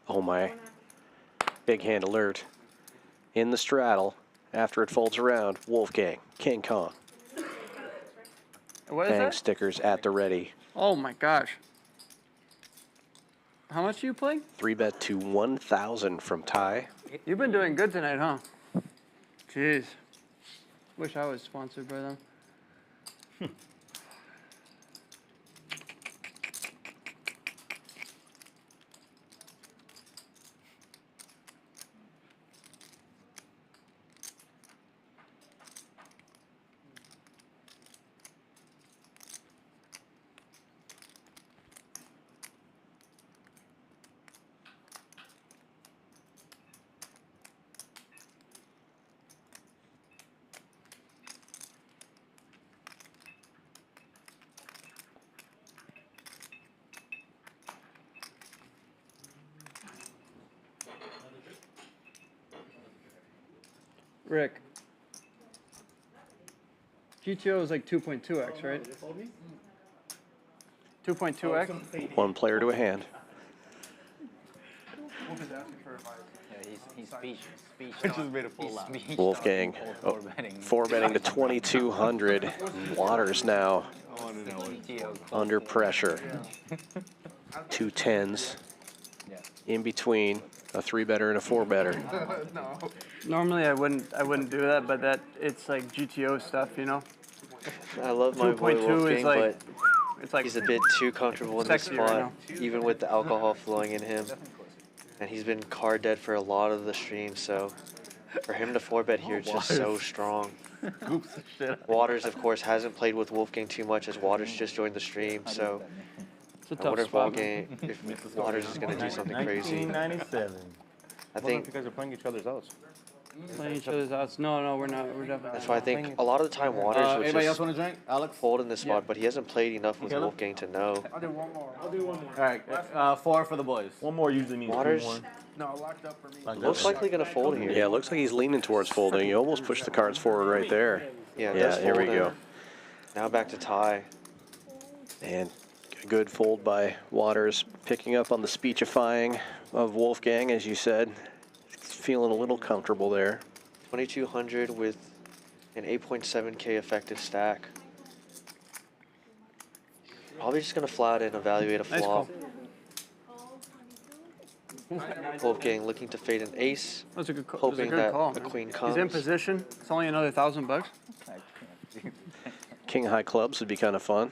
Oh my. Big hand alert. In the straddle. After it folds around, Wolfgang, King Kong. What is Bang that? stickers at the ready. Oh my gosh. How much do you play? 3-bet to 1,000 from Ty. You've been doing good tonight, huh? Jeez. Wish I was sponsored by them. Rick. GTO is like 2.2x, right? 2.2x? One player to a hand. He's speech. I just made a full out. Wolfgang, 4-betting to 2,200. Waters now under pressure. 2 10s. In between a 3-better and a 4-better. Normally I wouldn't do that, but it's like GTO stuff, you know. I love my boy 2.2 Wolfgang, is like but he's a bit too comfortable in this sexy right spot, now. even with the alcohol flowing in him. And he's been card dead for a lot of the streams, so for him to 4-bet here, it's just so strong. Waters, of course, hasn't played with Wolfgang too much as Waters just joined the stream, so It's a I tough wonder if spot. if Waters is going to do something crazy. 1997. I think you guys are playing each other's outs. Playing each other's outs. No, we're not. We're definitely. that's why I think a lot of the time Waters would Anybody else just want a drink? Alex? fold in this spot, but he hasn't played enough with Wolfgang to know. I'll do one more. I'll do one more. All right, 4 for the boys. One more usually means Waters 2 more. No, locked up for me. most likely going to fold here. Yeah, it looks like he's leaning towards folding. He almost pushed the cards forward right there. Yeah, it Yeah, does here we fold go. in. Now back to tie. And a good fold by Waters, picking up on the speechifying of Wolfgang, as you said. He's feeling a little comfortable there. 2,200 with an 8.7K effective stack. Probably just going to flat and evaluate a Nice flop. call. Wolfgang looking to fade an ace, That's a good call. That's a hoping good that call. a man. queen He's in comes. position. It's only another $1,000. King high clubs would be kind of fun.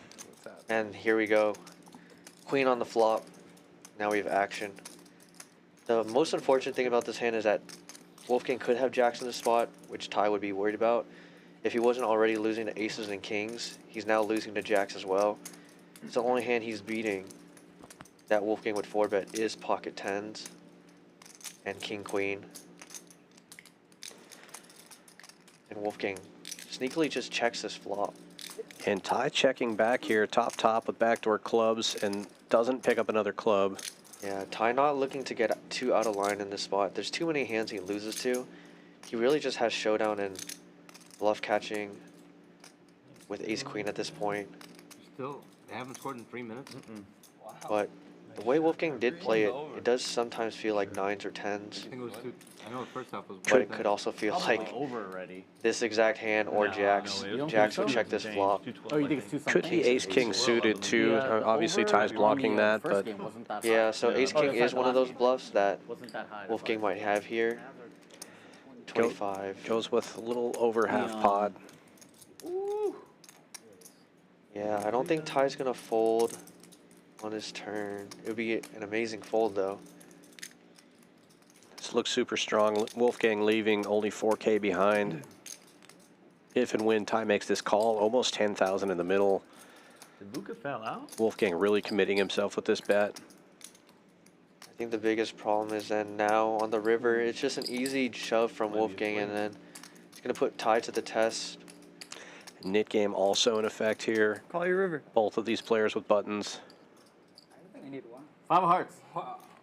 And here we go. Queen on the flop. Now we have action. The most unfortunate thing about this hand is that Wolfgang could have jacks in the spot, which Ty would be worried about. If he wasn't already losing to aces and kings, he's now losing to jacks as well. It's the only hand he's beating that Wolfgang would 4-bet is pocket 10s and king queen. And Wolfgang sneakily just checks this flop. And Ty checking back here, top with backdoor clubs, and doesn't pick up another club. Yeah, Ty not looking to get too out of line in this spot. There's too many hands he loses to. He really just has showdown and bluff catching with ace queen at this point. Still, they haven't scored in 3 minutes. But the way Wolfgang did play it, it does sometimes feel like 9s or 10s. I think it was 2. I know the first half was. But it could also feel like over already. this exact hand or jacks. Jacks would check this flop. Oh, you think it's 2 something? Could be ace king suited too. Yeah, Obviously over Ty's on blocking the, that, first but game wasn't that Yeah, high. so ace Oh, king that's is like one of the those last bluffs that Wasn't that high. Wolfgang might have here. 25. goes with a little over half pot. Yeah, I don't think Ty's gonna fold on his turn. It would be an amazing fold though. This looks super strong. Wolfgang leaving only 4K behind. If and when Ty makes this call, almost 10,000 in the middle. The Buka fell out? Wolfgang really committing himself with this bet. I think the biggest problem is then now on the river, it's just an easy shove from Wolfgang, and then it's going to put Ty to the test. Knit game also in effect here. Call your river. Both of these players with buttons. I need one. 5 of hearts.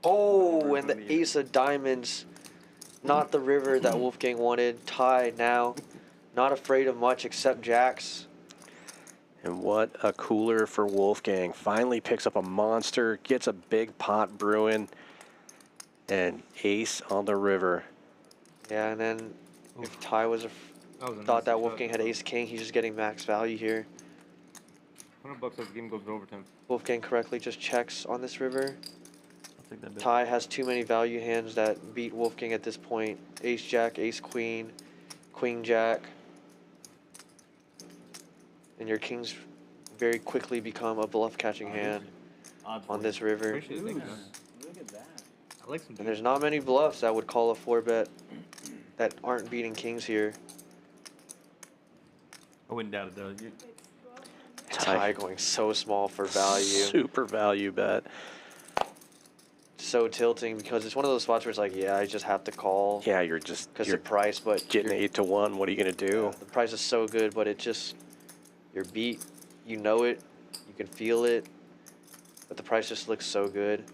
Oh, and the ace of diamonds. Not the river that Wolfgang wanted. Ty now. Not afraid of much except jacks. And what a cooler for Wolfgang. Finally picks up a monster, gets a big pot brewing, and ace on the river. Yeah, and then if Ty was thought that Wolfgang had ace king, he's just getting max value here. $100 as the game goes to overtime. Wolfgang correctly just checks on this river. I'll take that bet. Ty has too many value hands that beat Wolfgang at this point. Ace jack, ace queen, queen jack. And your kings very quickly become a bluff catching hand on this river. Look at that. I like some. And there's not many bluffs that would call a 4-bet that aren't beating kings here. I wouldn't doubt it though. Ty going so small for value. Super value bet. So tilting because it's one of those spots where it's like, yeah, I just have to call. Yeah, you're just because the price, but getting 8 to 1. What are you gonna do? The price is so good, but it just you're beat. You know it. You can feel it. But the price just looks so good.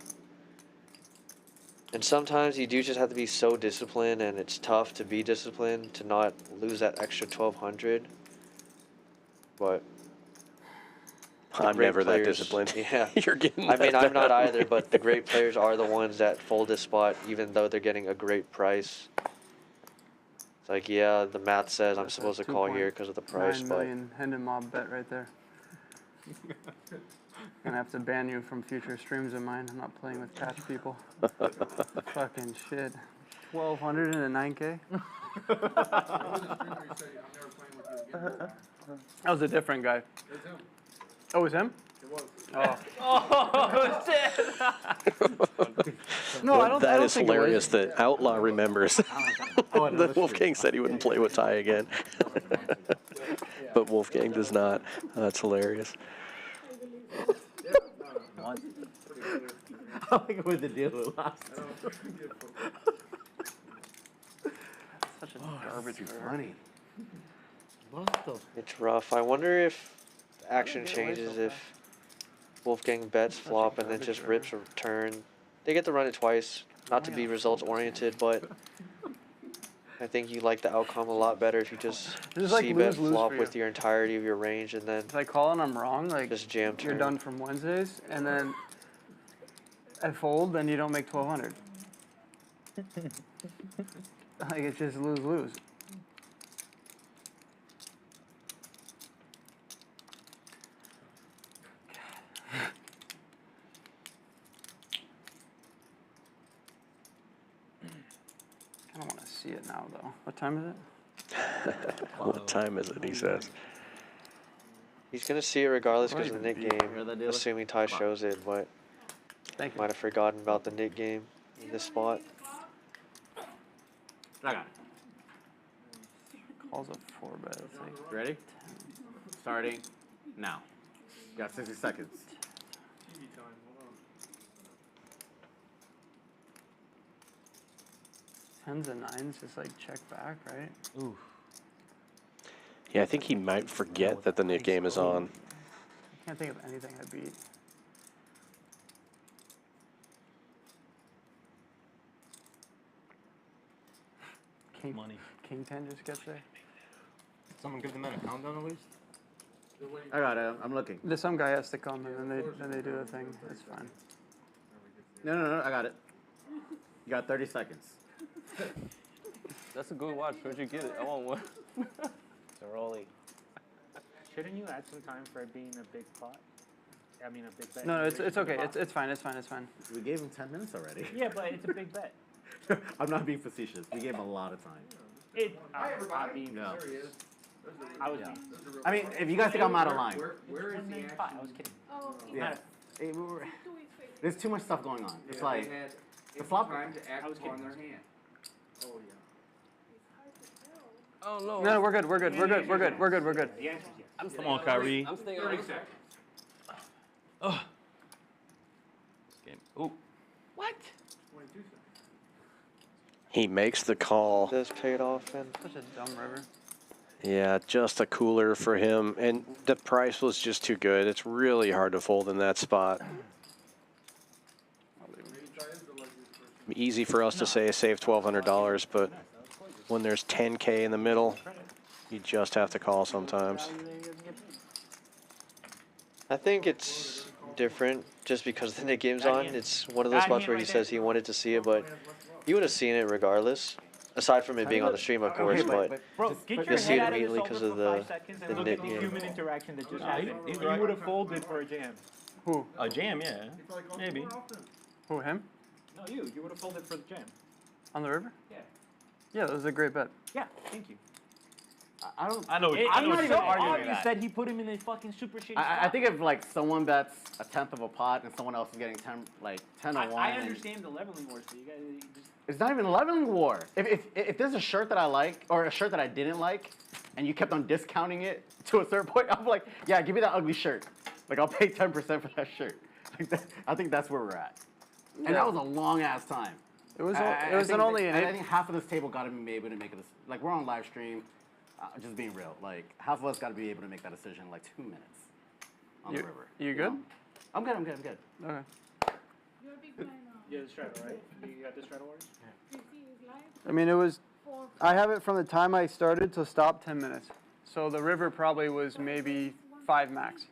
And sometimes you do just have to be so disciplined, and it's tough to be disciplined to not lose that extra 1,200. But I'm great never players, that disciplined. Yeah. You're getting I mean, that I'm not value. either, but the great players are the ones that fold this spot, even though they're getting a great price. It's like, yeah, the math says I'm supposed to call here because of the price, 9 but million Hendon mob bet right there. Gonna have to ban you from future streams of mine. I'm not playing with patch people. Fucking shit. 1,200 and a 9K? That was a different guy. Oh, it was him? It was. Oh. Oh, shit! No, I don't That think is it was. hilarious that Outlaw remembers that Wolfgang said he wouldn't play with Ty again. But Wolfgang does not. That's hilarious. I like what the deal with last. Such a garbage Funny. It's rough. I wonder if action changes if Wolfgang bets flop and then just rips a turn. They get to run it twice, not to be results oriented, but I think you like the outcome a lot better if you just like see bet lose-lose flop for with your entirety of your range and then If I call and I'm wrong, like just jam you're turn. done from Wednesdays, and then I fold, then you don't make 1,200. Like it's just lose-lose. I don't want to see it now, though. What time is it? What time is it, he says. He's going to see it regardless because of the Nick Hear game, that, dealer? assuming Ty shows it, but Thank you. might have forgotten about the Nick game in this spot. I got it. Calls a 4-bet, I think. Ready? Starting now. Got 60 seconds. Tens and nines, just like check back, right? Ooh. Yeah, I think he might forget that the Nick game is on. I can't think of anything I beat. King, Money. King 10 just gets there. Someone give the man a countdown at least. I got it. I'm looking. There's some guy has to come and then they do the thing. That's fine. No. I got it. You got 30 seconds. That's a good watch. Where'd you get it? I want one. It's a rolly. Shouldn't you add some time for it being a big pot? I mean, a big bet. No, it's okay. It's fine. It's fine. It's fine. We gave him 10 minutes already. Yeah, but it's a big bet. I'm not being facetious. We gave him a lot of time. I'm being No. I was Yeah. being. I mean, if you guys think I'm out of line. Where is the pot? I was kidding. Oh, Yeah. Hey, there's too much stuff going on. It's like the flop. I was kidding. Oh, yeah. Oh no. No, we're good. We're good. We're good. We're good. We're good. We're good. The answer is yes. Come on, Kyrie. I'm staying 30 on. seconds. Oh. This game. Ooh. What? 22 seconds. He makes the call. This paid off, and Such a dumb river. Yeah, just a cooler for him, and the price was just too good. It's really hard to fold in that spot. Easy for us to say save $1,200, but when there's 10K in the middle, you just have to call sometimes. I think it's different just because the Nick game's on. It's one of those spots where he says he wanted to see it, but you would have seen it regardless. Aside from it being on the stream, of course, but Bro, get your you'll see head it out of the immediately solver because of for 5 seconds and the look Nick at the game. human interaction that just happened. You would have folded for a jam. Who? A jam, yeah. Maybe. Who, him? No, you. You would have folded for the jam. On the river? Yeah. Yeah, that was a great bet. Yeah, thank you. I know. I'm not even arguing that. You said he put him in the fucking super shitty spot. I think if like someone bets a tenth of a pot and someone else is getting 10 or 1. I understand the leveling wars, but you guys just... It's not even a leveling war. If there's a shirt that I like or a shirt that I didn't like, and you kept on discounting it to a certain point, I'm like, yeah, give me that ugly shirt. Like I'll pay 10% for that shirt. Like I think that's where we're at. And that was a long ass time. It was. It was only an. I think half of this table got to be able to make it. Like we're on live stream, just being real. Like half of us got to be able to make that decision in like 2 minutes on the river. You good? know? I'm good. I'm good. I'm good. Okay. You're a big fan of. You have the straddle, right? You got the straddle wars? You see his live? I mean, it was. 4. I have it from the time I started to stop 10 minutes. So the river probably was maybe 5 max.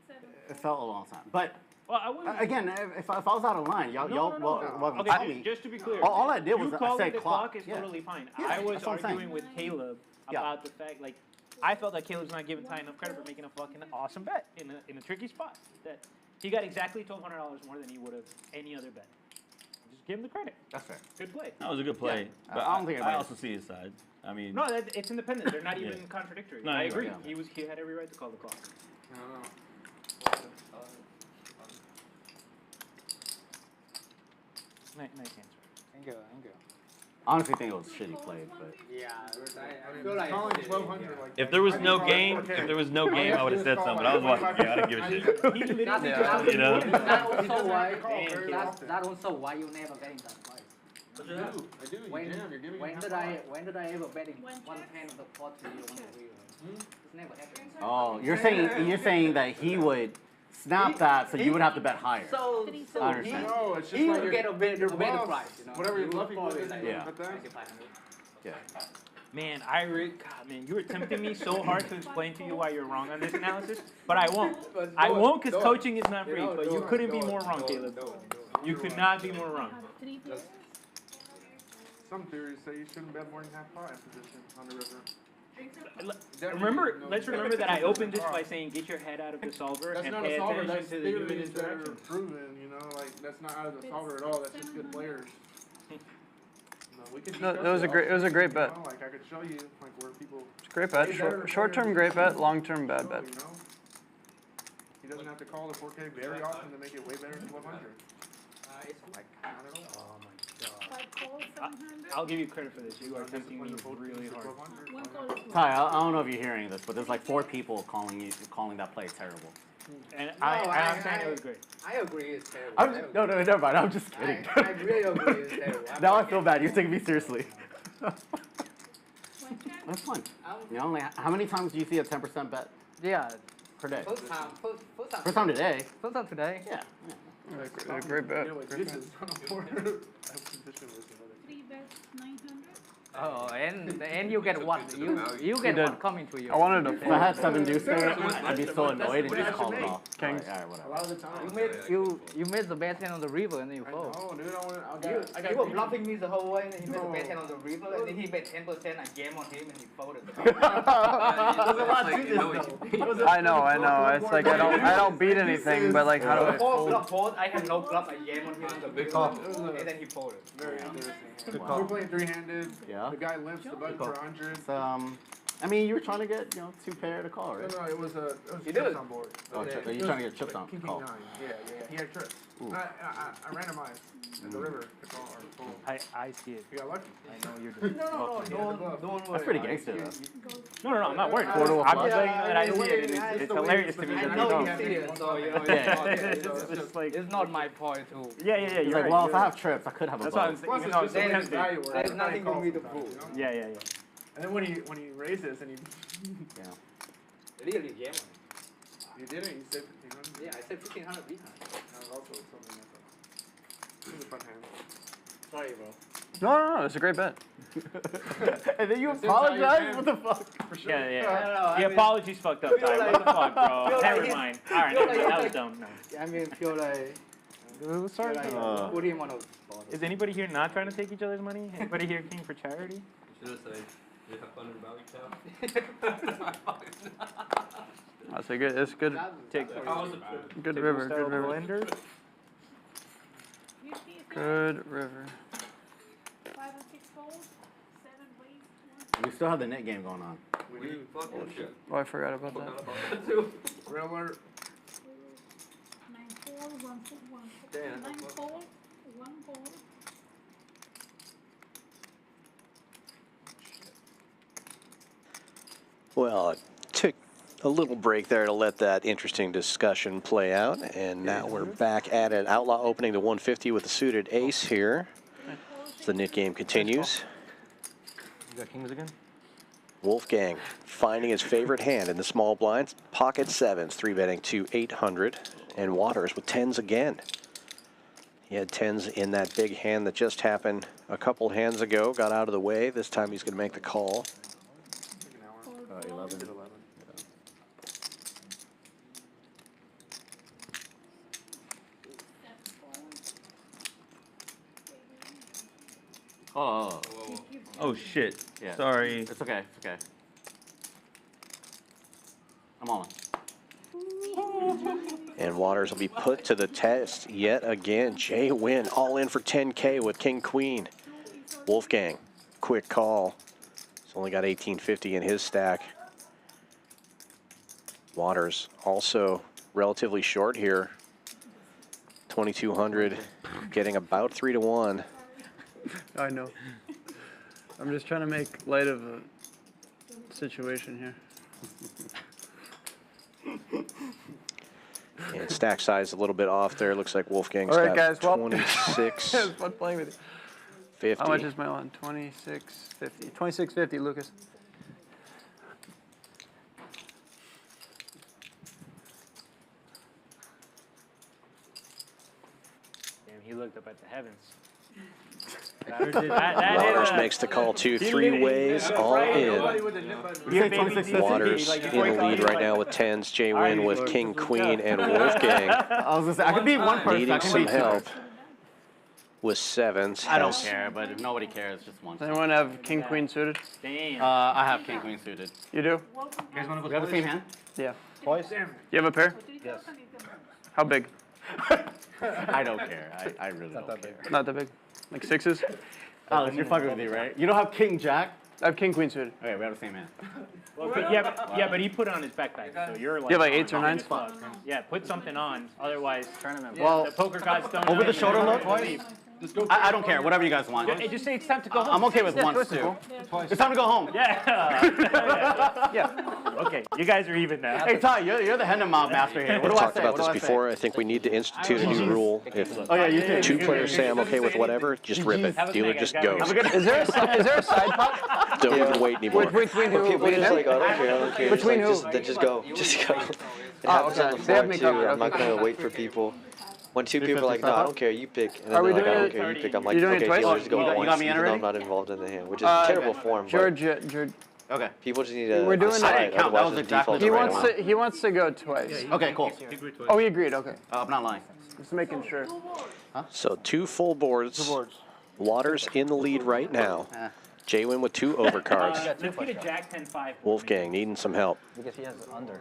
6, 7. It felt a long time, but. Well, I wouldn't... Again, if I was out of line, y'all welcome to tell Okay, me. just to be clear. All I did was you I calling said the clock. is Yeah. totally fine. Yeah, I was that's what I'm saying. arguing with Caleb about the fact, like, I felt that Caleb's not giving Ty enough credit for making a fucking awesome bet in a tricky spot. That he got exactly $1,200 more than he would have any other bet. Just give him the credit. That's fair. Good play. That was a good play. Yeah. But I don't think I also see his side. I mean. No, it's independent. They're not even contradictory. No, I you're agree. right. He had every right to call the clock. Nice answer. Thank you. Honestly, think it was shitty played, but. Yeah, I feel like Calling 1,200 like If there was no game, I would have said something. But I was watching the game. I didn't give a shit. He literally You know. That also why. very That also why you never getting that price. I do. When did I ever betting When 1/10 of the pot to you on the wheel? It's never happened. Oh, you're saying that he would snap that, so you would have to bet higher. So I understand. No, it's just he like will get a better price. You know? whatever you're bluffing with, isn't Yeah. but that. Yeah. Man, God, man, you were tempting me so hard to explain to you why you're wrong on this analysis, but I won't. I won't because coaching is not free, but you couldn't be more wrong, Caleb. You could not be more wrong. 3 players. Some theories say you shouldn't bet more than half pot in position on the river. Let's remember that I opened this by saying get your head out of the solver That's and not pay a solver. attention That's to the human theories that are interaction. proven. You know, like that's not out of the solver at all. That's just good players. No, we could No, discuss that was a great. It was a great you bet. know, like I could show you like where people. It's a great bet. Short-term great bet. Long-term bad bet. You know, he doesn't have to call the 4K very often to make it way better than 1,200. Like not at all. 5 calls, 700. I'll give you credit for this. You are tempting me really hard. 1 call is Ty, I don't know if you're hearing this, but there's like 4 people calling that play terrible. And I'm saying it was great. I agree it's terrible. No, never mind. I'm just kidding. I really agree it's terrible. Now I feel bad. You're taking me seriously. 1 check. That's fun. You know, how many times do you see a 10% bet Yeah. per day? First time First time today. First time today. Yeah. A great bet. You know, like this is on a more position with 3 bets, 900. Oh, and you get what? You get did. what coming to you. I wanted to If I had 7 deuce there, I'd be so annoyed and just call it off. Kings. All right, whatever. a lot of the time. You made the best hand on the river and then you fold. Oh, dude, I You got were bluffing me the whole way, and then he made the best hand on the river, and then he bet 10%. I jam on him, and he folded. There's a lot to this, though. I know. It's like I don't beat anything, but like how do I fold? Fold. I have no bluff. I jam on him on the river, and then he folded. very interesting. We're playing 3-handed. Yeah. The guy limps the button for 100. It's I mean, you were trying to get, 2 pair to call, right? No, it was He chips did. on board. Oh, Yeah, chip- you're it trying to was get chips on King call. 9. Yeah. He had trips. Ooh. I randomized at the river to call or boom. I see it. You got lucky. I know you're doing. Don't That's pretty gangster, though. No, I'm not worried. Quarter of a I'm flush? just letting you know that I see it, and it's hilarious to me I that you know don't. you see it, so It's like, it's not my point to. yeah, He's you're like, right. well, if I have trips, I could have a That's what I'm boat. saying. Even though it's so tempting. There's nothing for me to prove. Yeah. And then when he raises and he Yeah. Really, yeah. you did it, you said 1500. Yeah, I said 1500 behind. That was also something like that. It was a fun hand. Sorry, bro. No, it's a great bet. And then you apologize? What the fuck? For sure. Yeah. I The mean, apology's fucked up, Ty. What the fuck, bro? feel Never like mind. he's- Alright, feel never like mind. That was he's dumb. No. I mean, feel like put him on a spot. Is anybody here not trying to take each other's money? Anybody here king for charity? Should have said, you have fun in the valley tap. That's a good. It's good. Take Good river. Good river. Blender. Good river. 5 and 6 fold, 7 ways. We still have the net game going on. We do fucking shit. Oh, I forgot about Forgot that. about that too. Real alert. 9 fold, 1 fold, 1 fold. Damn, 9 that's fold, 1 fold. Well, it took a little break there to let that interesting discussion play out, and now we're back at it. Outlaw opening to 150 with the suited ace here. As the Nick game continues. You got kings again? Wolfgang finding his favorite hand in the small blinds. Pocket sevens, 3-betting to 800. And Waters with tens again. He had tens in that big hand that just happened a couple hands ago. Got out of the way. This time he's going to make the call. 11. Oh. Oh shit. Yeah. Sorry. It's okay. It's okay. I'm on. And Waters will be put to the test yet again. JWin all in for 10K with King Queen. Wolfgang, quick call. He's only got 1850 in his stack. Waters also relatively short here. 2200, getting about 3 to 1. I know. I'm just trying to make light of a situation here. And stack size a little bit off there. Looks like Wolfgang's All right, got guys. Well, 26. it was fun playing with you. 50. How much is my line? 26.50. 26.50, Lucas. Damn, he looked up at the heavens. Waters makes the call too. 3 ways, all in. Waters in the lead right now with tens. JWin with King, Queen, and Wolfgang. I was gonna say, I could be one person. I Needing can some be help with sevens. I don't care, but if nobody cares, just one. Does anyone have king, queen suited? Damn. I have king, queen suited. You do? You guys want to We go have the same hand? Yeah. Twice? You have a pair? Yes. How big? I don't care. I really don't care. Not that big. Like sixes? Alex, you're fucking with me, right? You don't have king, jack? I have king, queen suited. Okay, we have the same hand. Well, but he put it on his backpack, so you're like. You have like eights or nines? Yeah, put something on. Otherwise, tournament. Well, the poker gods don't. over the shoulder look? I don't care. Whatever you guys want. Just say it's time to go home. I'm okay with one. It's time to go home. Yeah. Okay, you guys are even now. Hey, Ty, you're the hand mob master here. What We've do I talked say? about What do this I say? before. I think we need to institute a new rule. If Oh, yeah, you did. 2 players say I'm okay with whatever, just rip it. Dealer just goes. Is there a side pot? Don't even wait anymore. Between who? People just like, I don't care. Between Like, who? Then just go. Just go. It Oh, happens on okay. the They have floor me too. covered. I'm not Okay. gonna wait for people. When 2 people are like, no, I don't care, you pick. And then Are we they're like, I doing don't it? care, you pick. I'm like, You doing it okay, twice? dealer, just go You got once, me in even though already? I'm not involved in the hand, which is terrible form. But George. Okay. people just need to We're doing decide, I didn't count. That otherwise was it's exactly default the right right away. He wants to go twice. Okay, cool. Oh, he agreed. Okay. I'm not lying. Just making sure. So 2 full boards. Waters in the lead right now. JWin with 2 overcards. Let's get a Jack 10-5. Wolfgang needing some help. Because he has under.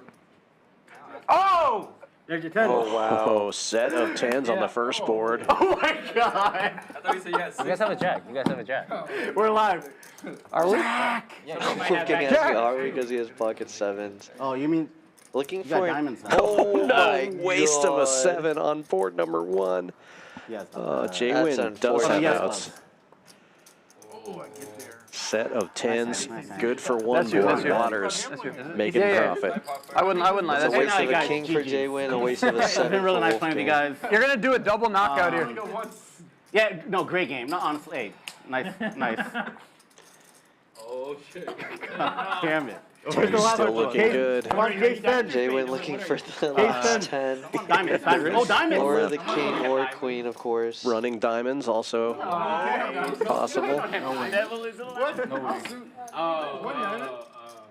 Oh! There's your 10. Oh, wow. Oh, set of 10s on the first board. Oh my god! I thought you said yes. You guys have a jack. You guys have a jack. We're live. Are we? Jack! Wolfgang asks me, are we? Because he has pocket 7s. Oh, you mean Looking you got for diamonds? Oh my Waste of a God. 7 on board number 1. Yes. JWin That's does have unfortunate. outs. Set of 10s, good for one That's you, board. that's you. Waters That's you. making profit. I wouldn't lie. It's a That's waste of a guys, king for GG. JWin, a waste of a It's 7 been really for nice playing with you Wolfgang. guys. You're gonna do a double knockout here. Yeah, no, great game. No, honestly, hey, nice. Oh shit. Damn it. Still looking good. JWin looking for the last 10. Diamonds. Oh, diamonds. Or the king or queen, of course. Running diamonds also possible. He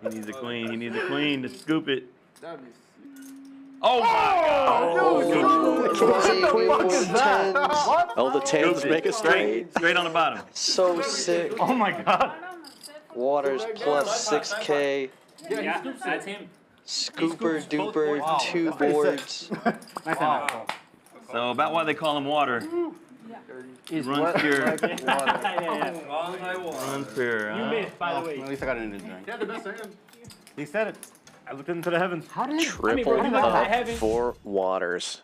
needs a queen. He needs a queen to scoop it. Oh my God! Oh, the 10s make a straight. Straight on the bottom. So sick. Oh my god. Waters plus 6K. Yeah, that's him. Scooper duper, 2 boards. So about why they call him water. Runs pure. Runs pure. You missed, by the way. At least I got it in his drink. Yeah, the best hand. He said it. I looked into the heavens. Triple up for Waters.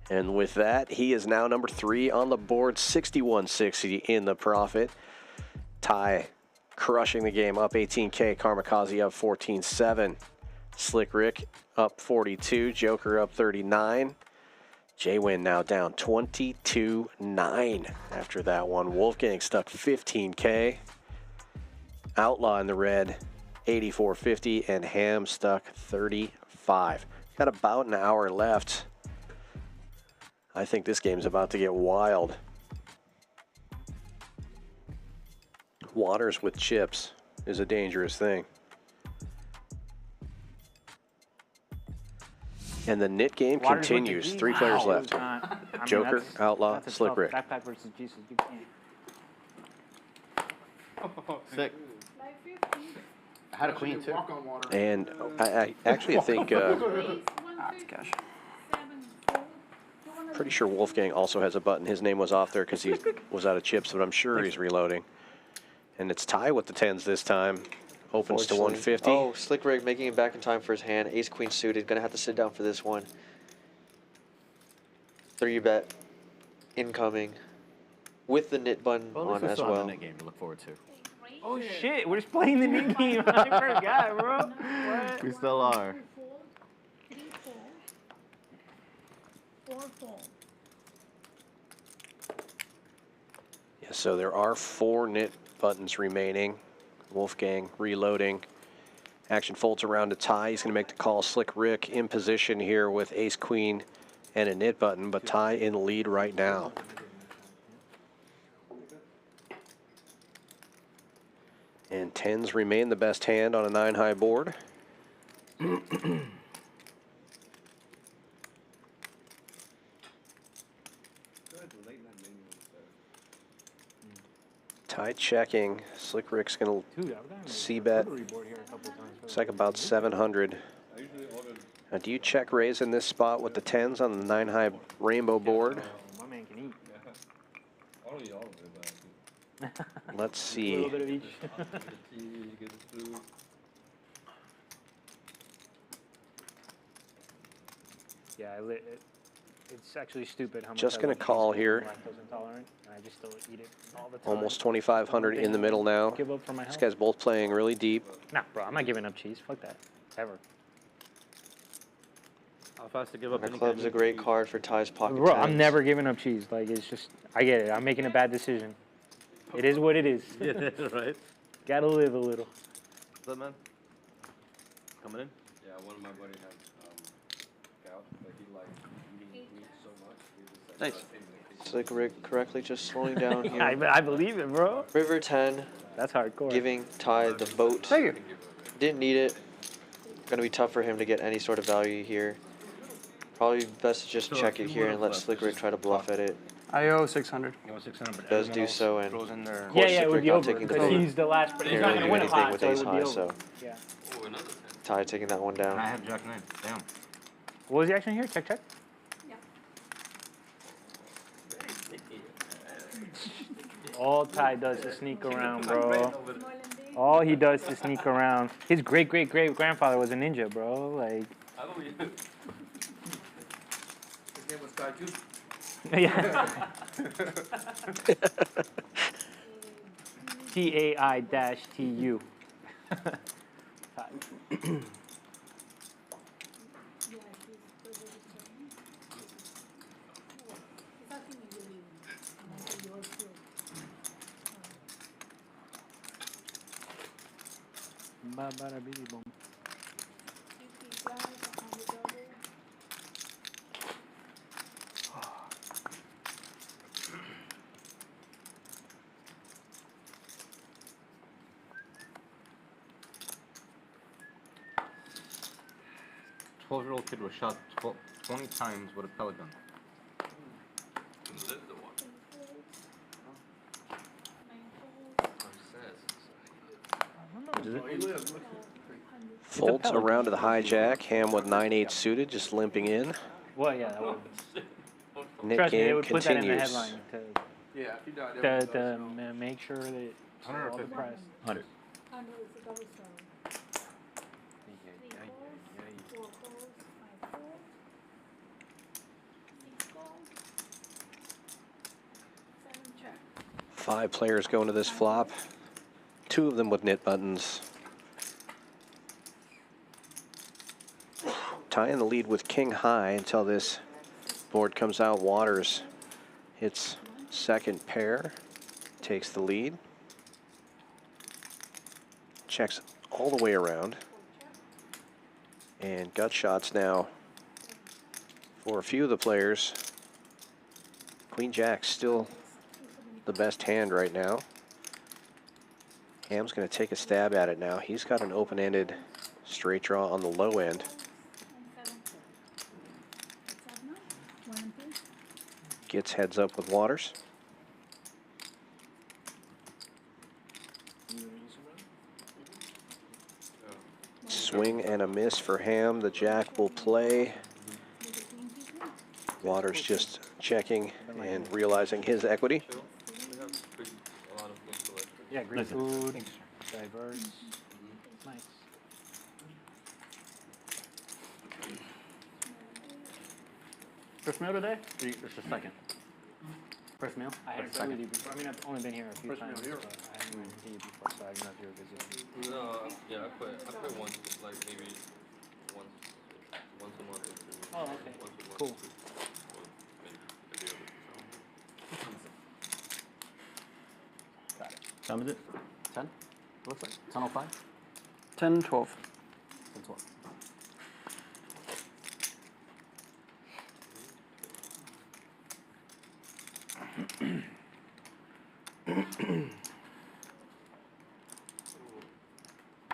And with that, he is now number 3 on the board, 61.60 in the profit. Ty crushing the game, up 18K. Kamikaze up 14.7. Slick Rick up 42. Joker up 39. JWin now down 22.9 after that one. Wolfgang stuck 15K. Outlaw in the red, 84.50, and Ham stuck 35. Got about an hour left. I think this game's about to get wild. Waters with chips is a dangerous thing. And the knit game continues. 3 players left. Joker, Outlaw, Slick Rick. Backpack versus Jesus. You can't. Sick. I had a queen too. And I actually think, Gosh. pretty sure Wolfgang also has a button. His name was off there because he was out of chips, but I'm sure he's reloading. And it's Ty with the 10s this time. Opens to 150. Oh, Slick Rick making it back in time for his hand. Ace queen suited. Gonna have to sit down for this one. 3-bet. Incoming. With the knit button on as well. Game to look forward to. Oh shit, we're just playing the new game. I forgot, bro. What? We still are. Yeah, so there are 4 knit buttons remaining. Wolfgang reloading. Action folds around to Ty. He's going to make the call. Slick Rick in position here with ace queen and a knit button, but Ty in the lead right now. And 10s remain the best hand on a 9-high board. Ty checking. Slick Rick's going to c-bet. Looks like about 700. Now, do you check raise in this spot with the 10s on the 9-high rainbow board? My man can eat. Let's A see. little bit of each. Yeah, it's actually stupid how much. Just I gonna love call cheese. here. I'm lactose intolerant, and I just still eat it all the time. Almost 2,500 in the middle now. Give up for my These health. guys both playing really deep. Nah, bro, I'm not giving up cheese. Fuck that. Ever. How fast to give up The any club's kind a great card for Ty's pocket Bro, 10s. I'm never giving up cheese. Like, it's just, I get it. I'm making a bad decision. It is what it is. Yeah, right. Gotta live a little. What's up, man? Coming in? Yeah, one of my buddies had gout, but he liked eating meat so much. He was just like, Nice. Slick Rick correctly just slowing down here. I believe it, bro. River 10. That's hardcore. Giving Ty the boat. Thank you. Didn't need it. Gonna be tough for him to get any sort of value here. Probably best to just check it here and let Slick Rick try to bluff at it. I owe 600. You want 600, Does do so, and throws in there. of course Yeah, it Slick would Rick be not over taking the because boat. he's the last. But he's not Can't gonna really win do a pot, anything with so it ace would be high, over. so Yeah. Ty taking that one And I down. have Jack 9. Damn. What was the action here? Check, check. All Ty does is sneak around, bro. All he does is sneak around. His great-great-great-grandfather was a ninja, bro. Like. I believe it. His name was Ty too. Yeah. TAI-TU. Ba-ba-da-biddy-boom. A 12-year-old kid was shot 20 times with a pellet gun. Folds around to the hijack. Ham with 9-8 suited, just limping in. Well, yeah, that would. Nick Trust me, they game would put that in the continues. headline Yeah, if he died, to make sure that all the press. 100. Five players going to this flop. Two of them with knit buttons. Ty in the lead with king high until this board comes out. Waters hits second pair, takes the lead. Checks all the way around. And gut shots now for a few of the players. Queen Jack still the best hand right now. Ham's going to take a stab at it now. He's got an open-ended straight draw on the low end. Gets heads up with Waters. Swing and a miss for Ham. The jack will play. Waters just checking and realizing his equity. Yeah, green food, diverse. Nice. First meal today? Or just a second? First meal? I haven't played with you before. I mean, I've only been here a few times, but I haven't really seen you before, so I don't know if you were visiting. No, yeah, I play once, like maybe once a month or two. Oh, okay. Once a month. Cool. Got it. What time is it? 10? Looks like 10:05? 10, 12. 10, 12.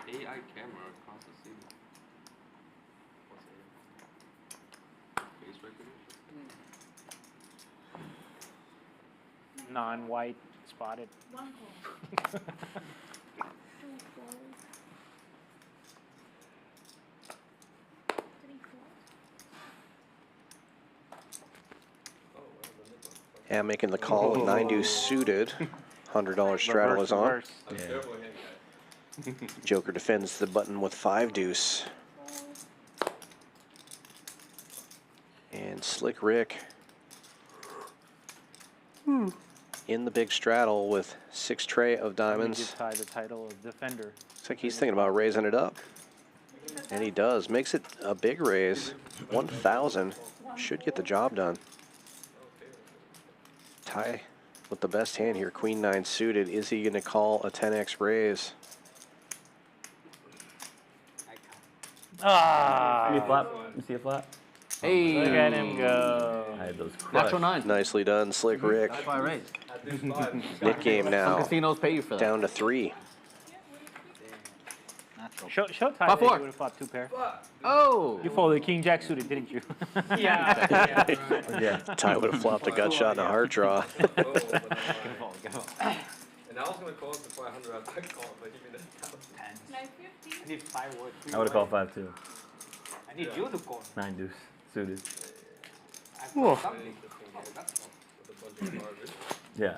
AI camera across the city. What's it? Face recognition? Non-white spotted. One call. 2 calls. 3 calls. Ham making the call with 9 deuce suited. $100 straddle is on. Joker defends the button with 5 deuce. And Slick Rick in the big straddle with 6 tray of diamonds. Give Ty the title of defender. Looks like he's thinking about raising it up. And he does. Makes it a big raise. 1,000. Should get the job done. Ty with the best hand here. Queen 9 suited. Is he going to call a 10x raise? Give me a flap. Let me see a flap. Hey! Look at him go. I had those crushed. Natural 9. Nicely done, Slick Rick. That's why I raised. Nick game now. Some casinos pay you for that. Down to 3. Natural. Show Ty that 5-4. you would have flopped 2 pair. Oh! You folded King Jack suited, didn't you? Yeah. Ty would have flopped a gut shot and a heart draw. And I was gonna call it for 500 after I called, but he made it 1,000. I need 5 words. I would have called 5 too. I need you to call. 9 deuce suited. Whoa. Yeah.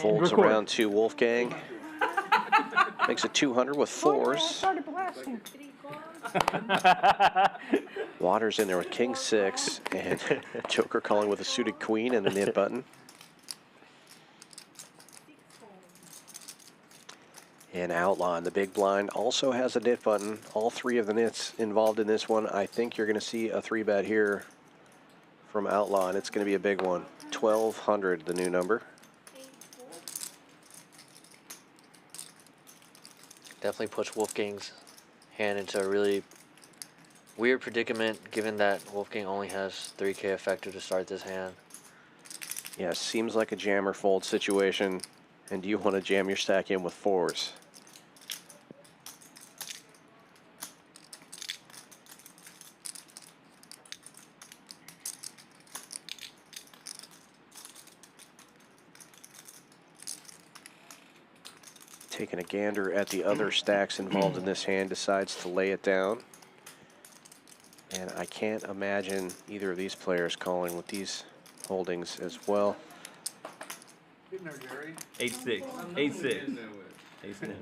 Folds Record. around to Wolfgang. Makes it 200 with fours. Started blasting. Waters in there with king 6 and Joker calling with a suited queen and the nit button. And Outlaw in the big blind also has a nit button. All 3 of the nits involved in this one. I think you're going to see a 3-bet here from Outlaw, and it's going to be a big one. 1,200, the new number. Definitely puts Wolfgang's hand into a really weird predicament, given that Wolfgang only has 3K effective to start this hand. Yeah, seems like a jammer fold situation. And do you want to jam your stack in with 4s? Taking a gander at the other stacks involved in this hand, decides to lay it down. And I can't imagine either of these players calling with these holdings as well. 8-6. 8-6. Ace 10.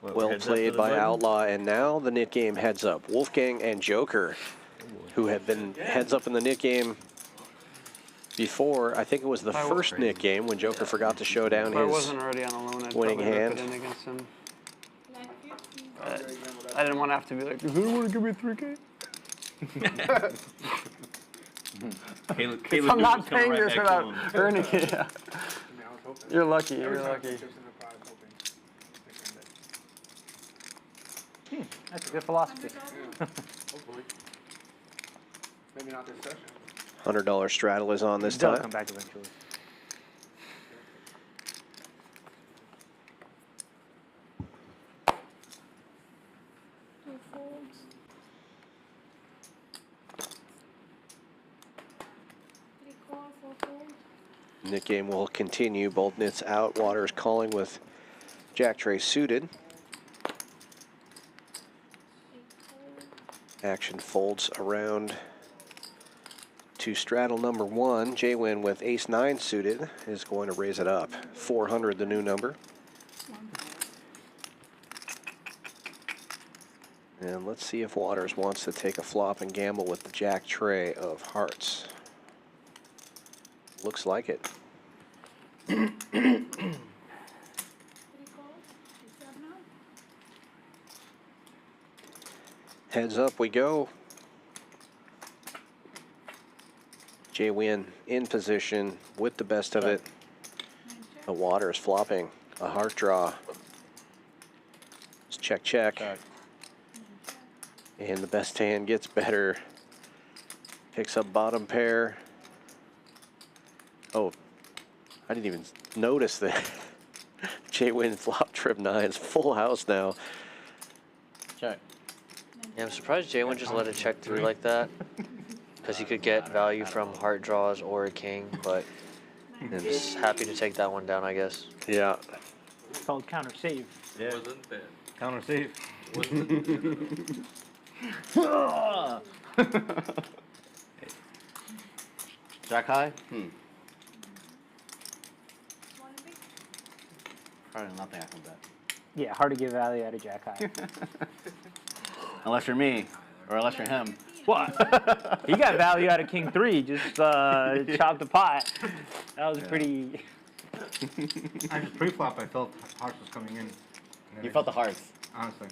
Well played by Outlaw, and now the nit game heads up. Wolfgang and Joker, who had been heads up in the nit game before. I think it was the first nit game when Joker forgot to show down If I his wasn't already on a loan, I'd winning probably hand. rip it in against him. But I didn't want to have to be like, does anyone want to give me 3K? Caleb I'm not paying right this back without to him. earning it. Yeah. You're lucky. You're lucky. That's a good philosophy. Hopefully. Maybe not this session. $100 straddle is on this They'll time. come back eventually. Nit game will continue. Both nits out. Waters calling with Jack Tray suited. Action folds around to straddle number 1. JWin with ace 9 suited is going to raise it up. 400, the new number. And let's see if Waters wants to take a flop and gamble with the Jack Tray of hearts. Looks like it. Heads up we go. JWin in position with the best of it. The Waters flopping a heart draw. It's check, check. And the best hand gets better. Picks up bottom pair. Oh, I didn't even notice that. JWin flop trip 9s, full house now. Check. Yeah, I'm surprised JWin just let it check through like that, because he could get value from heart draws or a king, but I'm just happy to take that one down, I guess. Yeah. It's called counter save. Yeah. Wasn't bad. Counter save. Jack high? Probably nothing I can bet. Yeah, hard to get value out of Jack High. Unless you're me, or unless you're him. What? He got value out of King 3, just chopped the pot. That was pretty... I just pre-flop, I felt hearts was coming in. And then You felt the hearts. Honestly.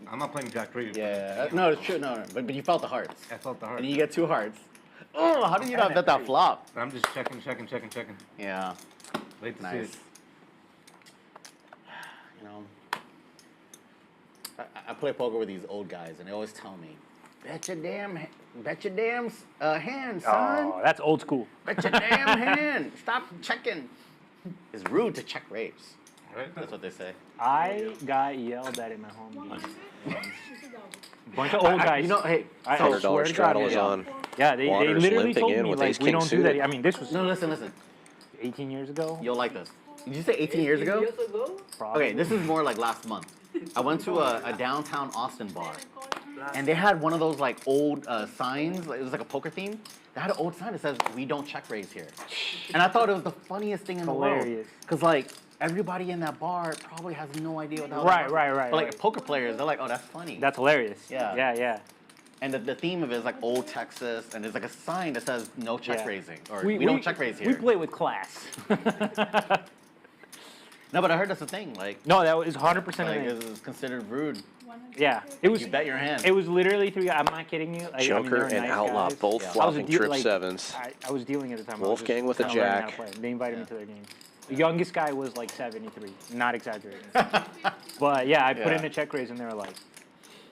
I'm not playing Jack 3. Yeah, no, it's true. No, but you felt the hearts. I felt the hearts. And you get 2 hearts. Oh, how did you not bet that flop? I'm just checking. Yeah. Wait to Nice. see it. I play poker with these old guys, and they always tell me, bet your damn hand, son. Oh, that's old school. Bet your damn hand. Stop checking. It's rude to check raise. Right? That's what they say. I got yelled at in my home. Bunch of old guys. You know, hey, $100 straddle is on. Yeah, they literally told me, with like, ace we king don't do suited. that. I mean, this was... No, listen. 18 years ago? You'll like this. Did you say 18 years ago? Probably. Okay, this is more like last month. I went to a downtown Austin bar, and they had one of those like old signs. It was like a poker theme. They had an old sign that says, "We don't check raise here," and I thought it was the funniest thing in the world. Because like everybody in that bar probably has no idea what the hell. Right. But like poker players, they're like, "Oh, that's funny." That's hilarious. Yeah. Yeah. And the theme of it is like old Texas, and there's like a sign that says "No check raising" or we don't check raise here." We play with class. No, but I heard that's a thing. Like no, that was 100% like, it's considered rude. Yeah, it was. You bet your hand. It was literally 3 guys. I'm not kidding you. Like, Joker and nice Outlaw guys. both flopping trip sevens. I was dealing at the time. Wolfgang with a jack. They invited me to their game. The youngest guy was like 73. Not exaggerating. But yeah, I put in a check raise and they were like,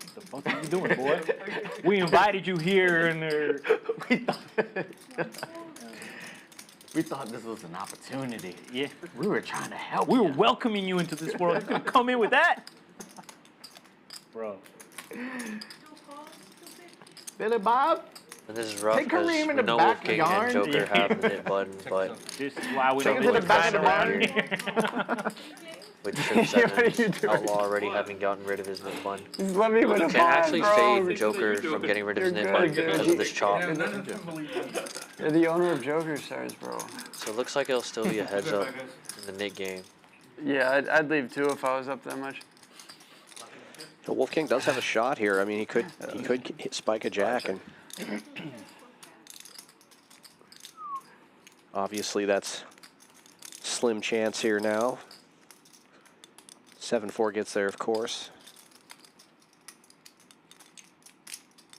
"What the fuck are you doing, boy? We invited you here and they're." We thought this was an opportunity. Yeah. We were trying to help. We were welcoming you into this world. You could come in with that, bro. Billy Bob. And this is rough Take because Kareem we in the know Wolfgang and backyard. Joker have the hit button, but this is why we Joker don't was back around here. With trip sevens, Outlaw already having gotten rid of his nip button. Let me win a Can actually fade Joker from getting rid of his nip button because of this chop. You're the owner of Joker Stars, bro. So it looks like it'll still be a heads up in the Nick game. Yeah, I'd leave too if I was up that much. So Wolfgang does have a shot here. I mean, he could hit spike a jack, and obviously that's slim chance here now. 7-4 gets there, of course.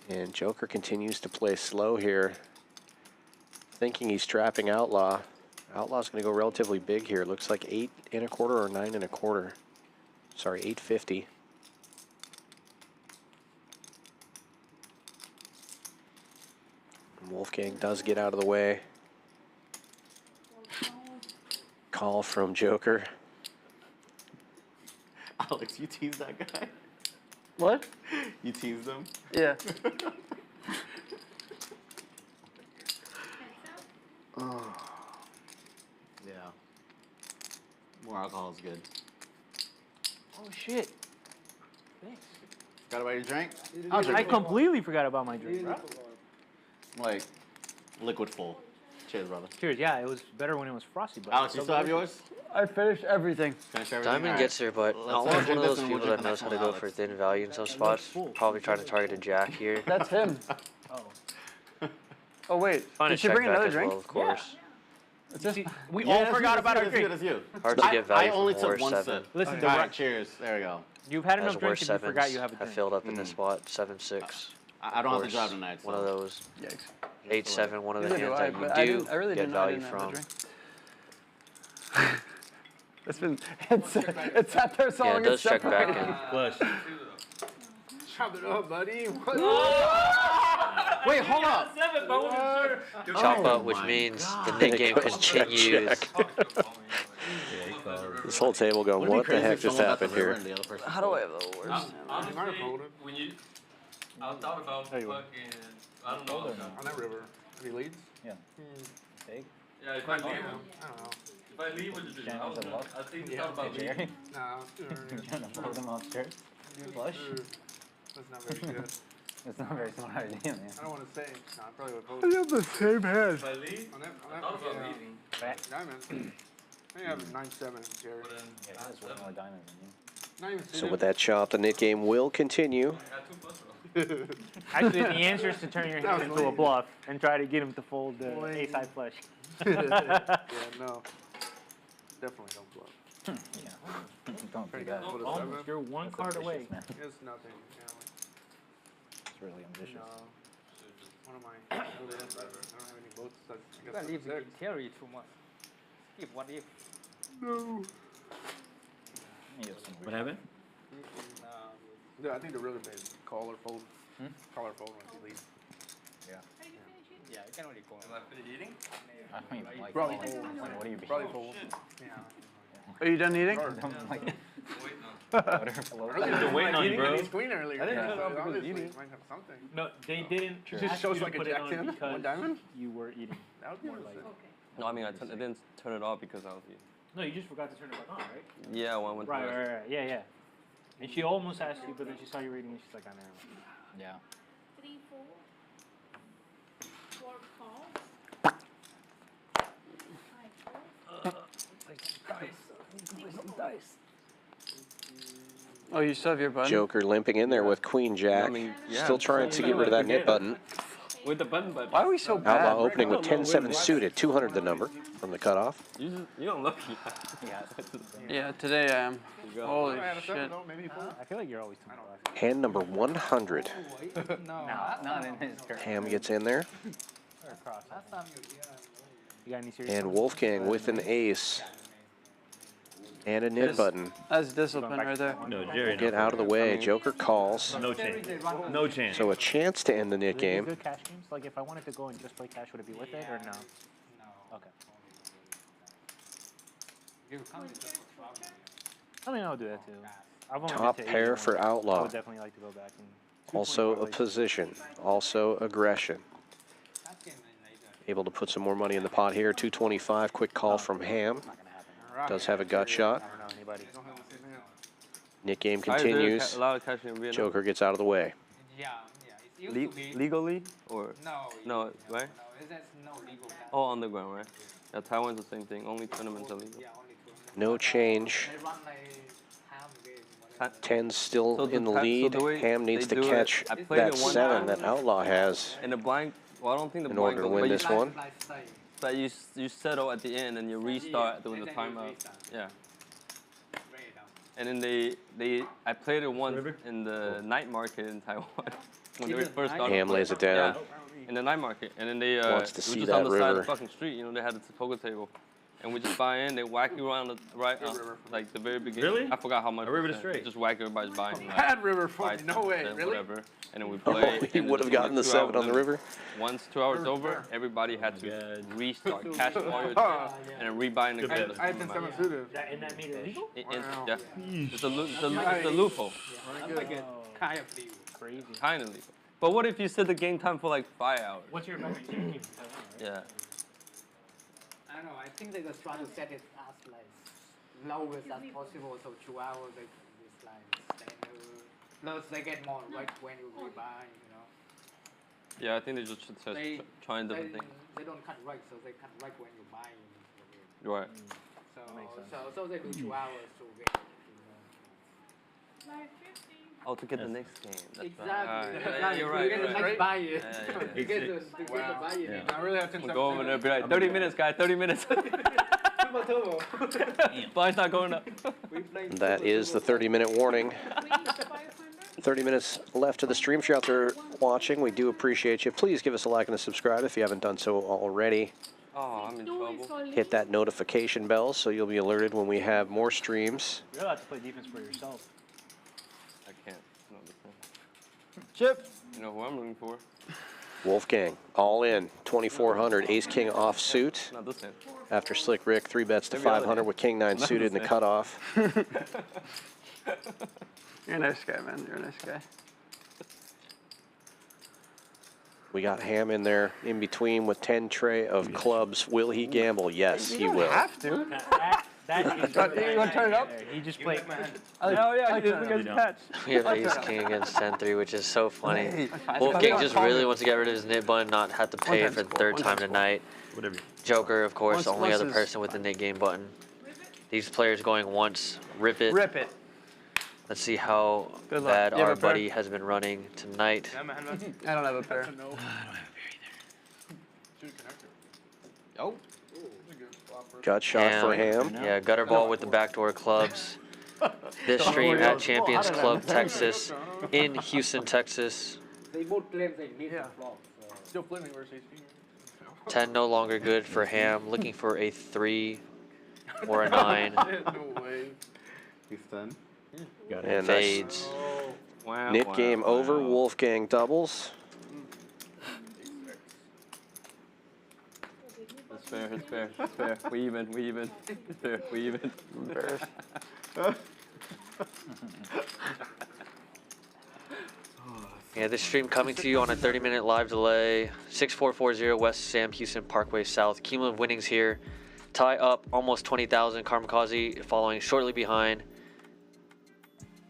And Joker continues to play slow here, thinking he's trapping Outlaw. Outlaw's going to go relatively big here. Looks like 8 1/4 or 9 1/4. Sorry, 850. Wolfgang does get out of the way. Call from Joker. Alex, you teased that guy. What? You teased him. Yeah. Oh. Yeah. More alcohol is good. Oh shit. Thanks. Forgot about your drink? I completely forgot about my drink, bro. Like, liquid full. Cheers, brother. Cheers. Yeah, it was better when it was frosty. But Alex, you still have yours? I finished everything. Finish everything? Diamond All gets there, but Let's Outlaw's one of drink this those and we'll people that drink the knows next how to one, go Alex. for thin value in some spots. Probably trying to target a jack here. That's him. Oh. Oh wait, Fine did to she check bring back another as drink? well, of course. We Yeah, all that's forgot you, about our that's drink. you, that's you. Hard to get value I only from took worse one seven. sip. Listen, All right, cheers. There we go. You've had enough As drinks worse if you forgot sevens you have a have drink. filled up in this spot. 7-6. I don't have to drive tonight. One of those. Yikes. 8-7. One of the Neither do hands I, that but I you didn't- I really do get didn't know I value didn't have from. a drink. It's been it's sat there so Yeah, long. it does it's check back separated. in. Flush. Chop it up, buddy. Wait, hold up. Chop up, which means the Nick game continues. This whole table going, what the heck just happened here? How do I have the worst? When you, I thought about fucking, I don't know. On that river. Any leads? Yeah. Big? Yeah, if I leave, I don't know. if I leave, what you do? I think Yeah, thought about leaving. Nah. You're trying to pull them upstairs? Flush? That's not very good. That's not a very smart idea, man. I don't want to say. No, I probably would vote. I have the same head. If I leave, On that, I thought about leaving. Diamond. I have 9-7, Jerry. But then, Yeah, he has way more diamonds than you. Not even So with that chop, the Nick game will continue. I got 2 plus roll. Actually, the answer is to turn your hand into a bluff and try to get him to fold the ace-high flush. Yeah, no. Definitely don't bluff. Yeah. Don't do that. What a Almost, seven? you're one card away. Man. It's nothing. It's really ambitious. No. One of my. I don't have any votes. I guess Well, if you six. carry too much. If what if? No. You have some What weird- happened? Yeah, I think the really big call or fold. Call or fold once you leave. Yeah. Yeah, you can only call. Am I finished eating? I don't even like Probably calling. fold. What do you mean? Probably fold. Are you done eating? I'm like, Earlier They're waiting on you, eating bro. with his queen earlier. I didn't Yeah. shut up because Obviously, eating. might have something. No, they didn't. It just ask shows you to like a put it jack on 10, one because diamond. you were eating. That would be More like. like. No, I mean I didn't turn it off because I was eating. No, you just forgot to turn it back on, right? Yeah, when I went to Right, the right, right. Yeah, yeah. And she almost asked you, but then she saw you reading, and she's like, "I never mind." yeah. 3, 4. 4 calls. 5, 4. 6, Oh, you still have your button? Joker limping in there with Queen Jack. I mean, yeah. Still trying to get rid of that nit button. With the button, but Why are we so bad? Outlaw opening with 10-7 suited, 200 the number from the cutoff. you don't look. Yeah. Yeah, today I am. Holy I had a shit. 7 though, maybe 4. I feel like you're always too much. Hand number 100. No, not in his turn. Ham gets in there. You got any serious? And Wolfgang with an ace. And a nit button. That's discipline right there. No, Jerry. Get out of the way. Joker calls. No chance. No chance. So a chance to end the nit game. Good cash games. Like if I wanted to go and just play cash, would it be with it or no? No. Okay. I mean, I'll do that too. I've only Top been to pair 81. for I Outlaw. would definitely like to go back and. Also a 225 position. Also aggression. Able to put some more money in the pot here. 225. Quick call from Ham. Does have a gut shot. I don't know anybody. Nit game I did continues. a lot of cash in Vietnam. Joker gets out of the way. Yeah, yeah. It used to be. Legally or no, right? No, there's no legal. All underground, right? Yeah, Taiwan's the same thing. Only tournaments are legal. Yeah, only tournament. No change. They run like ham game. whatever. 10's still So in the so lead. the way Ham needs they to do it, catch I played that it one 7 time. that Outlaw has And the blind, well, I don't think the in blind order to goes, win but this one. Like say, But you settle at the end and you restart doing the timeout. Yeah. very down. And then I played it once in the night market in Taiwan when they first started. Ham lays it down. Yeah, in the night market, and then they Wants to it was see just on that the side of river. the fucking street. You know, they had the poker table, and we just buy in. They whack you around the right, like the very beginning. Really? I forgot how much. A river to percent. straight. Just whack everybody's buying. Like, Bad river for me. 5%, No way. Really? Whatever. And then we Oh, play. he and would have then gotten the 2 7 hours on the river. Once 2 hours over, everybody had to restart, cash all your chips, and then rebuying the game. I had 10-7 suited. And that made it legal? Yeah, it's a loophole. That's like a kind of legal. Crazy. Kind of legal. But what if you set the game time for like 5 hours? What's your best game? Yeah. I don't know. I think they just try to set it as like lowest as possible, so 2 hours they just like standard. Plus they get more right when you rebuy, you know. Yeah, I think they just should They- trying different they, things. they don't cut right, so they cut right when you buy. Right. So they do 2 hours to get. Oh, to get the next game. That's Exactly. Right. Exactly. Yeah, you're right. You get the right. next buy it. Yeah. You get the buy it. I really have 10-7 We'll go over there and suited. be like, 30 minutes, guys, 30 minutes. Turbo. Blind's not going up. That is the 30-minute warning. 30 minutes left of the stream. If you're out there watching, we do appreciate you. Please give us a like and a subscribe if you haven't done so already. Oh, I'm in trouble. Hit that notification bell so you'll be alerted when we have more streams. You're allowed to play defense for yourself. I can't. No, listen. Chip. You know who I'm rooting for? Wolfgang, all in, 2,400, ace-king offsuit. Not this hand. After Slick Rick, 3 bets to Every other 500 hand. with king-9 Not suited in this the hand. cutoff. You're a nice guy, man. You're a nice guy. We got Ham in there in between with 10 tray of clubs. Will he gamble? Yes, he will. Have to. That is You want to turn it up? He just played. Oh yeah, he didn't get catch. We have ace king against 10-3, which is so funny. Wolfgang just really wants to get rid of his nit button, not have to pay it for the third time tonight. Whatever. Joker, of course, the only Once other is- person with the nit game button. These players going once, rip it. Rip it. Let's see how Good luck. bad You have our a pair? buddy has been running tonight. I don't have a pair. Oh. Gut shot for Ham. Yeah, gutter ball with the backdoor clubs. This stream at Champions Club Texas in Houston, Texas. They both claim they need the flop. Still flipping versus ace-king. 10 no longer good for Ham. Looking for a 3 or a 9. No way. He's done. And Fades. Wow. Knit game over. Wolfgang doubles. It's fair, it's fair, it's fair. We even, we even. It's fair, we even. Yeah, this stream coming to you on a 30-minute live delay. 6440 West Sam Houston Parkway South. Cumulative winnings here. Tie up almost 20,000. Kamikaze following shortly behind.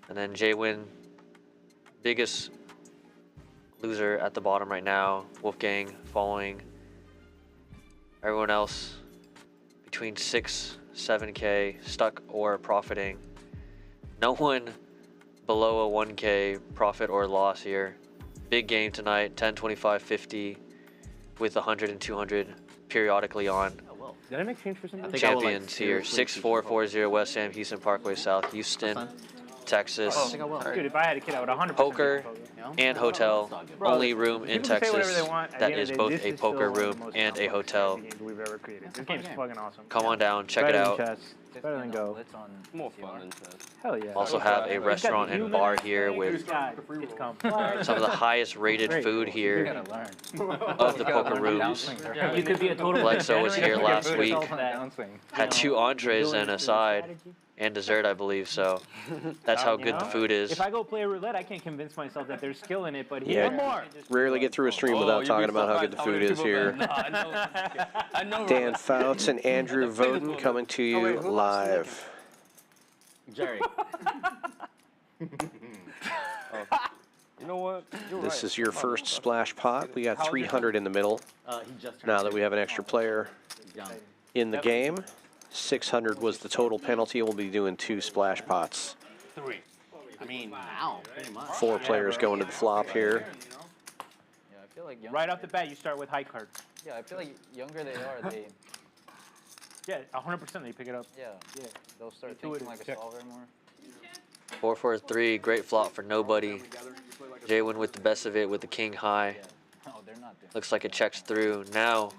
And then JWin, biggest loser at the bottom right now. Wolfgang following. Everyone else between 6, 7K, stuck or profiting. No one below a 1K profit or loss here. Big game tonight, 10, 25, 50 with 100 and 200 periodically on. Did I make change for something? Champions here, 6440 West Sam Houston Parkway South, Houston, Texas. Dude, if I had a kid, I would 100% Poker and hotel. Bro, Only room in people can say whatever Texas they want. At that the end is of the day, both this a is still poker one of the room most and a complex hotel. games we've ever created. This game's fucking awesome. Come on down, check it Better out. than chess. Better than Go. More fun than chess. Hell yeah. Also have a restaurant and bar here with It's complex. some of the highest rated food here of the poker rooms. You could be a total Lexo was here degenerate last week. Had 2 entrees Doing and a this side strategy. and dessert, I believe. So that's how You good know? the food is. If I go play roulette, I can't convince myself that there's skill in it, but Yeah. here, Rarely get through a stream without talking about how good the food is here. I know. Dan Fouts and Andrew Voden coming to you live. Jerry. You know what? You're This right. is your first splash pot. We got 300 in the middle. He just turned Now that we have an extra player young. in the game, 600 was the total penalty. We'll be doing 2 splash pots. 3. I mean, now, pretty much. 4 players going to the flop here. Yeah, I feel like younger. right off the bat, you start with high card. Yeah, I feel like younger they are, they Yeah, 100% they pick it up. yeah they'll start Intuitive. thinking like a solver more. 4-4-3, great flop for nobody. JWin with the best of it with the king high. Oh, they're not there. Looks like it checks through. Now,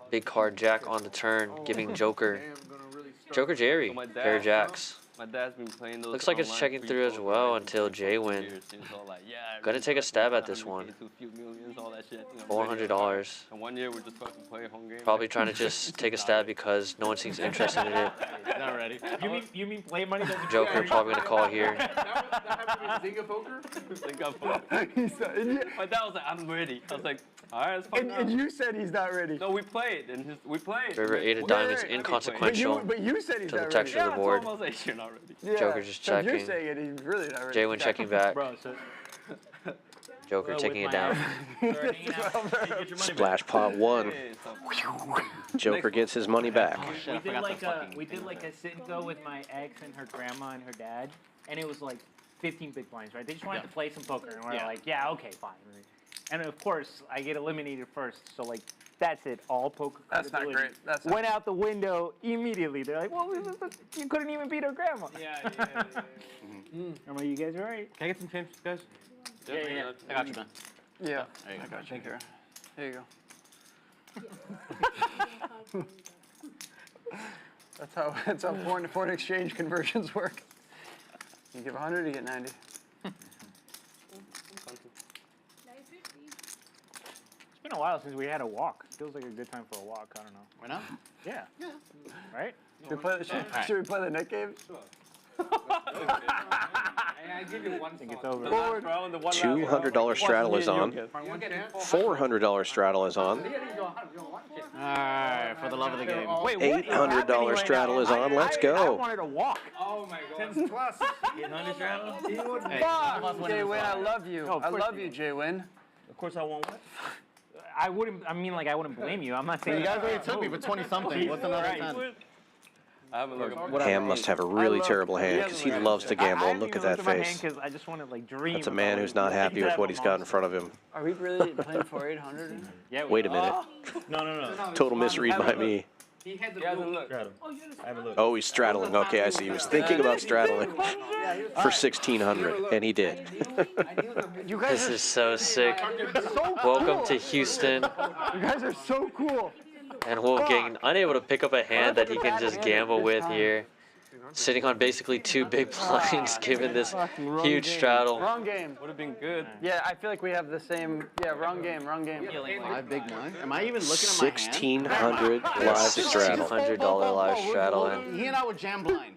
big card jack on the turn, giving Joker. Joker Jerry, my dad, pair of jacks. My dad's been playing those. Looks like it's online checking free through as poker well for until JWin. years, and it's all like, yeah, I Gonna really take a fucking stab play, at this I'm one. getting to a few millions, all that shit, you know, $400. And 1 year we just fucking play a home game. Probably trying to just take a stab because no one seems interested in it. Not ready. You mean play money doesn't Joker probably gonna call here. Zynga poker? Zynga poker. My dad was like, I'm ready. I was like, all right, let's fucking And you said he's not ready. No, we played, and we played. River 8 of diamonds, inconsequential But you said he's to the not texture ready. of the board. I was like, you're not ready. Yeah, Joker just so if checking. You're saying it, he's really not ready. JWin checking back. Bro, so Joker with taking it my down. Splash pot 1. Hey, so- Joker gets his money back. we did like a sit and go with my ex and her grandma and her dad, and it was like 15 big blinds, right? They just wanted to play some poker, and we're like, yeah, okay, fine. And of course, I get eliminated first, so like that's it, all poker. That's not credibility great. That's not went out the window immediately. They're like, well, you couldn't even beat her grandma. Yeah. I'm like, you guys are right. Can I get some change, guys? Yeah. I got you, man. Yeah. There you I go. got you. Here you go. That's how foreign exchange conversions work. You give 100, you get 90. It's been a while since we had a walk. Feels like a good time for a walk. I don't know. Why not? Yeah. Right? Should we play the net game? I give you one think it's thought. over. $200 straddle is on. $400 straddle is on. Alright, for the love of the game. Wait, what is $800 happening right straddle now? is on. Let's I go. wanted a walk. Oh my god. 10 plus. 800 straddle? Hey, Fuck, Jay-Win, I love you. No, of I course love you you, Jay-Win. Of course I want what? I wouldn't blame you. I'm not saying You guys already took me for 20 something. What's another 10? I haven't looked at Ham must have a really terrible hand because he loves to gamble. And look at that face. Because I just want to like dream. That's a man who's not happy with what he's got in front of him. Are we really playing for 800? Yeah. Wait a minute. No. Total misread by me. He had the hasn't blue. looked. I haven't looked. Oh, he's straddling. Okay, I see. He was thinking about straddling for 1,600, and he did. You guys This are is so sick. so Welcome cool. to Houston. You guys are so cool. And Wolfgang unable to pick up a hand that he can just gamble with here. sitting on basically 2 big blinds, given this huge straddle. Wrong game. Would have been good. Yeah, I feel like we have the same. Yeah, wrong game. 5 big blinds? Am I even looking at my hand? $1,600 live straddle. $1,600 live straddle, and He and I were jam blind.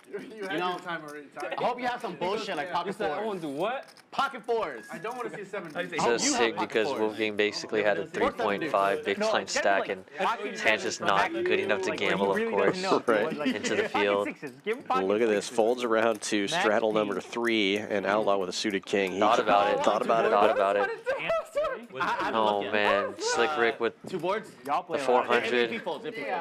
You had your time already. I hope you have some bullshit like pocket I want fours. to do what? Pocket fours. I don't want to see 7 it's so sick because Wolfgang basically had a 3.5 big blind stack, and his hand's just not good enough to gamble, of course, Right. into the field. Look at this. Folds around to straddle number 3 and outlaw with a suited king. He Thought about it. Thought about it. Thought about it. Oh man, Slick Rick with 2 boards? the 400.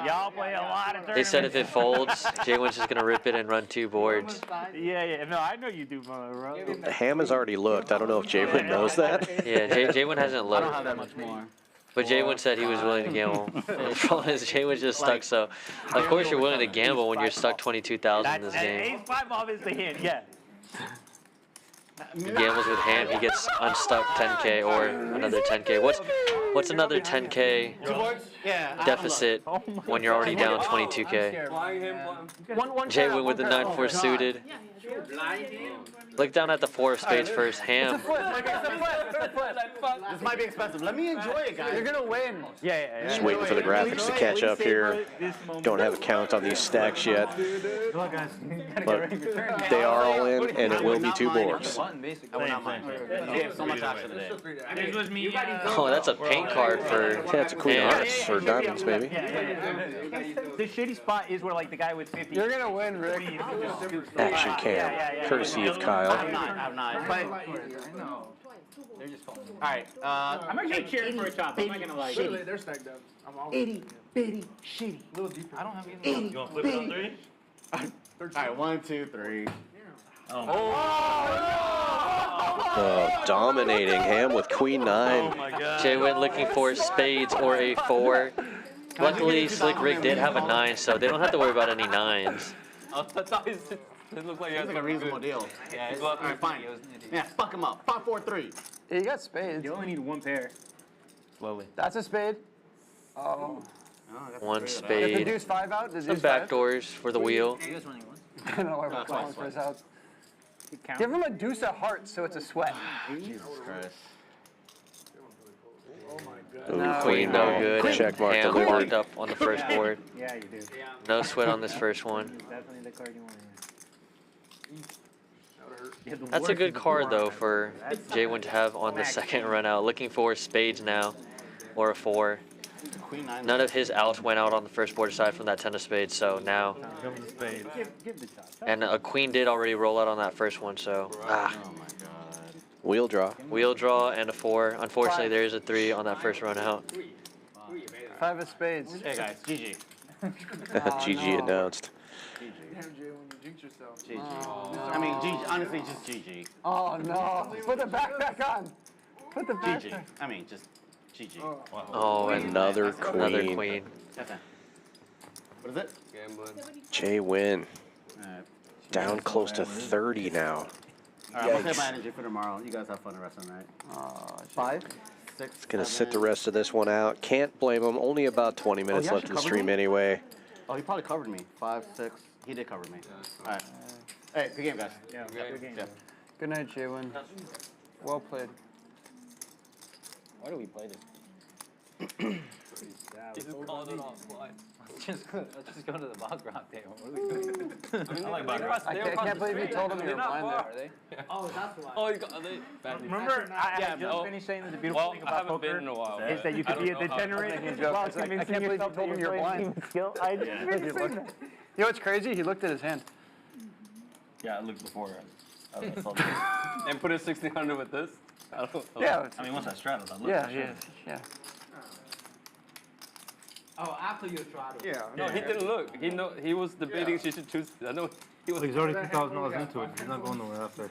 Y'all play a lot of They said if it folds, JWin's just gonna rip it and run 2 boards. Yeah. No, I know you do, bro. Ham has already looked. I don't know if JWin knows that. Yeah, JWin hasn't I don't have looked. that much more. But JWin said he was willing to gamble. The problem is JWin's just stuck, so of course you're willing to gamble when you're stuck 22,000 in this game. Ace-5 obviously hit, yeah. He gambles with Ham, he gets unstuck 10K or another 10K. What's another 10K deficit when you're already down 22K? JWin with the 9-4 suited. Look down at the 4 of spades first. Ham. This might be expensive. Let me enjoy it, guys. You're gonna win. Yeah. Just waiting for the graphics to catch up here. Don't have a count on these stacks yet. But they are all in, and it will be 2 boards. I will not mind. You have so much action today. Oh, that's a paint card for Yeah, it's a queen of hearts or diamonds, maybe. The shitty spot is where like the guy with 50. You're gonna win, Rick. Action cam, courtesy of Kyle. I'm not. They're just falling. Alright, I'm actually cheering for a chop. I'm not gonna lie. They're stacked up. I'm all itty bitty shitty. a little deeper. I don't have any. You want to flip it on 3? Alright, 1, 2, 3. Dominating Ham with queen 9. Oh my god. JWin looking for spades or a 4. Luckily, Slick Rick did have a 9, so they don't have to worry about any 9s. It looked like Seems like a reasonable deal. Yeah, it's Alright, fine. Yeah, fuck him up. 5, 4, 3. You got spades. You only need 1 pair. Slowly. That's a spade. Oh. 1 Is the spade. deuce 5 out? The Some deuce 5? backdoors for the wheel. You guys running one? I don't know why we're calling for his house. Give him a deuce of hearts so it's a sweat. Jesus Christ. Ooh, Queen no good. Check mark Ham delivered. locked up on the first board. Yeah, you do. No sweat on this first one. Definitely the card you want. That's a good card though for JWin to have on the second run out. Looking for spades now, or a 4. Queen 9. None of his outs went out on the first board aside from that 10 of spades, so now. And a queen did already roll out on that first one, so. Oh my god. Wheel draw. Wheel draw and a 4. Unfortunately, there is a 3 on that first run out. 5 of spades. Hey guys, GG. GG announced. Damn, Jay, when you jinx yourself. GG. I mean, GG. Honestly, just GG. Oh no. Put the backpack on. Put the backpack. GG. I mean, just GG. Oh, and Another queen. another queen. Okay. What is it? JWin. Alright. Down close to 30 now. Alright, I'll save my energy for tomorrow. You guys have fun the rest of the night. 5? 6. Gonna sit the rest of this one out. Can't blame him. Only about 20 minutes he left in the actually stream covered me? anyway. Oh, he probably covered me. 5, 6. He did cover me. Alright. Hey, good game, guys. Yeah, good game. Yeah. Good night, JWin. Well played. Why do we play this? Just called it off. Let's just go to the baccarat table. What are we doing? I like baccarat. I can't believe you told him you were blind there. Are they? Oh, that's why. Oh, you got, are they? Remember, I just finished saying that the beautiful Well, thing I about haven't been poker in a while. is that you could be a degenerate while I convincing can't believe you yourself that told him you're you're playing blind. with skill. I just finished saying that. You know what's crazy? He looked at his hand. Yeah, I looked before. And put a 1600 with this? I don't know. Yeah. I mean, once I straddled, I looked. Yeah. Oh, after you tried it. Yeah. No, he didn't look. He was debating she should choose. I know he was. He's already $2,000 into it. He's not going nowhere after.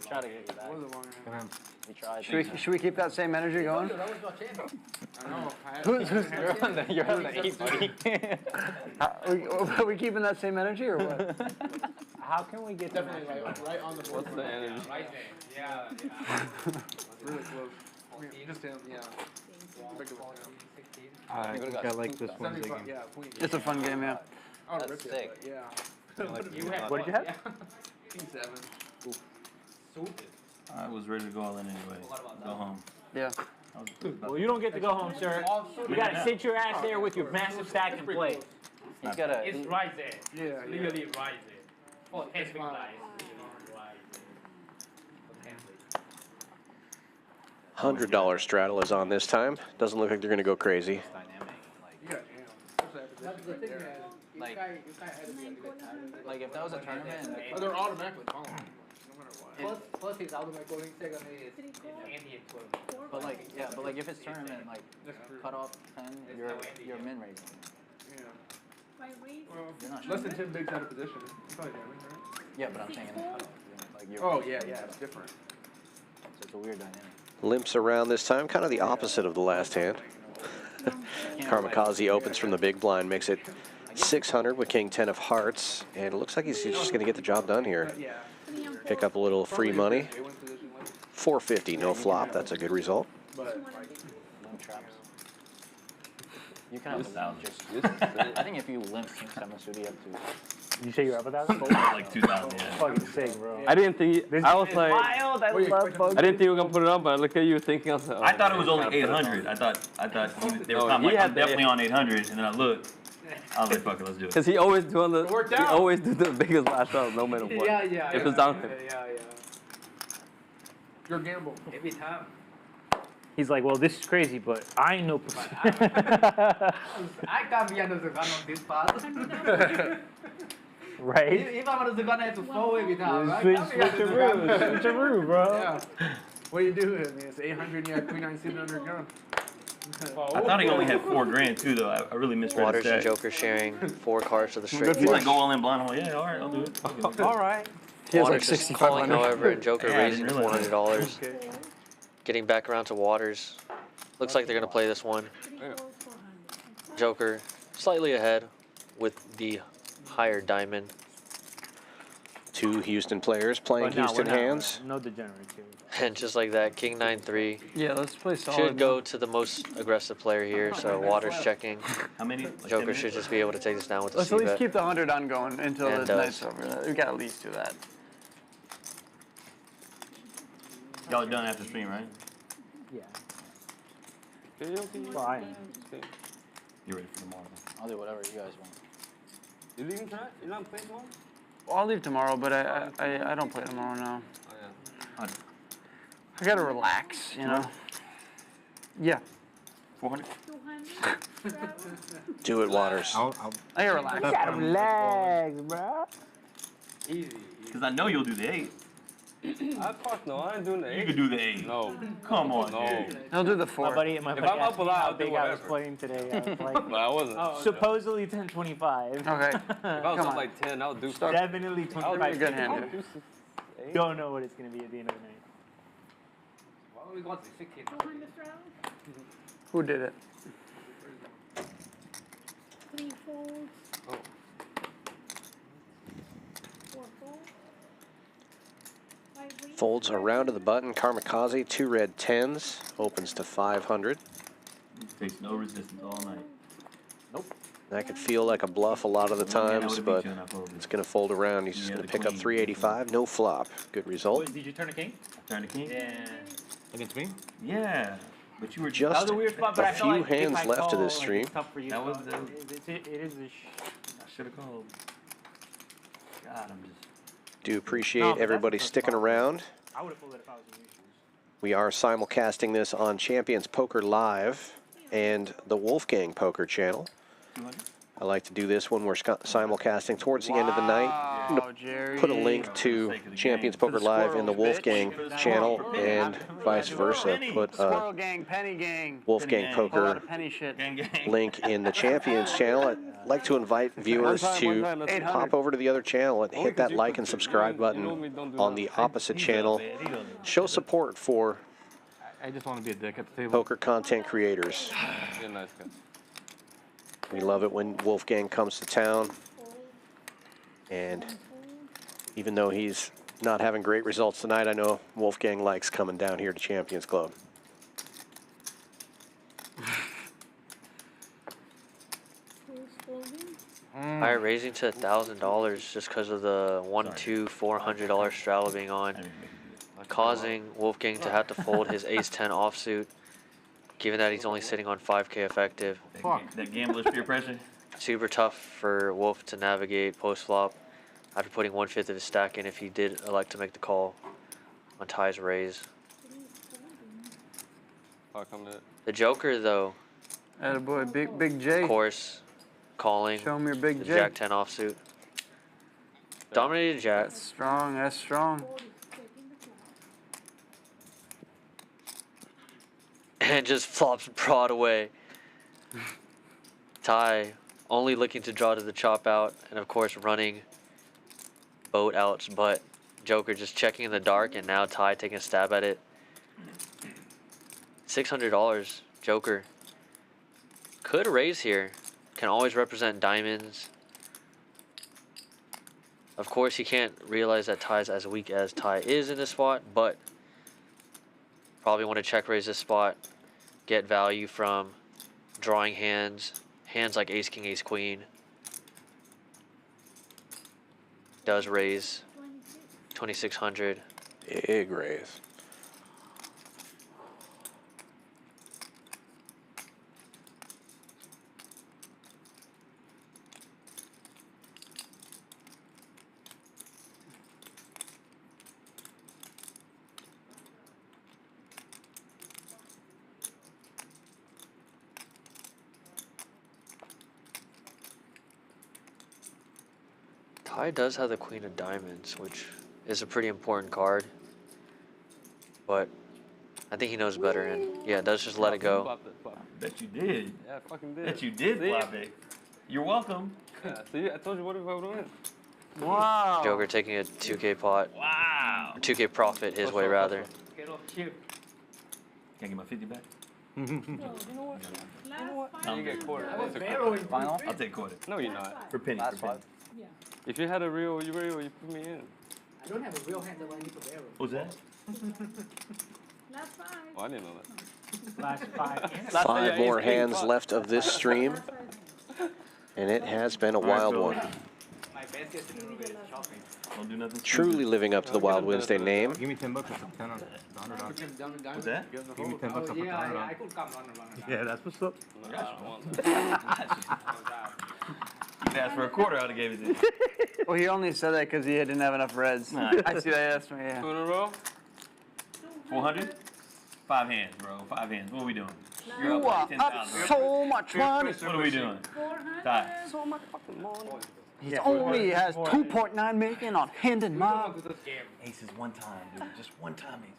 Try to get you back. We tried. Should we keep that same energy going? Who's You're on the 8, buddy. are we keeping that same energy or what? How can we get Definitely right on the board. What's the energy? Really close. I mean, just him, yeah. I think I like this one. Yeah, queen. It's a fun game, yeah. Oh, That's rip it, sick. but yeah. What did you have? King 7. Suited. I was ready to go all in anyway. Go home. Yeah. Well, you don't get to go home, sir. You gotta sit your ass there with your massive stack and play. He's got a. It's right there. Yeah, literally right there. For 10 big dice. $100 straddle is on this time. Doesn't look like they're going to go crazy. Like if that was a tournament. Oh, they're automatically calling. No matter what. First is automatic calling, second is Andy and 12. But like, yeah, but like if it's tournament, like cut off 10, you're min raising. Yeah. You're not Less than 10 bigs out of position. It's probably damage, right? Yeah, but I'm saying in the cutoff. Like you're, Oh, yeah, it's different. So it's a weird dynamic. Limps around this time, kind of the opposite of the last hand. Kamikaze opens from the big blind, makes it 600 with King 10 of hearts, and it looks like he's just going to get the job done here. Pick up a little free money. 450, no flop. That's a good result. You can have just. I think if you limp King 7 suited, you have to. You say you're up with that? Like 2,000, yeah. Fucking sick, bro. I didn't think. I was like. Wild. I love I didn't think we were gonna put it on, but I look at you thinking. I thought it was only 800. I thought they were I'm like, I'm definitely on 800, and then I looked. I was like, fuck it, let's do it. Cause he always doing the. He always do the biggest last out, no matter what. Yeah. If it's down. Yeah. Your gamble. Every time. He's like, well, this is crazy, but I know. I can't be under the gun on this part. Right? If I'm under the gun, I have to fall every time, right? Switcheroo, bro. Yeah. What are you doing? It's 800 and you have queen 9 sitting under gun. I thought he only had 4 grand too, though. I really misread Waters his and stack. Joker sharing 4 cards to the straight He's like, flush. go all in blind. I'm like, yeah, all right, I'll do it. All right. He has like Waters is calling, 6,500. however, and Joker Yeah, I raising didn't realize $400. Okay. Getting back around to Waters. Looks like they're going to play this one. Joker slightly ahead with the higher diamond. 2 Houston players playing But no, Houston we're not. hands. No degenerates here. And just like that, King 9-3 Yeah, let's play solid. should go to the most aggressive player here. So Waters checking. How many? Like 10 Joker minutes? should just be able to take this down with the Let's at least C-bet. keep the 100 on going until And the night's over. We gotta at least do that. Y'all are done after stream, right? Yeah. Well, I am. You're ready for tomorrow. I'll do whatever you guys want. You leaving tonight? You're not playing tomorrow? Well, I'll leave tomorrow, but I don't play tomorrow now. Oh yeah. I gotta relax, you know. Yeah. 400? Do it, Waters. I gotta relax. Gotta relax, bro. Easy. Because I know you'll do the 8. Fuck no, I ain't doing the 8. You could do the 8. No. Come on, No. dude. I'll do the My 4. buddy If asked I'm up a me lot, how I'll do big I was whatever. playing today. I was like, But I wasn't. supposedly 1025. Okay. If I was Come up on. like 10, I'll do Definitely I'll do 25. a good hand I'll here. do 8. Don't know what it's gonna be at the end of the night. Why don't we go to 16? Who did it? 3 folds. Oh. 4 folds. 5 waves. Folds around to the button. Kamikaze, 2 red 10s. Opens to 500. Takes no resistance all night. That could feel like a bluff a lot of the times, but it's going to fold around. He's just going to pick up 385. No flop. Good result. Did you turn a king? Turn the king? Yeah. Against me? Yeah. But you were Just That was a weird spot, but a I feel few like if hands I left to call, this like, stream. it's tough for you. That was It is a I should have called. God, I'm just. Do appreciate No, but everybody that's sticking around. I would have pulled it if I was in your shoes. We are simulcasting this on Champions Poker Live and the Wolfgang Poker channel. 200? I like to do this when we're simulcasting towards the end of the night. I'm Wow, going to Jerry. put a link to Champions Poker Live in the Wolfgang channel and vice versa. Put Squirrel gang, penny gang. Wolfgang Whole lot Poker of penny shit. Gang, gang. link in the Champions channel. I'd like to invite viewers to pop over to the other channel and hit that like and subscribe button on the opposite channel. Show support for I just want to be a dick at the table. poker content creators. You're a nice guy. We love it when Wolfgang comes to town. And even though he's not having great results tonight, I know Wolfgang likes coming down here to Champions Club. Alright, raising to $1,000 just because of the $400 straddle being on, causing Wolfgang to have to fold his ace-10 offsuit, given that he's only sitting on 5k effective. That gambler's peer pressure. Super tough for Wolf to navigate post-flop after putting 1/5 of his stack in if he did elect to make the call on Ty's raise. The Joker, though, Attaboy, big J. of course, calling Show me your big the J. Jack-10 offsuit. Dominated Jack. That's strong, that's strong. And just flops Broadway. Ty only looking to draw to the chop out, and of course running boat outs, but Joker just checking in the dark, and now Ty taking a stab at it. $600, Joker. Could raise here. Can always represent diamonds. Of course, he can't realize that Ty's as weak as Ty is in this spot, but probably want to check raise this spot, get value from drawing hands like ace, king, ace, queen. Does raise 2,600. Big raise. Ty does have the queen of diamonds, which is a pretty important card. But I think he knows better, and yeah, does just let it go. Bet you did. Yeah, I fucking did. Bet you did, See? flop it. You're welcome. Yeah, see, I told you what if I would win. Wow. Joker taking a 2k pot. Wow. Or 2k profit his way, rather. Can I get my 50 back? You get quarter. Final? I'll take quarter. No, you're not. For penny. For penny. If you had a real, you put me in. I don't have a real hand that I need to barrel. Who's that? Last 5. Oh, I didn't know that. Last 5. 5 more hands left of this stream, and it has been a wild one. My best guess in is shopping. Don't do nothing. Truly living up to the Wild Wednesday name. Give me $10 or 10 on the $100. What's that? Give me $10 on the $100. I could come run. Yeah, that's what's up. No, I don't want that. You can ask for a quarter, I would have gave it to you. Well, he only said that because he didn't have enough reds. Nah. I see that estimate, yeah. 2 in a row? 400? 5 hands, bro. 5 hands. What are we doing? You're You are up like up 10,000. so much money. What are we doing? 400. Die. So much fucking money. He only has 2.9 million on hand and mob. Aces one time, dude. Just one time ace.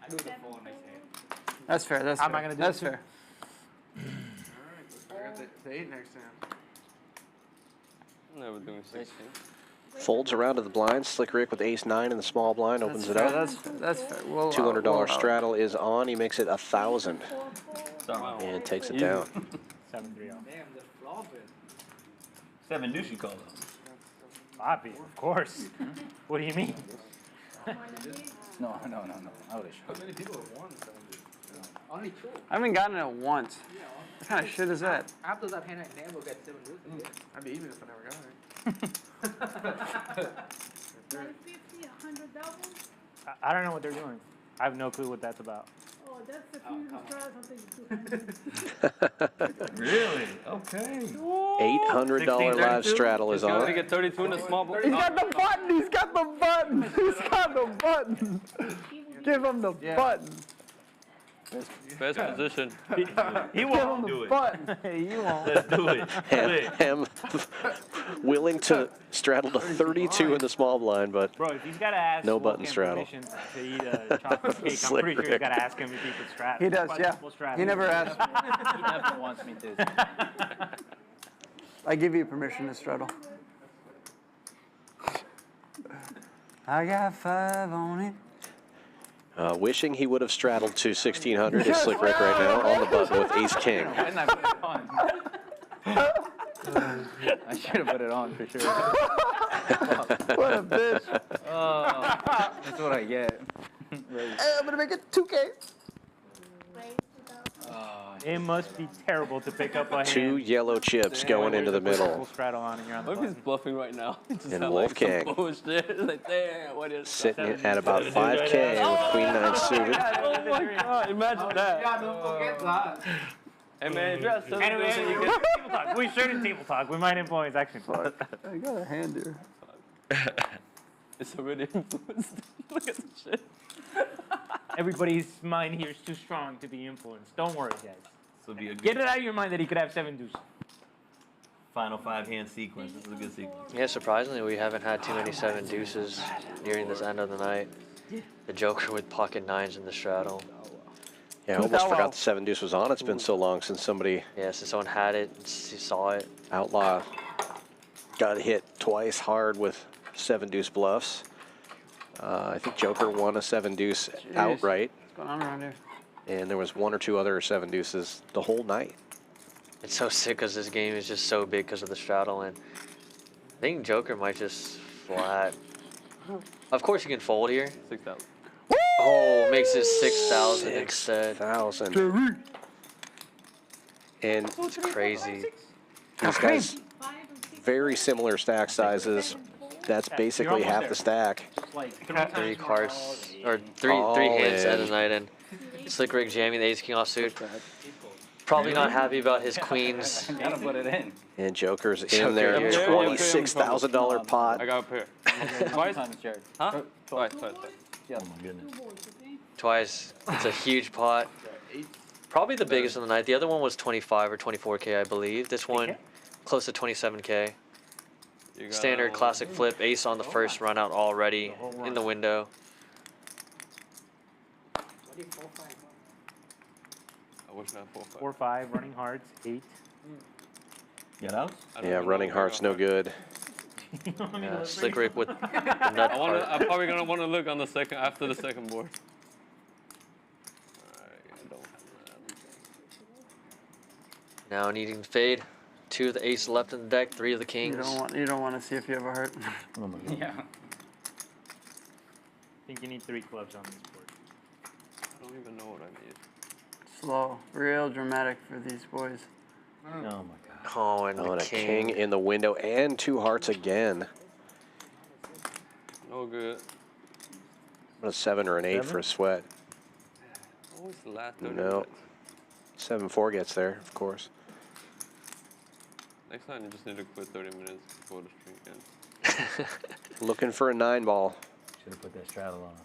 I do the 4 next hand. That's fair, that's How fair. am I gonna do That's it? fair. I got the 8 next time. I'm never doing 16. Folds around to the blind. Slick Rick with ace-9 in the small blind opens it up. That's fair. We'll, $200 straddle is on. He makes it 1,000 Sorry. and takes it down. 7-3-0. Damn, the flop is. 7 deuce you call them. Floppy, of course. What do you mean? No. I would have How many people have won 7 Only 2. I haven't gotten it once. What kind of shit is that? After that hand, I never get 7 deuce again. I'd be even if I never got it. 150, 100 doubles. I don't know what they're doing. I have no clue what that's about. Oh, that's the queen of stars. I'm thinking 200. Really? Okay. $800 live straddle is He's going to on. get 32 in the small ball. He's got the button! He's got the button! He's got the button! Give him the button! Best position. He Give him won't the do it. button! You won't. Let's do it. Him willing to straddle to 32 in the small blind, but Bro, if he's got to ask No button Wolfgang straddle. permission to eat a chocolate cake, I'm Slick pretty sure he's Rick. got to ask him if he could straddle. He does, yeah. Quadruple straddle. He never asked. He definitely wants me to. I give you permission to straddle. I got 5 on it. wishing he would have straddled to 1,600 is Slick Rick right now on the button with ace-king. And I put it on. I should have put it on for sure. What a bitch. That's what I get. Hey, I'm gonna make it 2K. It must be terrible to pick up a hand. 2 yellow chips going into the Full middle. straddle on and you're on the What if he's button. bluffing right now? He just And had, like, some Wolfgang. bullshit. Like, there, what is Sitting that? at about 5K with Queen 9 suited. Oh my god, imagine that. Yeah, don't forget that. Hey man, if you're at 7 Anyway, deuce and you table get talk. We started table talk. We might influence action. I got a hand here. it's already influenced. Look at this shit. Everybody's mind here is too strong to be influenced. Don't worry, guys. This will be a good Get it out of your mind that he could have 7 deuce. final 5-hand sequence. This is a good sequence. Yeah, surprisingly, we haven't had too many 7 deuces nearing this end of the night. The Joker with pocket 9s in the straddle. Yeah, I almost forgot the 7 deuce was on. It's been so long since somebody. Yeah, since someone had it, saw it. Outlaw got hit twice hard with 7 deuce bluffs. I think Joker won a 7 deuce outright. What's going on around here? And there was 1 or 2 other 7 deuces the whole night. It's so sick because this game is just so big because of the straddle, and I think Joker might just flat. Of course you can fold here. 6,000. Oh, makes it 6,000 instead. 6,000. And it's crazy. These guys, very similar stack sizes. That's basically half the stack. 3 cards, or three hands at the night, and Slick Rick jamming the ace king offsuit. Probably not happy about his queens. Gotta put it in. And Joker's in there, $26,000 pot. I got a pair. Twice? Huh? Twice. Yeah. Oh my goodness. Twice. It's a huge pot. Probably the biggest of the night. The other one was 25 or 24K, I believe. This one, close to 27K. Standard classic flip, ace on the first run out already in the window. I wish I had 4-5. 4-5, running hearts, 8. Get out? Yeah, running heart's no good. Yeah, Slick Rick with the nut part. I'm probably gonna want to look on the second after the second board. Now needing to fade. 2 of the ace left in the deck, 3 of the kings. You don't want to see if you have a heart. Oh my god. Yeah. I think you need 3 clubs on this board. I don't even know what I need. Slow, real dramatic for these boys. Oh my god. Oh, and Oh, the and a king. king in the window and 2 hearts again. No good. A 7 or an 8 for a sweat. Always the last 30 No. minutes. 7-4 gets there, of course. Next time you just need to quit 30 minutes before the stream ends. Looking for a 9 ball. Should have put that straddle on.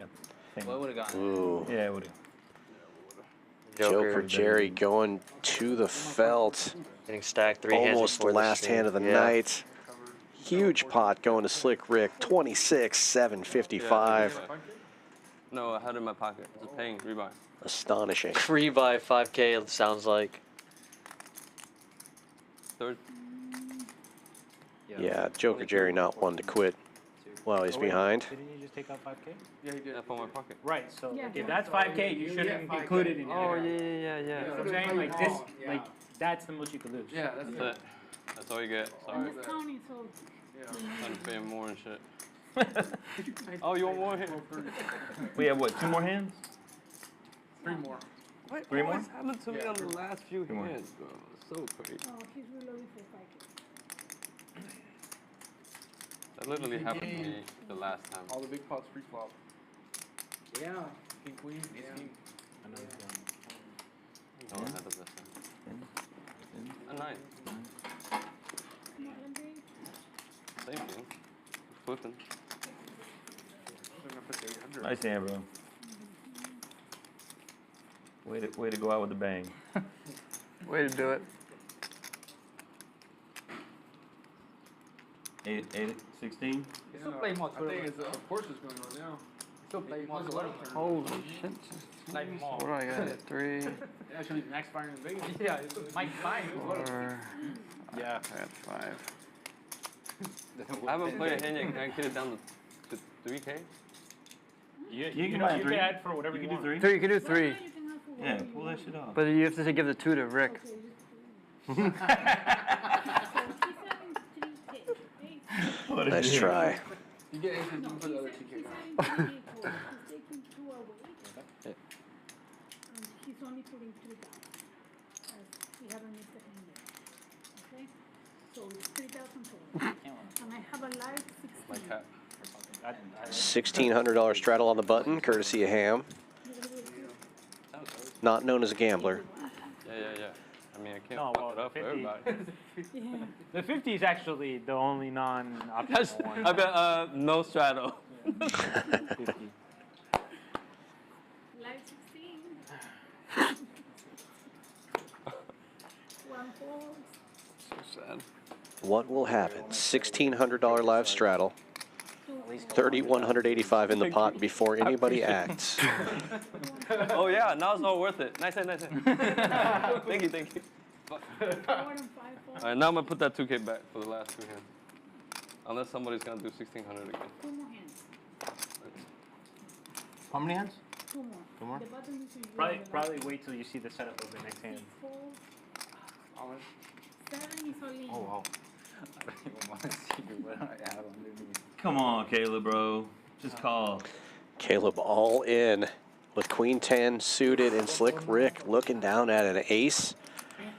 Got the thing. Well, it would have gone. Ooh. Yeah, it would have. Joker Jerry going to the felt. Getting stacked 3 hands Almost the before last stream. hand of the night. Huge pot going to Slick Rick. 26,755. No, I had it in my pocket. Just paying rebuy. Astonishing. 3 by 5K, it sounds like. Third. Yeah, Joker Jerry not one to quit while he's behind. Didn't you just take out 5K? Yeah, he did. Up on my pocket. Right, so if that's 5K, you shouldn't include it in your Oh, account. yeah. You know what I'm saying? Like this, like that's the most you could lose. Yeah, That's it. That's all you get. Sorry. This county, so I'm paying more and shit. Oh, you want more here? We have what, 2 more hands? 3 more. What 3 more? always happened to me on the last few more. hands, bro? It's so crazy. oh, he's reloading for 5K. That literally happened to me the last time. All the big pots free flop. Yeah. King queen. Yeah. No, I had the best time. A 9. Same thing. Flipping. Nice hand, bro. Way to go out with a bang. Way to do it. 8, 16. Still play more. I think it's of course it's going on now. Still play more. Holy shit. Like more. What do I got? 3, Actually, max fire in Vegas. Yeah, it's Mike 5. 4. Yeah. I got 5. I haven't played a hand yet. Can I get it down to 3K? You can can, buy you 3. can add for whatever You you can do want. 3. You can do 3. Yeah, pull that shit off. But you have to give the 2 to Rick. Nice try. You get aces, you can put the other 2K down. He's taking 2 away. He's on only putting 3,000. We haven't missed a hand yet. Okay? So it's 3,000 total. And I have a live 16. $1,600 straddle on the button, courtesy of Ham. Not known as a gambler. Yeah. I mean, I can't No, fuck it up for everybody. The 50 is actually the only non-optional one. I bet no straddle. 50. Live 16. One fold. So sad. What will happen? $1,600 live straddle. 3,185 in the pot before anybody acts. Oh yeah, now it's all worth it. Nice hand. Thank you. Alright, now I'm gonna put that 2K back for the last 2 hands. Unless somebody's gonna do 1,600 again. 2 more hands. How many hands? 2 more. 2 more? The button is in Probably wait till you see the setup of the next hand. 6 folds. 7 is only. Oh wow. I don't even want to see what I have underneath. Come on, Caleb, bro. Just call. Caleb all in with Queen 10 suited and Slick Rick looking down at an ace.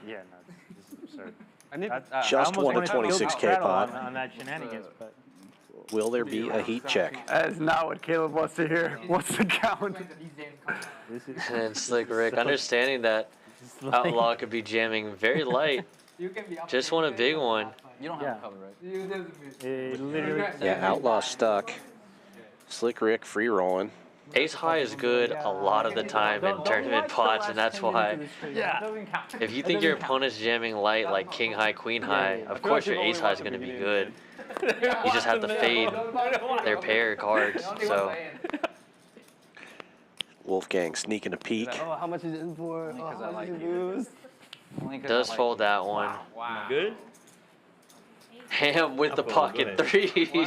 Yeah, no, this is absurd. I need Just won a 26K pot. On that shenanigans, but Will there be a heat check? That is not what Caleb wants to hear. What's the count? And then Slick Rick, understanding that Outlaw could be jamming very light. Just won a big one. You don't have a cover, right? Yeah, Outlaw stuck. Slick Rick free rolling. Ace high is good a lot of the time in tournament pots, and that's why. If you think your opponent's jamming light like king high, queen high, of course your ace high is going to be good. You just have to fade their pair cards. So Wolfgang sneaking a peek. Oh, how much is it in for? Oh, how much is it lose? does fold that one. Wow. Good? Ham with the pocket threes. Give me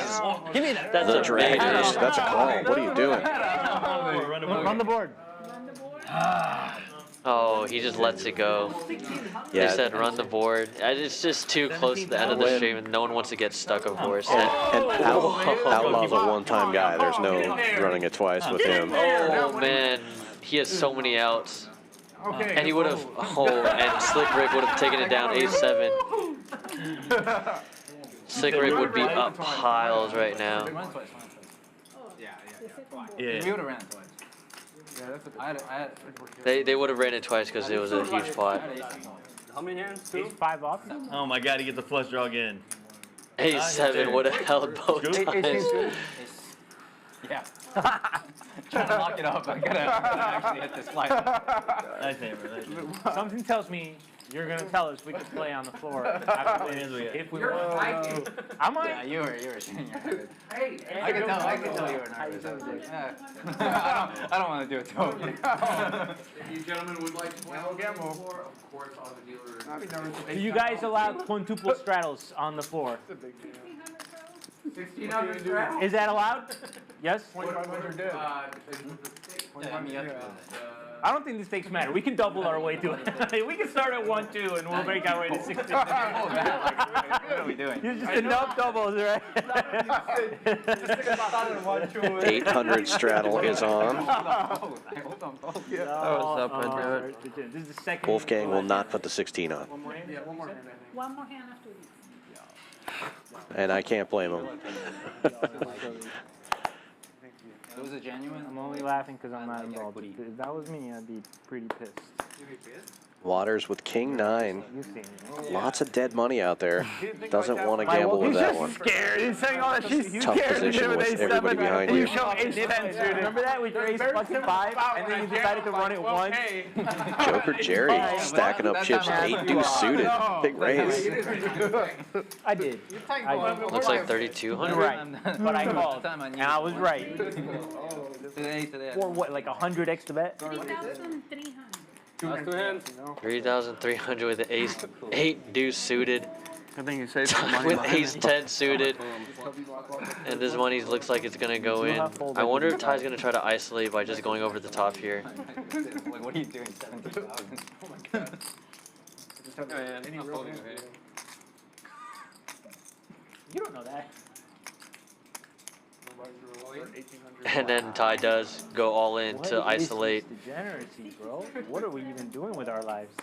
that. That's a drag. That's a call. What are you doing? Run the board. Oh, he just lets it go. They said run the board. It's just too close to the end of the stream, and no one wants to get stuck, of course. And Outlaw's a one-time guy. There's no running it twice with him. Oh, man. He has so many outs. And he would have, and Slick Rick would have taken it down 8-7. Slick Rick would be up piles right now. Yeah. We would have ran it twice. They would have ran it twice because it was a huge pot. How many hands? 2? 5 off. Oh my god, he gets a flush draw again. 8-7 would have held both times. Yeah. Trying to lock it up. I gotta actually hit this flight. Nice hammer. Something tells me you're gonna tell us we can play on the floor after this, if we want. Am I? Yeah, you were shaking your head. Hey, I can tell you were nervous. I don't want to do it to him. If you gentlemen would like to play on the floor, of course, all the dealers. Do you guys allow quintuple straddles on the floor? 1,600 straddles? Is that allowed? Yes? 2,500 I don't think the stakes matter. We can double our way to it. We can start at 1-2 and we'll break our way to 16. What are we doing? You're just enough doubles, right? 800 straddle is on. This is the second. Wolfgang will not put the 16 on. One more hand? One more hand after this. And I can't blame him. It was a genuine. I'm only laughing because I'm not involved. If that was me, I'd be pretty pissed. Waters with King 9. Lots of dead money out there. Doesn't want to gamble with that one. He's scared. He's saying all that. She's Tough scared. position with everybody behind you. You show ace 10 suited. Remember that? We raised fucking 5 and then you decided to run it once? Joker Jerry stacking up chips with 8 deuce suited. Big raise. I did. Looks like 3,200. Right. But I called. And I was right. Today. For what, like 100 to bet? 3,300. Last 2 hands. 3,300 with the ace 8 deuce suited. I think he saved some money. With ace 10 suited. And this money looks like it's gonna go in. I wonder if Ty's gonna try to isolate by just going over the top here. Like, what are you doing? 17,000. Oh my god. You don't know that. And then Ty does go all in to What is isolate. this degeneracy, bro? What are we even doing with our lives?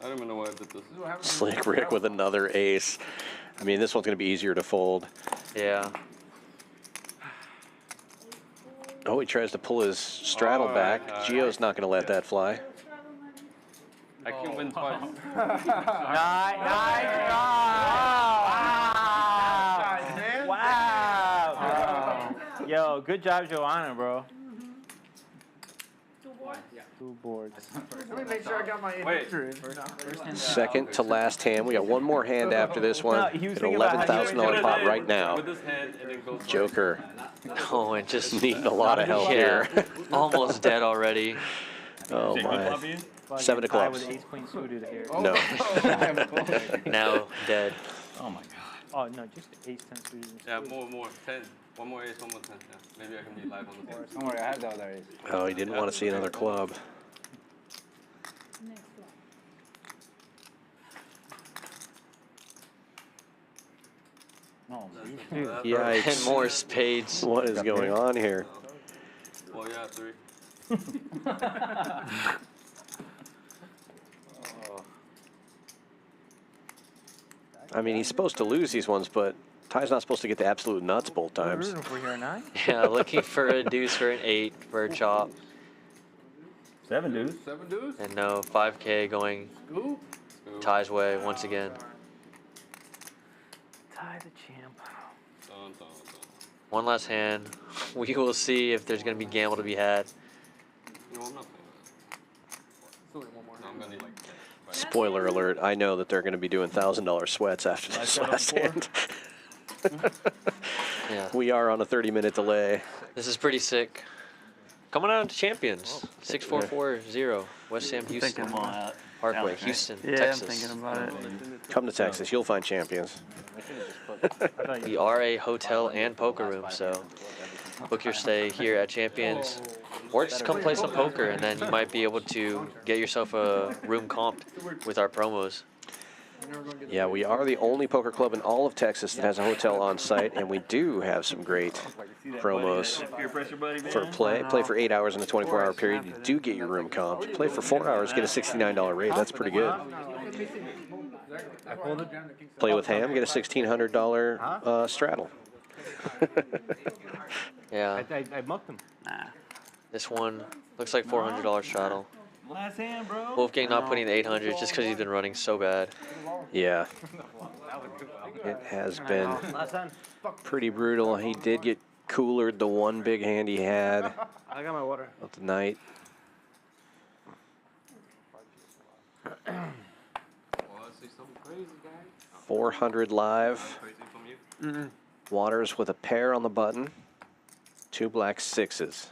I don't even know why I did this. Slick Rick with another ace. I mean, this one's going to be easier to fold. Yeah. Oh, he tries to pull his straddle back. Gio's not going to let that fly. I can win twice. Wow. Yo, good job, Joanna, bro. Two boards. Let me make sure I got my inventory. Second to last hand. We got one more hand after this one. No, he was An thinking about how $11,000 pot right now. With this hand and then goes Joker Oh, and just needing a lot of help here. almost dead already. Oh my. 7 of clubs. With ace queen suited here. No. Now dead. Oh my god. Oh no, just ace 10 suited. Yeah, more. 10. One more ace, one more 10. Yeah. Maybe I can be live on the board. Don't worry, I have the other ace. Oh, he didn't want to see another club. Next one. No, Yikes. And more spades. What is going on here? Well, yeah, 3. I mean, he's supposed to lose these ones, but Ty's not supposed to get the absolute nuts both times. We're here 9. Yeah, looking for a deuce for an 8 for a chop. 7 deuce. 7 deuce. And no, 5K going Scoop. Ty's way once again. Ty the champ. Dun, dun, dun. One last hand. We will see if there's going to be gamble to be had. No, I'm not playing that. No, I'm gonna need like 10. Spoiler alert, I know that they're going to be doing $1,000 sweats after this last hand. Yeah. We are on a 30-minute delay. This is pretty sick. Coming out to Champions. 6440 West Sam Houston. Come on. Parkway, Houston, Yeah, Texas. I'm thinking about it. Come to Texas, you'll find champions. We are a hotel and poker room, so book your stay here at Champions. Or just come play some poker, and then you might be able to get yourself a room comped with our promos. Yeah, we are the only poker club in all of Texas that has a hotel on site, and we do have some great promos for play. Play for 8 hours in a 24-hour period. You do get your room comped. Play for 4 hours, get a $69 rate. That's pretty good. Play with ham, get a $1,600 straddle. Yeah. I mucked him. This one looks like $400 straddle. Last hand, bro. Wolfgang not putting the 800 just because he's been running so bad. Yeah. It has been pretty brutal. He did get coolered the one big hand he had I got my water. of the night. Well, I see something crazy, guys. 400 live. Crazy from you. Waters with a pair on the button. 2 black 6s.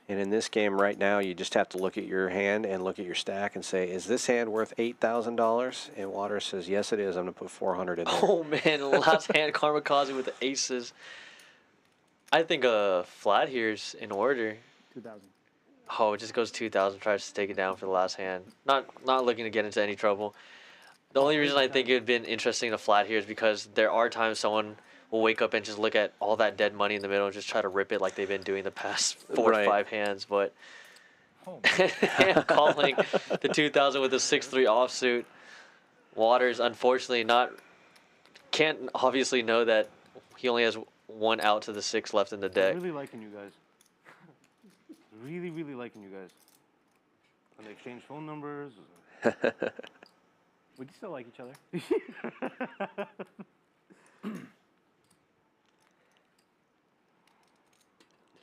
And in this game right now, you just have to look at your hand and look at your stack and say, is this hand worth $8,000? And Waters says, yes, it is. I'm going to put 400 in there. Oh, man. Last hand, Kamikaze with the aces. I think a flat here's in order. 2,000. Oh, it just goes 2,000, tries to take it down for the last hand. Not looking to get into any trouble. The only reason I think it would have been interesting to flat here is because there are times someone will wake up and just look at all that dead money in the middle and just try to rip it like they've been doing the past 4 or 5 hands. But I'm calling the 2,000 with a 6-3 offsuit. Waters, unfortunately, can't obviously know that he only has 1 out to the 6 left in the deck. I'm really liking you guys. Really, really liking you guys. And they exchange phone numbers. We still like each other.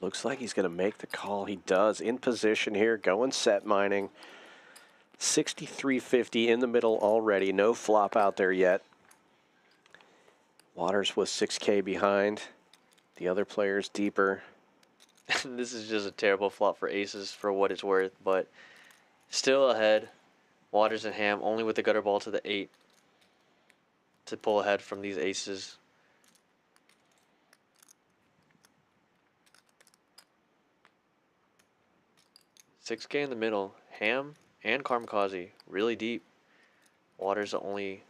Looks like he's going to make the call. He does. In position here, going set mining. 63.50 in the middle already. No flop out there yet. Waters was 6K behind. The other players deeper. This is just a terrible flop for aces for what it's worth, but still ahead. Waters and Ham only with the gutter ball to the 8 to pull ahead from these aces. $6K in the middle. Ham and Kamikaze really deep. Waters the only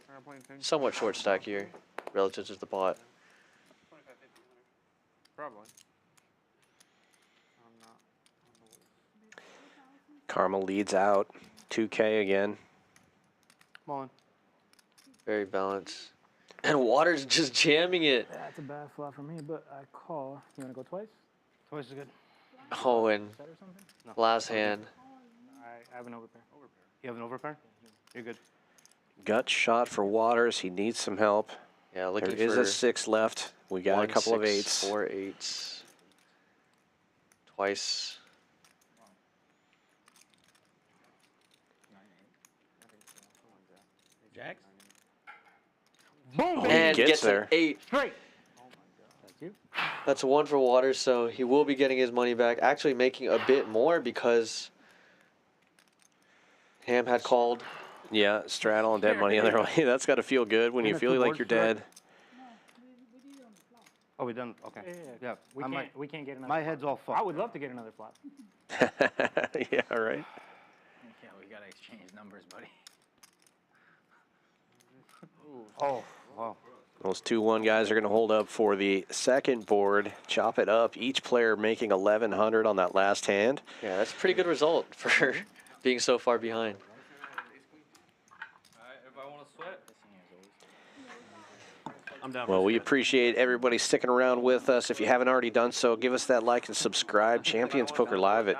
somewhat short stack here. relative to the pot. Probably. Karma leads out. 2K again. Come on. Very balanced. And Waters just jamming it. That's a bad flop for me, but I call. You want to go twice? Twice is good. Oh, and Set or something? last hand. I have an overpair. You have an overpair? You're good. Gut shot for Waters. He needs some help. Yeah, looking there is for a 6 left. We got a couple of 8s. 4 8s. Twice. Jacks? Boom! Oh, And he gets an there. 8. Straight. That's you. That's 1 for Waters, so he will be getting his money back. Actually making a bit more because Ham had called. Yeah, straddle and dead money other way. That's got to feel good when you feel like you're dead. Oh, we done? Okay. Yeah. We can't get another My flop. head's all fucked. I would love to get another flop. Yeah, right. Yeah, we gotta exchange numbers, buddy. Oh, wow. Those 2-1 guys are going to hold up for the second board. Chop it up. Each player making 1,100 on that last hand. Yeah, that's a pretty good result for being so far behind. If I want to sweat. I'm down. Well, we appreciate everybody sticking around with us. If you haven't already done so, give us that like and subscribe. Champions Poker Live at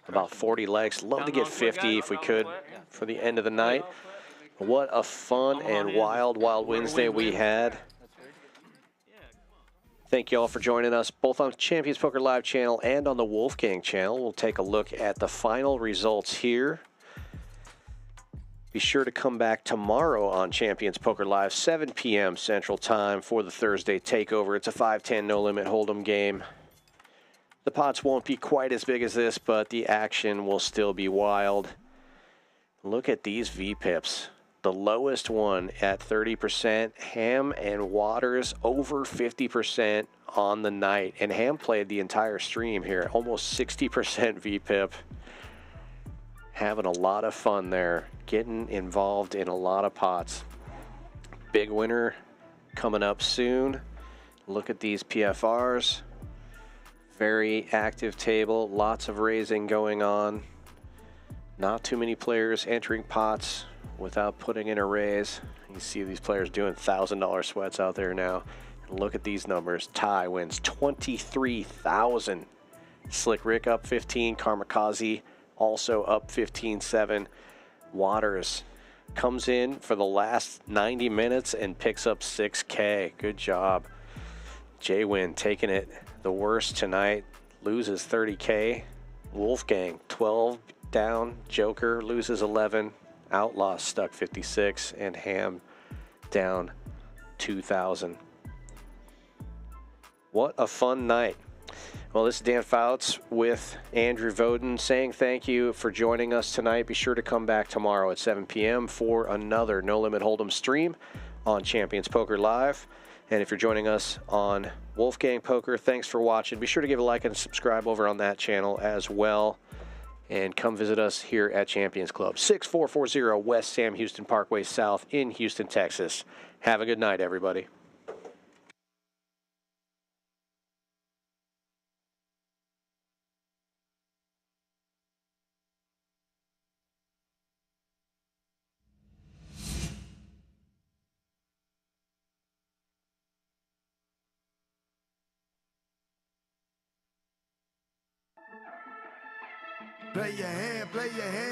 about 40 likes. Love to get 50 if we could for the end of the night. What a fun and wild Wednesday we had. Thank you all for joining us, both on Champions Poker Live channel and on the Wolfgang channel. We'll take a look at the final results here. Be sure to come back tomorrow on Champions Poker Live, 7 p.m. Central Time for the Thursday takeover. It's a 5-10 no-limit hold'em game. The pots won't be quite as big as this, but the action will still be wild. Look at these VPIPs. The lowest one at 30%. Ham and Waters over 50% on the night. And Ham played the entire stream here, almost 60% VPIP. Having a lot of fun there, getting involved in a lot of pots. Big winner coming up soon. Look at these PFRs. Very active table, lots of raising going on. Not too many players entering pots without putting in a raise. You see these players doing $1,000 sweats out there now. And look at these numbers. Ty wins 23,000. Slick Rick up 15, Kamikaze also up 15-7. Waters comes in for the last 90 minutes and picks up 6K. Good job. JWin taking it the worst tonight. Loses 30K. Wolfgang 12 down. Joker loses 11. Outlaw stuck 56. And Ham down 2,000. What a fun night. Well, this is Dan Fouts with Andrew Voden saying thank you for joining us tonight. Be sure to come back tomorrow at 7 p.m. for another No Limit Hold'em stream on Champions Poker Live. And if you're joining us on Wolfgang Poker, thanks for watching. Be sure to give a like and subscribe over on that channel as well. And come visit us here at Champions Club, 6440 West Sam Houston Parkway South in Houston, Texas. Have a good night, everybody. Play your hand, play your hand.